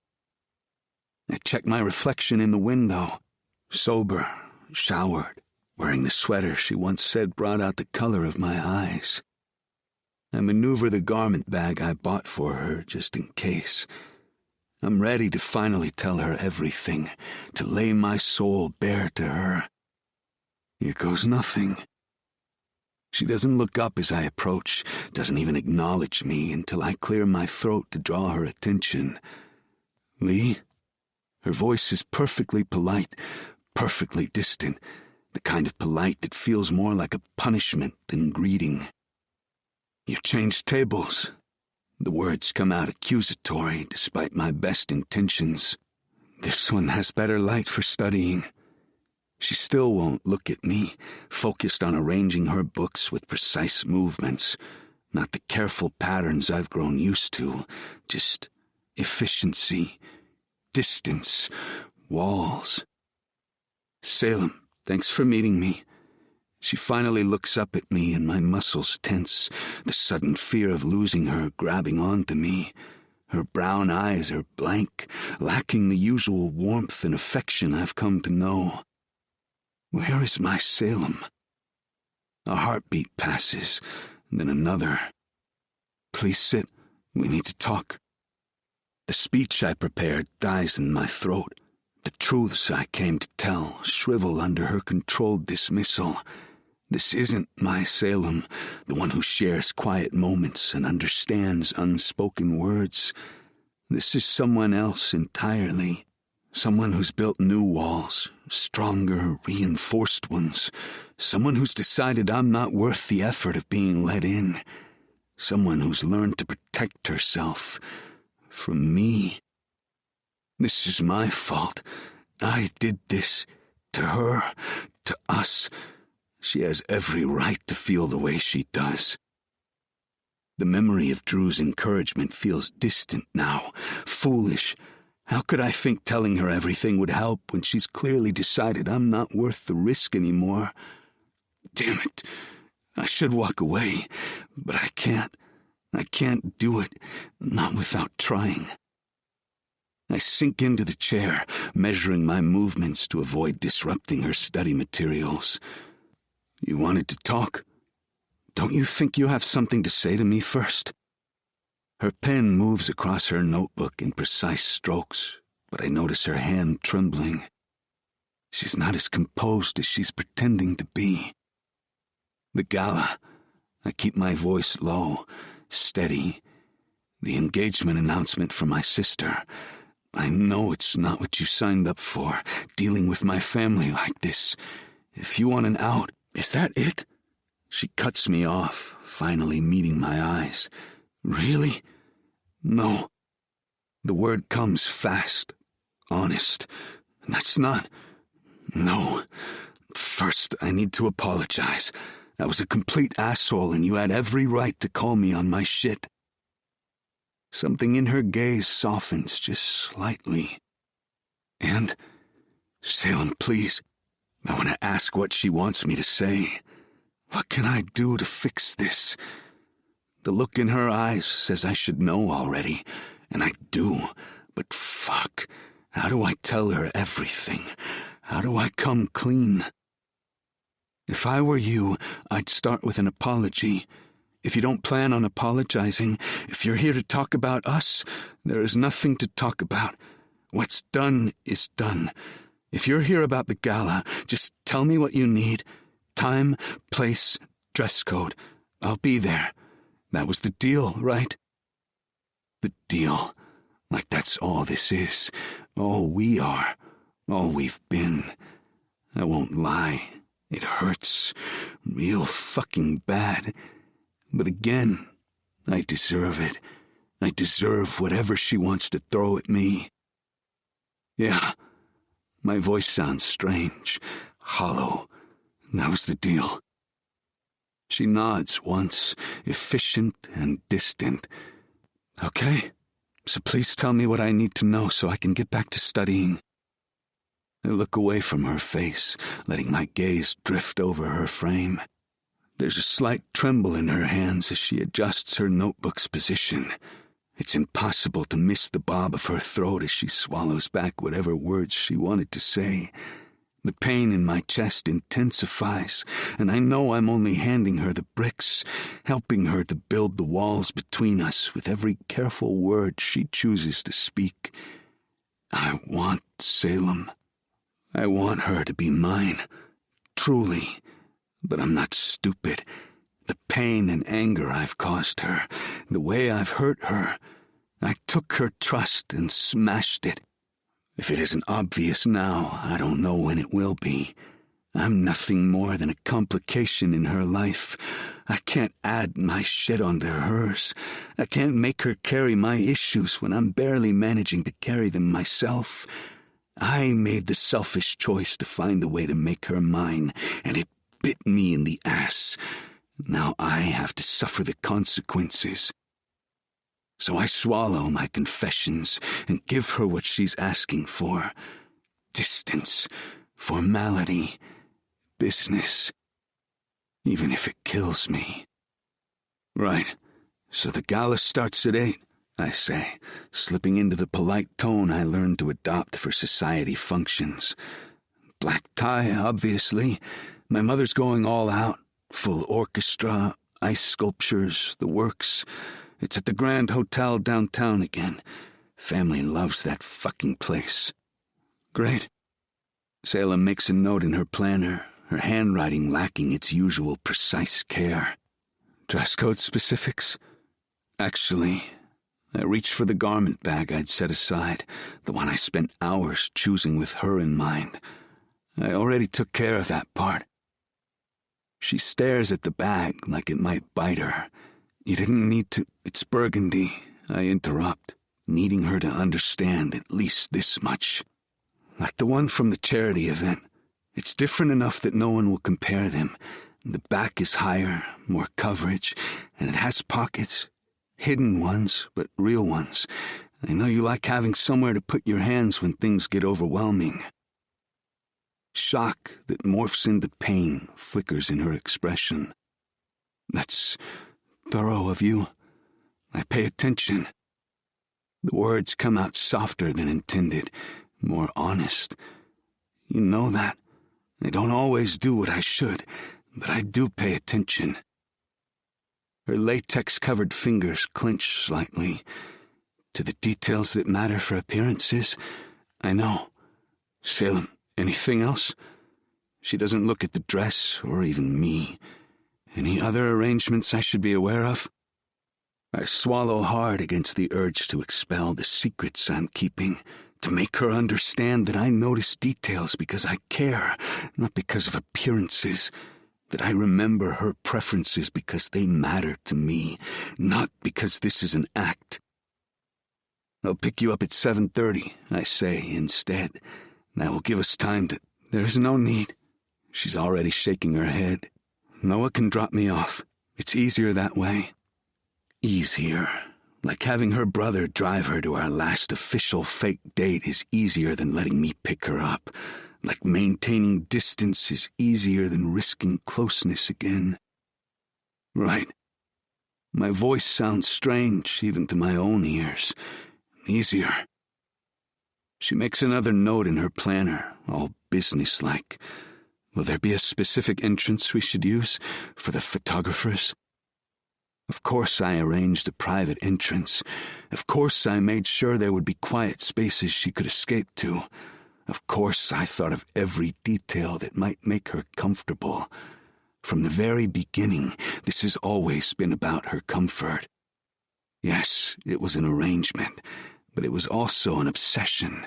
I check my reflection in the window, sober, showered, wearing the sweater she once said brought out the color of my eyes. I maneuver the garment bag I bought for her just in case. I'm ready to finally tell her everything, to lay my soul bare to her. Here goes nothing. She doesn't look up as I approach, doesn't even acknowledge me until I clear my throat to draw her attention. Lee? Her voice is perfectly polite, perfectly distant, the kind of polite that feels more like a punishment than greeting. You've changed tables. The words come out accusatory despite my best intentions. This one has better light for studying. She still won't look at me, focused on arranging her books with precise movements, not the careful patterns I've grown used to, just efficiency, distance, walls. Salem, thanks for meeting me. She finally looks up at me and my muscles tense, the sudden fear of losing her grabbing onto me. Her brown eyes are blank, lacking the usual warmth and affection I've come to know. Where is my Salem? A heartbeat passes, then another. Please sit. We need to talk. The speech I prepared dies in my throat. The truths I came to tell shrivel under her controlled dismissal. This isn't my Salem, the one who shares quiet moments and understands unspoken words. This is someone else entirely. Someone who's built new walls, stronger, reinforced ones. Someone who's decided I'm not worth the effort of being let in. Someone who's learned to protect herself from me. This is my fault. I did this to her, to us. She has every right to feel the way she does. The memory of Drew's encouragement feels distant now, foolish. How could I think telling her everything would help when she's clearly decided I'm not worth the risk anymore? Damn it. I should walk away, but I can't. I can't do it, not without trying. I sink into the chair, measuring my movements to avoid disrupting her study materials. You wanted to talk? Don't you think you have something to say to me first? Her pen moves across her notebook in precise strokes, but I notice her hand trembling. She's not as composed as she's pretending to be. The gala. I keep my voice low, steady. The engagement announcement from my sister. I know it's not what you signed up for, dealing with my family like this. If you want an out, is that it? She cuts me off, finally meeting my eyes. Really? No. The word comes fast, honest. That's not... No. First, I need to apologize. I was a complete asshole and you had every right to call me on my shit. Something in her gaze softens just slightly. And, Salem, please, I want to ask what she wants me to say. What can I do to fix this? The look in her eyes says I should know already, and I do, but fuck, how do I tell her everything? How do I come clean? If I were you, I'd start with an apology. If you don't plan on apologizing, if you're here to talk about us, there is nothing to talk about. What's done is done. If you're here about the gala, just tell me what you need. Time, place, dress code. I'll be there. That was the deal, right? The deal. Like that's all this is. All we are. All we've been. I won't lie. It hurts. Real fucking bad. But again, I deserve it. I deserve whatever she wants to throw at me. Yeah, my voice sounds strange, hollow. That was the deal. She nods once, efficient and distant. Okay, so please tell me what I need to know so I can get back to studying. I look away from her face, letting my gaze drift over her frame. There's a slight tremble in her hands as she adjusts her notebook's position. It's impossible to miss the bob of her throat as she swallows back whatever words she wanted to say. The pain in my chest intensifies, and I know I'm only handing her the bricks, helping her to build the walls between us with every careful word she chooses to speak. I want Salem. I want her to be mine, truly. But I'm not stupid. The pain and anger I've caused her, the way I've hurt her, I took her trust and smashed it. If it isn't obvious now, I don't know when it will be. I'm nothing more than a complication in her life. I can't add my shit onto hers. I can't make her carry my issues when I'm barely managing to carry them myself. I made the selfish choice to find a way to make her mine, and it bit me in the ass. Now I have to suffer the consequences. So I swallow my confessions and give her what she's asking for. Distance, formality, business. Even if it kills me. Right, so the gala starts at 8, I say, slipping into the polite tone I learned to adopt for society functions. Black tie, obviously. My mother's going all out. Full orchestra, ice sculptures, the works. It's at the Grand Hotel downtown again. Family loves that fucking place. Great. Salem makes a note in her planner, her handwriting lacking its usual precise care. Dress code specifics? Actually, I reached for the garment bag I'd set aside, the one I spent hours choosing with her in mind. I already took care of that part. She stares at the bag like it might bite her. You didn't need to... It's burgundy, I interrupt, needing her to understand at least this much. Like the one from the charity event. It's different enough that no one will compare them. The back is higher, more coverage, and it has pockets. Hidden ones, but real ones. I know you like having somewhere to put your hands when things get overwhelming. Shock that morphs into pain flickers in her expression. That's thorough of you. I pay attention. The words come out softer than intended, more honest. You know that. I don't always do what I should, but I do pay attention. Her latex-covered fingers clench slightly. To the details that matter for appearances, I know. Salem, anything else? She doesn't look at the dress or even me. Any other arrangements I should be aware of? I swallow hard against the urge to expel the secrets I'm keeping, to make her understand that I notice details because I care, not because of appearances, that I remember her preferences because they matter to me, not because this is an act. I'll pick you up at 7:30, I say instead. That will give us time to... There's no need. She's already shaking her head. Noah can drop me off. It's easier that way. Easier. Like having her brother drive her to our last official fake date is easier than letting me pick her up. Like maintaining distance is easier than risking closeness again. Right. My voice sounds strange, even to my own ears. Easier. She makes another note in her planner, all businesslike. Will there be a specific entrance we should use for the photographers? Of course I arranged a private entrance. Of course I made sure there would be quiet spaces she could escape to. Of course I thought of every detail that might make her comfortable. From the very beginning, this has always been about her comfort. Yes, it was an arrangement, but it was also an obsession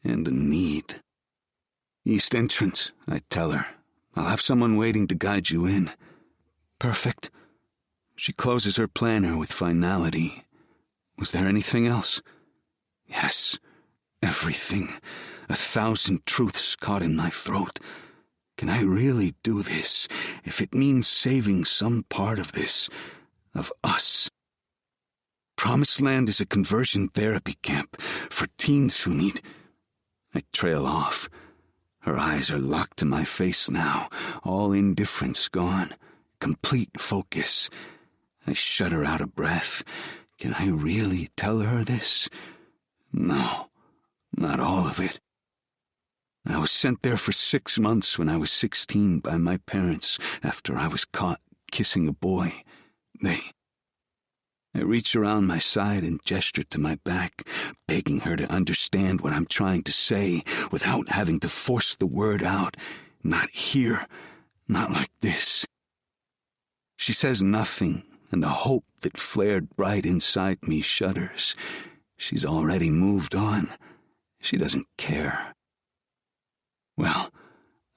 and a need. East entrance, I tell her. I'll have someone waiting to guide you in. Perfect. She closes her planner with finality. Was there anything else? Yes, everything. 1,000 truths caught in my throat. Can I really do this if it means saving some part of this, of us? Promised Land is a conversion therapy camp for teens who need... I trail off. Her eyes are locked to my face now, all indifference gone, complete focus. I shudder out of breath. Can I really tell her this? No, not all of it. I was sent there for 6 months when I was 16 by my parents after I was caught kissing a boy. I reach around my side and gesture to my back, begging her to understand what I'm trying to say without having to force the word out. Not here, not like this. She says nothing, and the hope that flared bright inside me shudders. She's already moved on. She doesn't care. Well,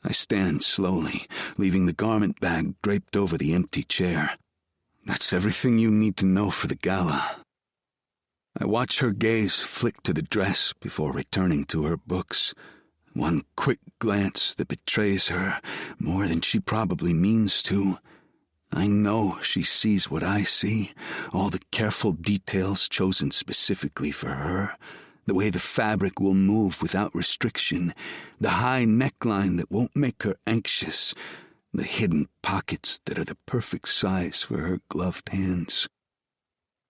I stand slowly, leaving the garment bag draped over the empty chair. That's everything you need to know for the gala. I watch her gaze flick to the dress before returning to her books. One quick glance that betrays her more than she probably means to. I know she sees what I see, all the careful details chosen specifically for her, the way the fabric will move without restriction, the high neckline that won't make her anxious, the hidden pockets that are the perfect size for her gloved hands.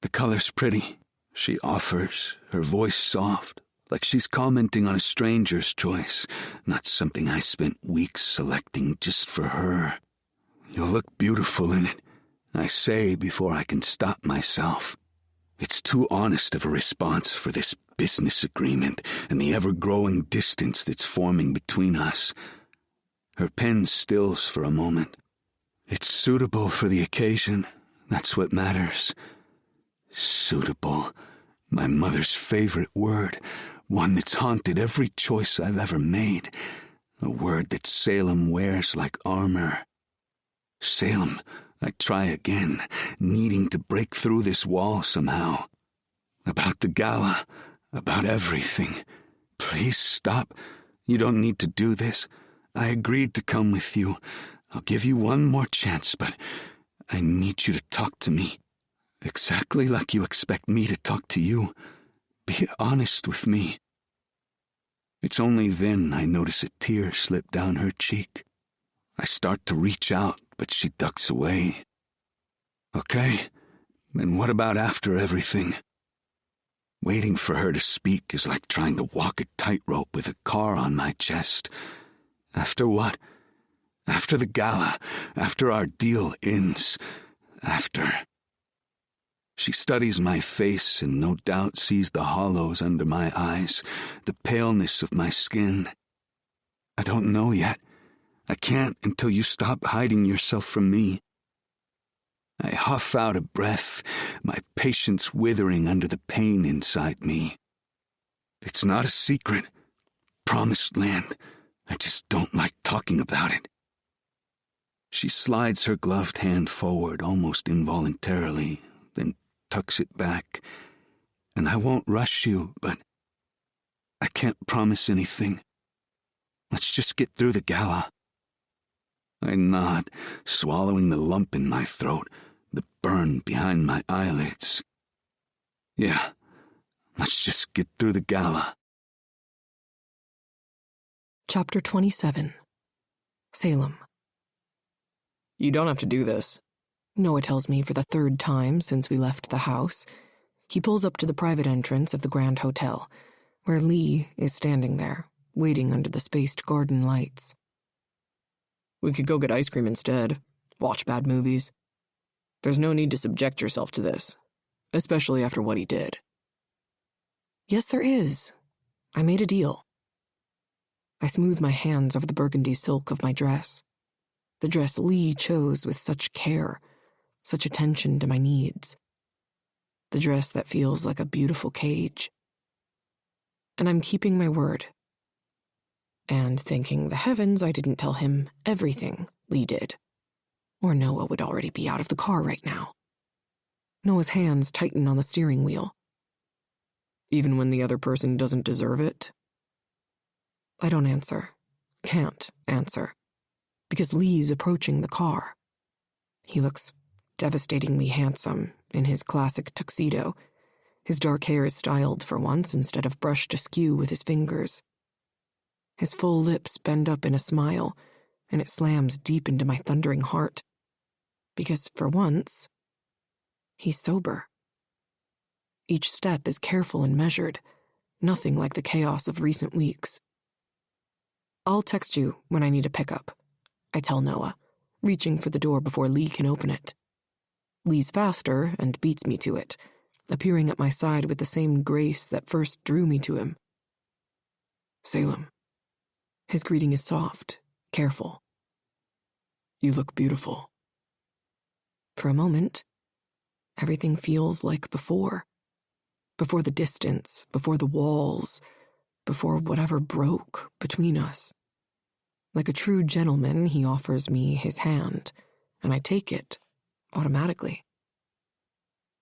The color's pretty, she offers, her voice soft, like she's commenting on a stranger's choice, not something I spent weeks selecting just for her. You'll look beautiful in it, I say before I can stop myself. It's too honest of a response for this business agreement and the ever-growing distance that's forming between us. Her pen stills for a moment. It's suitable for the occasion. That's what matters. Suitable. My mother's favorite word. One that's haunted every choice I've ever made. A word that Salem wears like armor. Salem, I try again, needing to break through this wall somehow. About the gala. About everything. Please stop. You don't need to do this. I agreed to come with you. I'll give you one more chance, but I need you to talk to me. Exactly like you expect me to talk to you. Be honest with me." It's only then I notice a tear slip down her cheek. I start to reach out, but she ducks away. "Okay, and what about after everything?" Waiting for her to speak is like trying to walk a tightrope with a car on my chest. After what? After the gala, after our deal ends, after. She studies my face and no doubt sees the hollows under my eyes, the paleness of my skin. "I don't know yet. I can't until you stop hiding yourself from me." I huff out a breath, my patience withering under the pain inside me. "It's not a secret. Promised land. I just don't like talking about it." She slides her gloved hand forward almost involuntarily, then tucks it back. "And I won't rush you, but I can't promise anything. Let's just get through the gala." I nod, swallowing the lump in my throat, the burn behind my eyelids. "Yeah, let's just get through the gala." Chapter 27. Salem. You don't have to do this, Noah tells me for the third time since we left the house. He pulls up to the private entrance of the Grand Hotel, where Lee is standing there, waiting under the spaced garden lights. We could go get ice cream instead, watch bad movies. There's no need to subject yourself to this, especially after what he did. Yes, there is. I made a deal. I smooth my hands over the burgundy silk of my dress. The dress Lee chose with such care, such attention to my needs. The dress that feels like a beautiful cage. And I'm keeping my word. And thanking the heavens I didn't tell him everything Lee did. Or Noah would already be out of the car right now. Noah's hands tighten on the steering wheel. Even when the other person doesn't deserve it? I don't answer. Can't answer. Because Lee's approaching the car. He looks devastatingly handsome in his classic tuxedo. His dark hair is styled for once instead of brushed askew with his fingers. His full lips bend up in a smile, and it slams deep into my thundering heart. Because for once, he's sober. Each step is careful and measured, nothing like the chaos of recent weeks. "I'll text you when I need a pickup," I tell Noah, reaching for the door before Lee can open it. Lee's faster and beats me to it, appearing at my side with the same grace that first drew me to him. Salem. His greeting is soft, careful. You look beautiful. For a moment, everything feels like before. Before the distance, before the walls, before whatever broke between us. Like a true gentleman, he offers me his hand, and I take it, automatically.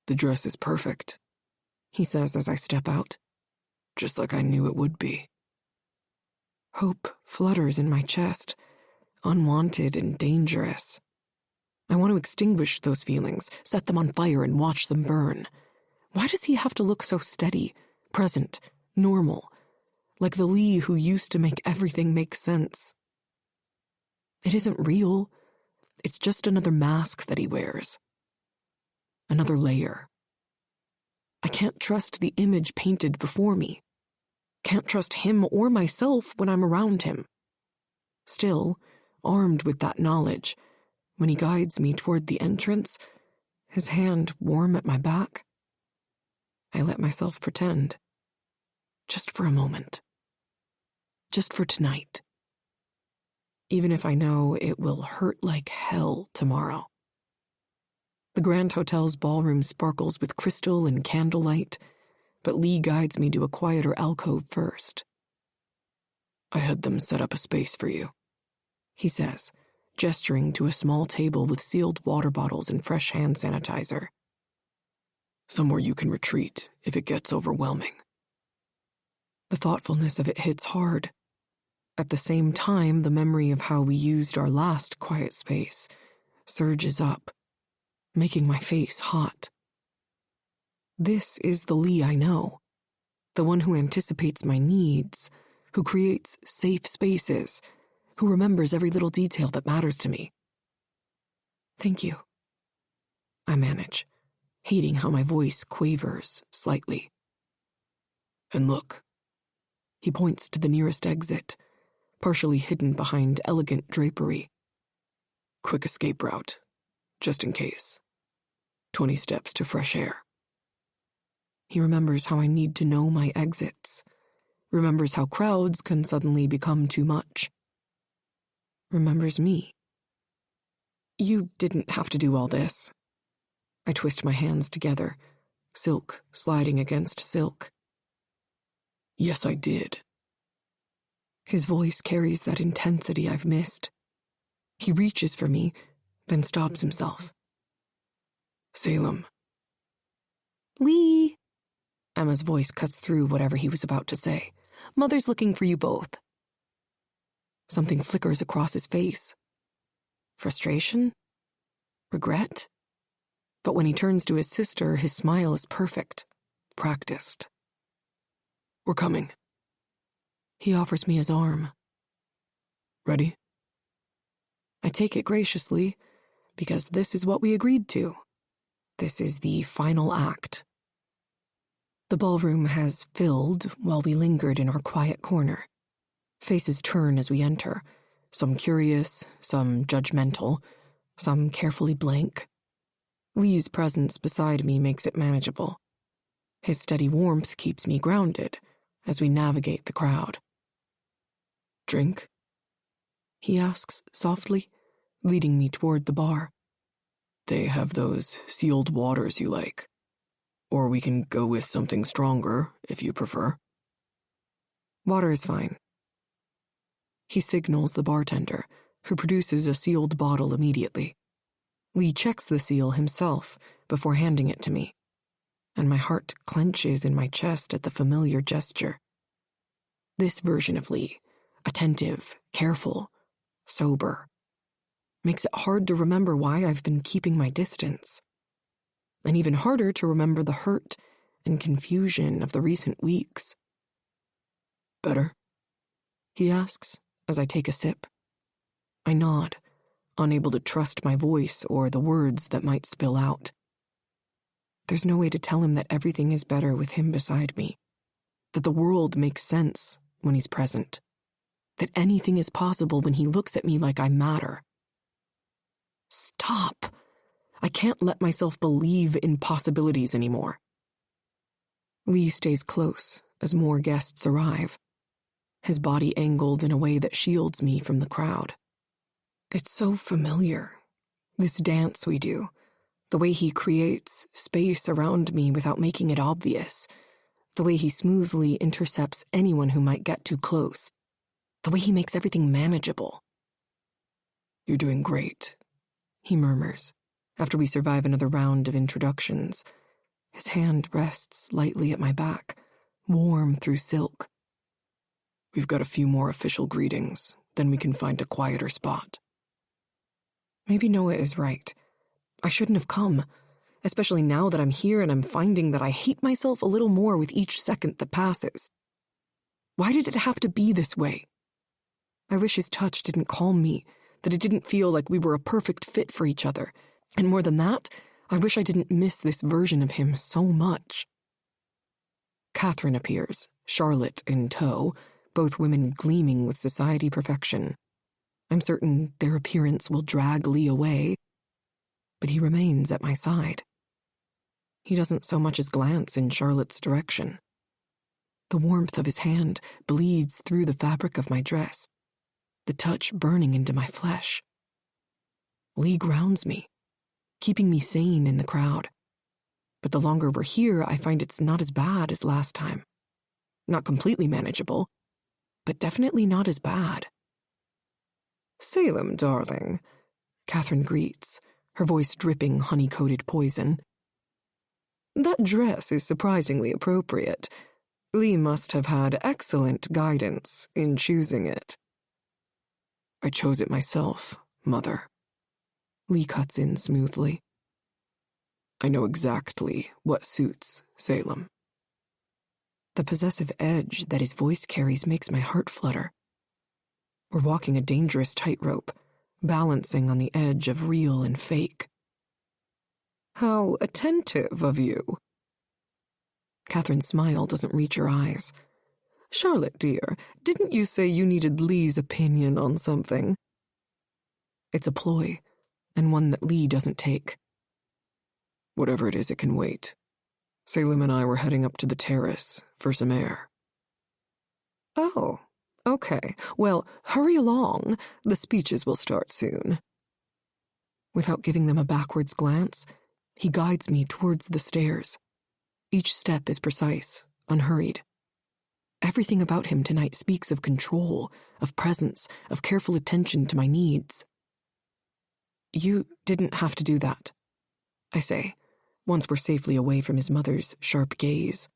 The dress is perfect, he says as I step out. just like I knew it would be. Hope flutters in my chest, unwanted and dangerous. I want to extinguish those feelings, set them on fire and watch them burn. Why does he have to look so steady, present, normal, like the Lee who used to make everything make sense? It isn't real. It's just another mask that he wears. Another layer. I can't trust the image painted before me. Can't trust him or myself when I'm around him. Still, armed with that knowledge, when he guides me toward the entrance, his hand warm at my back, I let myself pretend. Just for a moment. Just for tonight. Even if I know it will hurt like hell tomorrow. The Grand Hotel's ballroom sparkles with crystal and candlelight, but Lee guides me to a quieter alcove first. I had them set up a space for you, he says, gesturing to a small table with sealed water bottles and fresh hand sanitizer. Somewhere you can retreat if it gets overwhelming. The thoughtfulness of it hits hard. At the same time, the memory of how we used our last quiet space surges up, making my face hot. This is the Lee I know, the one who anticipates my needs, who creates safe spaces, who remembers every little detail that matters to me. Thank you, I manage, hating how my voice quavers slightly. And look, he points to the nearest exit, partially hidden behind elegant drapery. Quick escape route, just in case. 20 steps to fresh air. He remembers how I need to know my exits, remembers how crowds can suddenly become too much. Remembers me. You didn't have to do all this. I twist my hands together, silk sliding against silk. Yes, I did. His voice carries that intensity I've missed. He reaches for me, then stops himself. Salem. Lee! Emma's voice cuts through whatever he was about to say. Mother's looking for you both. Something flickers across his face. Frustration? Regret? But when he turns to his sister, his smile is perfect, practiced. We're coming. He offers me his arm. Ready? I take it graciously, because this is what we agreed to. This is the final act. The ballroom has filled while we lingered in our quiet corner. Faces turn as we enter, some curious, some judgmental, some carefully blank. Lee's presence beside me makes it manageable. His steady warmth keeps me grounded as we navigate the crowd. Drink? He asks softly, leading me toward the bar. They have those sealed waters you like. Or we can go with something stronger, if you prefer. Water is fine. He signals the bartender, who produces a sealed bottle immediately. Lee checks the seal himself before handing it to me, and my heart clenches in my chest at the familiar gesture. This version of Lee, attentive, careful, sober, makes it hard to remember why I've been keeping my distance, and even harder to remember the hurt and confusion of the recent weeks. Better? He asks as I take a sip. I nod, unable to trust my voice or the words that might spill out. There's no way to tell him that everything is better with him beside me, that the world makes sense when he's present, that anything is possible when he looks at me like I matter. Stop! I can't let myself believe in possibilities anymore. Lee stays close as more guests arrive, his body angled in a way that shields me from the crowd. It's so familiar, this dance we do, the way he creates space around me without making it obvious, the way he smoothly intercepts anyone who might get too close, the way he makes everything manageable. You're doing great, he murmurs, after we survive another round of introductions. His hand rests lightly at my back, warm through silk. We've got a few more official greetings, then we can find a quieter spot. Maybe Noah is right. I shouldn't have come, especially now that I'm here and I'm finding that I hate myself a little more with each second that passes. Why did it have to be this way? I wish his touch didn't calm me, that it didn't feel like we were a perfect fit for each other. And more than that, I wish I didn't miss this version of him so much. Catherine appears, Charlotte in tow, both women gleaming with society perfection. I'm certain their appearance will drag Lee away, but he remains at my side. He doesn't so much as glance in Charlotte's direction. The warmth of his hand bleeds through the fabric of my dress, the touch burning into my flesh. Lee grounds me, keeping me sane in the crowd. But the longer we're here, I find it's not as bad as last time. Not completely manageable, but definitely not as bad. Salem, darling, Catherine greets, her voice dripping honey-coated poison. That dress is surprisingly appropriate. Lee must have had excellent guidance in choosing it. I chose it myself, Mother. Lee cuts in smoothly. I know exactly what suits Salem. The possessive edge that his voice carries makes my heart flutter. We're walking a dangerous tightrope, balancing on the edge of real and fake. How attentive of you. Catherine's smile doesn't reach her eyes. Charlotte, dear, didn't you say you needed Lee's opinion on something? It's a ploy, and one that Lee doesn't take. Whatever it is, it can wait. Salem and I were heading up to the terrace for some air. Oh, okay. Well, hurry along. The speeches will start soon. Without giving them a backwards glance, he guides me towards the stairs. Each step is precise, unhurried. Everything about him tonight speaks of control, of presence, of careful attention to my needs. You didn't have to do that, I say, once we're safely away from his mother's sharp gaze.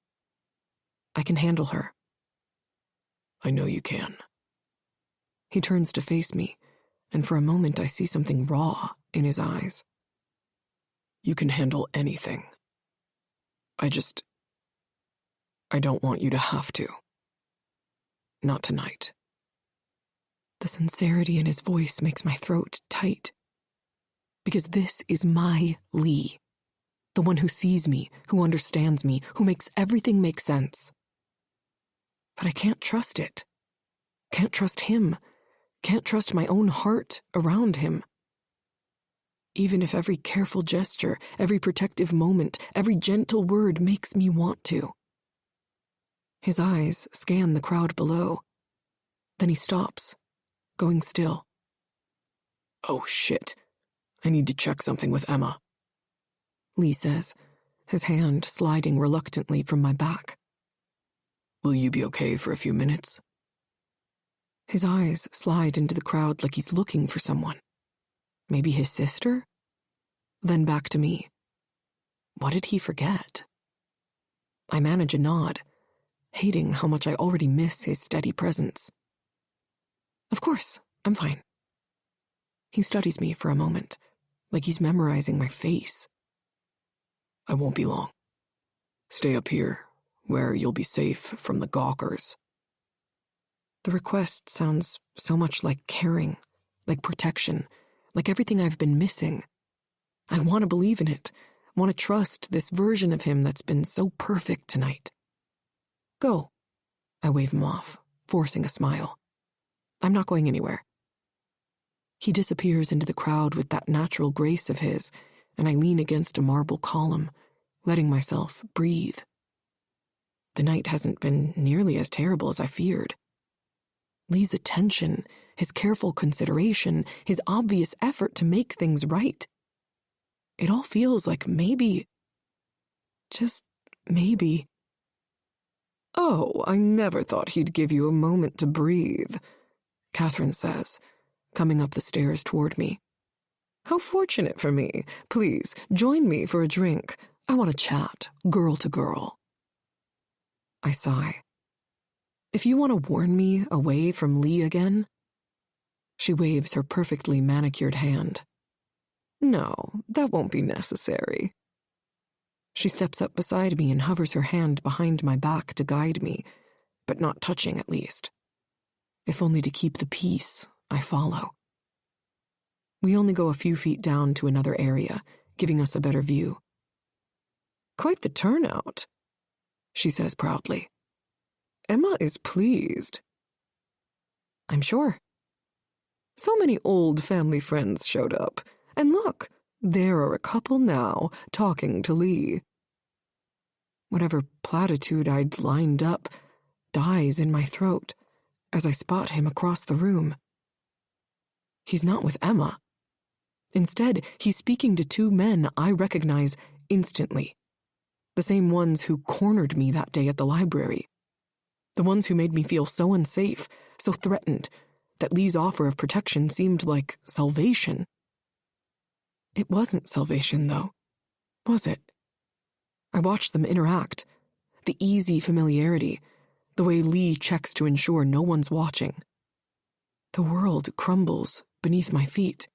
I can handle her. I know you can. He turns to face me, and for a moment I see something raw in his eyes. You can handle anything. I don't want you to have to. Not tonight. The sincerity in his voice makes my throat tight. Because this is my Lee. The one who sees me, who understands me, who makes everything make sense. But I can't trust it. Can't trust him. Can't trust my own heart around him. Even if every careful gesture, every protective moment, every gentle word makes me want to. His eyes scan the crowd below. Then he stops, going still. Oh, shit. I need to check something with Emma. Lee says, his hand sliding reluctantly from my back. Will you be okay for a few minutes? His eyes slide into the crowd like he's looking for someone. Maybe his sister? Then back to me. What did he forget? I manage a nod, hating how much I already miss his steady presence. Of course, I'm fine. He studies me for a moment, like he's memorizing my face. I won't be long. Stay up here, where you'll be safe from the gawkers. The request sounds so much like caring, like protection, like everything I've been missing. I want to believe in it, want to trust this version of him that's been so perfect tonight. Go. I wave him off, forcing a smile. I'm not going anywhere. He disappears into the crowd with that natural grace of his, and I lean against a marble column, letting myself breathe. The night hasn't been nearly as terrible as I feared. Lee's attention, his careful consideration, his obvious effort to make things right. It all feels like maybe, just maybe. Oh, I never thought he'd give you a moment to breathe, Catherine says, coming up the stairs toward me. How fortunate for me. Please, join me for a drink. I want to chat, girl to girl. I sigh. If you want to warn me away from Lee again? She waves her perfectly manicured hand. No, that won't be necessary. She steps up beside me and hovers her hand behind my back to guide me, but not touching at least. If only to keep the peace, I follow. We only go a few feet down to another area, giving us a better view. Quite the turnout, she says proudly. Emma is pleased. I'm sure. So many old family friends showed up. And look, there are a couple now, talking to Lee. Whatever platitude I'd lined up dies in my throat as I spot him across the room. He's not with Emma. Instead, he's speaking to two men I recognize instantly. The same ones who cornered me that day at the library. The ones who made me feel so unsafe, so threatened, that Lee's offer of protection seemed like salvation. It wasn't salvation, though, was it? I watched them interact, the easy familiarity, the way Lee checks to ensure no one's watching. The world crumbles beneath my feet.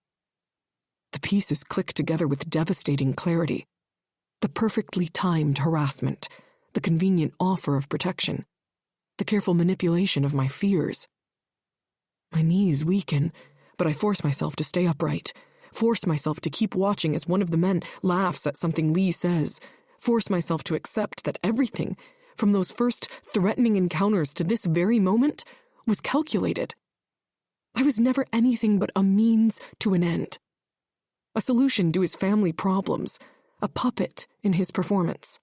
The pieces click together with devastating clarity. The perfectly timed harassment, the convenient offer of protection, the careful manipulation of my fears. My knees weaken, but I force myself to stay upright, force myself to keep watching as one of the men laughs at something Lee says, force myself to accept that everything, from those first threatening encounters to this very moment, was calculated. I was never anything but a means to an end, a solution to his family problems, a puppet in his performance.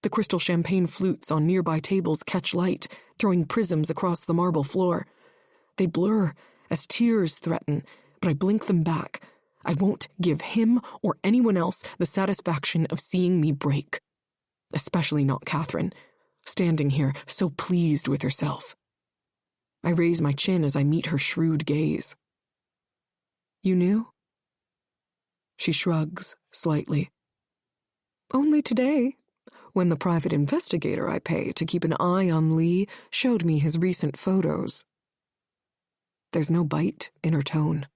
The crystal champagne flutes on nearby tables catch light, throwing prisms across the marble floor. They blur as tears threaten, but I blink them back. I won't give him or anyone else the satisfaction of seeing me break. Especially not Catherine, standing here so pleased with herself. I raise my chin as I meet her shrewd gaze. You knew? She shrugs slightly. Only today, when the private investigator I pay to keep an eye on Lee showed me his recent photos. There's no bite in her tone.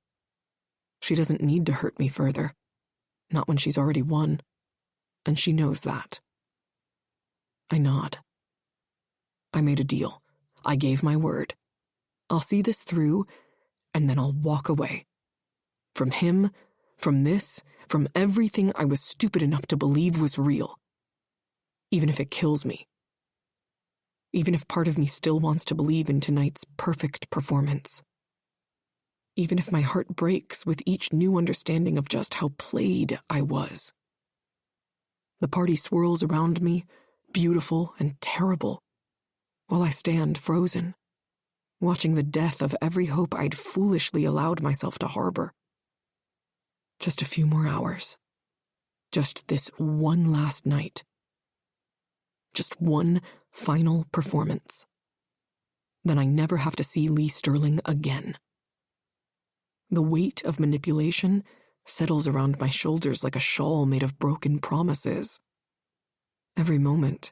She doesn't need to hurt me further. Not when she's already won. And she knows that. I nod. I made a deal. I gave my word. I'll see this through, and then I'll walk away. From him, from this, from everything I was stupid enough to believe was real. Even if it kills me. Even if part of me still wants to believe in tonight's perfect performance. Even if my heart breaks with each new understanding of just how played I was. The party swirls around me, beautiful and terrible, while I stand frozen, watching the death of every hope I'd foolishly allowed myself to harbor. Just a few more hours. Just this one last night. Just one final performance. Then I never have to see Lee Sterling again. The weight of manipulation settles around my shoulders like a shawl made of broken promises. Every moment,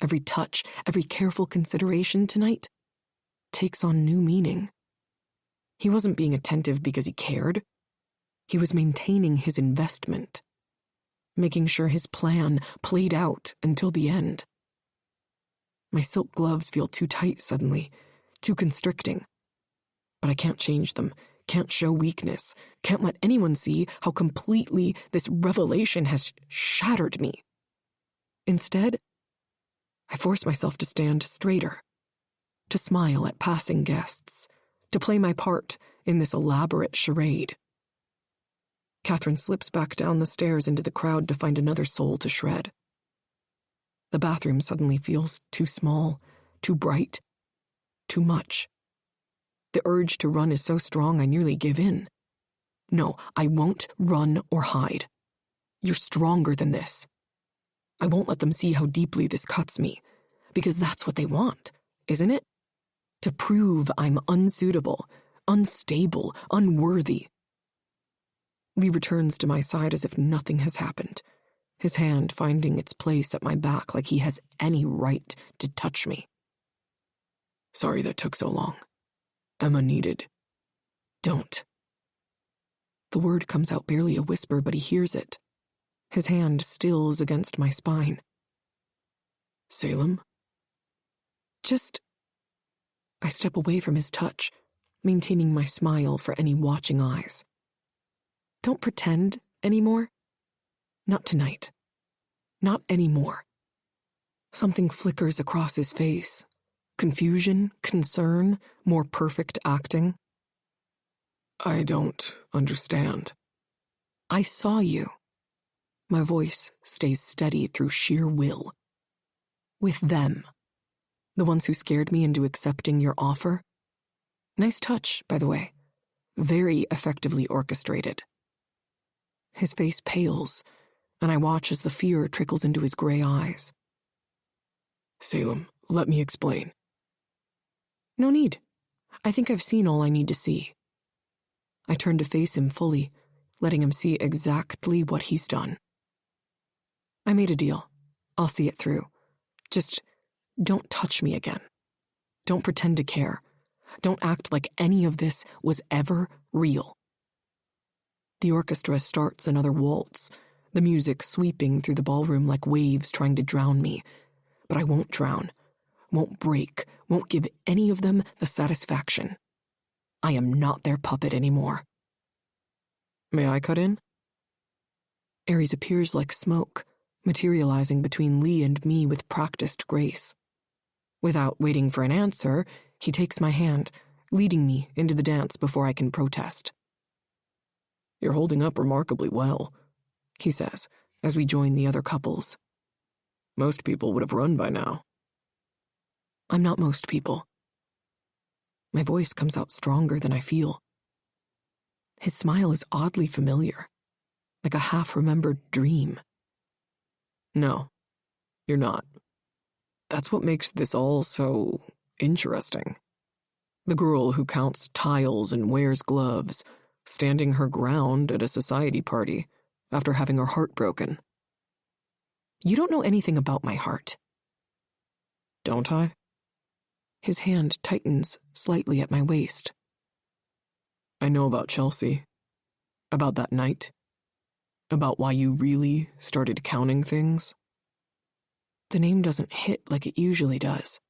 every touch, every careful consideration tonight takes on new meaning. He wasn't being attentive because he cared. He was maintaining his investment, making sure his plan played out until the end. My silk gloves feel too tight suddenly, too constricting. But I can't change them, can't show weakness, can't let anyone see how completely this revelation has shattered me. Instead, I force myself to stand straighter, to smile at passing guests, to play my part in this elaborate charade. Catherine slips back down the stairs into the crowd to find another soul to shred. The bathroom suddenly feels too small, too bright, too much. The urge to run is so strong I nearly give in. No, I won't run or hide. You're stronger than this. I won't let them see how deeply this cuts me, because that's what they want, isn't it? To prove I'm unsuitable, unstable, unworthy. Lee returns to my side as if nothing has happened, his hand finding its place at my back like he has any right to touch me. Sorry that took so long. Emma needed. Don't. The word comes out barely a whisper, but he hears it. His hand stills against my spine. Salem? I step away from his touch, maintaining my smile for any watching eyes. Don't pretend anymore. Not tonight. Not anymore. Something flickers across his face. Confusion, concern, more perfect acting. I don't understand. I saw you. My voice stays steady through sheer will. With them. The ones who scared me into accepting your offer. Nice touch, by the way. Very effectively orchestrated. His face pales, and I watch as the fear trickles into his gray eyes. Salem, let me explain. No need. I think I've seen all I need to see. I turn to face him fully, letting him see exactly what he's done. I made a deal. I'll see it through. Just don't touch me again. Don't pretend to care. Don't act like any of this was ever real. The orchestra starts another waltz, the music sweeping through the ballroom like waves trying to drown me. But I won't drown, won't break, won't give any of them the satisfaction. I am not their puppet anymore. May I cut in? Ares appears like smoke, materializing between Lee and me with practiced grace. Without waiting for an answer, he takes my hand, leading me into the dance before I can protest. You're holding up remarkably well, he says, as we join the other couples. Most people would have run by now. I'm not most people. My voice comes out stronger than I feel. His smile is oddly familiar, like a half-remembered dream. No, you're not. That's what makes this all so interesting. The girl who counts tiles and wears gloves, standing her ground at a society party after having her heart broken. You don't know anything about my heart. Don't I? His hand tightens slightly at my waist. I know about Chelsea, about that night, about why you really started counting things. The name doesn't hit like it usually does.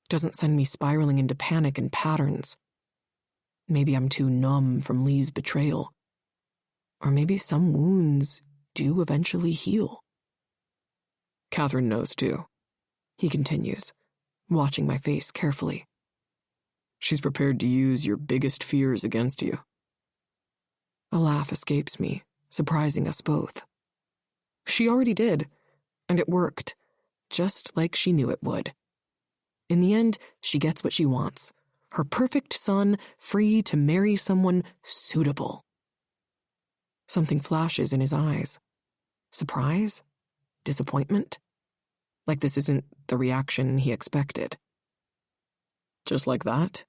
Doesn't send me spiraling into panic and patterns. Maybe I'm too numb from Lee's betrayal. Or maybe some wounds do eventually heal. Catherine knows too, he continues, watching my face carefully. She's prepared to use your biggest fears against you. A laugh escapes me, surprising us both. She already did, and it worked, just like she knew it would. In the end, she gets what she wants. Her perfect son, free to marry someone suitable. Something flashes in his eyes. Surprise? Disappointment? Like this isn't the reaction he expected. Just like that?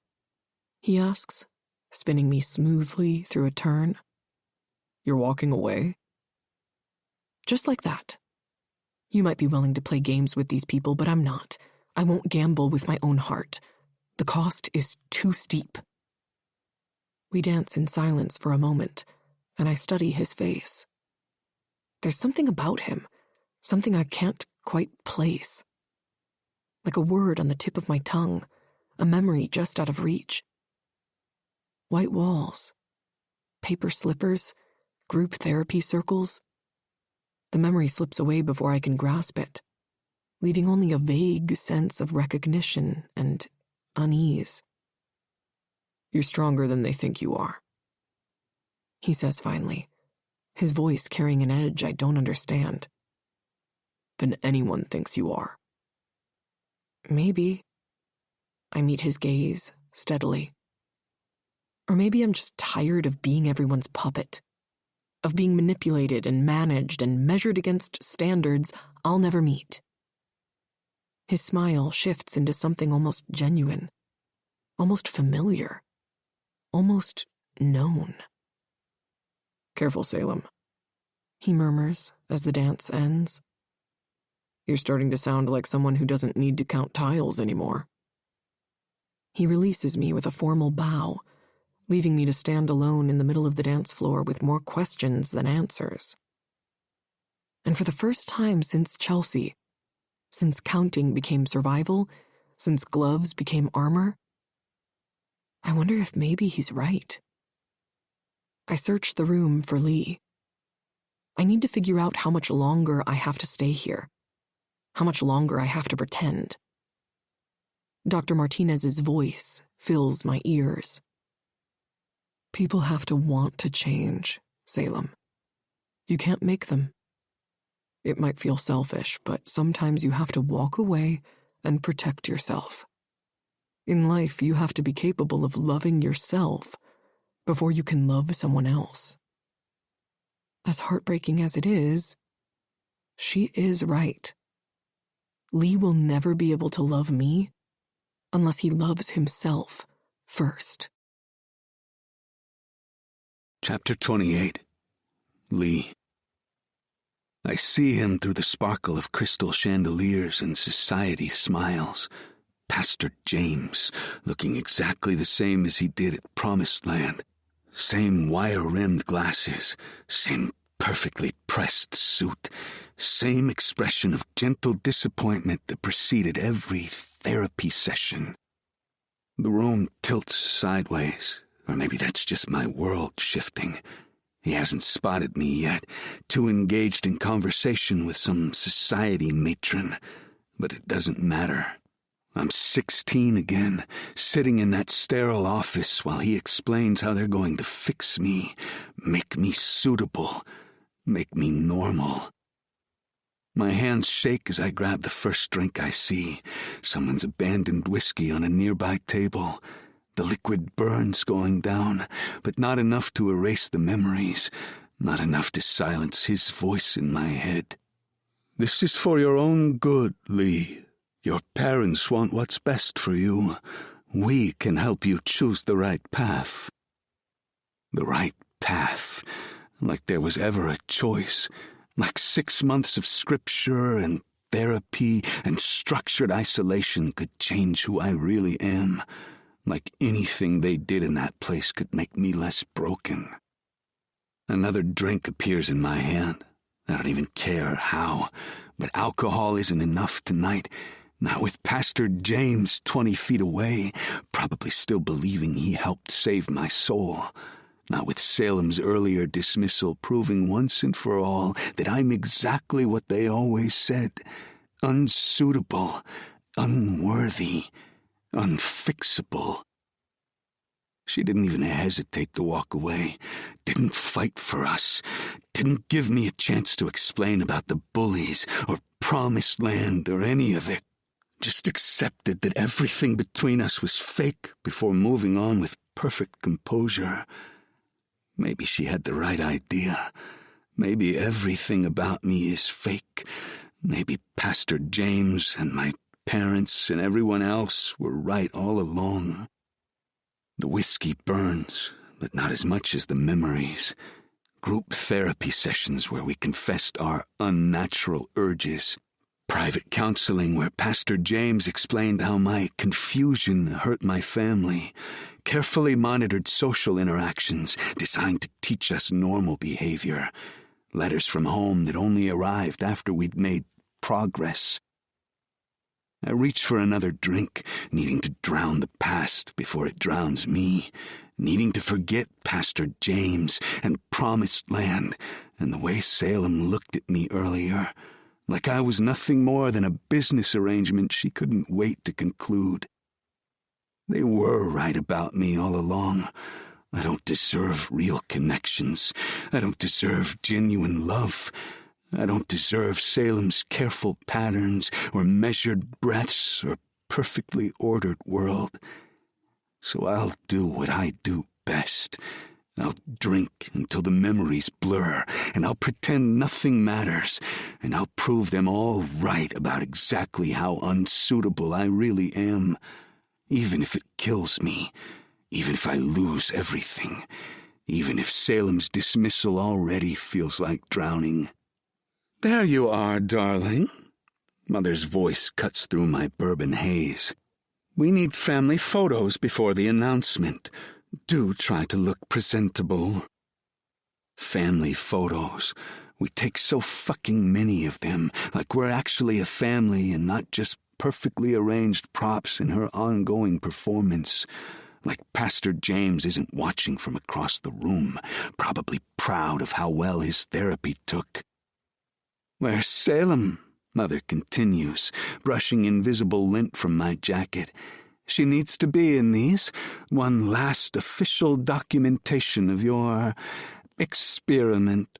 He asks, spinning me smoothly through a turn. You're walking away? Just like that. You might be willing to play games with these people, but I'm not. I won't gamble with my own heart. The cost is too steep. We dance in silence for a moment, and I study his face. There's something about him, something I can't quite place. Like a word on the tip of my tongue, a memory just out of reach. White walls, paper slippers, group therapy circles. The memory slips away before I can grasp it, leaving only a vague sense of recognition and unease. You're stronger than they think you are, he says finally, his voice carrying an edge I don't understand. Than anyone thinks you are. Maybe. I meet his gaze steadily. Or maybe I'm just tired of being everyone's puppet, of being manipulated and managed and measured against standards I'll never meet. His smile shifts into something almost genuine, almost familiar, almost known. Careful, Salem, he murmurs as the dance ends. You're starting to sound like someone who doesn't need to count tiles anymore. He releases me with a formal bow, leaving me to stand alone in the middle of the dance floor with more questions than answers. And for the first time since Chelsea, since counting became survival, since gloves became armor, I wonder if maybe he's right. I search the room for Lee. I need to figure out how much longer I have to stay here, how much longer I have to pretend. Dr. Martinez's voice fills my ears. People have to want to change, Salem. You can't make them. It might feel selfish, but sometimes you have to walk away and protect yourself. In life, you have to be capable of loving yourself before you can love someone else. As heartbreaking as it is, she is right. Lee will never be able to love me unless he loves himself first. Chapter 28. Lee. I see him through the sparkle of crystal chandeliers and society smiles, Pastor James, looking exactly the same as he did at Promised Land. Same wire-rimmed glasses, same perfectly pressed suit, same expression of gentle disappointment that preceded every therapy session. The room tilts sideways, or maybe that's just my world shifting. He hasn't spotted me yet, too engaged in conversation with some society matron, but it doesn't matter. I'm 16 again, sitting in that sterile office while he explains how they're going to fix me, make me suitable, make me normal. My hands shake as I grab the first drink I see, someone's abandoned whiskey on a nearby table. The liquid burns going down, but not enough to erase the memories, not enough to silence his voice in my head. "This is for your own good, Lee. Your parents want what's best for you. We can help you choose the right path." The right path. Like there was ever a choice. Like 6 months of scripture and therapy and structured isolation could change who I really am. Like anything they did in that place could make me less broken. Another drink appears in my hand. I don't even care how, but alcohol isn't enough tonight. Not with Pastor James 20 feet away, probably still believing he helped save my soul. Not with Salem's earlier dismissal proving once and for all that I'm exactly what they always said. Unsuitable, unworthy, unfixable. She didn't even hesitate to walk away, didn't fight for us, didn't give me a chance to explain about the bullies or Promised Land or any of it. Just accepted that everything between us was fake before moving on with perfect composure. Maybe she had the right idea. Maybe everything about me is fake. Maybe Pastor James and my parents and everyone else were right all along. The whiskey burns, but not as much as the memories. Group therapy sessions where we confessed our unnatural urges. Private counseling where Pastor James explained how my confusion hurt my family. Carefully monitored social interactions designed to teach us normal behavior. Letters from home that only arrived after we'd made progress. I reach for another drink, needing to drown the past before it drowns me, needing to forget Pastor James and Promised Land and the way Salem looked at me earlier, like I was nothing more than a business arrangement she couldn't wait to conclude. They were right about me all along. I don't deserve real connections. I don't deserve genuine love. I don't deserve Salem's careful patterns or measured breaths or perfectly ordered world. So I'll do what I do best. I'll drink until the memories blur, and I'll pretend nothing matters, and I'll prove them all right about exactly how unsuitable I really am, even if it kills me, even if I lose everything, even if Salem's dismissal already feels like drowning. "There you are, darling." Mother's voice cuts through my bourbon haze. "We need family photos before the announcement. Do try to look presentable." Family photos. We take so fucking many of them, like we're actually a family and not just perfectly arranged props in her ongoing performance. Like Pastor James isn't watching from across the room, probably proud of how well his therapy took. "Where's Salem?" Mother continues, brushing invisible lint from my jacket. "She needs to be in these. One last official documentation of your experiment.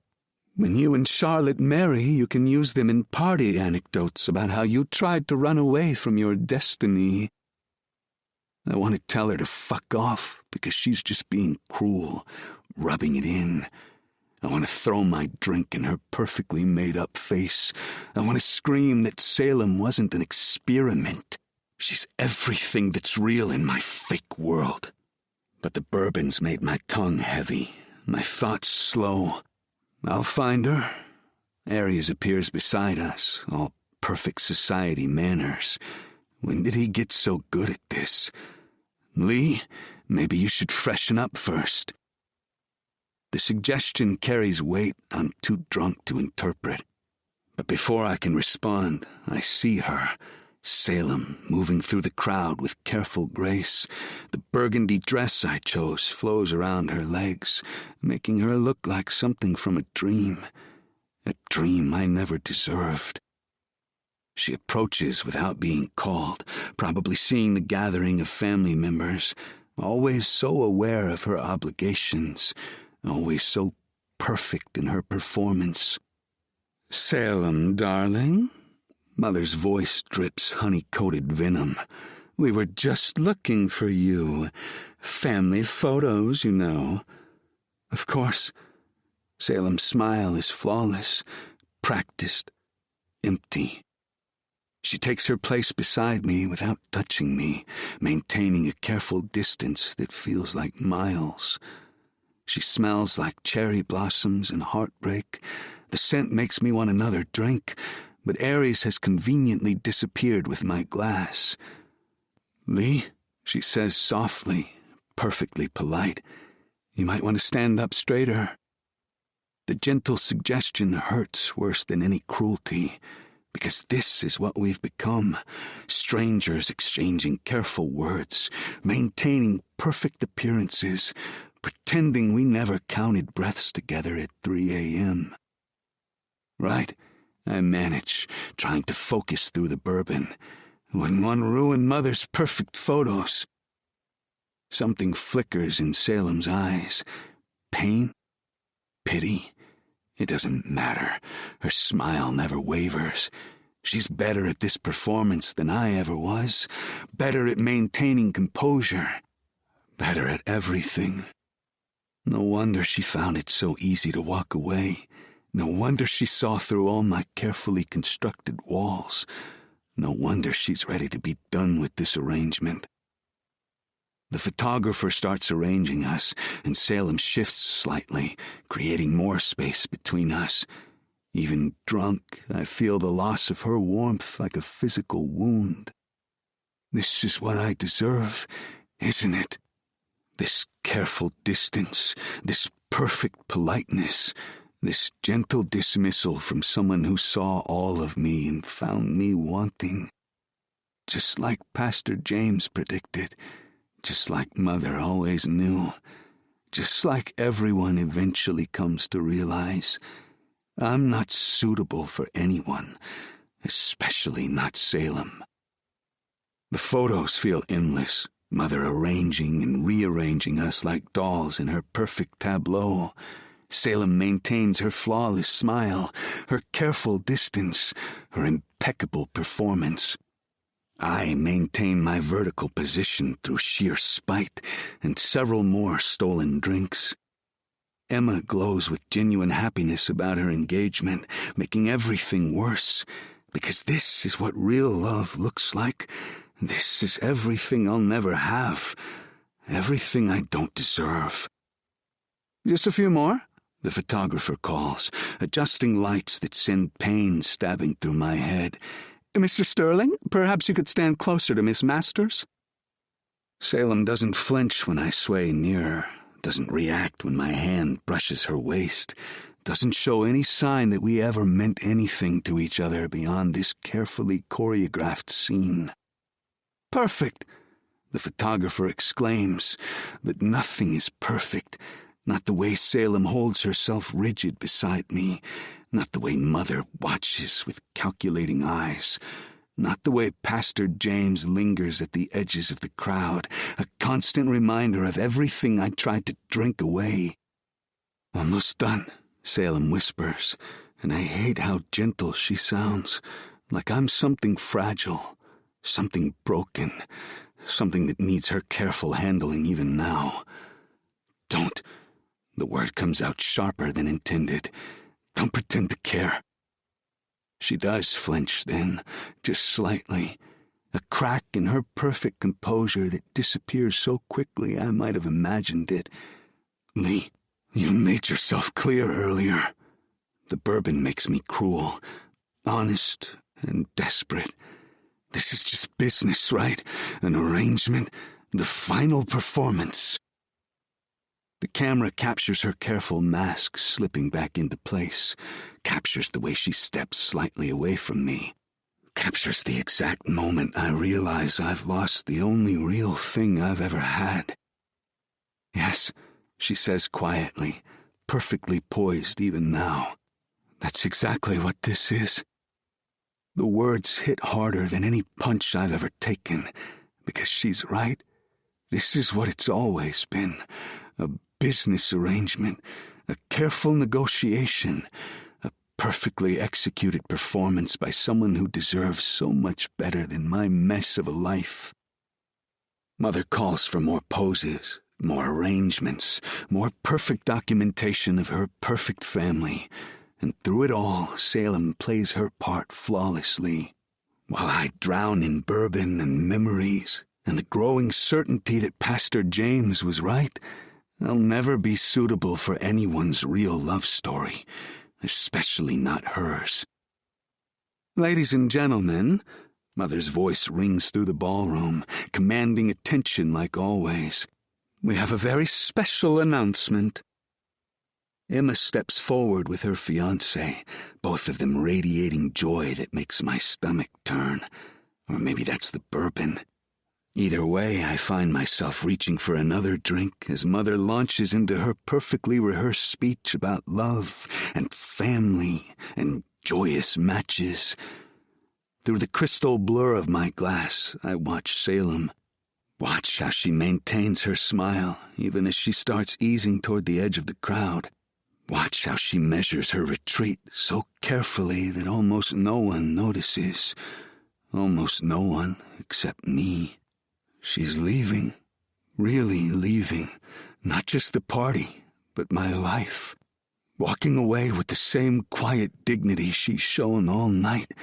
When you and Charlotte marry, you can use them in party anecdotes about how you tried to run away from your destiny." I want to tell her to fuck off because she's just being cruel, rubbing it in. I want to throw my drink in her perfectly made-up face. I want to scream that Salem wasn't an experiment. She's everything that's real in my fake world. But the bourbon's made my tongue heavy, my thoughts slow. I'll find her. Aries appears beside us, all perfect society manners. When did he get so good at this? Lee, maybe you should freshen up first. The suggestion carries weight I'm too drunk to interpret. But before I can respond, I see her, Salem, moving through the crowd with careful grace. The burgundy dress I chose flows around her legs, making her look like something from a dream I never deserved. She approaches without being called, probably seeing the gathering of family members, always so aware of her obligations, always so perfect in her performance. "Salem, darling," Mother's voice drips honey-coated venom. "We were just looking for you. Family photos, you know." "Of course." Salem's smile is flawless, practiced, empty. She takes her place beside me without touching me, maintaining a careful distance that feels like miles. She smells like cherry blossoms and heartbreak. The scent makes me want another drink, but Aries has conveniently disappeared with my glass. "Lee," she says softly, perfectly polite, "you might want to stand up straighter." The gentle suggestion hurts worse than any cruelty, because this is what we've become, strangers exchanging careful words, maintaining perfect appearances, pretending we never counted breaths together at 3 a.m. "Right," I manage, trying to focus through the bourbon. "Wouldn't want to ruin Mother's perfect photos." Something flickers in Salem's eyes. Pain? Pity? It doesn't matter. Her smile never wavers. She's better at this performance than I ever was, better at maintaining composure, better at everything. No wonder she found it so easy to walk away. No wonder she saw through all my carefully constructed walls. No wonder she's ready to be done with this arrangement. The photographer starts arranging us, and Salem shifts slightly, creating more space between us. Even drunk, I feel the loss of her warmth like a physical wound. This is what I deserve, isn't it? This careful distance, this perfect politeness, this gentle dismissal from someone who saw all of me and found me wanting. Just like Pastor James predicted, just like Mother always knew, just like everyone eventually comes to realize, I'm not suitable for anyone, especially not Salem. The photos feel endless, Mother arranging and rearranging us like dolls in her perfect tableau. Salem maintains her flawless smile, her careful distance, her impeccable performance. I maintain my vertical position through sheer spite and several more stolen drinks. Emma glows with genuine happiness about her engagement, making everything worse, because this is what real love looks like. This is everything I'll never have, everything I don't deserve. "Just a few more?" the photographer calls, adjusting lights that send pain stabbing through my head. "Mr. Sterling, perhaps you could stand closer to Miss Masters?" Salem doesn't flinch when I sway nearer, doesn't react when my hand brushes her waist, doesn't show any sign that we ever meant anything to each other beyond this carefully choreographed scene. "Perfect!" the photographer exclaims, but nothing is perfect. Not the way Salem holds herself rigid beside me, not the way Mother watches with calculating eyes, not the way Pastor James lingers at the edges of the crowd, a constant reminder of everything I tried to drink away. "Almost done," Salem whispers, and I hate how gentle she sounds, like I'm something fragile, something broken, something that needs her careful handling even now. "Don't," the word comes out sharper than intended, "don't pretend to care." She does flinch then, just slightly, a crack in her perfect composure that disappears so quickly I might have imagined it. "Lee, you made yourself clear earlier." The bourbon makes me cruel, honest, and desperate. This is just business, right? An arrangement, the final performance. The camera captures her careful mask slipping back into place, captures the way she steps slightly away from me, captures the exact moment I realize I've lost the only real thing I've ever had. Yes, she says quietly, perfectly poised even now. That's exactly what this is. The words hit harder than any punch I've ever taken, because she's right. This is what it's always been. A business arrangement, a careful negotiation, a perfectly executed performance by someone who deserves so much better than my mess of a life. Mother calls for more poses, more arrangements, more perfect documentation of her perfect family, and through it all, Salem plays her part flawlessly, while I drown in bourbon and memories, and the growing certainty that Pastor James was right. I'll never be suitable for anyone's real love story, especially not hers. Ladies and gentlemen, Mother's voice rings through the ballroom, commanding attention like always. We have a very special announcement. Emma steps forward with her fiancé, both of them radiating joy that makes my stomach turn. Or maybe that's the bourbon. Either way, I find myself reaching for another drink as Mother launches into her perfectly rehearsed speech about love and family and joyous matches. Through the crystal blur of my glass, I watch Salem. Watch how she maintains her smile, even as she starts easing toward the edge of the crowd. Watch how she measures her retreat so carefully that almost no one notices. Almost no one except me. She's leaving. Really leaving. Not just the party, but my life. Walking away with the same quiet dignity she's shown all night.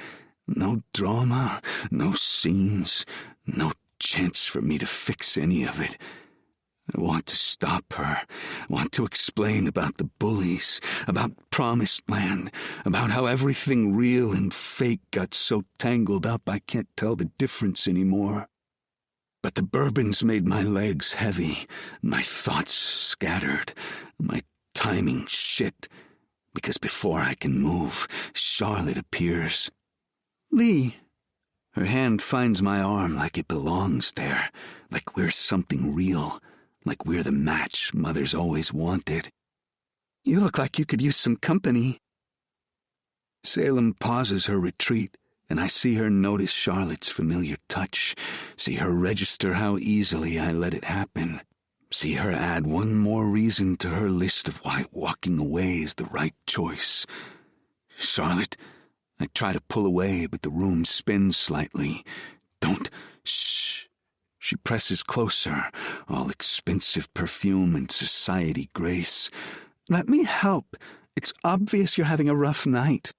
No drama, no scenes, no chance for me to fix any of it. I want to stop her, want to explain about the bullies, about Promised Land, about how everything real and fake got so tangled up I can't tell the difference anymore. But the bourbon's made my legs heavy, my thoughts scattered, my timing shit, because before I can move, Charlotte appears. Lee. Her hand finds my arm like it belongs there, like we're something real. Like we're the match Mother's always wanted. You look like you could use some company. Salem pauses her retreat, and I see her notice Charlotte's familiar touch, see her register how easily I let it happen, see her add one more reason to her list of why walking away is the right choice. Charlotte, I try to pull away, but the room spins slightly. Don't, shh. She presses closer, all expensive perfume and society grace. Let me help. It's obvious you're having a rough night.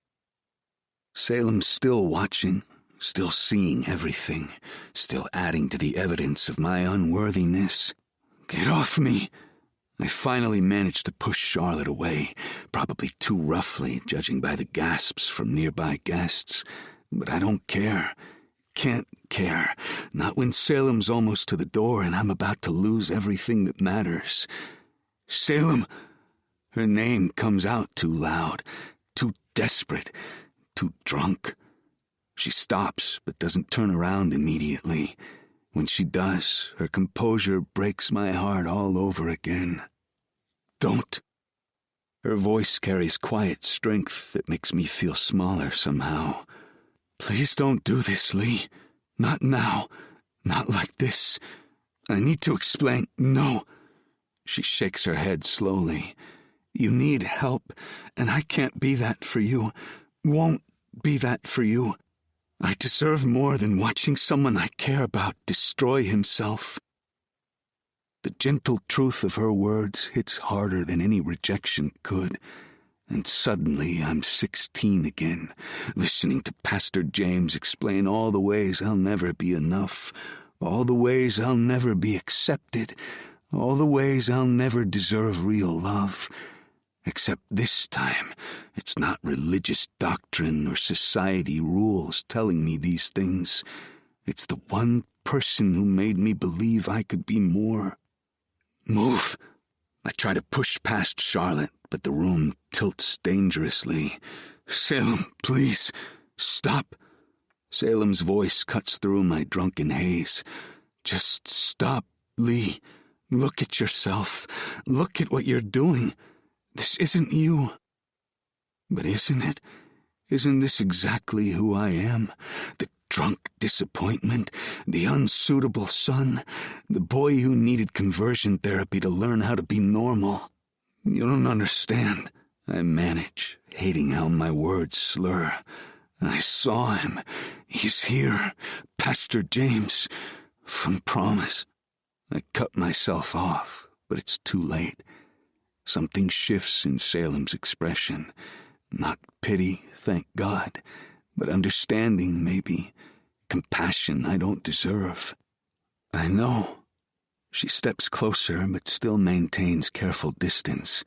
Salem's still watching, still seeing everything, still adding to the evidence of my unworthiness. Get off me. I finally managed to push Charlotte away, probably too roughly, judging by the gasps from nearby guests. But I don't care. Can't care. Not when Salem's almost to the door and I'm about to lose everything that matters. Salem! Her name comes out too loud, too desperate, too drunk. She stops, but doesn't turn around immediately. When she does, her composure breaks my heart all over again. Don't. Her voice carries quiet strength that makes me feel smaller somehow. Please don't do this, Lee. Not now. Not like this. I need to explain. No. She shakes her head slowly. You need help, and I can't be that for you. Won't be that for you. I deserve more than watching someone I care about destroy himself. The gentle truth of her words hits harder than any rejection could. And suddenly I'm 16 again, listening to Pastor James explain all the ways I'll never be enough, all the ways I'll never be accepted, all the ways I'll never deserve real love. Except this time, it's not religious doctrine or society rules telling me these things. It's the one person who made me believe I could be more. Move! I try to push past Charlotte, but the room tilts dangerously. Salem, please, stop. Salem's voice cuts through my drunken haze. Just stop, Lee. Look at yourself. Look at what you're doing. This isn't you. But isn't it? Isn't this exactly who I am? The drunk disappointment, the unsuitable son, the boy who needed conversion therapy to learn how to be normal. You don't understand. I manage, hating how my words slur. I saw him. He's here. Pastor James. From Promise. I cut myself off, but it's too late. Something shifts in Salem's expression. Not pity, thank God, but understanding, maybe. Compassion I don't deserve. I know. She steps closer, but still maintains careful distance.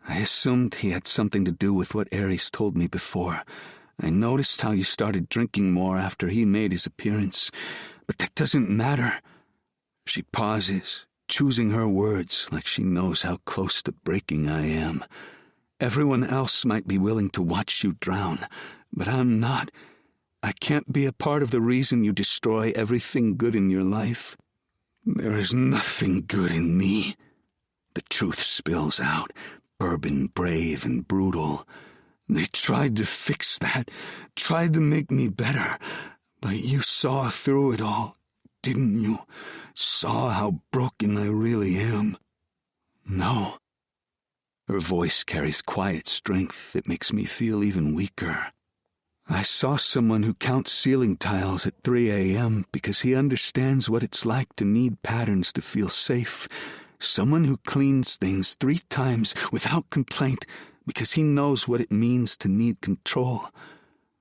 I assumed he had something to do with what Aries told me before. I noticed how you started drinking more after he made his appearance, but that doesn't matter. She pauses, choosing her words like she knows how close to breaking I am. Everyone else might be willing to watch you drown, but I'm not. I can't be a part of the reason you destroy everything good in your life. There is nothing good in me. The truth spills out, bourbon brave and brutal. They tried to fix that, tried to make me better, but you saw through it all, didn't you? Saw how broken I really am. No. Her voice carries quiet strength that makes me feel even weaker. I saw someone who counts ceiling tiles at 3 a.m. because he understands what it's like to need patterns to feel safe. Someone who cleans things 3 times without complaint because he knows what it means to need control.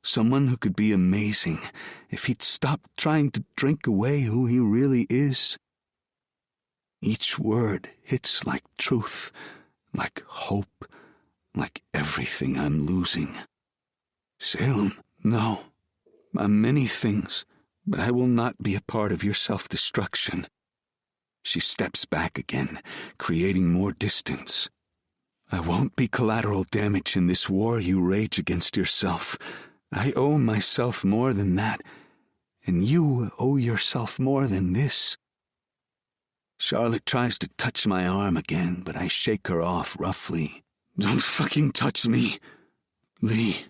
Someone who could be amazing if he'd stop trying to drink away who he really is. Each word hits like truth, like hope, like everything I'm losing. Salem, no. I'm many things, but I will not be a part of your self-destruction. She steps back again, creating more distance. I won't be collateral damage in this war you rage against yourself. I owe myself more than that, and you owe yourself more than this. Charlotte tries to touch my arm again, but I shake her off roughly. Don't fucking touch me, Lee.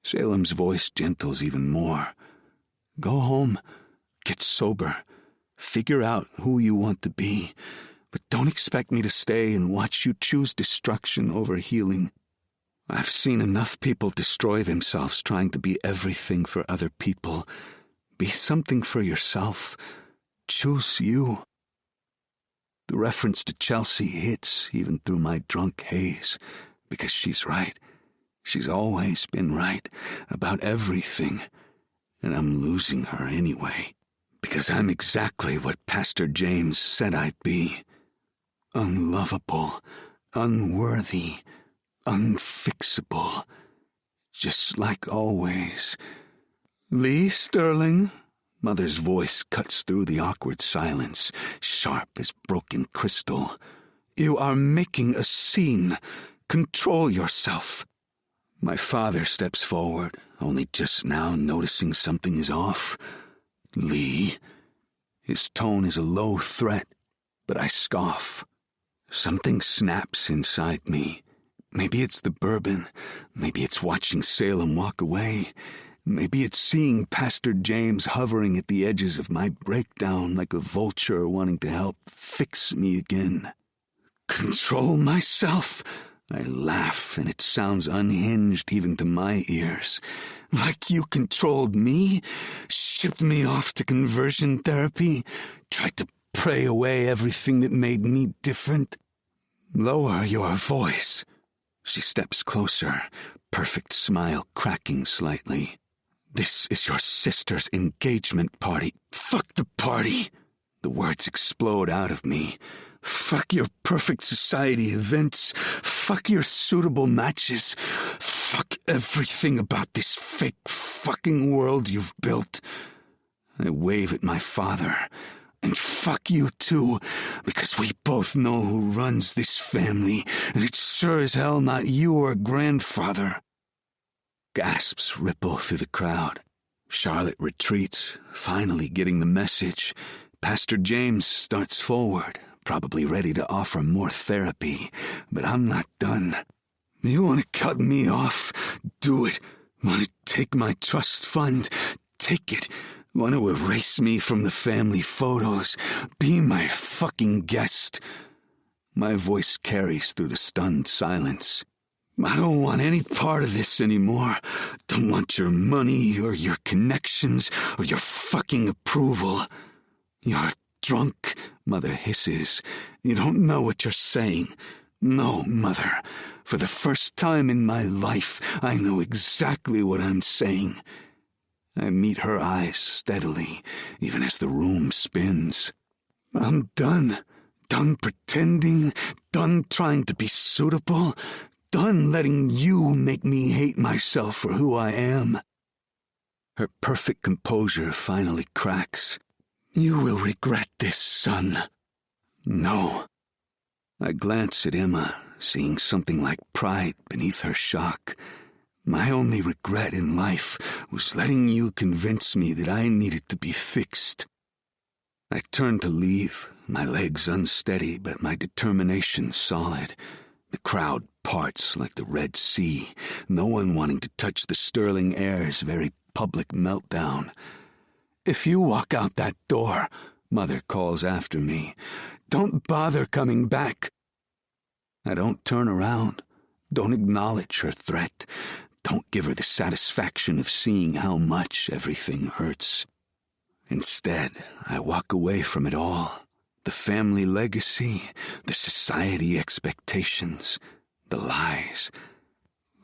Salem's voice gentles even more. Go home, get sober, figure out who you want to be, but don't expect me to stay and watch you choose destruction over healing. I've seen enough people destroy themselves trying to be everything for other people. Be something for yourself. Choose you. The reference to Chelsea hits even through my drunk haze, because she's right. She's always been right about everything, and I'm losing her anyway, because I'm exactly what Pastor James said I'd be. Unlovable, unworthy, unfixable, just like always. Lee Sterling? Mother's voice cuts through the awkward silence, sharp as broken crystal. You are making a scene. Control yourself. My father steps forward, only just now noticing something is off. Lee. His tone is a low threat, but I scoff. Something snaps inside me. Maybe it's the bourbon. Maybe it's watching Salem walk away. Maybe it's seeing Pastor James hovering at the edges of my breakdown like a vulture wanting to help fix me again. Control myself? I laugh, and it sounds unhinged even to my ears. Like you controlled me? Shipped me off to conversion therapy? Tried to pray away everything that made me different? Lower your voice. She steps closer, perfect smile cracking slightly. This is your sister's engagement party. Fuck the party. The words explode out of me. Fuck your perfect society events. Fuck your suitable matches. Fuck everything about this fake fucking world you've built. I wave at my father. And fuck you too, because we both know who runs this family, and it's sure as hell not you or grandfather. Gasps ripple through the crowd. Charlotte retreats, finally getting the message. Pastor James starts forward, probably ready to offer more therapy, but I'm not done. You want to cut me off? Do it. Want to take my trust fund? Take it. Want to erase me from the family photos? Be my fucking guest. My voice carries through the stunned silence. I don't want any part of this anymore. Don't want your money or your connections or your fucking approval. You're drunk, Mother hisses. You don't know what you're saying. No, Mother. For the first time in my life, I know exactly what I'm saying. I meet her eyes steadily, even as the room spins. I'm done. Done pretending. Done trying to be suitable. Done letting you make me hate myself for who I am. Her perfect composure finally cracks. You will regret this, son. No. I glance at Emma, seeing something like pride beneath her shock. My only regret in life was letting you convince me that I needed to be fixed. I turn to leave, my legs unsteady but my determination solid. The crowd parts like the Red Sea, no one wanting to touch the Sterling heir's very public meltdown. If you walk out that door, Mother calls after me, don't bother coming back. I don't turn around, don't acknowledge her threat. Don't give her the satisfaction of seeing how much everything hurts. Instead, I walk away from it all. The family legacy, the society expectations, the lies.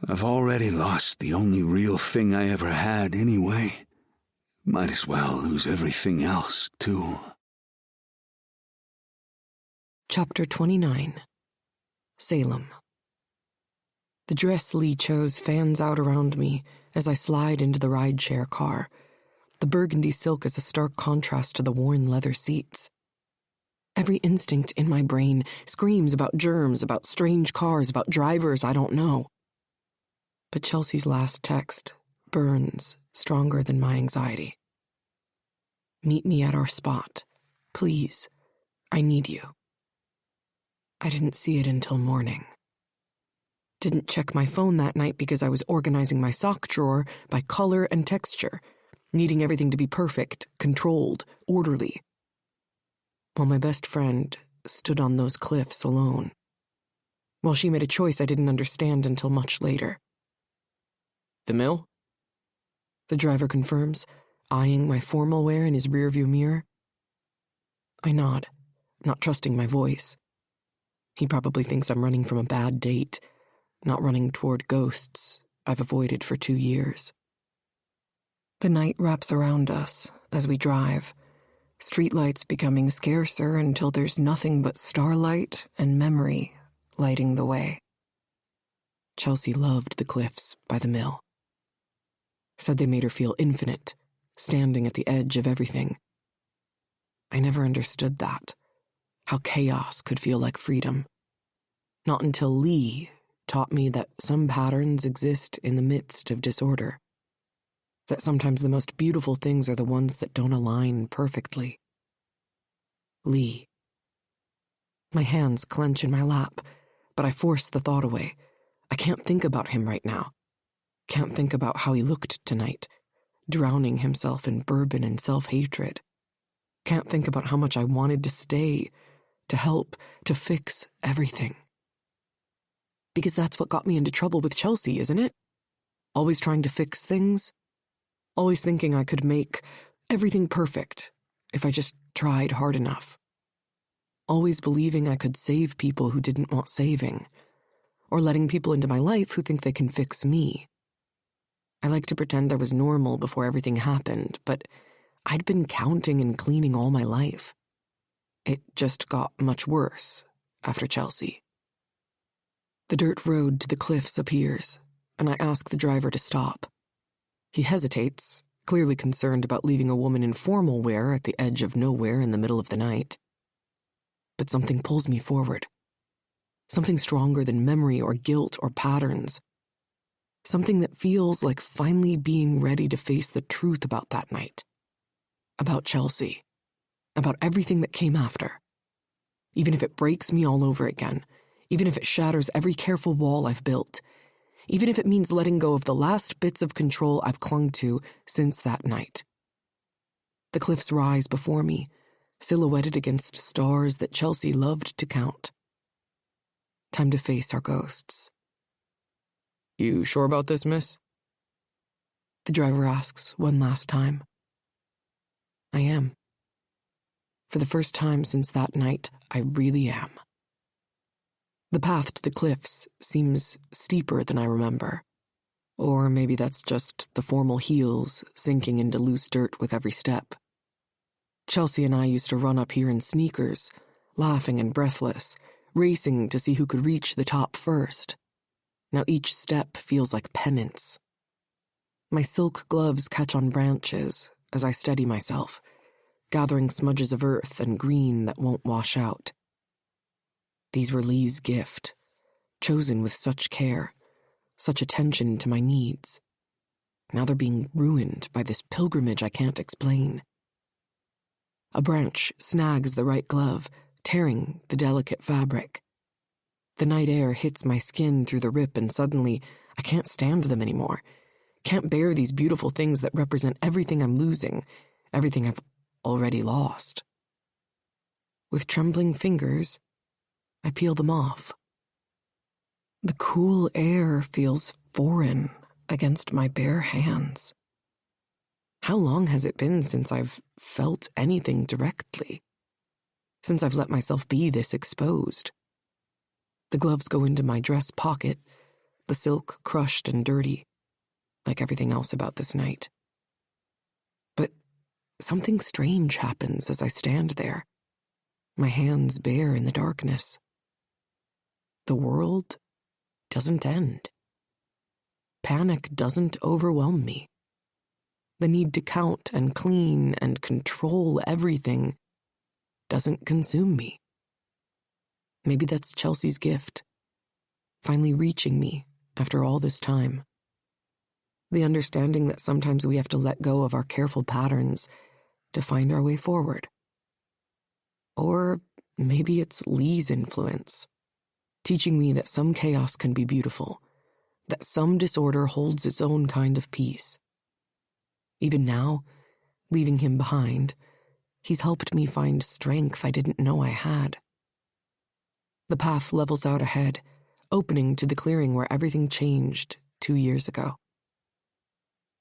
I've already lost the only real thing I ever had anyway. Might as well lose everything else, too. Chapter 29. Salem. The dress Lee chose fans out around me as I slide into the rideshare car. The burgundy silk is a stark contrast to the worn leather seats. Every instinct in my brain screams about germs, about strange cars, about drivers I don't know. But Chelsea's last text burns stronger than my anxiety. Meet me at our spot. Please. I need you. I didn't see it until morning. Didn't check my phone that night because I was organizing my sock drawer by color and texture, needing everything to be perfect, controlled, orderly. While my best friend stood on those cliffs alone. While she made a choice I didn't understand until much later. The mill? The driver confirms, eyeing my formal wear in his rearview mirror. I nod, not trusting my voice. He probably thinks I'm running from a bad date, not running toward ghosts I've avoided for 2 years. The night wraps around us as we drive, streetlights becoming scarcer until there's nothing but starlight and memory lighting the way. Chelsea loved the cliffs by the mill. Said they made her feel infinite, standing at the edge of everything. I never understood that, how chaos could feel like freedom. Not until Lee taught me that some patterns exist in the midst of disorder. That sometimes the most beautiful things are the ones that don't align perfectly. Lee. My hands clench in my lap, but I force the thought away. I can't think about him right now. Can't think about how he looked tonight, drowning himself in bourbon and self-hatred. Can't think about how much I wanted to stay, to help, to fix everything. Because that's what got me into trouble with Chelsea, isn't it? Always trying to fix things. Always thinking I could make everything perfect if I just tried hard enough. Always believing I could save people who didn't want saving. Or letting people into my life who think they can fix me. I like to pretend I was normal before everything happened, but I'd been counting and cleaning all my life. It just got much worse after Chelsea. The dirt road to the cliffs appears, and I ask the driver to stop. He hesitates, clearly concerned about leaving a woman in formal wear at the edge of nowhere in the middle of the night. But something pulls me forward. Something stronger than memory or guilt or patterns. Something that feels like finally being ready to face the truth about that night. About Chelsea. About everything that came after. Even if it breaks me all over again. Even if it shatters every careful wall I've built. Even if it means letting go of the last bits of control I've clung to since that night. The cliffs rise before me, silhouetted against stars that Chelsea loved to count. Time to face our ghosts. "You sure about this, miss?" The driver asks one last time. I am. For the first time since that night, I really am. The path to the cliffs seems steeper than I remember. Or maybe that's just the formal heels sinking into loose dirt with every step. Chelsea and I used to run up here in sneakers, laughing and breathless, racing to see who could reach the top first. Now each step feels like penance. My silk gloves catch on branches as I steady myself, gathering smudges of earth and green that won't wash out. These were Lee's gift, chosen with such care, such attention to my needs. Now they're being ruined by this pilgrimage I can't explain. A branch snags the right glove, tearing the delicate fabric. The night air hits my skin through the rip, and suddenly I can't stand them anymore. Can't bear these beautiful things that represent everything I'm losing, everything I've already lost. With trembling fingers, I peel them off. The cool air feels foreign against my bare hands. How long has it been since I've felt anything directly? Since I've let myself be this exposed? The gloves go into my dress pocket, the silk crushed and dirty, like everything else about this night. But something strange happens as I stand there, my hands bare in the darkness. The world doesn't end. Panic doesn't overwhelm me. The need to count and clean and control everything doesn't consume me. Maybe that's Chelsea's gift, finally reaching me after all this time. The understanding that sometimes we have to let go of our careful patterns to find our way forward. Or maybe it's Lee's influence, teaching me that some chaos can be beautiful, that some disorder holds its own kind of peace. Even now, leaving him behind, he's helped me find strength I didn't know I had. The path levels out ahead, opening to the clearing where everything changed 2 years ago.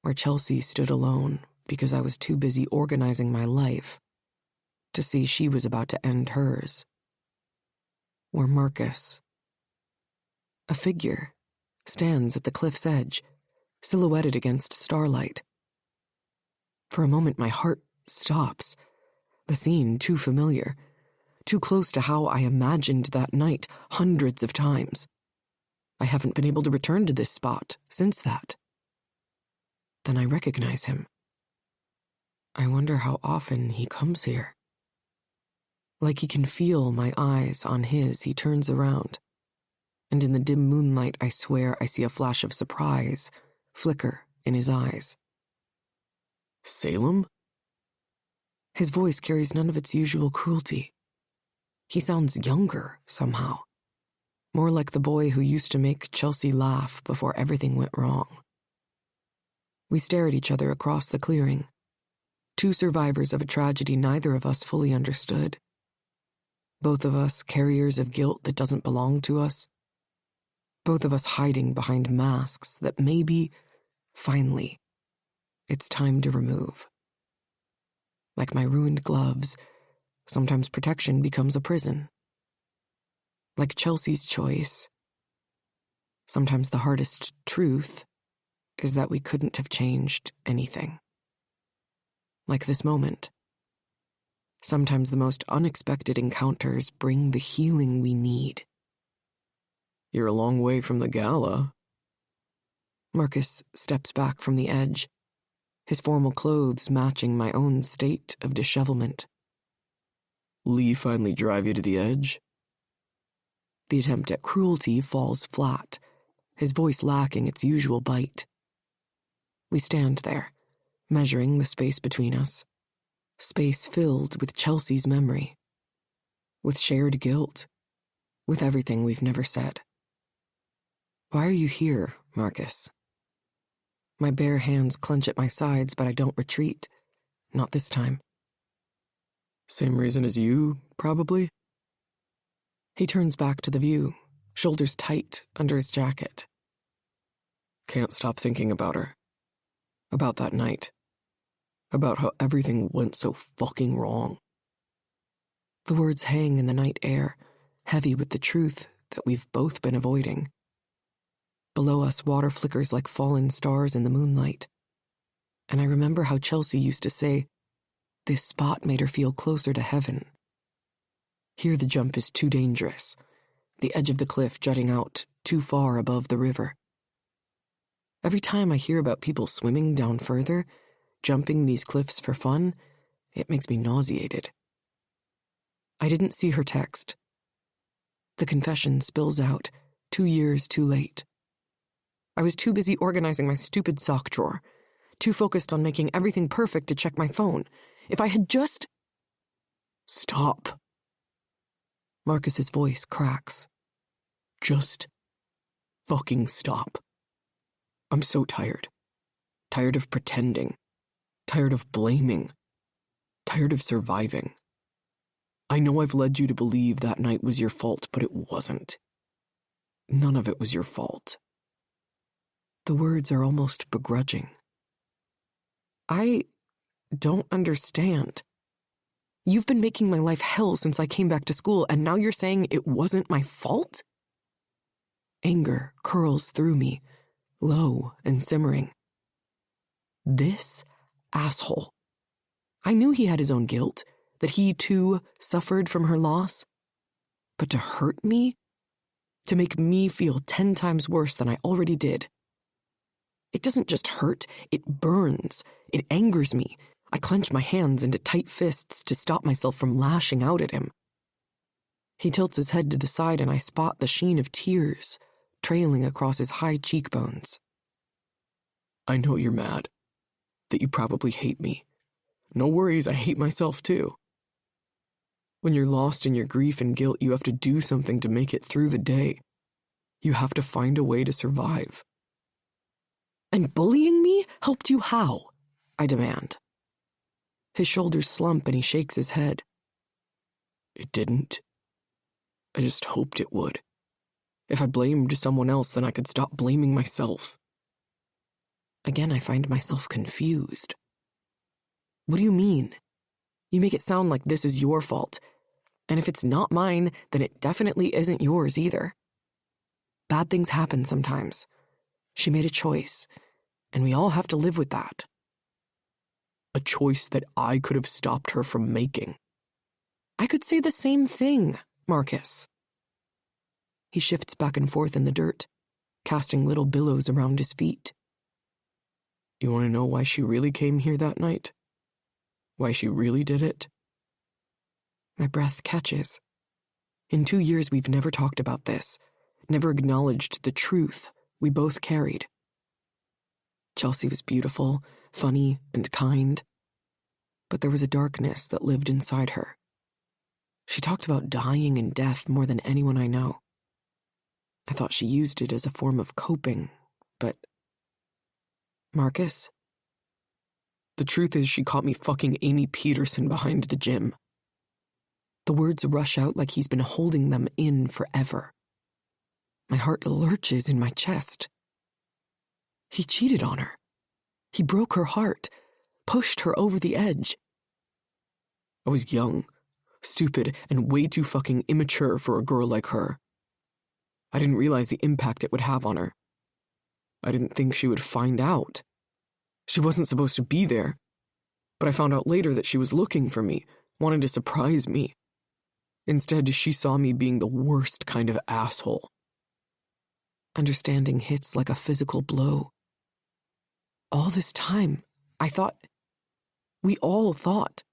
Where Chelsea stood alone because I was too busy organizing my life to see she was about to end hers. Where Marcus, a figure, stands at the cliff's edge, silhouetted against starlight. For a moment, my heart stops, the scene too familiar, too close to how I imagined that night hundreds of times. I haven't been able to return to this spot since that. Then I recognize him. I wonder how often he comes here. Like he can feel my eyes on his, he turns around. And in the dim moonlight, I swear I see a flash of surprise flicker in his eyes. "Salem?" His voice carries none of its usual cruelty. He sounds younger, somehow. More like the boy who used to make Chelsea laugh before everything went wrong. We stare at each other across the clearing. Two survivors of a tragedy neither of us fully understood. Both of us carriers of guilt that doesn't belong to us. Both of us hiding behind masks that maybe, finally, it's time to remove. Like my ruined gloves, sometimes protection becomes a prison. Like Chelsea's choice, sometimes the hardest truth is that we couldn't have changed anything. Like this moment, sometimes the most unexpected encounters bring the healing we need. "You're a long way from the gala." Marcus steps back from the edge, his formal clothes matching my own state of dishevelment. Lee finally drive you to the edge? The attempt at cruelty falls flat, his voice lacking its usual bite. We stand there, measuring the space between us, space filled with Chelsea's memory, with shared guilt, with everything we've never said. Why are you here, Marcus? My bare hands clench at my sides, but I don't retreat. Not this time. Same reason as you, probably? He turns back to the view, shoulders tight under his jacket. Can't stop thinking about her. About that night. About how everything went so fucking wrong. The words hang in the night air, heavy with the truth that we've both been avoiding. Below us, water flickers like fallen stars in the moonlight. And I remember how Chelsea used to say, this spot made her feel closer to heaven. Here the jump is too dangerous, the edge of the cliff jutting out too far above the river. Every time I hear about people swimming down further, jumping these cliffs for fun, it makes me nauseated. I didn't see her text. The confession spills out, 2 years too late. I was too busy organizing my stupid sock drawer, too focused on making everything perfect to check my phone. If I had just... Stop. Marcus's voice cracks. Just fucking stop. I'm so tired. Tired of pretending. Tired of blaming. Tired of surviving. I know I've led you to believe that night was your fault, but it wasn't. None of it was your fault. The words are almost begrudging. I don't understand. You've been making my life hell since I came back to school, and now you're saying it wasn't my fault? Anger curls through me, low and simmering. This asshole. I knew he had his own guilt, that he too suffered from her loss. But to hurt me? To make me feel 10 times worse than I already did. It doesn't just hurt, it burns. It angers me. I clench my hands into tight fists to stop myself from lashing out at him. He tilts his head to the side and I spot the sheen of tears trailing across his high cheekbones. I know you're mad. That you probably hate me. No worries, I hate myself too. When you're lost in your grief and guilt, you have to do something to make it through the day. You have to find a way to survive. And bullying me helped you how? I demand. His shoulders slump and he shakes his head. It didn't. I just hoped it would. If I blamed someone else, then I could stop blaming myself. Again, I find myself confused. What do you mean? You make it sound like this is your fault. And if it's not mine, then it definitely isn't yours either. Bad things happen sometimes. She made a choice, and we all have to live with that. A choice that I could have stopped her from making. I could say the same thing, Marcus. He shifts back and forth in the dirt, casting little billows around his feet. You want to know why she really came here that night? Why she really did it? My breath catches. In 2 years, we've never talked about this, never acknowledged the truth we both carried. Chelsea was beautiful, funny, and kind, but there was a darkness that lived inside her. She talked about dying and death more than anyone I know. I thought she used it as a form of coping, but... Marcus? The truth is she caught me fucking Amy Peterson behind the gym. The words rush out like he's been holding them in forever. My heart lurches in my chest. He cheated on her. He broke her heart, pushed her over the edge. I was young, stupid, and way too fucking immature for a girl like her. I didn't realize the impact it would have on her. I didn't think she would find out. She wasn't supposed to be there. But I found out later that she was looking for me, wanting to surprise me. Instead, she saw me being the worst kind of asshole. Understanding hits like a physical blow. All this time, We all thought.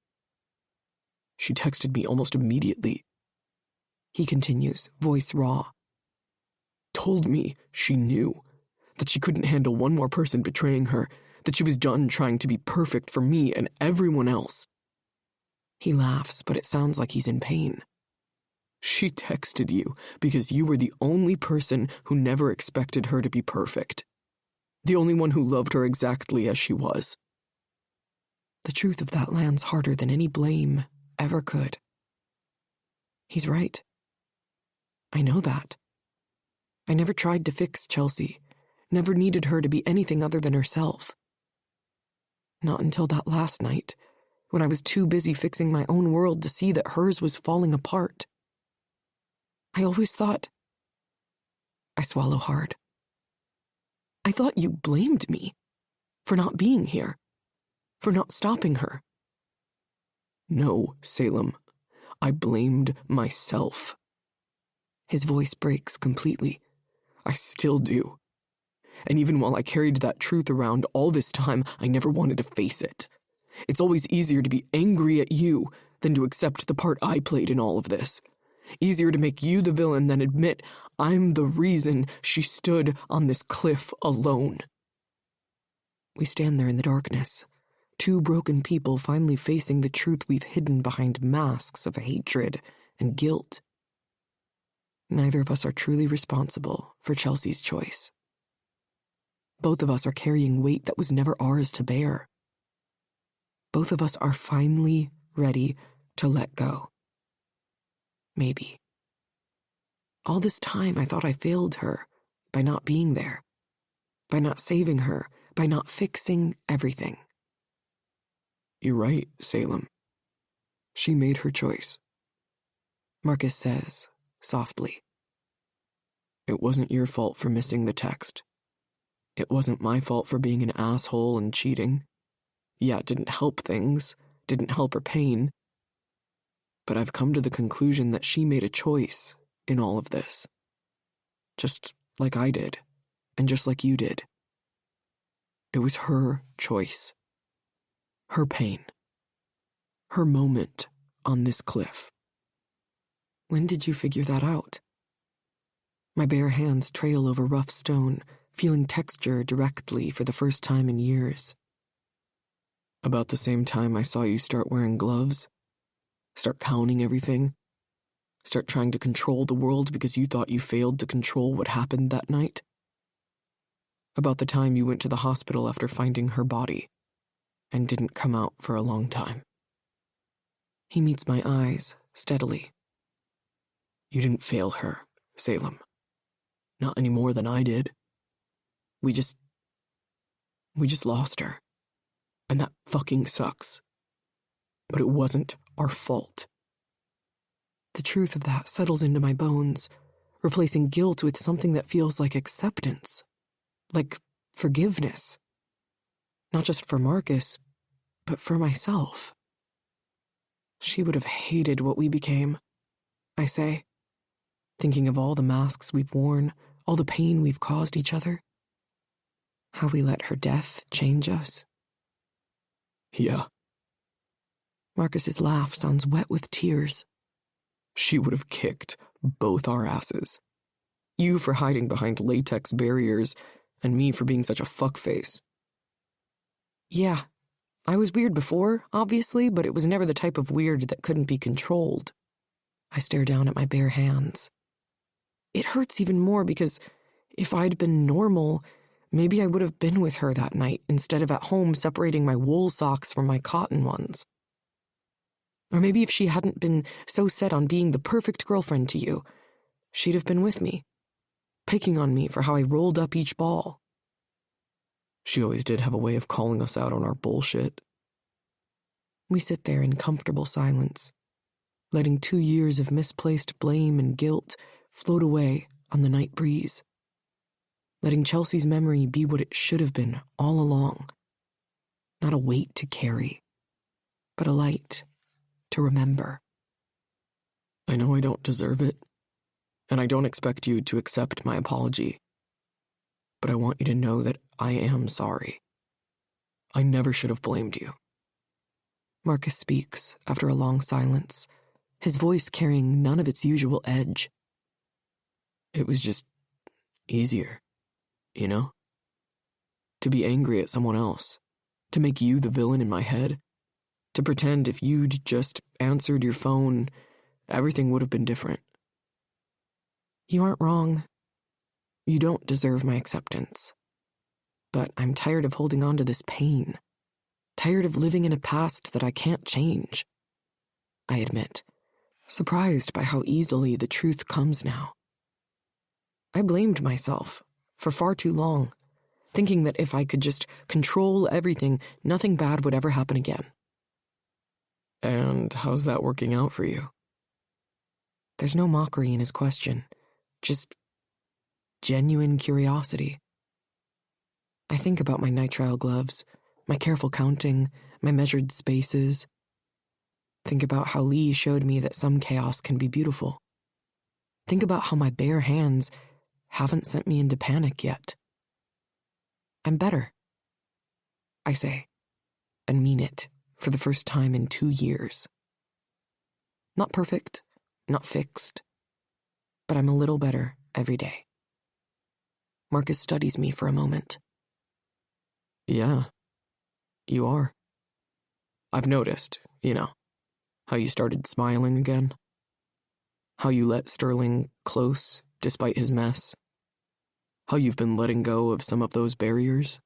She texted me almost immediately. He continues, voice raw. Told me she knew, that she couldn't handle one more person betraying her, that she was done trying to be perfect for me and everyone else. He laughs, but it sounds like he's in pain. She texted you because you were the only person who never expected her to be perfect. The only one who loved her exactly as she was. The truth of that lands harder than any blame ever could. He's right. I know that. I never tried to fix Chelsea, never needed her to be anything other than herself. Not until that last night, when I was too busy fixing my own world to see that hers was falling apart. I always thought... I swallow hard. I thought you blamed me for not being here, for not stopping her. No, Salem. I blamed myself. His voice breaks completely. I still do. And even while I carried that truth around all this time, I never wanted to face it. It's always easier to be angry at you than to accept the part I played in all of this. Easier to make you the villain than admit I'm the reason she stood on this cliff alone. We stand there in the darkness, two broken people finally facing the truth we've hidden behind masks of hatred and guilt. Neither of us are truly responsible for Chelsea's choice. Both of us are carrying weight that was never ours to bear. Both of us are finally ready to let go. Maybe. All this time I thought I failed her by not being there, by not saving her, by not fixing everything. You're right, Salem. She made her choice. Marcus says, softly. It wasn't your fault for missing the text. It wasn't my fault for being an asshole and cheating. Yeah, it didn't help things, didn't help her pain. But I've come to the conclusion that she made a choice in all of this. Just like I did, and just like you did. It was her choice. Her pain. Her moment on this cliff. When did you figure that out? My bare hands trail over rough stone, feeling texture directly for the first time in years. About the same time I saw you start wearing gloves, start counting everything, start trying to control the world because you thought you failed to control what happened that night. About the time you went to the hospital after finding her body and didn't come out for a long time. He meets my eyes steadily. You didn't fail her, Salem. Not any more than I did. We just lost her. And that fucking sucks. But it wasn't our fault. The truth of that settles into my bones, replacing guilt with something that feels like acceptance. Like forgiveness. Not just for Marcus, but for myself. She would have hated what we became, I say, thinking of all the masks we've worn, all the pain we've caused each other. How we let her death change us. Yeah. Marcus's laugh sounds wet with tears. She would have kicked both our asses. You for hiding behind latex barriers, and me for being such a fuckface. Yeah, I was weird before, obviously, but it was never the type of weird that couldn't be controlled. I stare down at my bare hands. It hurts even more because if I'd been normal, maybe I would have been with her that night instead of at home separating my wool socks from my cotton ones. Or maybe if she hadn't been so set on being the perfect girlfriend to you, she'd have been with me, picking on me for how I rolled up each ball. She always did have a way of calling us out on our bullshit. We sit there in comfortable silence, letting 2 years of misplaced blame and guilt float away on the night breeze. Letting Chelsea's memory be what it should have been all along. Not a weight to carry, but a light to remember. I know I don't deserve it, and I don't expect you to accept my apology. But I want you to know that I am sorry. I never should have blamed you. Marcus speaks after a long silence, his voice carrying none of its usual edge. It was just easier, you know? To be angry at someone else, to make you the villain in my head, to pretend if you'd just answered your phone, everything would have been different. You aren't wrong. You don't deserve my acceptance. But I'm tired of holding on to this pain. Tired of living in a past that I can't change. I admit, surprised by how easily the truth comes now. I blamed myself for far too long, thinking that if I could just control everything, nothing bad would ever happen again. And how's that working out for you? There's no mockery in his question, just genuine curiosity. I think about my nitrile gloves, my careful counting, my measured spaces. Think about how Lee showed me that some chaos can be beautiful. Think about how my bare hands haven't sent me into panic yet. I'm better, I say, and mean it for the first time in 2 years. Not perfect, not fixed, but I'm a little better every day. Marcus studies me for a moment. Yeah, you are. I've noticed, how you started smiling again. How you let Sterling close despite his mess. How you've been letting go of some of those barriers.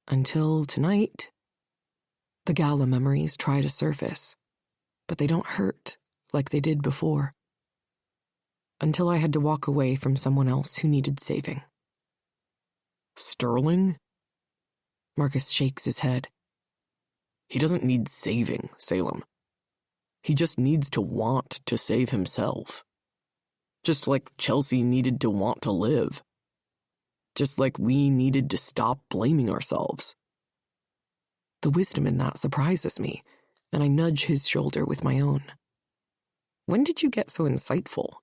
Until tonight, the gala memories try to surface, but they don't hurt like they did before. Until I had to walk away from someone else who needed saving. Sterling? Marcus shakes his head. He doesn't need saving, Salem. He just needs to want to save himself. Just like Chelsea needed to want to live. Just like we needed to stop blaming ourselves. The wisdom in that surprises me, and I nudge his shoulder with my own. When did you get so insightful?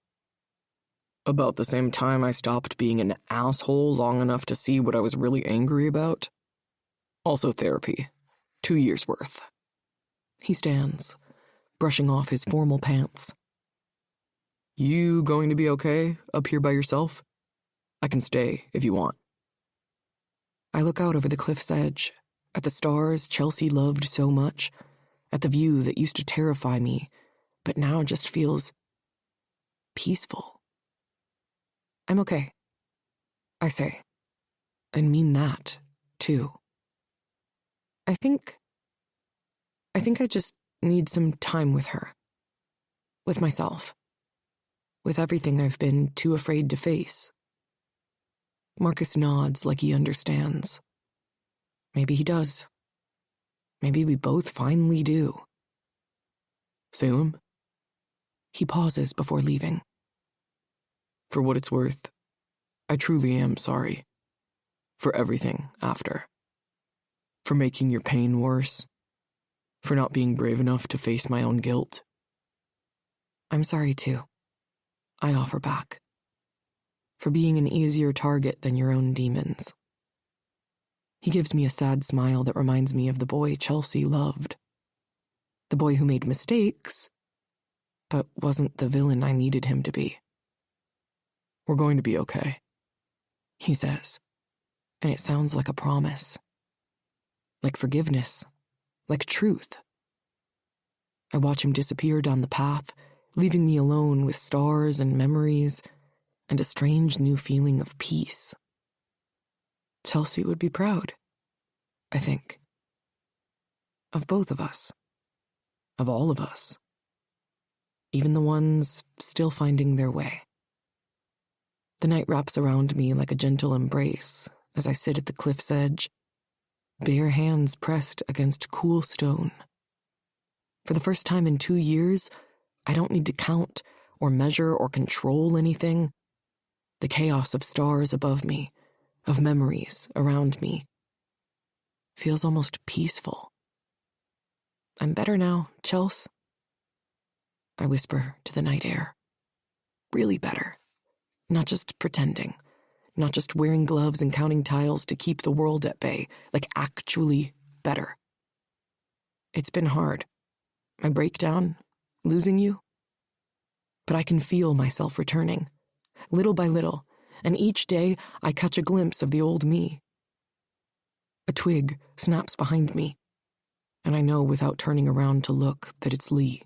About the same time I stopped being an asshole long enough to see what I was really angry about. Also therapy. 2 years' worth. He stands, brushing off his formal pants. You going to be okay up here by yourself? I can stay if you want. I look out over the cliff's edge, at the stars Chelsea loved so much, at the view that used to terrify me, but now just feels peaceful. I'm okay, I say, and mean that, too. I think I just need some time with her. With myself. With everything I've been too afraid to face. Marcus nods like he understands. Maybe he does. Maybe we both finally do. Salem? He pauses before leaving. For what it's worth, I truly am sorry. For everything after. For making your pain worse. For not being brave enough to face my own guilt. I'm sorry too. I offer back. For being an easier target than your own demons. He gives me a sad smile that reminds me of the boy Chelsea loved. The boy who made mistakes, but wasn't the villain I needed him to be. We're going to be okay, he says, and it sounds like a promise. Like forgiveness. Like truth. I watch him disappear down the path, leaving me alone with stars and memories, and a strange new feeling of peace. Chelsea would be proud, I think. Of both of us. Of all of us. Even the ones still finding their way. The night wraps around me like a gentle embrace as I sit at the cliff's edge, bare hands pressed against cool stone. For the first time in 2 years, I don't need to count or measure or control anything. The chaos of stars above me, of memories around me, feels almost peaceful. I'm better now, Chels. I whisper to the night air. Really better. Not just pretending. Not just wearing gloves and counting tiles to keep the world at bay, like actually better. It's been hard. My breakdown, losing you. But I can feel myself returning, little by little, and each day I catch a glimpse of the old me. A twig snaps behind me, and I know without turning around to look that it's Lee.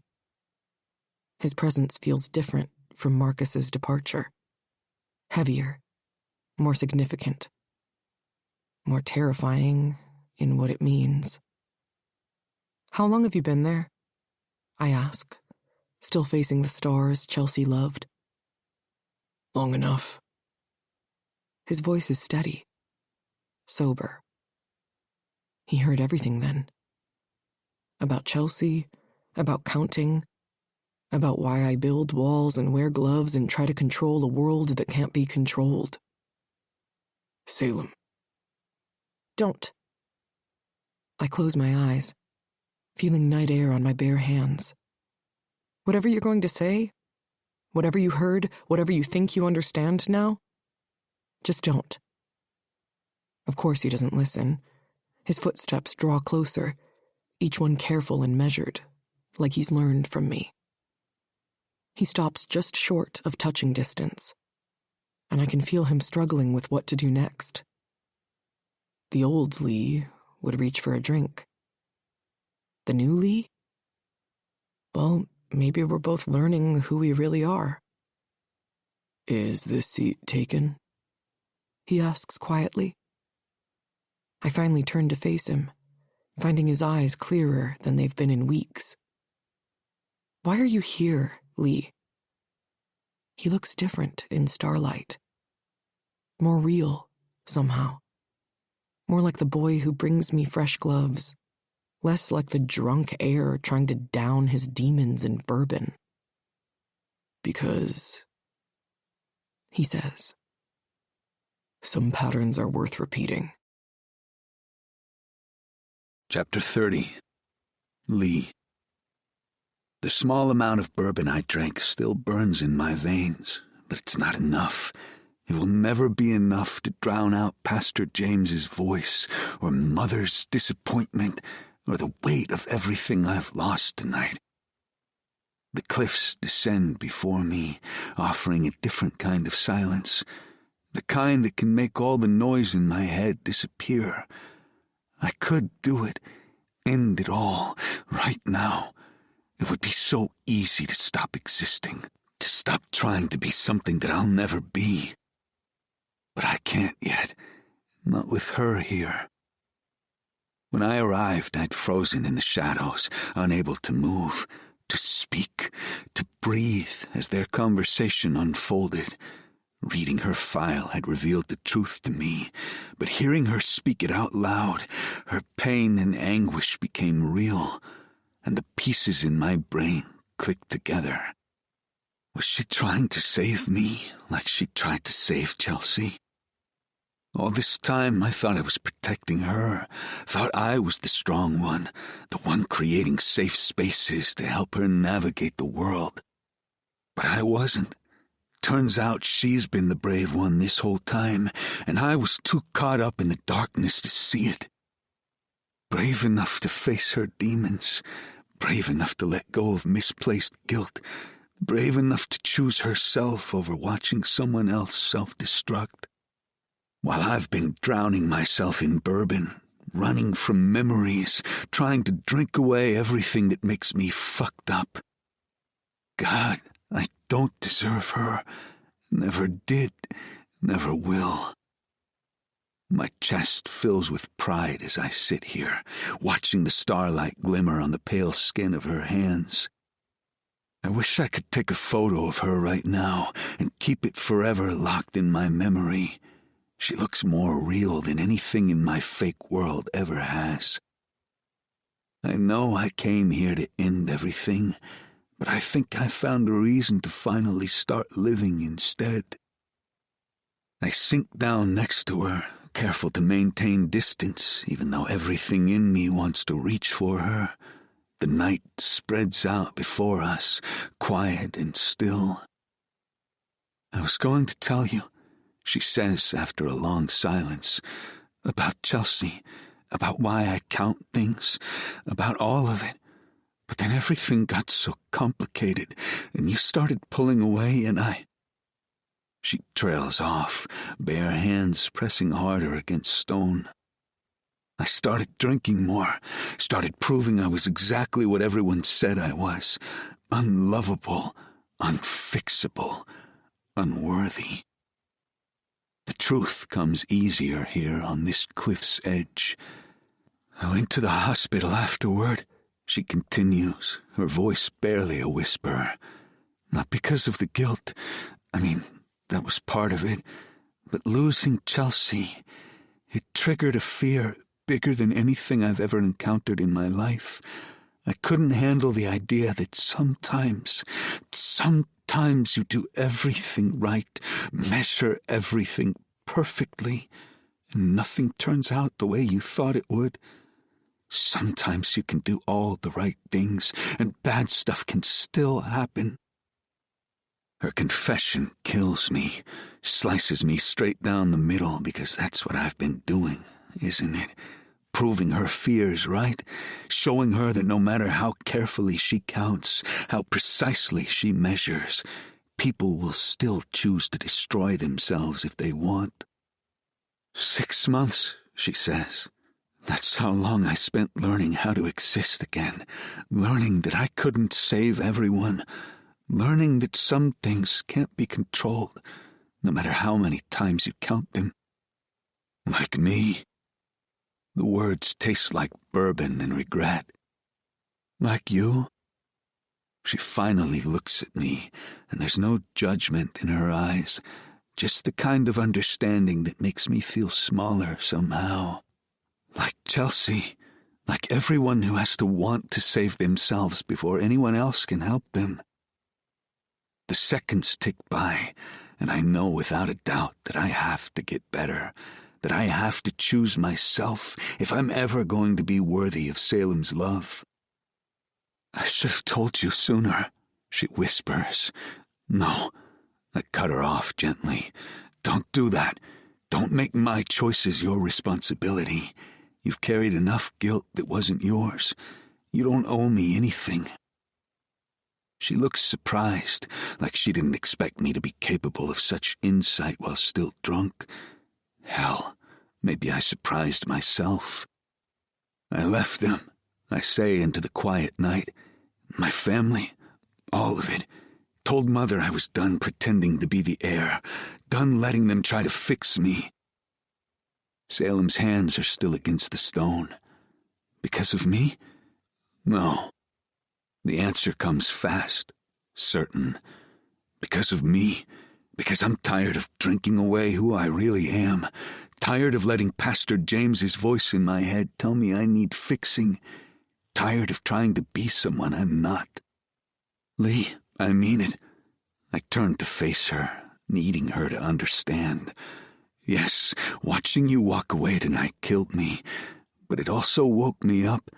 His presence feels different from Marcus's departure. Heavier, more significant, more terrifying in what it means. How long have you been there? I ask, still facing the stars Chelsea loved. Long enough. His voice is steady, sober. He heard everything then. About Chelsea, about counting, about why I build walls and wear gloves and try to control a world that can't be controlled. Salem. Don't. I close my eyes, feeling night air on my bare hands. Whatever you're going to say, whatever you heard, whatever you think you understand now, just don't. Of course he doesn't listen. His footsteps draw closer, each one careful and measured, like he's learned from me. He stops just short of touching distance, and I can feel him struggling with what to do next. The old Lee would reach for a drink. The new Lee? Well, maybe we're both learning who we really are. Is this seat taken? He asks quietly. I finally turn to face him, finding his eyes clearer than they've been in weeks. Why are you here, Lee? He looks different in starlight. More real, somehow. More like the boy who brings me fresh gloves. Less like the drunk heir trying to down his demons in bourbon. Because, he says, some patterns are worth repeating. Chapter 30. Lee. The small amount of bourbon I drank still burns in my veins, but it's not enough. It will never be enough to drown out Pastor James's voice, or Mother's disappointment, or the weight of everything I've lost tonight. The cliffs descend before me, offering a different kind of silence, the kind that can make all the noise in my head disappear. I could do it, end it all, right now. It would be so easy to stop existing, to stop trying to be something that I'll never be. But I can't yet, not with her here. When I arrived, I'd frozen in the shadows, unable to move, to speak, to breathe as their conversation unfolded. Reading her file had revealed the truth to me, but hearing her speak it out loud, her pain and anguish became real, and the pieces in my brain clicked together. Was she trying to save me like she tried to save Chelsea? All this time I thought I was protecting her, thought I was the strong one, the one creating safe spaces to help her navigate the world. But I wasn't. Turns out she's been the brave one this whole time, and I was too caught up in the darkness to see it. Brave enough to face her demons, brave enough to let go of misplaced guilt, brave enough to choose herself over watching someone else self-destruct. While I've been drowning myself in bourbon, running from memories, trying to drink away everything that makes me fucked up. God, I don't deserve her. Never did, never will. My chest fills with pride as I sit here, watching the starlight glimmer on the pale skin of her hands. I wish I could take a photo of her right now and keep it forever locked in my memory. She looks more real than anything in my fake world ever has. I know I came here to end everything, but I think I found a reason to finally start living instead. I sink down next to her, careful to maintain distance, even though everything in me wants to reach for her. The night spreads out before us, quiet and still. I was going to tell you, she says after a long silence. About Chelsea, about why I count things, about all of it. But then everything got so complicated, and you started pulling away, and She trails off, bare hands pressing harder against stone. I started drinking more, started proving I was exactly what everyone said I was. Unlovable, unfixable, unworthy. The truth comes easier here on this cliff's edge. I went to the hospital afterward, she continues, her voice barely a whisper. Not because of the guilt. I mean, that was part of it. But losing Chelsea, it triggered a fear bigger than anything I've ever encountered in my life. I couldn't handle the idea that sometimes you do everything right, measure everything perfectly, and nothing turns out the way you thought it would. Sometimes you can do all the right things, and bad stuff can still happen. Her confession kills me, slices me straight down the middle, because that's what I've been doing, isn't it? Proving her fears right, showing her that no matter how carefully she counts, how precisely she measures, people will still choose to destroy themselves if they want. 6 months, she says. That's how long I spent learning how to exist again, learning that I couldn't save everyone, learning that some things can't be controlled, no matter how many times you count them. Like me. The words taste like bourbon and regret. Like you. She finally looks at me, and there's no judgment in her eyes, just the kind of understanding that makes me feel smaller somehow. Like Chelsea, like everyone who has to want to save themselves before anyone else can help them. The seconds tick by, and I know without a doubt that I have to get better, that I have to choose myself if I'm ever going to be worthy of Salem's love. I should have told you sooner, she whispers. No, I cut her off gently. Don't do that. Don't make my choices your responsibility. You've carried enough guilt that wasn't yours. You don't owe me anything. She looks surprised, like she didn't expect me to be capable of such insight while still drunk. Hell, maybe I surprised myself. I left them, I say into the quiet night. My family, all of it. Told Mother I was done pretending to be the heir, done letting them try to fix me. Salem's hands are still against the stone. Because of me? No. The answer comes fast, certain. Because of me. Because I'm tired of drinking away who I really am. Tired of letting Pastor James's voice in my head tell me I need fixing. Tired of trying to be someone I'm not. Lee, I mean it. I turned to face her, needing her to understand. Yes, watching you walk away tonight killed me, but it also woke me up.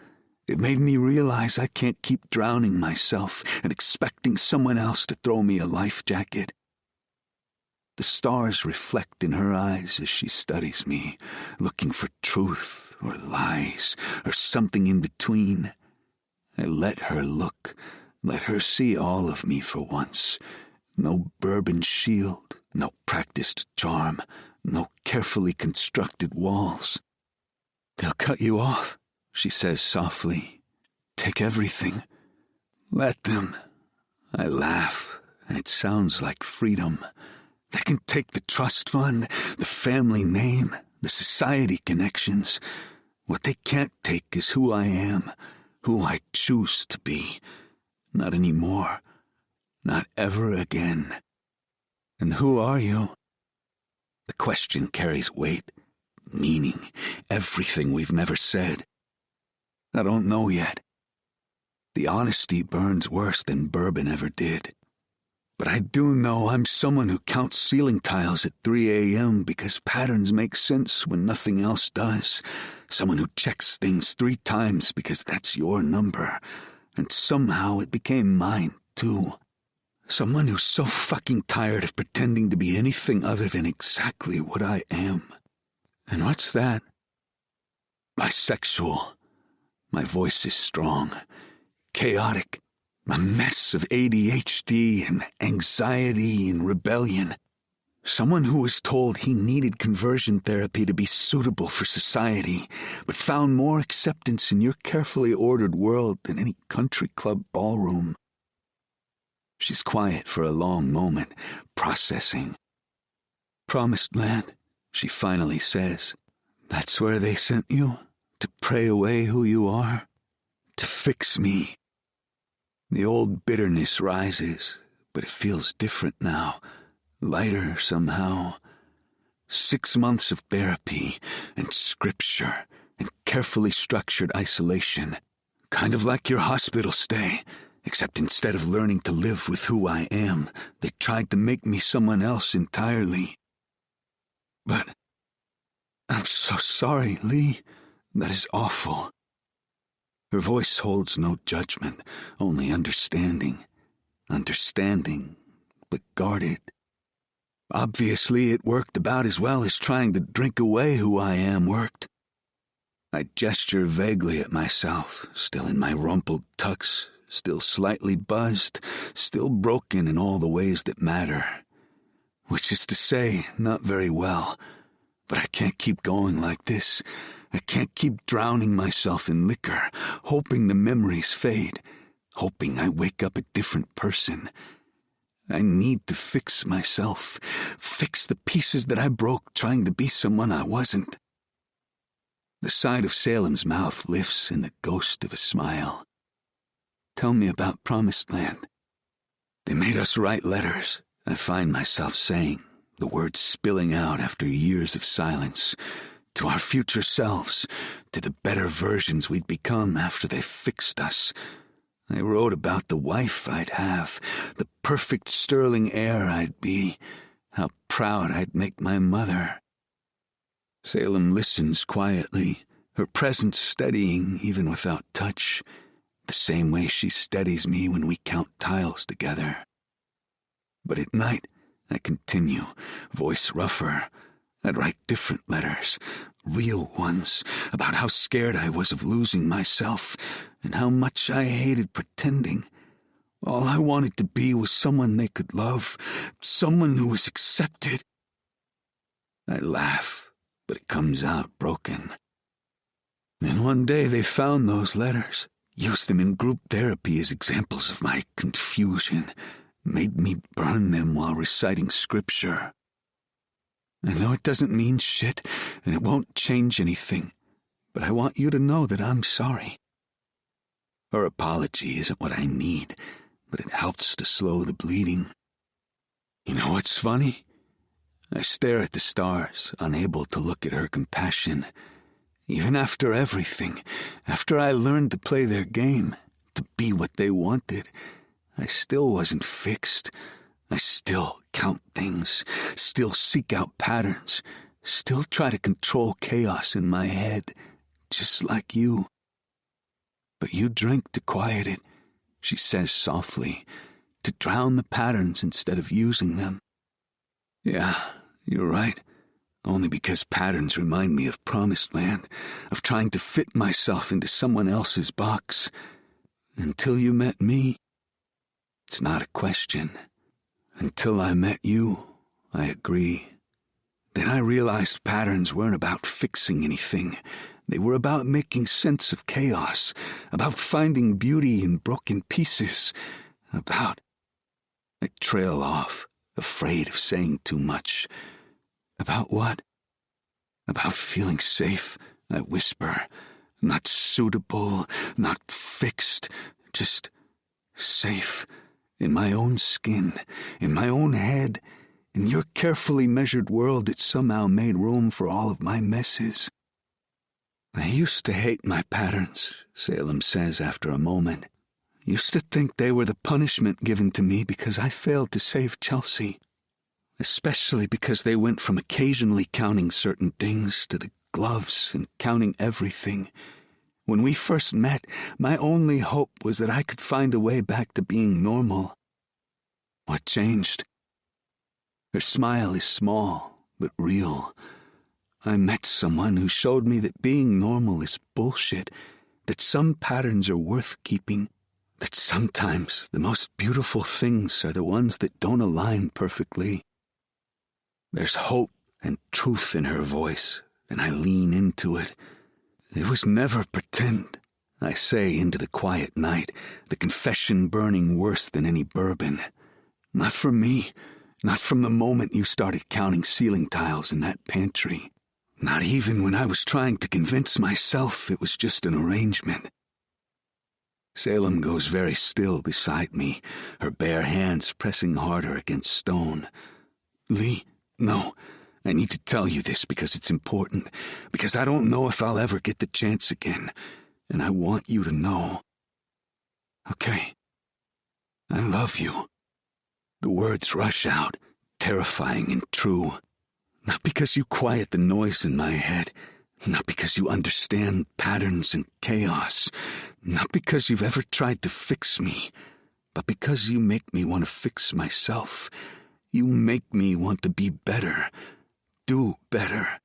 It made me realize I can't keep drowning myself and expecting someone else to throw me a life jacket. The stars reflect in her eyes as she studies me, looking for truth or lies or something in between. I let her look, let her see all of me for once. No bourbon shield, no practiced charm, no carefully constructed walls. They'll cut you off, she says softly. Take everything. Let them. I laugh, and it sounds like freedom. They can take the trust fund, the family name, the society connections. What they can't take is who I am, who I choose to be. Not anymore. Not ever again. And who are you? The question carries weight, meaning, everything we've never said. I don't know yet. The honesty burns worse than bourbon ever did. But I do know I'm someone who counts ceiling tiles at 3 a.m. because patterns make sense when nothing else does. Someone who checks things 3 times because that's your number. And somehow it became mine, too. Someone who's so fucking tired of pretending to be anything other than exactly what I am. And what's that? Bisexual. My voice is strong, chaotic, a mess of ADHD and anxiety and rebellion. Someone who was told he needed conversion therapy to be suitable for society, but found more acceptance in your carefully ordered world than any country club ballroom. She's quiet for a long moment, processing. Promised Land, she finally says. That's where they sent you? To pray away who you are? To fix me? The old bitterness rises, but it feels different now. Lighter somehow. 6 months of therapy and scripture and carefully structured isolation. Kind of like your hospital stay, except instead of learning to live with who I am, they tried to make me someone else entirely. But I'm so sorry, Lee. That is awful. Her voice holds no judgment, only understanding. Understanding, but guarded. Obviously, it worked about as well as trying to drink away who I am worked. I gesture vaguely at myself, still in my rumpled tux, still slightly buzzed, still broken in all the ways that matter. Which is to say, not very well. But I can't keep going like this. I can't keep drowning myself in liquor, hoping the memories fade, hoping I wake up a different person. I need to fix myself, fix the pieces that I broke trying to be someone I wasn't. The side of Salem's mouth lifts in the ghost of a smile. Tell me about Promised Land. They made us write letters, I find myself saying, the words spilling out after years of silence, to our future selves, to the better versions we'd become after they fixed us. I wrote about the wife I'd have, the perfect sterling heir I'd be, how proud I'd make my mother. Salem listens quietly, her presence steadying even without touch, the same way she steadies me when we count tiles together. But at night, I continue, voice rougher. I'd write different letters, real ones, about how scared I was of losing myself and how much I hated pretending. All I wanted to be was someone they could love, someone who was accepted. I laugh, but it comes out broken. Then one day they found those letters, used them in group therapy as examples of my confusion, made me burn them while reciting scripture. I know it doesn't mean shit, and it won't change anything, but I want you to know that I'm sorry. Her apology isn't what I need, but it helps to slow the bleeding. You know what's funny? I stare at the stars, unable to look at her compassion. Even after everything, after I learned to play their game, to be what they wanted, I still wasn't fixed. I still count things, still seek out patterns, still try to control chaos in my head, just like you. But you drink to quiet it, she says softly, to drown the patterns instead of using them. Yeah, you're right. Only because patterns remind me of Promised Land, of trying to fit myself into someone else's box. Until you met me, it's not a question. Until I met you, I agree. Then I realized patterns weren't about fixing anything. They were about making sense of chaos, about finding beauty in broken pieces, about... I trail off, afraid of saying too much. About what? About feeling safe, I whisper. Not suitable, not fixed, just safe. In my own skin, in my own head, in your carefully measured world that somehow made room for all of my messes. I used to hate my patterns, Salem says after a moment. Used to think they were the punishment given to me because I failed to save Chelsea. Especially because they went from occasionally counting certain things to the gloves and counting everything. When we first met, my only hope was that I could find a way back to being normal. What changed? Her smile is small, but real. I met someone who showed me that being normal is bullshit, that some patterns are worth keeping, that sometimes the most beautiful things are the ones that don't align perfectly. There's hope and truth in her voice, and I lean into it. It was never pretend, I say into the quiet night, the confession burning worse than any bourbon. Not from me, not from the moment you started counting ceiling tiles in that pantry. Not even when I was trying to convince myself it was just an arrangement. Salem goes very still beside me, her bare hands pressing harder against stone. Lee, no, I need to tell you this because it's important, because I don't know if I'll ever get the chance again, and I want you to know. Okay, I love you. The words rush out, terrifying and true. Not because you quiet the noise in my head, not because you understand patterns and chaos, not because you've ever tried to fix me, but because you make me want to fix myself. You make me want to be better, do better.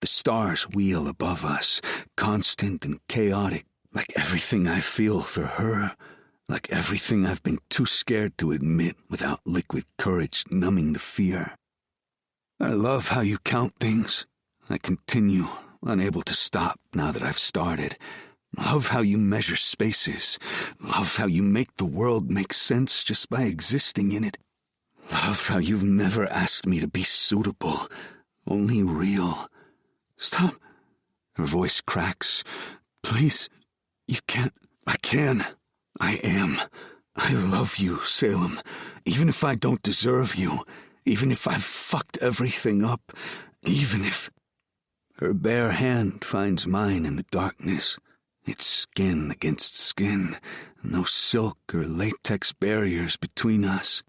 The stars wheel above us, constant and chaotic, like everything I feel for her, like everything I've been too scared to admit without liquid courage numbing the fear. I love how you count things. I continue, unable to stop now that I've started. Love how you measure spaces. Love how you make the world make sense just by existing in it. Love how you've never asked me to be suitable, only real. Stop. Her voice cracks. Please, you can't. I can. I am. I love you, Salem, even if I don't deserve you. Even if I've fucked everything up, even if... Her bare hand finds mine in the darkness. It's skin against skin, no silk or latex barriers between us.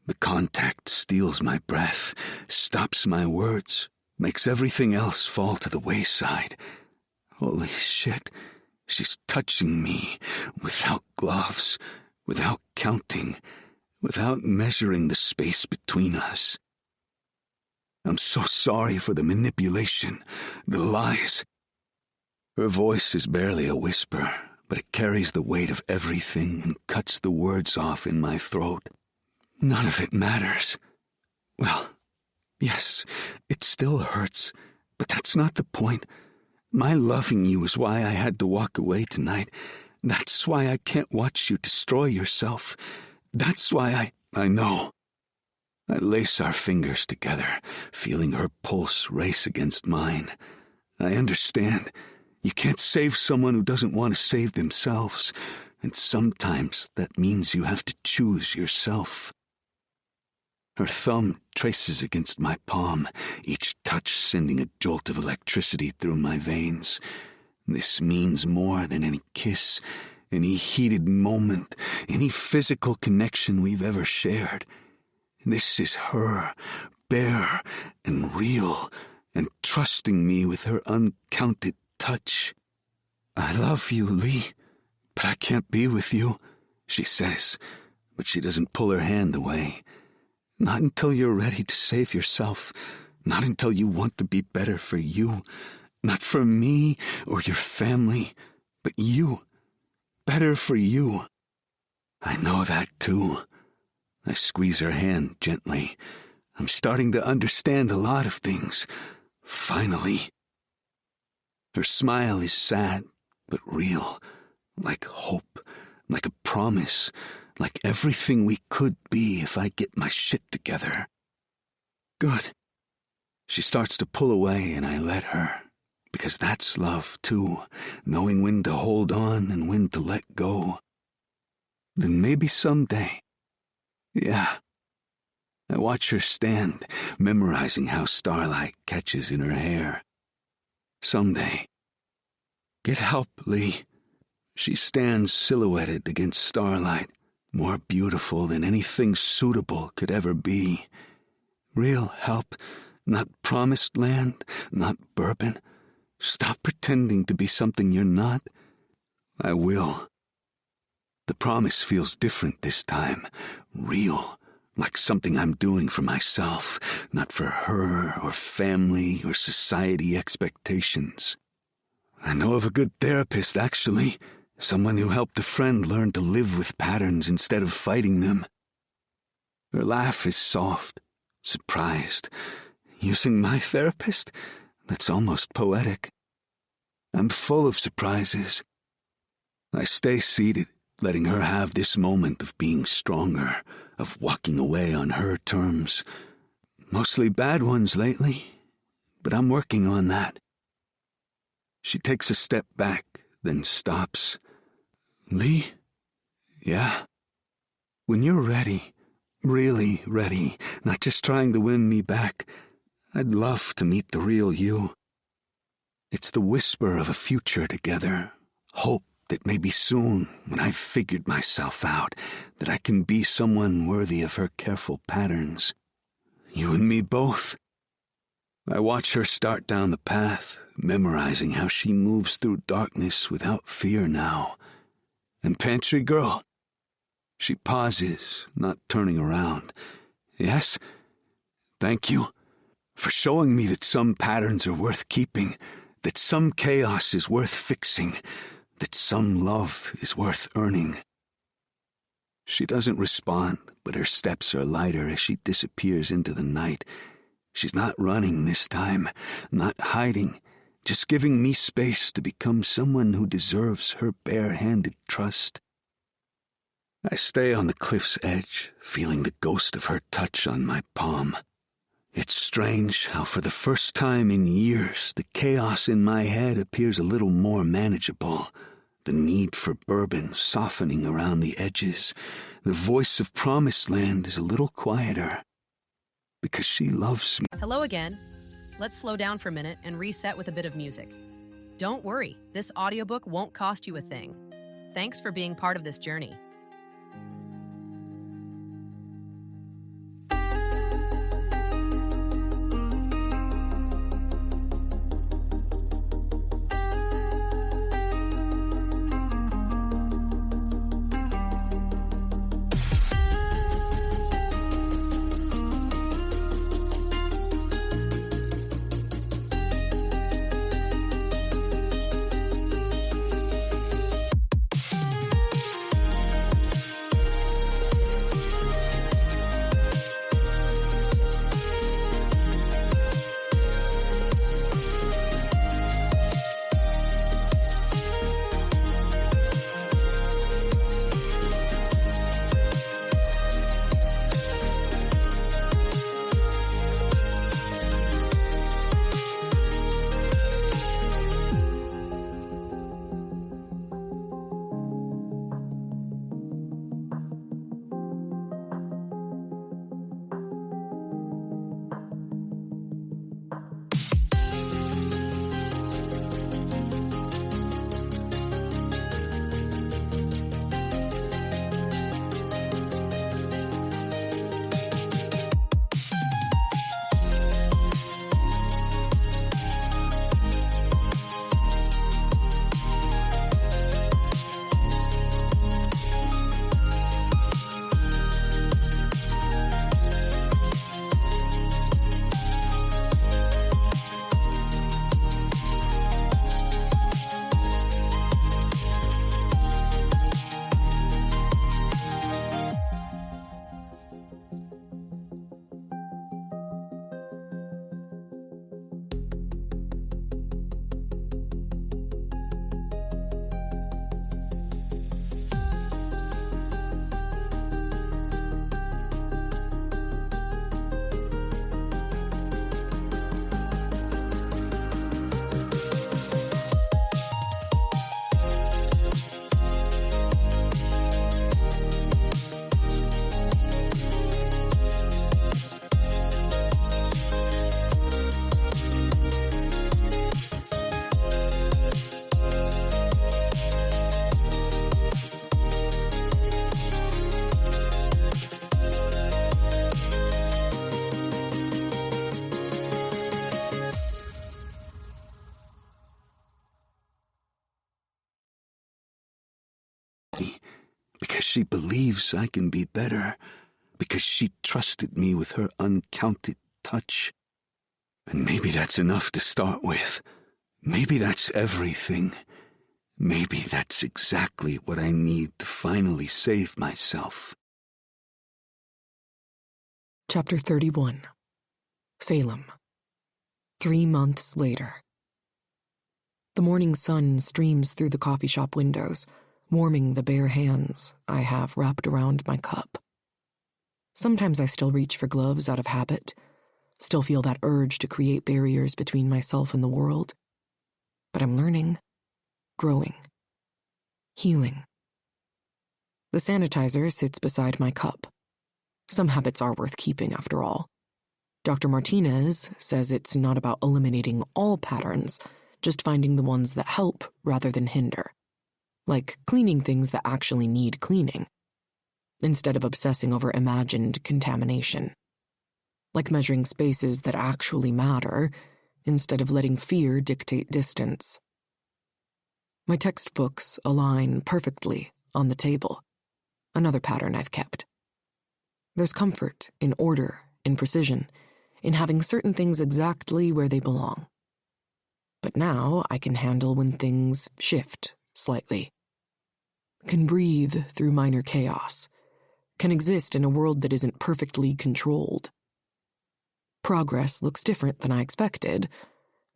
The contact steals my breath, stops my words, makes everything else fall to the wayside. Holy shit, she's touching me without gloves, without counting, without measuring the space between us. I'm so sorry for the manipulation, the lies. Her voice is barely a whisper, but it carries the weight of everything and cuts the words off in my throat. None of it matters. Well, yes, it still hurts, but that's not the point. My loving you is why I had to walk away tonight. That's why I can't watch you destroy yourself. That's why I know. I lace our fingers together, feeling her pulse race against mine. I understand. You can't save someone who doesn't want to save themselves, and sometimes that means you have to choose yourself. Her thumb traces against my palm, each touch sending a jolt of electricity through my veins. This means more than any kiss, any heated moment, any physical connection we've ever shared. This is her, bare and real, and trusting me with her uncounted touch. I love you, Lee, but I can't be with you, she says, but she doesn't pull her hand away. Not until you're ready to save yourself, not until you want to be better for you, not for me or your family, but you. Better for you. I know that too. I squeeze her hand gently. I'm starting to understand a lot of things. Finally. Her smile is sad, but real. Like hope. Like a promise. Like everything we could be if I get my shit together. Good. She starts to pull away and I let her. Because that's love, too. Knowing when to hold on and when to let go. Then maybe someday. Yeah. I watch her stand, memorizing how starlight catches in her hair. Someday. Get help, Lee. She stands silhouetted against starlight, more beautiful than anything suitable could ever be. Real help, not promised land, not bourbon. Stop pretending to be something you're not. I will. The promise feels different this time, real, like something I'm doing for myself, not for her or family or society expectations. I know of a good therapist, actually, someone who helped a friend learn to live with patterns instead of fighting them. Her laugh is soft, surprised. Using my therapist? That's almost poetic. I'm full of surprises. I stay seated, letting her have this moment of being stronger, of walking away on her terms. Mostly bad ones lately, but I'm working on that. She takes a step back, then stops. Lee? Yeah? When you're ready, really ready, not just trying to win me back, I'd love to meet the real you. It's the whisper of a future together, hope that maybe soon, when I've figured myself out, that I can be someone worthy of her careful patterns. You and me both. I watch her start down the path, memorizing how she moves through darkness without fear now. And Pantry Girl? She pauses, not turning around. Yes? Thank you for showing me that some patterns are worth keeping, that some chaos is worth fixing, that some love is worth earning. She doesn't respond, but her steps are lighter as she disappears into the night. She's not running this time, not hiding, just giving me space to become someone who deserves her bare-handed trust. I stay on the cliff's edge, feeling the ghost of her touch on my palm. It's strange how for the first time in years the chaos in my head appears a little more manageable. The need for bourbon softening around the edges. The voice of Promised Land is a little quieter. Because she loves me. Hello again. Let's slow down for a minute and reset with a bit of music. Don't worry, this audiobook won't cost you a thing. Thanks for being part of this journey. she believes I can be better, because she trusted me with her uncounted touch. And maybe that's enough to start with. Maybe that's everything. Maybe that's exactly what I need to finally save myself. Chapter 31. Salem. 3 months later. The morning sun streams through the coffee shop windows, warming the bare hands I have wrapped around my cup. Sometimes I still reach for gloves out of habit, still feel that urge to create barriers between myself and the world. But I'm learning, growing, healing. The sanitizer sits beside my cup. Some habits are worth keeping, after all. Dr. Martinez says it's not about eliminating all patterns, just finding the ones that help rather than hinder. Like cleaning things that actually need cleaning, instead of obsessing over imagined contamination. Like measuring spaces that actually matter, instead of letting fear dictate distance. My textbooks align perfectly on the table, another pattern I've kept. There's comfort in order, in precision, in having certain things exactly where they belong. But now I can handle when things shift slightly. Can breathe through minor chaos. Can exist in a world that isn't perfectly controlled. Progress looks different than I expected.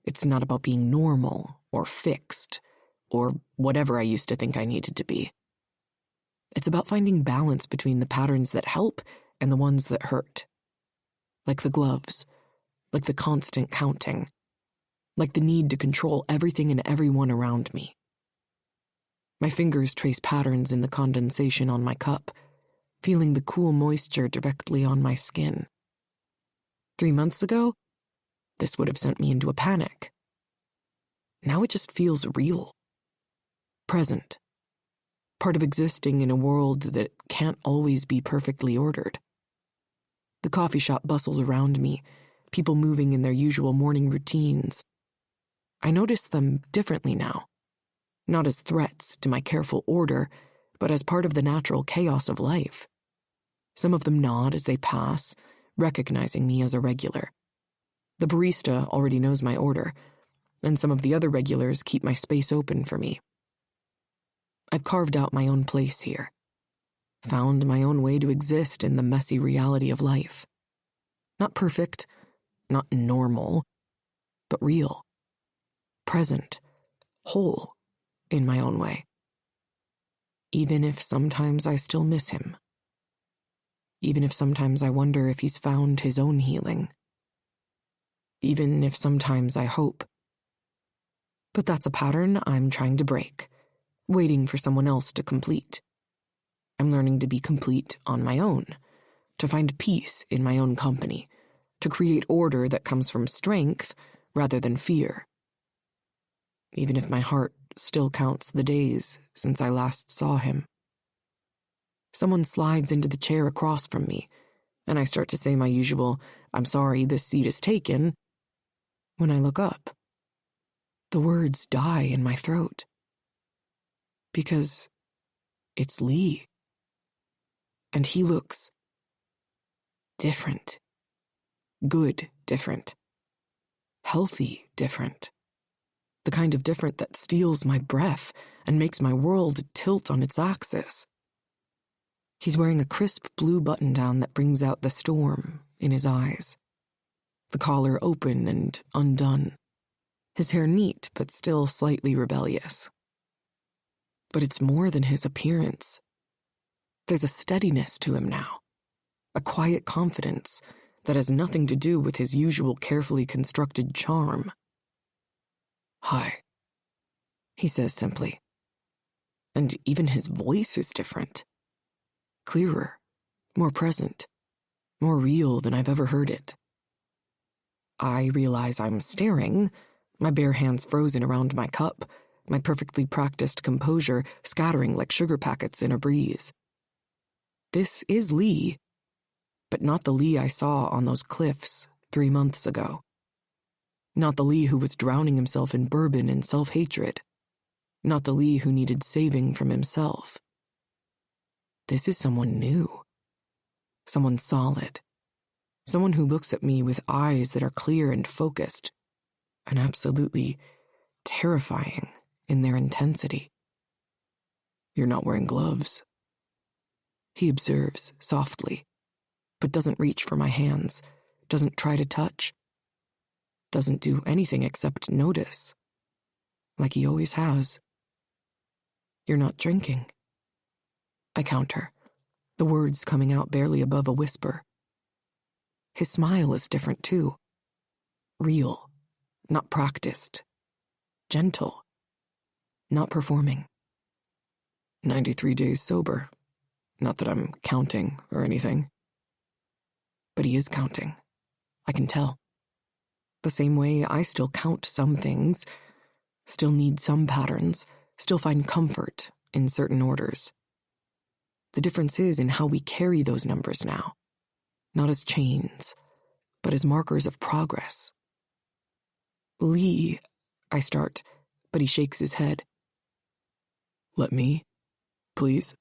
It's not about being normal or fixed or whatever I used to think I needed to be. It's about finding balance between the patterns that help and the ones that hurt. Like the gloves, like the constant counting, like the need to control everything and everyone around me. My fingers trace patterns in the condensation on my cup, feeling the cool moisture directly on my skin. 3 months ago, this would have sent me into a panic. Now it just feels real. Present. Part of existing in a world that can't always be perfectly ordered. The coffee shop bustles around me, people moving in their usual morning routines. I notice them differently now. Not as threats to my careful order, but as part of the natural chaos of life. Some of them nod as they pass, recognizing me as a regular. The barista already knows my order, and some of the other regulars keep my space open for me. I've carved out my own place here, found my own way to exist in the messy reality of life. Not perfect, not normal, but real, present, whole, in my own way. Even if sometimes I still miss him. Even if sometimes I wonder if he's found his own healing. Even if sometimes I hope. But that's a pattern I'm trying to break, waiting for someone else to complete. I'm learning to be complete on my own, to find peace in my own company, to create order that comes from strength rather than fear. Even if my heart still counts the days since I last saw him. Someone slides into the chair across from me, and I start to say my usual, "I'm sorry, this seat is taken." When I look up, the words die in my throat. Because it's Lee. And he looks different. Good different. Healthy different. The kind of different that steals my breath and makes my world tilt on its axis. He's wearing a crisp blue button-down that brings out the storm in his eyes. The collar open and undone. His hair neat, but still slightly rebellious. But it's more than his appearance. There's a steadiness to him now. A quiet confidence that has nothing to do with his usual carefully constructed charm. "Hi," he says simply. And even his voice is different. Clearer, more present, more real than I've ever heard it. I realize I'm staring, my bare hands frozen around my cup, my perfectly practiced composure scattering like sugar packets in a breeze. This is Lee, but not the Lee I saw on those cliffs 3 months ago. Not the Lee who was drowning himself in bourbon and self-hatred. Not the Lee who needed saving from himself. this is someone new. Someone solid. Someone who looks at me with eyes that are clear and focused, and absolutely terrifying in their intensity. You're not wearing gloves. He observes softly, but doesn't reach for my hands, doesn't try to touch, doesn't do anything except notice, like he always has. You're not drinking. I counter, the words coming out barely above a whisper. His smile is different too. Real, not practiced. Gentle, not performing. 93 days sober. Not that I'm counting or anything. But he is counting. I can tell. The same way I still count some things, still need some patterns, still find comfort in certain orders. The difference is in how we carry those numbers now. Not as chains, but as markers of progress. Lee, I start, but he shakes his head. Let me, please.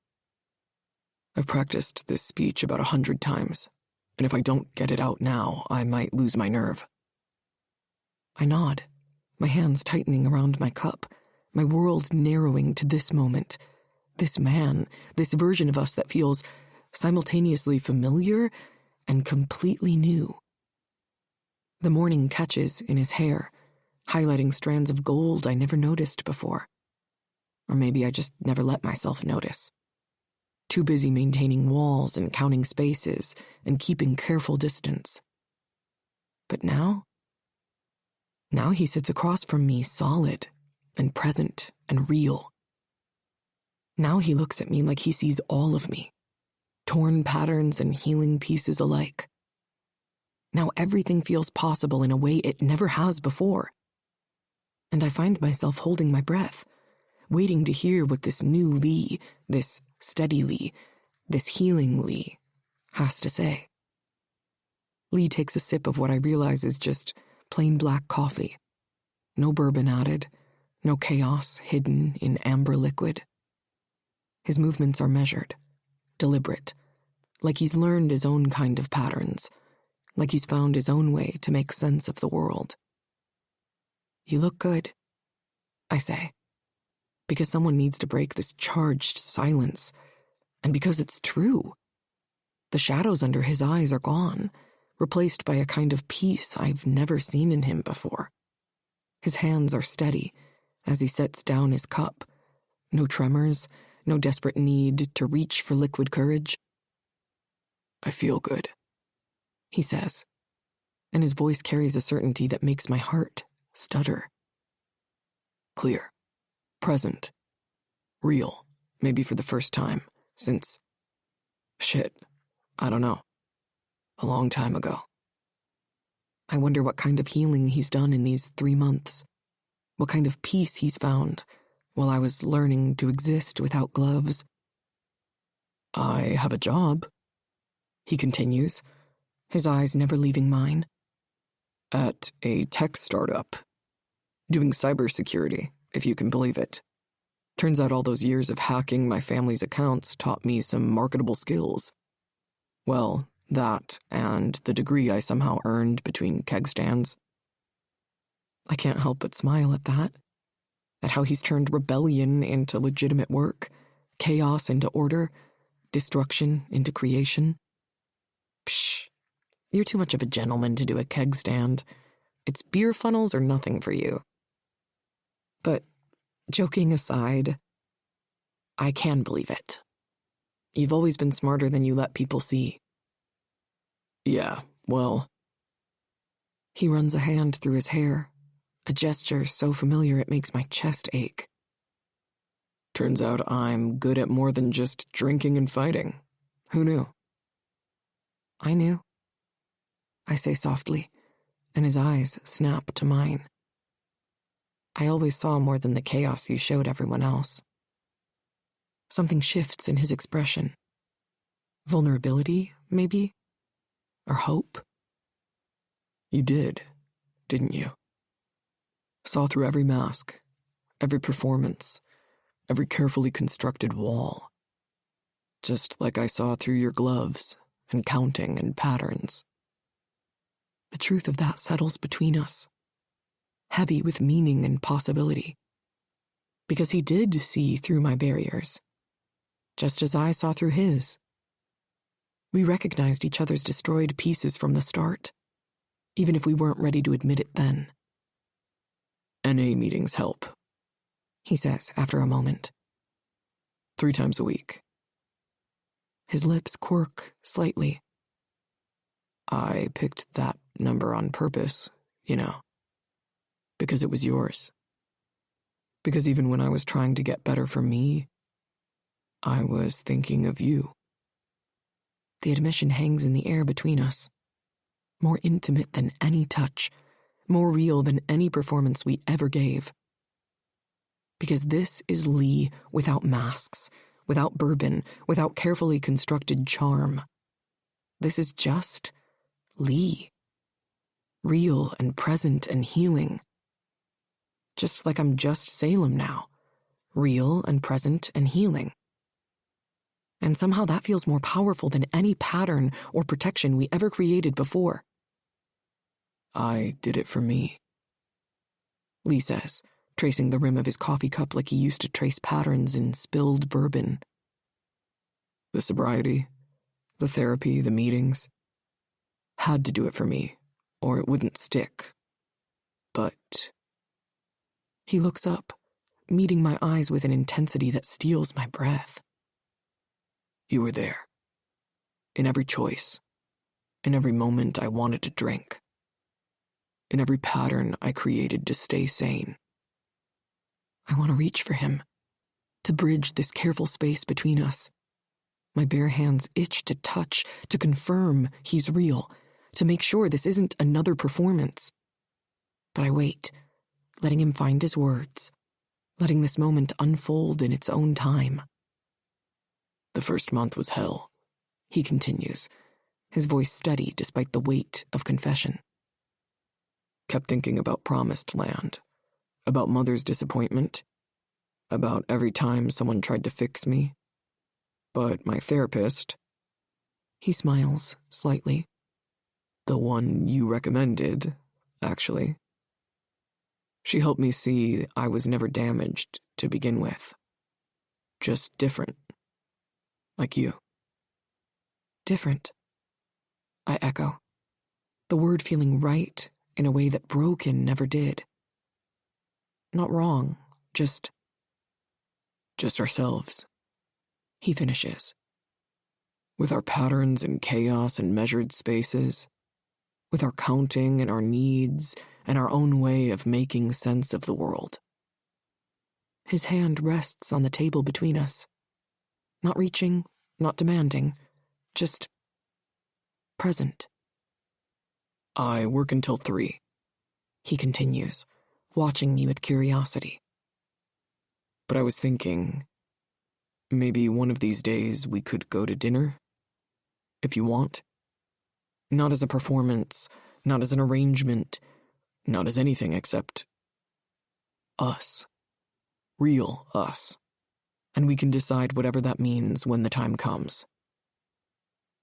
I've practiced this speech about 100 times, and if I don't get it out now, I might lose my nerve. I nod, my hands tightening around my cup, my world narrowing to this moment, this man, this version of us that feels simultaneously familiar and completely new. The morning catches in his hair, highlighting strands of gold I never noticed before. Or maybe I just never let myself notice. Too busy maintaining walls and counting spaces and keeping careful distance. But now he sits across from me solid and present and real. Now he looks at me like he sees all of me, torn patterns and healing pieces alike. Now everything feels possible in a way it never has before. And I find myself holding my breath, waiting to hear what this new Lee, this steady Lee, this healing Lee, has to say. Lee takes a sip of what I realize is just plain black coffee. No bourbon added, no chaos hidden in amber liquid. His movements are measured, deliberate, like he's learned his own kind of patterns, like he's found his own way to make sense of the world. You look good, I say, because someone needs to break this charged silence, and because it's true. The shadows under his eyes are gone, replaced by a kind of peace I've never seen in him before. His hands are steady as he sets down his cup. No tremors, no desperate need to reach for liquid courage. I feel good, he says, and his voice carries a certainty that makes my heart stutter. Clear, present, real, maybe for the first time since, I don't know, a long time ago. I wonder what kind of healing he's done in these 3 months, what kind of peace he's found while I was learning to exist without gloves. I have a job, he continues, his eyes never leaving mine. At a tech startup, doing cybersecurity, if you can believe it. Turns out all those years of hacking my family's accounts taught me some marketable skills. Well, that and the degree I somehow earned between keg stands. I can't help but smile at that. At how he's turned rebellion into legitimate work, chaos into order, destruction into creation. Psh, you're too much of a gentleman to do a keg stand. It's beer funnels or nothing for you. But, joking aside, I can believe it. You've always been smarter than you let people see. Yeah, well... He runs a hand through his hair, a gesture so familiar it makes my chest ache. Turns out I'm good at more than just drinking and fighting. Who knew? I knew. I say softly, and his eyes snap to mine. I always saw more than the chaos you showed everyone else. Something shifts in his expression. Vulnerability, maybe? Or hope? You did, didn't you? Saw through every mask, every performance, every carefully constructed wall. just like I saw through your gloves and counting and patterns. The truth of that settles between us, heavy with meaning and possibility, because he did see through my barriers, just as I saw through his. We recognized each other's destroyed pieces from the start, even if we weren't ready to admit it then. NA meetings help, he says after a moment. 3 times a week. His lips quirk slightly. I picked that number on purpose, because it was yours. Because even when I was trying to get better for me, I was thinking of you. The admission hangs in the air between us, more intimate than any touch, more real than any performance we ever gave. Because this is Lee without masks, without bourbon, without carefully constructed charm. This is just Lee. Real and present and healing. Just like I'm just Salem now. Real and present and healing. And somehow that feels more powerful than any pattern or protection we ever created before. I did it for me, Lee says, tracing the rim of his coffee cup like he used to trace patterns in spilled bourbon. The sobriety, the therapy, the meetings. Had to do it for me, or it wouldn't stick. But... He looks up, meeting my eyes with an intensity that steals my breath. You were there. In every choice. In every moment I wanted to drink. In every pattern I created to stay sane. I want to reach for him, to bridge this careful space between us. My bare hands itch to touch, to confirm he's real, to make sure this isn't another performance. But I wait, letting him find his words, letting this moment unfold in its own time. The first month was hell, he continues, his voice steady despite the weight of confession. Kept thinking about promised land, about mother's disappointment, about every time someone tried to fix me. But my therapist, he smiles slightly. The one you recommended, actually. She helped me see I was never damaged to begin with. Just different. Like you. Different. I echo, the word feeling right in a way that broken never did. Not wrong, just ourselves, he finishes. With our patterns and chaos and measured spaces, with our counting and our needs and our own way of making sense of the world. His hand rests on the table between us. Not reaching, not demanding, just present. I work until 3, he continues, watching me with curiosity. But I was thinking, maybe one of these days we could go to dinner, if you want. Not as a performance, not as an arrangement, not as anything except us. Real us. And we can decide whatever that means when the time comes.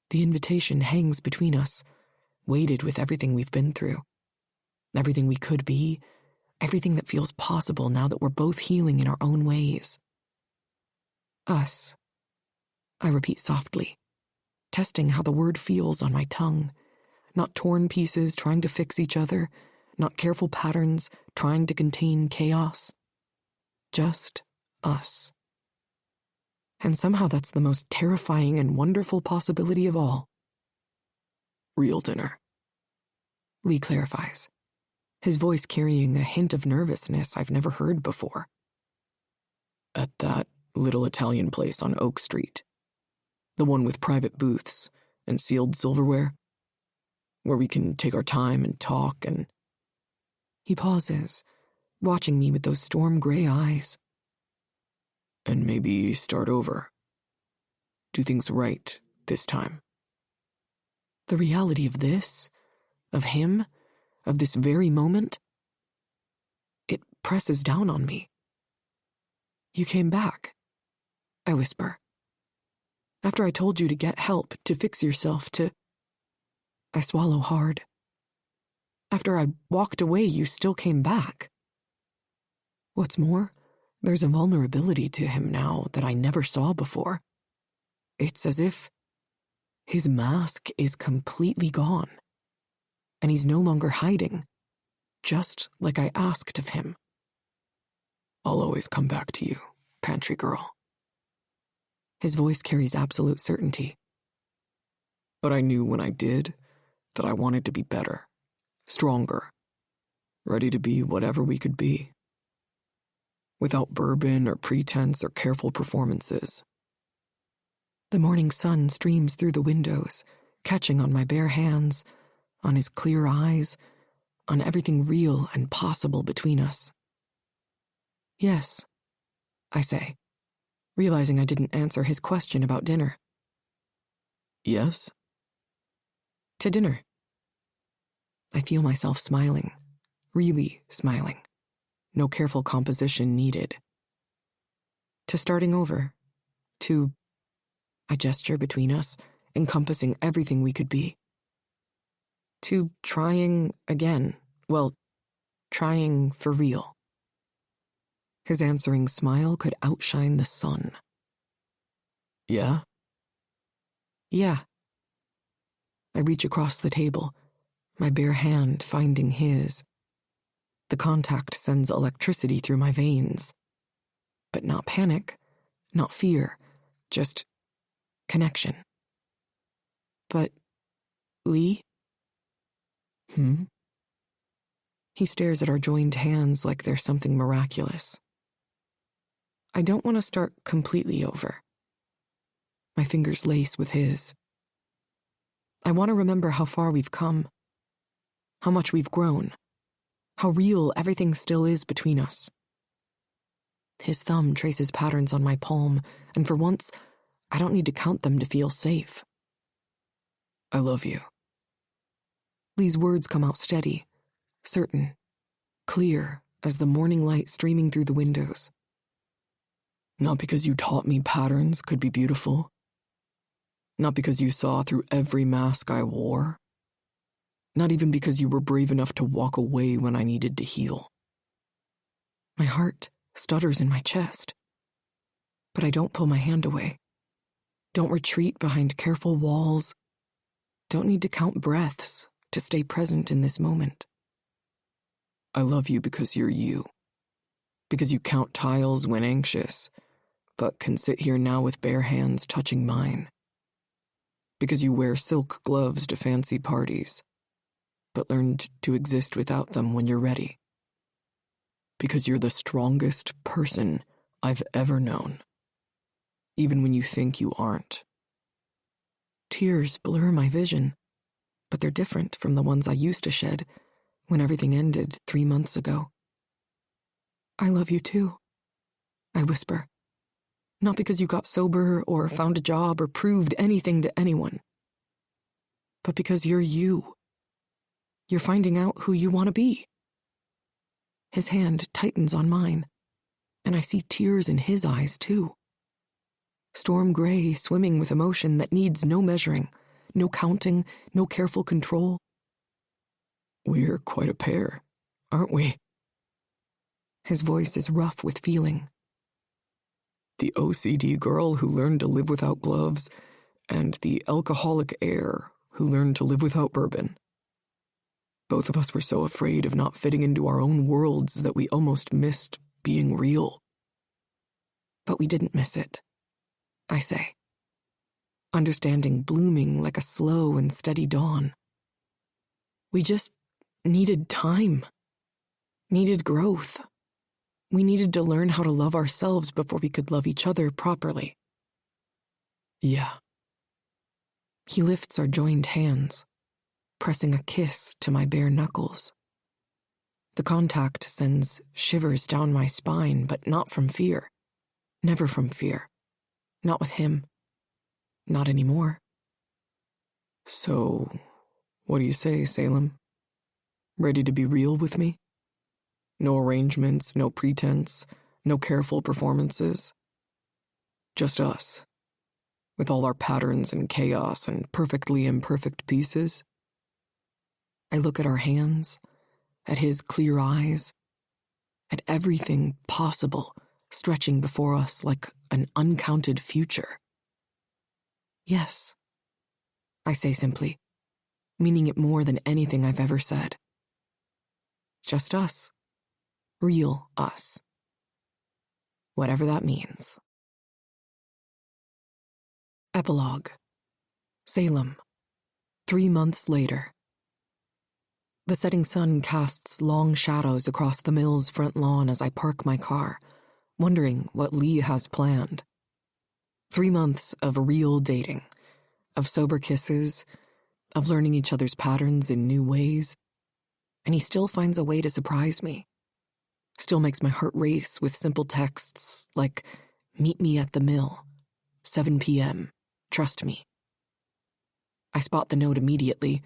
The invitation hangs between us, weighted with everything we've been through. Everything we could be, everything that feels possible now that we're both healing in our own ways. Us, I repeat softly, testing how the word feels on my tongue. Not torn pieces trying to fix each other, not careful patterns trying to contain chaos. Just us. And somehow that's the most terrifying and wonderful possibility of all. Real dinner, Lee clarifies, his voice carrying a hint of nervousness I've never heard before. At that little Italian place on Oak Street, the one with private booths and sealed silverware, where we can take our time and talk and... He pauses, watching me with those storm-gray eyes. And maybe start over. Do things right this time. The reality of this, of him, of this very moment, it presses down on me. You came back, I whisper. After I told you to get help, to fix yourself, I swallow hard. After I walked away, you still came back. What's more, there's a vulnerability to him now that I never saw before. It's as if his mask is completely gone, and he's no longer hiding, just like I asked of him. I'll always come back to you, pantry girl. His voice carries absolute certainty. But I knew when I did that I wanted to be better, stronger, ready to be whatever we could be. Without bourbon or pretense or careful performances. The morning sun streams through the windows, catching on my bare hands, on his clear eyes, on everything real and possible between us. Yes, I say, realizing I didn't answer his question about dinner. Yes? To dinner. I feel myself smiling, really smiling. No careful composition needed. To starting over. I gesture between us, encompassing everything we could be. To trying again. Well, trying for real. His answering smile could outshine the sun. Yeah? Yeah. I reach across the table, my bare hand finding his. The contact sends electricity through my veins. But not panic, not fear, just connection. But, Lee? He stares at our joined hands like there's something miraculous. I don't want to start completely over. My fingers lace with his. I want to remember how far we've come, how much we've grown, how real everything still is between us. His thumb traces patterns on my palm, and for once, I don't need to count them to feel safe. I love you. Lee's words come out steady, certain, clear as the morning light streaming through the windows. Not because you taught me patterns could be beautiful. Not because you saw through every mask I wore. Not even because you were brave enough to walk away when I needed to heal. My heart stutters in my chest. But I don't pull my hand away. Don't retreat behind careful walls. Don't need to count breaths to stay present in this moment. I love you because you're you. Because you count tiles when anxious, but can sit here now with bare hands touching mine. Because you wear silk gloves to fancy parties, but learned to exist without them when you're ready. Because you're the strongest person I've ever known, even when you think you aren't. Tears blur my vision, but they're different from the ones I used to shed when everything ended 3 months ago. I love you too, I whisper. Not because you got sober or found a job or proved anything to anyone, but because you're you. You're finding out who you want to be. His hand tightens on mine, and I see tears in his eyes too. Storm gray swimming with emotion that needs no measuring, no counting, no careful control. We're quite a pair, aren't we? His voice is rough with feeling. The OCD girl who learned to live without gloves, and the alcoholic heir who learned to live without bourbon. Both of us were so afraid of not fitting into our own worlds that we almost missed being real. But we didn't miss it, I say. Understanding blooming like a slow and steady dawn. We just needed time. Needed growth. We needed to learn how to love ourselves before we could love each other properly. Yeah. He lifts our joined hands, pressing a kiss to my bare knuckles. The contact sends shivers down my spine, but not from fear. Never from fear. Not with him. Not anymore. So, what do you say, Salem? Ready to be real with me? No arrangements, no pretense, no careful performances. Just us. with all our patterns and chaos and perfectly imperfect pieces. I look at our hands, at his clear eyes, at everything possible stretching before us like an uncounted future. Yes, I say simply, meaning it more than anything I've ever said. Just us. Real us. Whatever that means. Epilogue. Salem. 3 months later. The setting sun casts long shadows across the mill's front lawn as I park my car, wondering what Lee has planned. 3 months of real dating, of sober kisses, of learning each other's patterns in new ways, and he still finds a way to surprise me. Still makes my heart race with simple texts like, "Meet me at the mill, 7 p.m., trust me." I spot the note immediately,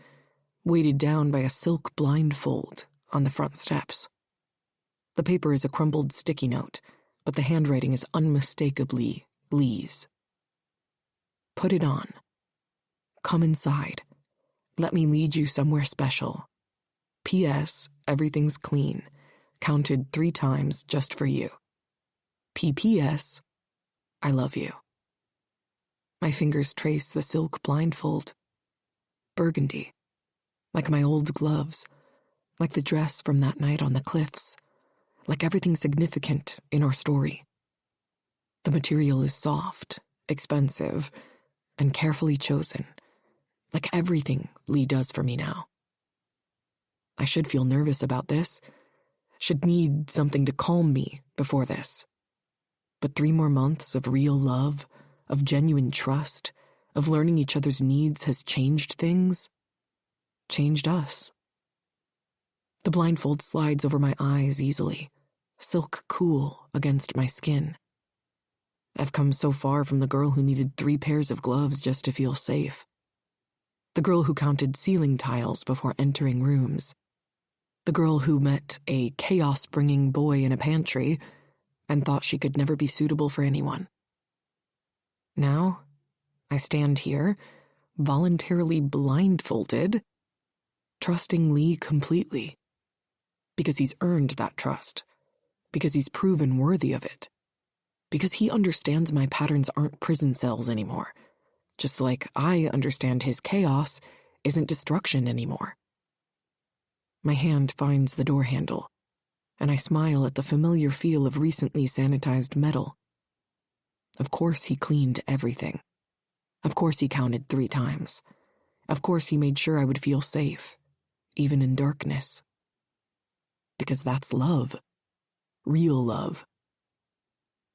weighted down by a silk blindfold on the front steps. The paper is a crumpled sticky note, but the handwriting is unmistakably Lee's. Put it on. Come inside. Let me lead you somewhere special. P.S. Everything's clean. Counted 3 times just for you. P.P.S. I love you. My fingers trace the silk blindfold. Burgundy. Like my old gloves. Like the dress from that night on the cliffs. Like everything significant in our story. The material is soft, expensive, and carefully chosen. Like everything Lee does for me now. I should feel nervous about this. Should need something to calm me before this. But 3 more months of real love, of genuine trust, of learning each other's needs has changed things. Changed us. The blindfold slides over my eyes easily, silk cool against my skin. I've come so far from the girl who needed 3 pairs of gloves just to feel safe. The girl who counted ceiling tiles before entering rooms. The girl who met a chaos-bringing boy in a pantry and thought she could never be suitable for anyone. Now, I stand here, voluntarily blindfolded, trusting Lee completely. Because he's earned that trust. Because he's proven worthy of it. Because he understands my patterns aren't prison cells anymore. Just like I understand his chaos isn't destruction anymore. My hand finds the door handle, and I smile at the familiar feel of recently sanitized metal. Of course he cleaned everything. Of course he counted 3 times. Of course he made sure I would feel safe, even in darkness. Because that's love. Real love.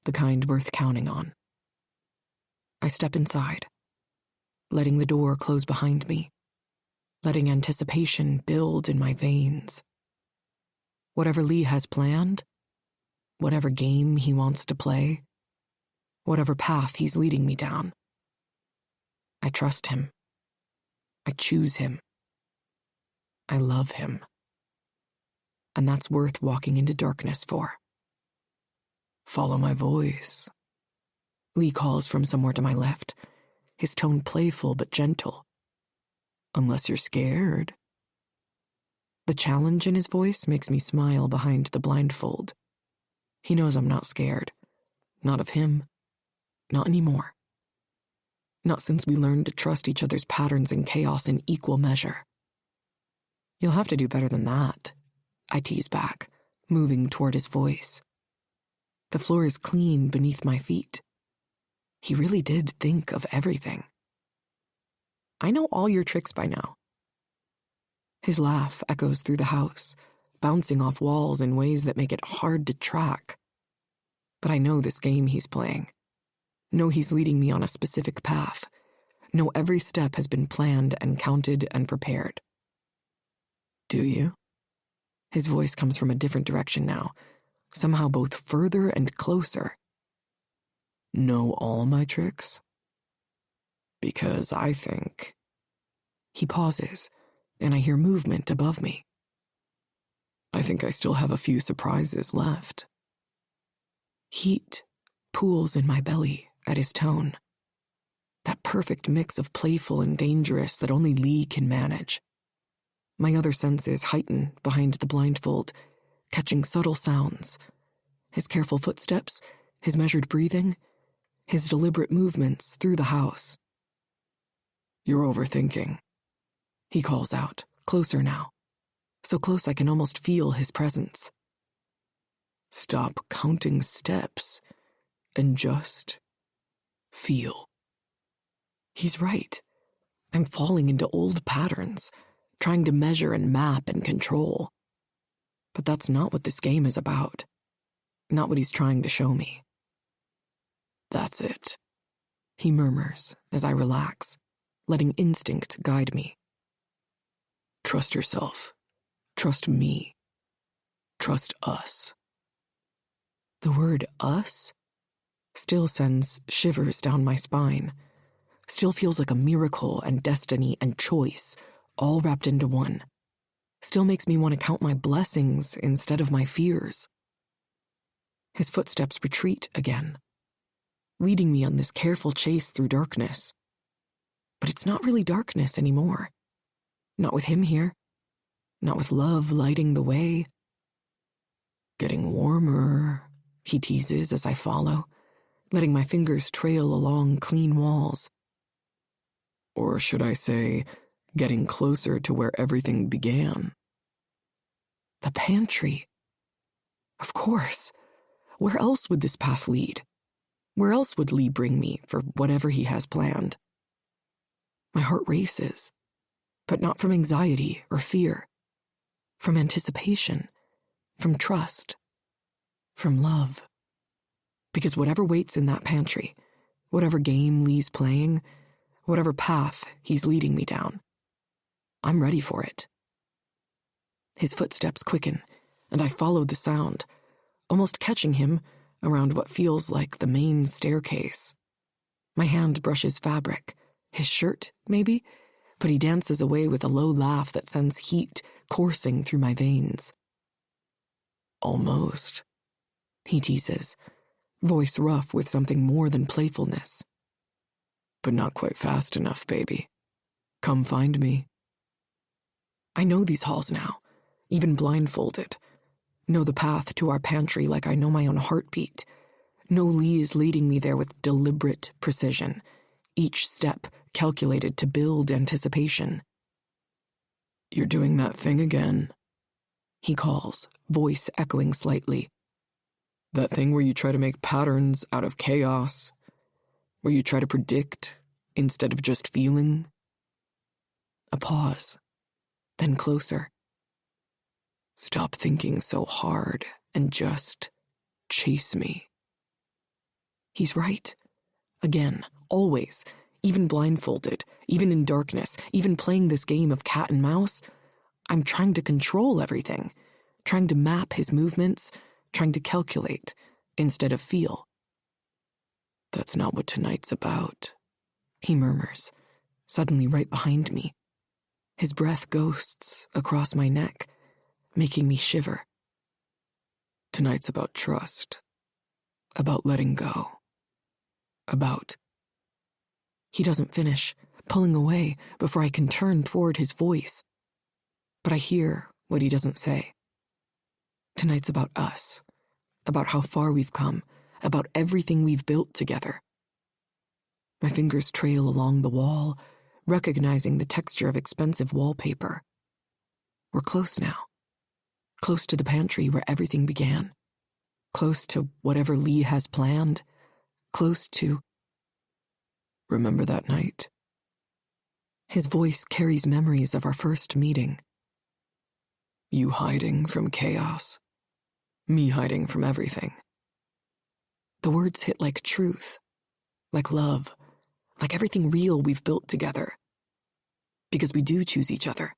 The kind worth counting on. I step inside, letting the door close behind me, letting anticipation build in my veins. Whatever Lee has planned, whatever game he wants to play, whatever path he's leading me down, I trust him. I choose him. I love him. And that's worth walking into darkness for. Follow my voice. Lee calls from somewhere to my left, his tone playful but gentle. Unless you're scared. The challenge in his voice makes me smile behind the blindfold. He knows I'm not scared. Not of him. Not anymore. Not since we learned to trust each other's patterns and chaos in equal measure. You'll have to do better than that, I tease back, moving toward his voice. The floor is clean beneath my feet. He really did think of everything. I know all your tricks by now. His laugh echoes through the house, bouncing off walls in ways that make it hard to track. But I know this game he's playing. Know he's leading me on a specific path. Know every step has been planned and counted and prepared. Do you? His voice comes from a different direction now, somehow both further and closer. Know all my tricks? Because I think... He pauses, and I hear movement above me. I think I still have a few surprises left. Heat pools in my belly at his tone. That perfect mix of playful and dangerous that only Lee can manage. My other senses heighten behind the blindfold, catching subtle sounds. His careful footsteps, his measured breathing, his deliberate movements through the house. "You're overthinking," he calls out, closer now, so close I can almost feel his presence. "Stop counting steps and just feel." He's right. I'm falling into old patterns, trying to measure and map and control. But that's not what this game is about. Not what he's trying to show me. "That's it," he murmurs as I relax, letting instinct guide me. "Trust yourself. Trust me. Trust us." The word us still sends shivers down my spine. Still feels like a miracle and destiny and choice, all wrapped into one. Still makes me want to count my blessings instead of my fears. His footsteps retreat again, leading me on this careful chase through darkness. But it's not really darkness anymore. Not with him here. Not with love lighting the way. "Getting warmer," he teases as I follow, letting my fingers trail along clean walls. Or should I say, getting closer to where everything began. The pantry. Of course. Where else would this path lead? Where else would Lee bring me for whatever he has planned? My heart races, but not from anxiety or fear. From anticipation, from trust, from love. Because whatever waits in that pantry, whatever game Lee's playing, whatever path he's leading me down, I'm ready for it. His footsteps quicken, and I follow the sound, almost catching him around what feels like the main staircase. My hand brushes fabric, his shirt, maybe, but he dances away with a low laugh that sends heat coursing through my veins. "Almost," he teases, voice rough with something more than playfulness. "But not quite fast enough, baby. Come find me." I know these halls now, even blindfolded. Know the path to our pantry like I know my own heartbeat. Know Lee is leading me there with deliberate precision, each step calculated to build anticipation. "You're doing that thing again," he calls, voice echoing slightly. "That thing where you try to make patterns out of chaos, where you try to predict instead of just feeling." A pause, then closer. "Stop thinking so hard and just chase me." He's right. Again, always, even blindfolded, even in darkness, even playing this game of cat and mouse, I'm trying to control everything, trying to map his movements, trying to calculate instead of feel. "That's not what tonight's about," he murmurs, suddenly right behind me. His breath ghosts across my neck, making me shiver. "Tonight's about trust, about letting go, about..." He doesn't finish, pulling away before I can turn toward his voice. But I hear what he doesn't say. Tonight's about us, about how far we've come, about everything we've built together. My fingers trail along the wall, recognizing the texture of expensive wallpaper. We're close now. Close to the pantry where everything began. Close to whatever Lee has planned. Close to... "Remember that night?" His voice carries memories of our first meeting. "You hiding from chaos, me hiding from everything." The words hit like truth, like love, like everything real we've built together. Because we do choose each other.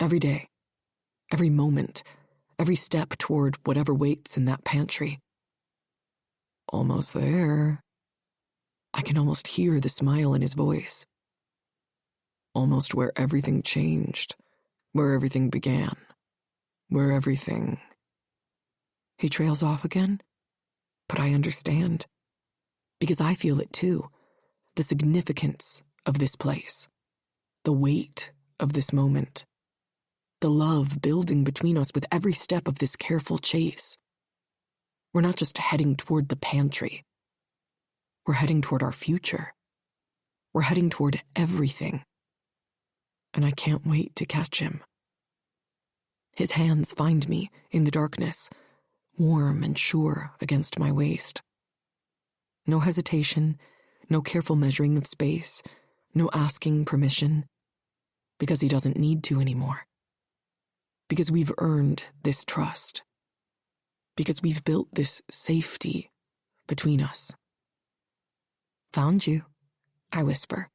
Every day, every moment, every step toward whatever waits in that pantry. "Almost there." I can almost hear the smile in his voice. "Almost where everything changed, where everything began, where everything..." He trails off again, but I understand. Because I feel it too. the significance of this place, the weight of this moment, the love building between us with every step of this careful chase. We're not just heading toward the pantry. We're heading toward our future. We're heading toward everything. And I can't wait to catch him. His hands find me in the darkness, warm and sure against my waist. No hesitation, no careful measuring of space, no asking permission, because he doesn't need to anymore. Because we've earned this trust. Because we've built this safety between us. Found you, I whisper.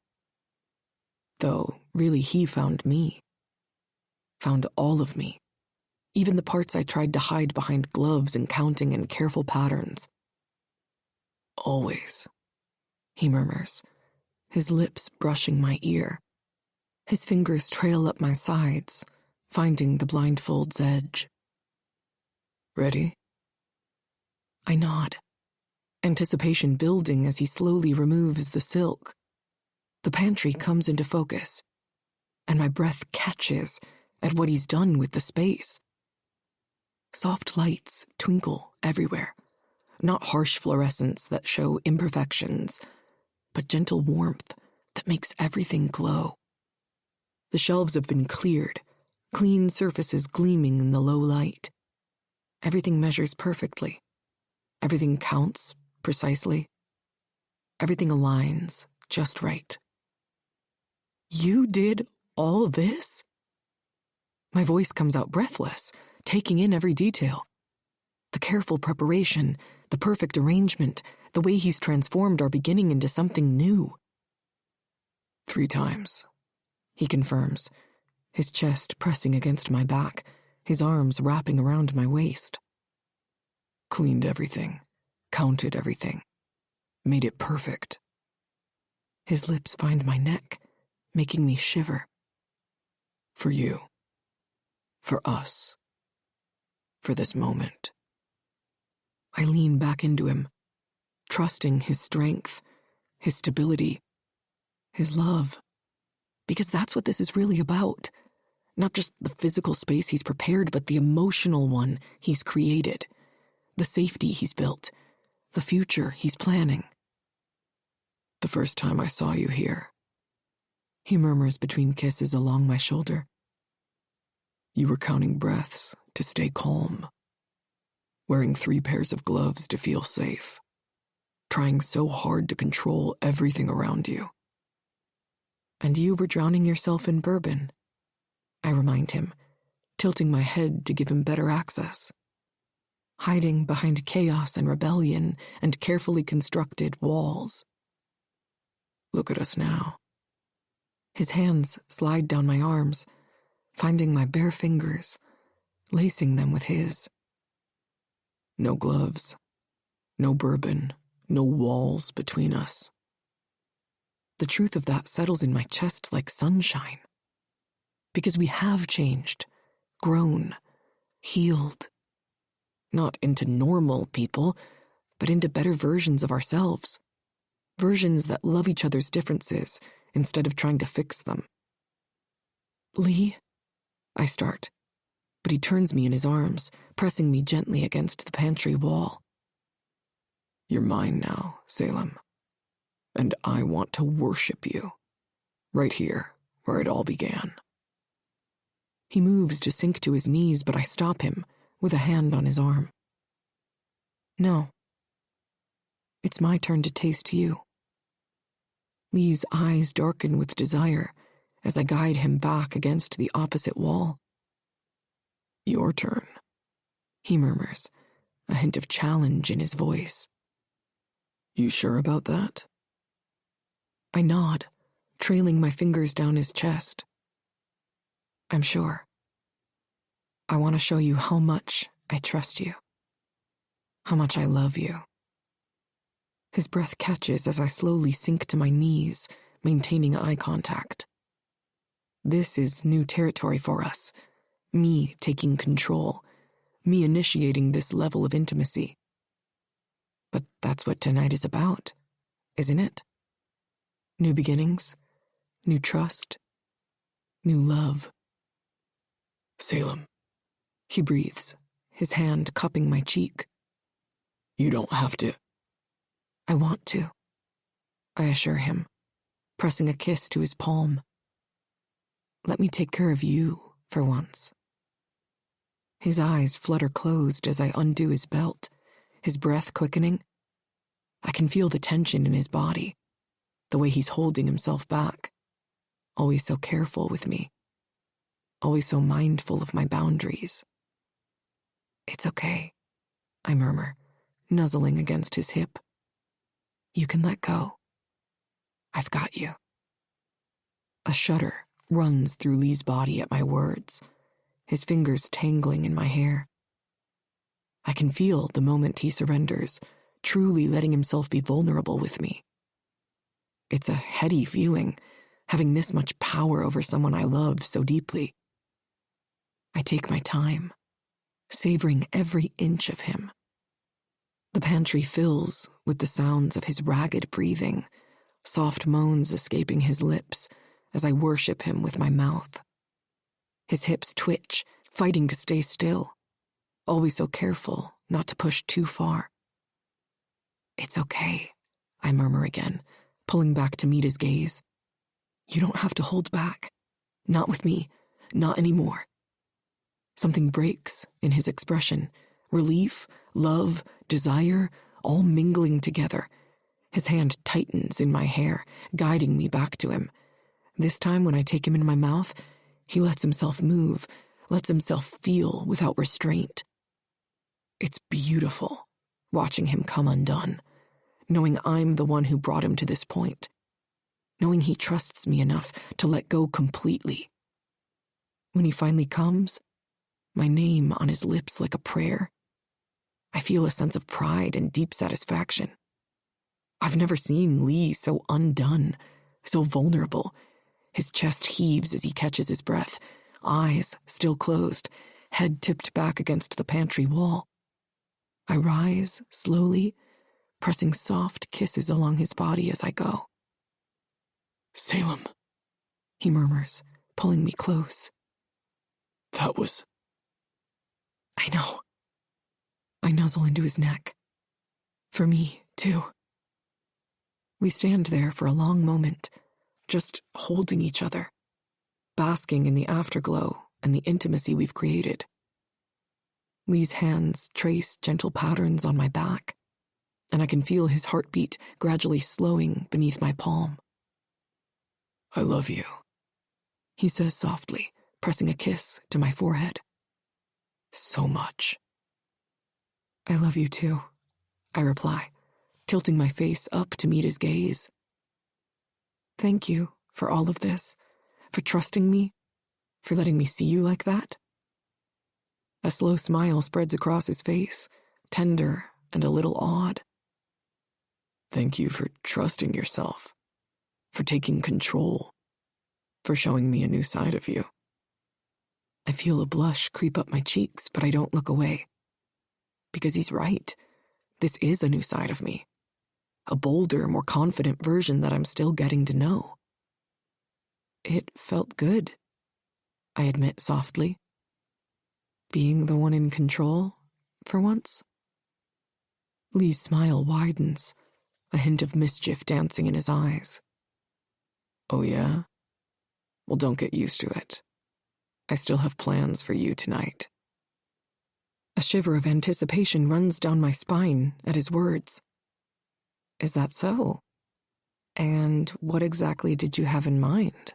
Though, really, he found me. Found all of me. Even the parts I tried to hide behind gloves and counting and careful patterns. Always, he murmurs, his lips brushing my ear. His fingers trail up my sides, finding the blindfold's edge. Ready? I nod, anticipation building as he slowly removes the silk. The pantry comes into focus, and my breath catches at what he's done with the space. Soft lights twinkle everywhere, not harsh fluorescents that show imperfections, but gentle warmth that makes everything glow. The shelves have been cleared, clean surfaces gleaming in the low light. Everything measures perfectly. Everything counts precisely. Everything aligns just right. You did all this? My voice comes out breathless, taking in every detail. The careful preparation, the perfect arrangement, the way he's transformed our beginning into something new. 3 times, he confirms, his chest pressing against my back, his arms wrapping around my waist. Cleaned everything, counted everything, made it perfect. His lips find my neck, making me shiver. For you. For us. For this moment. I lean back into him, trusting his strength, his stability, his love. Because that's what this is really about. Not just the physical space he's prepared, but the emotional one he's created. The safety he's built. The future he's planning. The first time I saw you here, he murmurs between kisses along my shoulder. You were counting breaths to stay calm. Wearing 3 pairs of gloves to feel safe. Trying so hard to control everything around you. And you were drowning yourself in bourbon, I remind him, tilting my head to give him better access. Hiding behind chaos and rebellion and carefully constructed walls. Look at us now. His hands slide down my arms, finding my bare fingers, lacing them with his. No gloves, no bourbon, no walls between us. The truth of that settles in my chest like sunshine. Because we have changed, grown, healed. Not into normal people, but into better versions of ourselves. Versions that love each other's differences instead of trying to fix them. Lee, I start, but he turns me in his arms, pressing me gently against the pantry wall. You're mine now, Salem. And I want to worship you. Right here, where it all began. He moves to sink to his knees, but I stop him, with a hand on his arm. No. It's my turn to taste you. Lee's eyes darken with desire as I guide him back against the opposite wall. Your turn, he murmurs, a hint of challenge in his voice. You sure about that? I nod, trailing my fingers down his chest. I'm sure. I want to show you how much I trust you. How much I love you. His breath catches as I slowly sink to my knees, maintaining eye contact. This is new territory for us. Me taking control. Me initiating this level of intimacy. But that's what tonight is about, isn't it? New beginnings, new trust, new love. Salem, He breathes, his hand cupping my cheek. you don't have to. I want to, I assure him, pressing a kiss to his palm. Let me take care of you for once. His eyes flutter closed as I undo his belt, his breath quickening. I can feel the tension in his body, the way he's holding himself back, always so careful with me, always so mindful of my boundaries. It's okay, I murmur, nuzzling against his hip. You can let go. I've got you. A shudder runs through Lee's body at my words, his fingers tangling in my hair. I can feel the moment he surrenders, truly letting himself be vulnerable with me. It's a heady feeling, having this much power over someone I love so deeply. I take my time, savoring every inch of him. The pantry fills with the sounds of his ragged breathing, soft moans escaping his lips as I worship him with my mouth. His hips twitch, fighting to stay still, always so careful not to push too far. It's okay, I murmur again, pulling back to meet his gaze. You don't have to hold back. Not with me, not anymore. Something breaks in his expression, relief, love, desire, all mingling together. His hand tightens in my hair, guiding me back to him. This time when I take him in my mouth, he lets himself move, lets himself feel without restraint. It's beautiful, watching him come undone, knowing I'm the one who brought him to this point, knowing he trusts me enough to let go completely. When he finally comes, my name on his lips like a prayer, I feel a sense of pride and deep satisfaction. I've never seen Lee so undone, so vulnerable. His chest heaves as he catches his breath, eyes still closed, head tipped back against the pantry wall. I rise slowly, pressing soft kisses along his body as I go. Salem, He murmurs, pulling me close. that was... I know. I nuzzle into his neck. For me, too. We stand there for a long moment, just holding each other, basking in the afterglow and the intimacy we've created. Lee's hands trace gentle patterns on my back, and I can feel his heartbeat gradually slowing beneath my palm. I love you. He says softly, pressing a kiss to my forehead. So much. I love you too, I reply, tilting my face up to meet his gaze. Thank you for all of this, for trusting me, for letting me see you like that. A slow smile spreads across his face, tender and a little awed. Thank you for trusting yourself, for taking control, for showing me a new side of you. I feel a blush creep up my cheeks, but I don't look away. Because he's right. This is a new side of me. A bolder, more confident version that I'm still getting to know. It felt good, I admit softly. Being the one in control, for once. Lee's smile widens, a hint of mischief dancing in his eyes. Oh yeah? Well, don't get used to it. I still have plans for you tonight. A shiver of anticipation runs down my spine at his words. Is that so? And what exactly did you have in mind?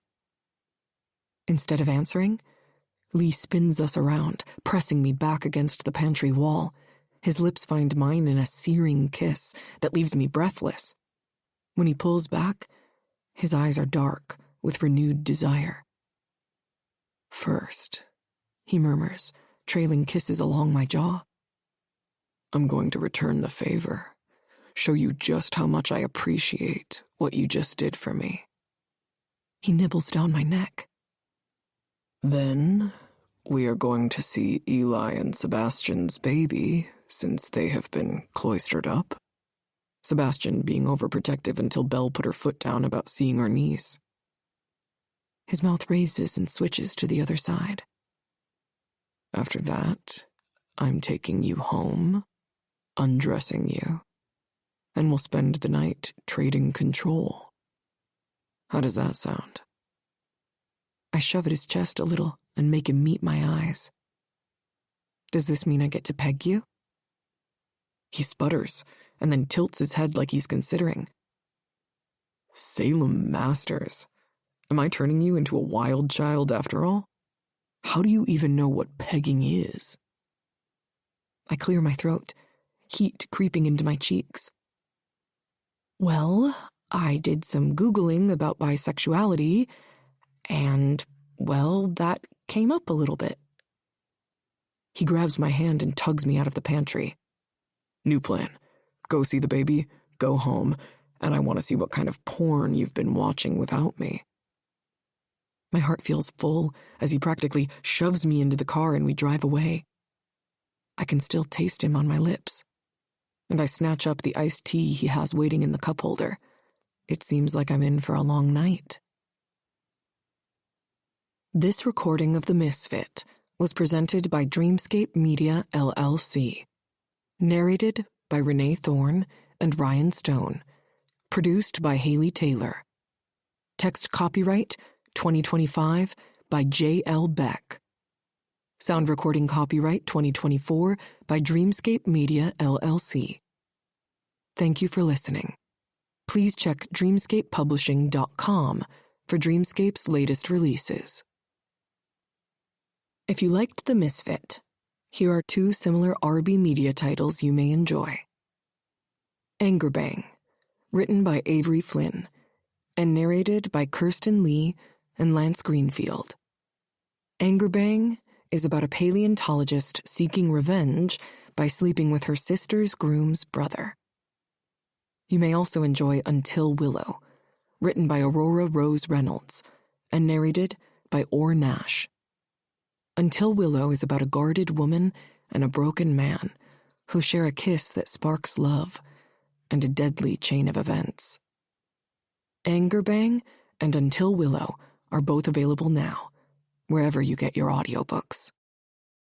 Instead of answering, Lee spins us around, pressing me back against the pantry wall. His lips find mine in a searing kiss that leaves me breathless. When he pulls back, his eyes are dark with renewed desire. First, he murmurs, trailing kisses along my jaw. I'm going to return the favor, show you just how much I appreciate what you just did for me. He nibbles down my neck. Then, we are going to see Eli and Sebastian's baby, since they have been cloistered up. Sebastian being overprotective until Belle put her foot down about seeing our niece. His mouth raises and switches to the other side. After that, I'm taking you home, undressing you, and we'll spend the night trading control. How does that sound? I shove at his chest a little and make him meet my eyes. Does this mean I get to peg you? He sputters and then tilts his head like he's considering. Salem Masters. Am I turning you into a wild child after all? How do you even know what pegging is? I clear my throat, heat creeping into my cheeks. Well, I did some Googling about bisexuality, and, well, that came up a little bit. He grabs my hand and tugs me out of the pantry. New plan. Go see the baby, go home, and I want to see what kind of porn you've been watching without me. My heart feels full as he practically shoves me into the car and we drive away. I can still taste him on my lips, and I snatch up the iced tea he has waiting in the cup holder. It seems like I'm in for a long night. This recording of The Misfit was presented by Dreamscape Media, LLC. Narrated by Renee Thorne and Ryan Stone. Produced by Haley Taylor. Text copyright 2025 by J.L. Beck. Sound recording copyright 2024 by Dreamscape Media, LLC. Thank you for listening. Please check dreamscapepublishing.com for Dreamscape's latest releases. If you liked The Misfit, here are 2 similar RB Media titles you may enjoy. Anger Bang, written by Avery Flynn, and narrated by Kirsten Lee and Lance Greenfield. Anger Bang is about a paleontologist seeking revenge by sleeping with her sister's groom's brother. You may also enjoy Until Willow, written by Aurora Rose Reynolds, and narrated by Orr Nash. Until Willow is about a guarded woman and a broken man who share a kiss that sparks love and a deadly chain of events. Anger Bang and Until Willow are both available now, wherever you get your audiobooks.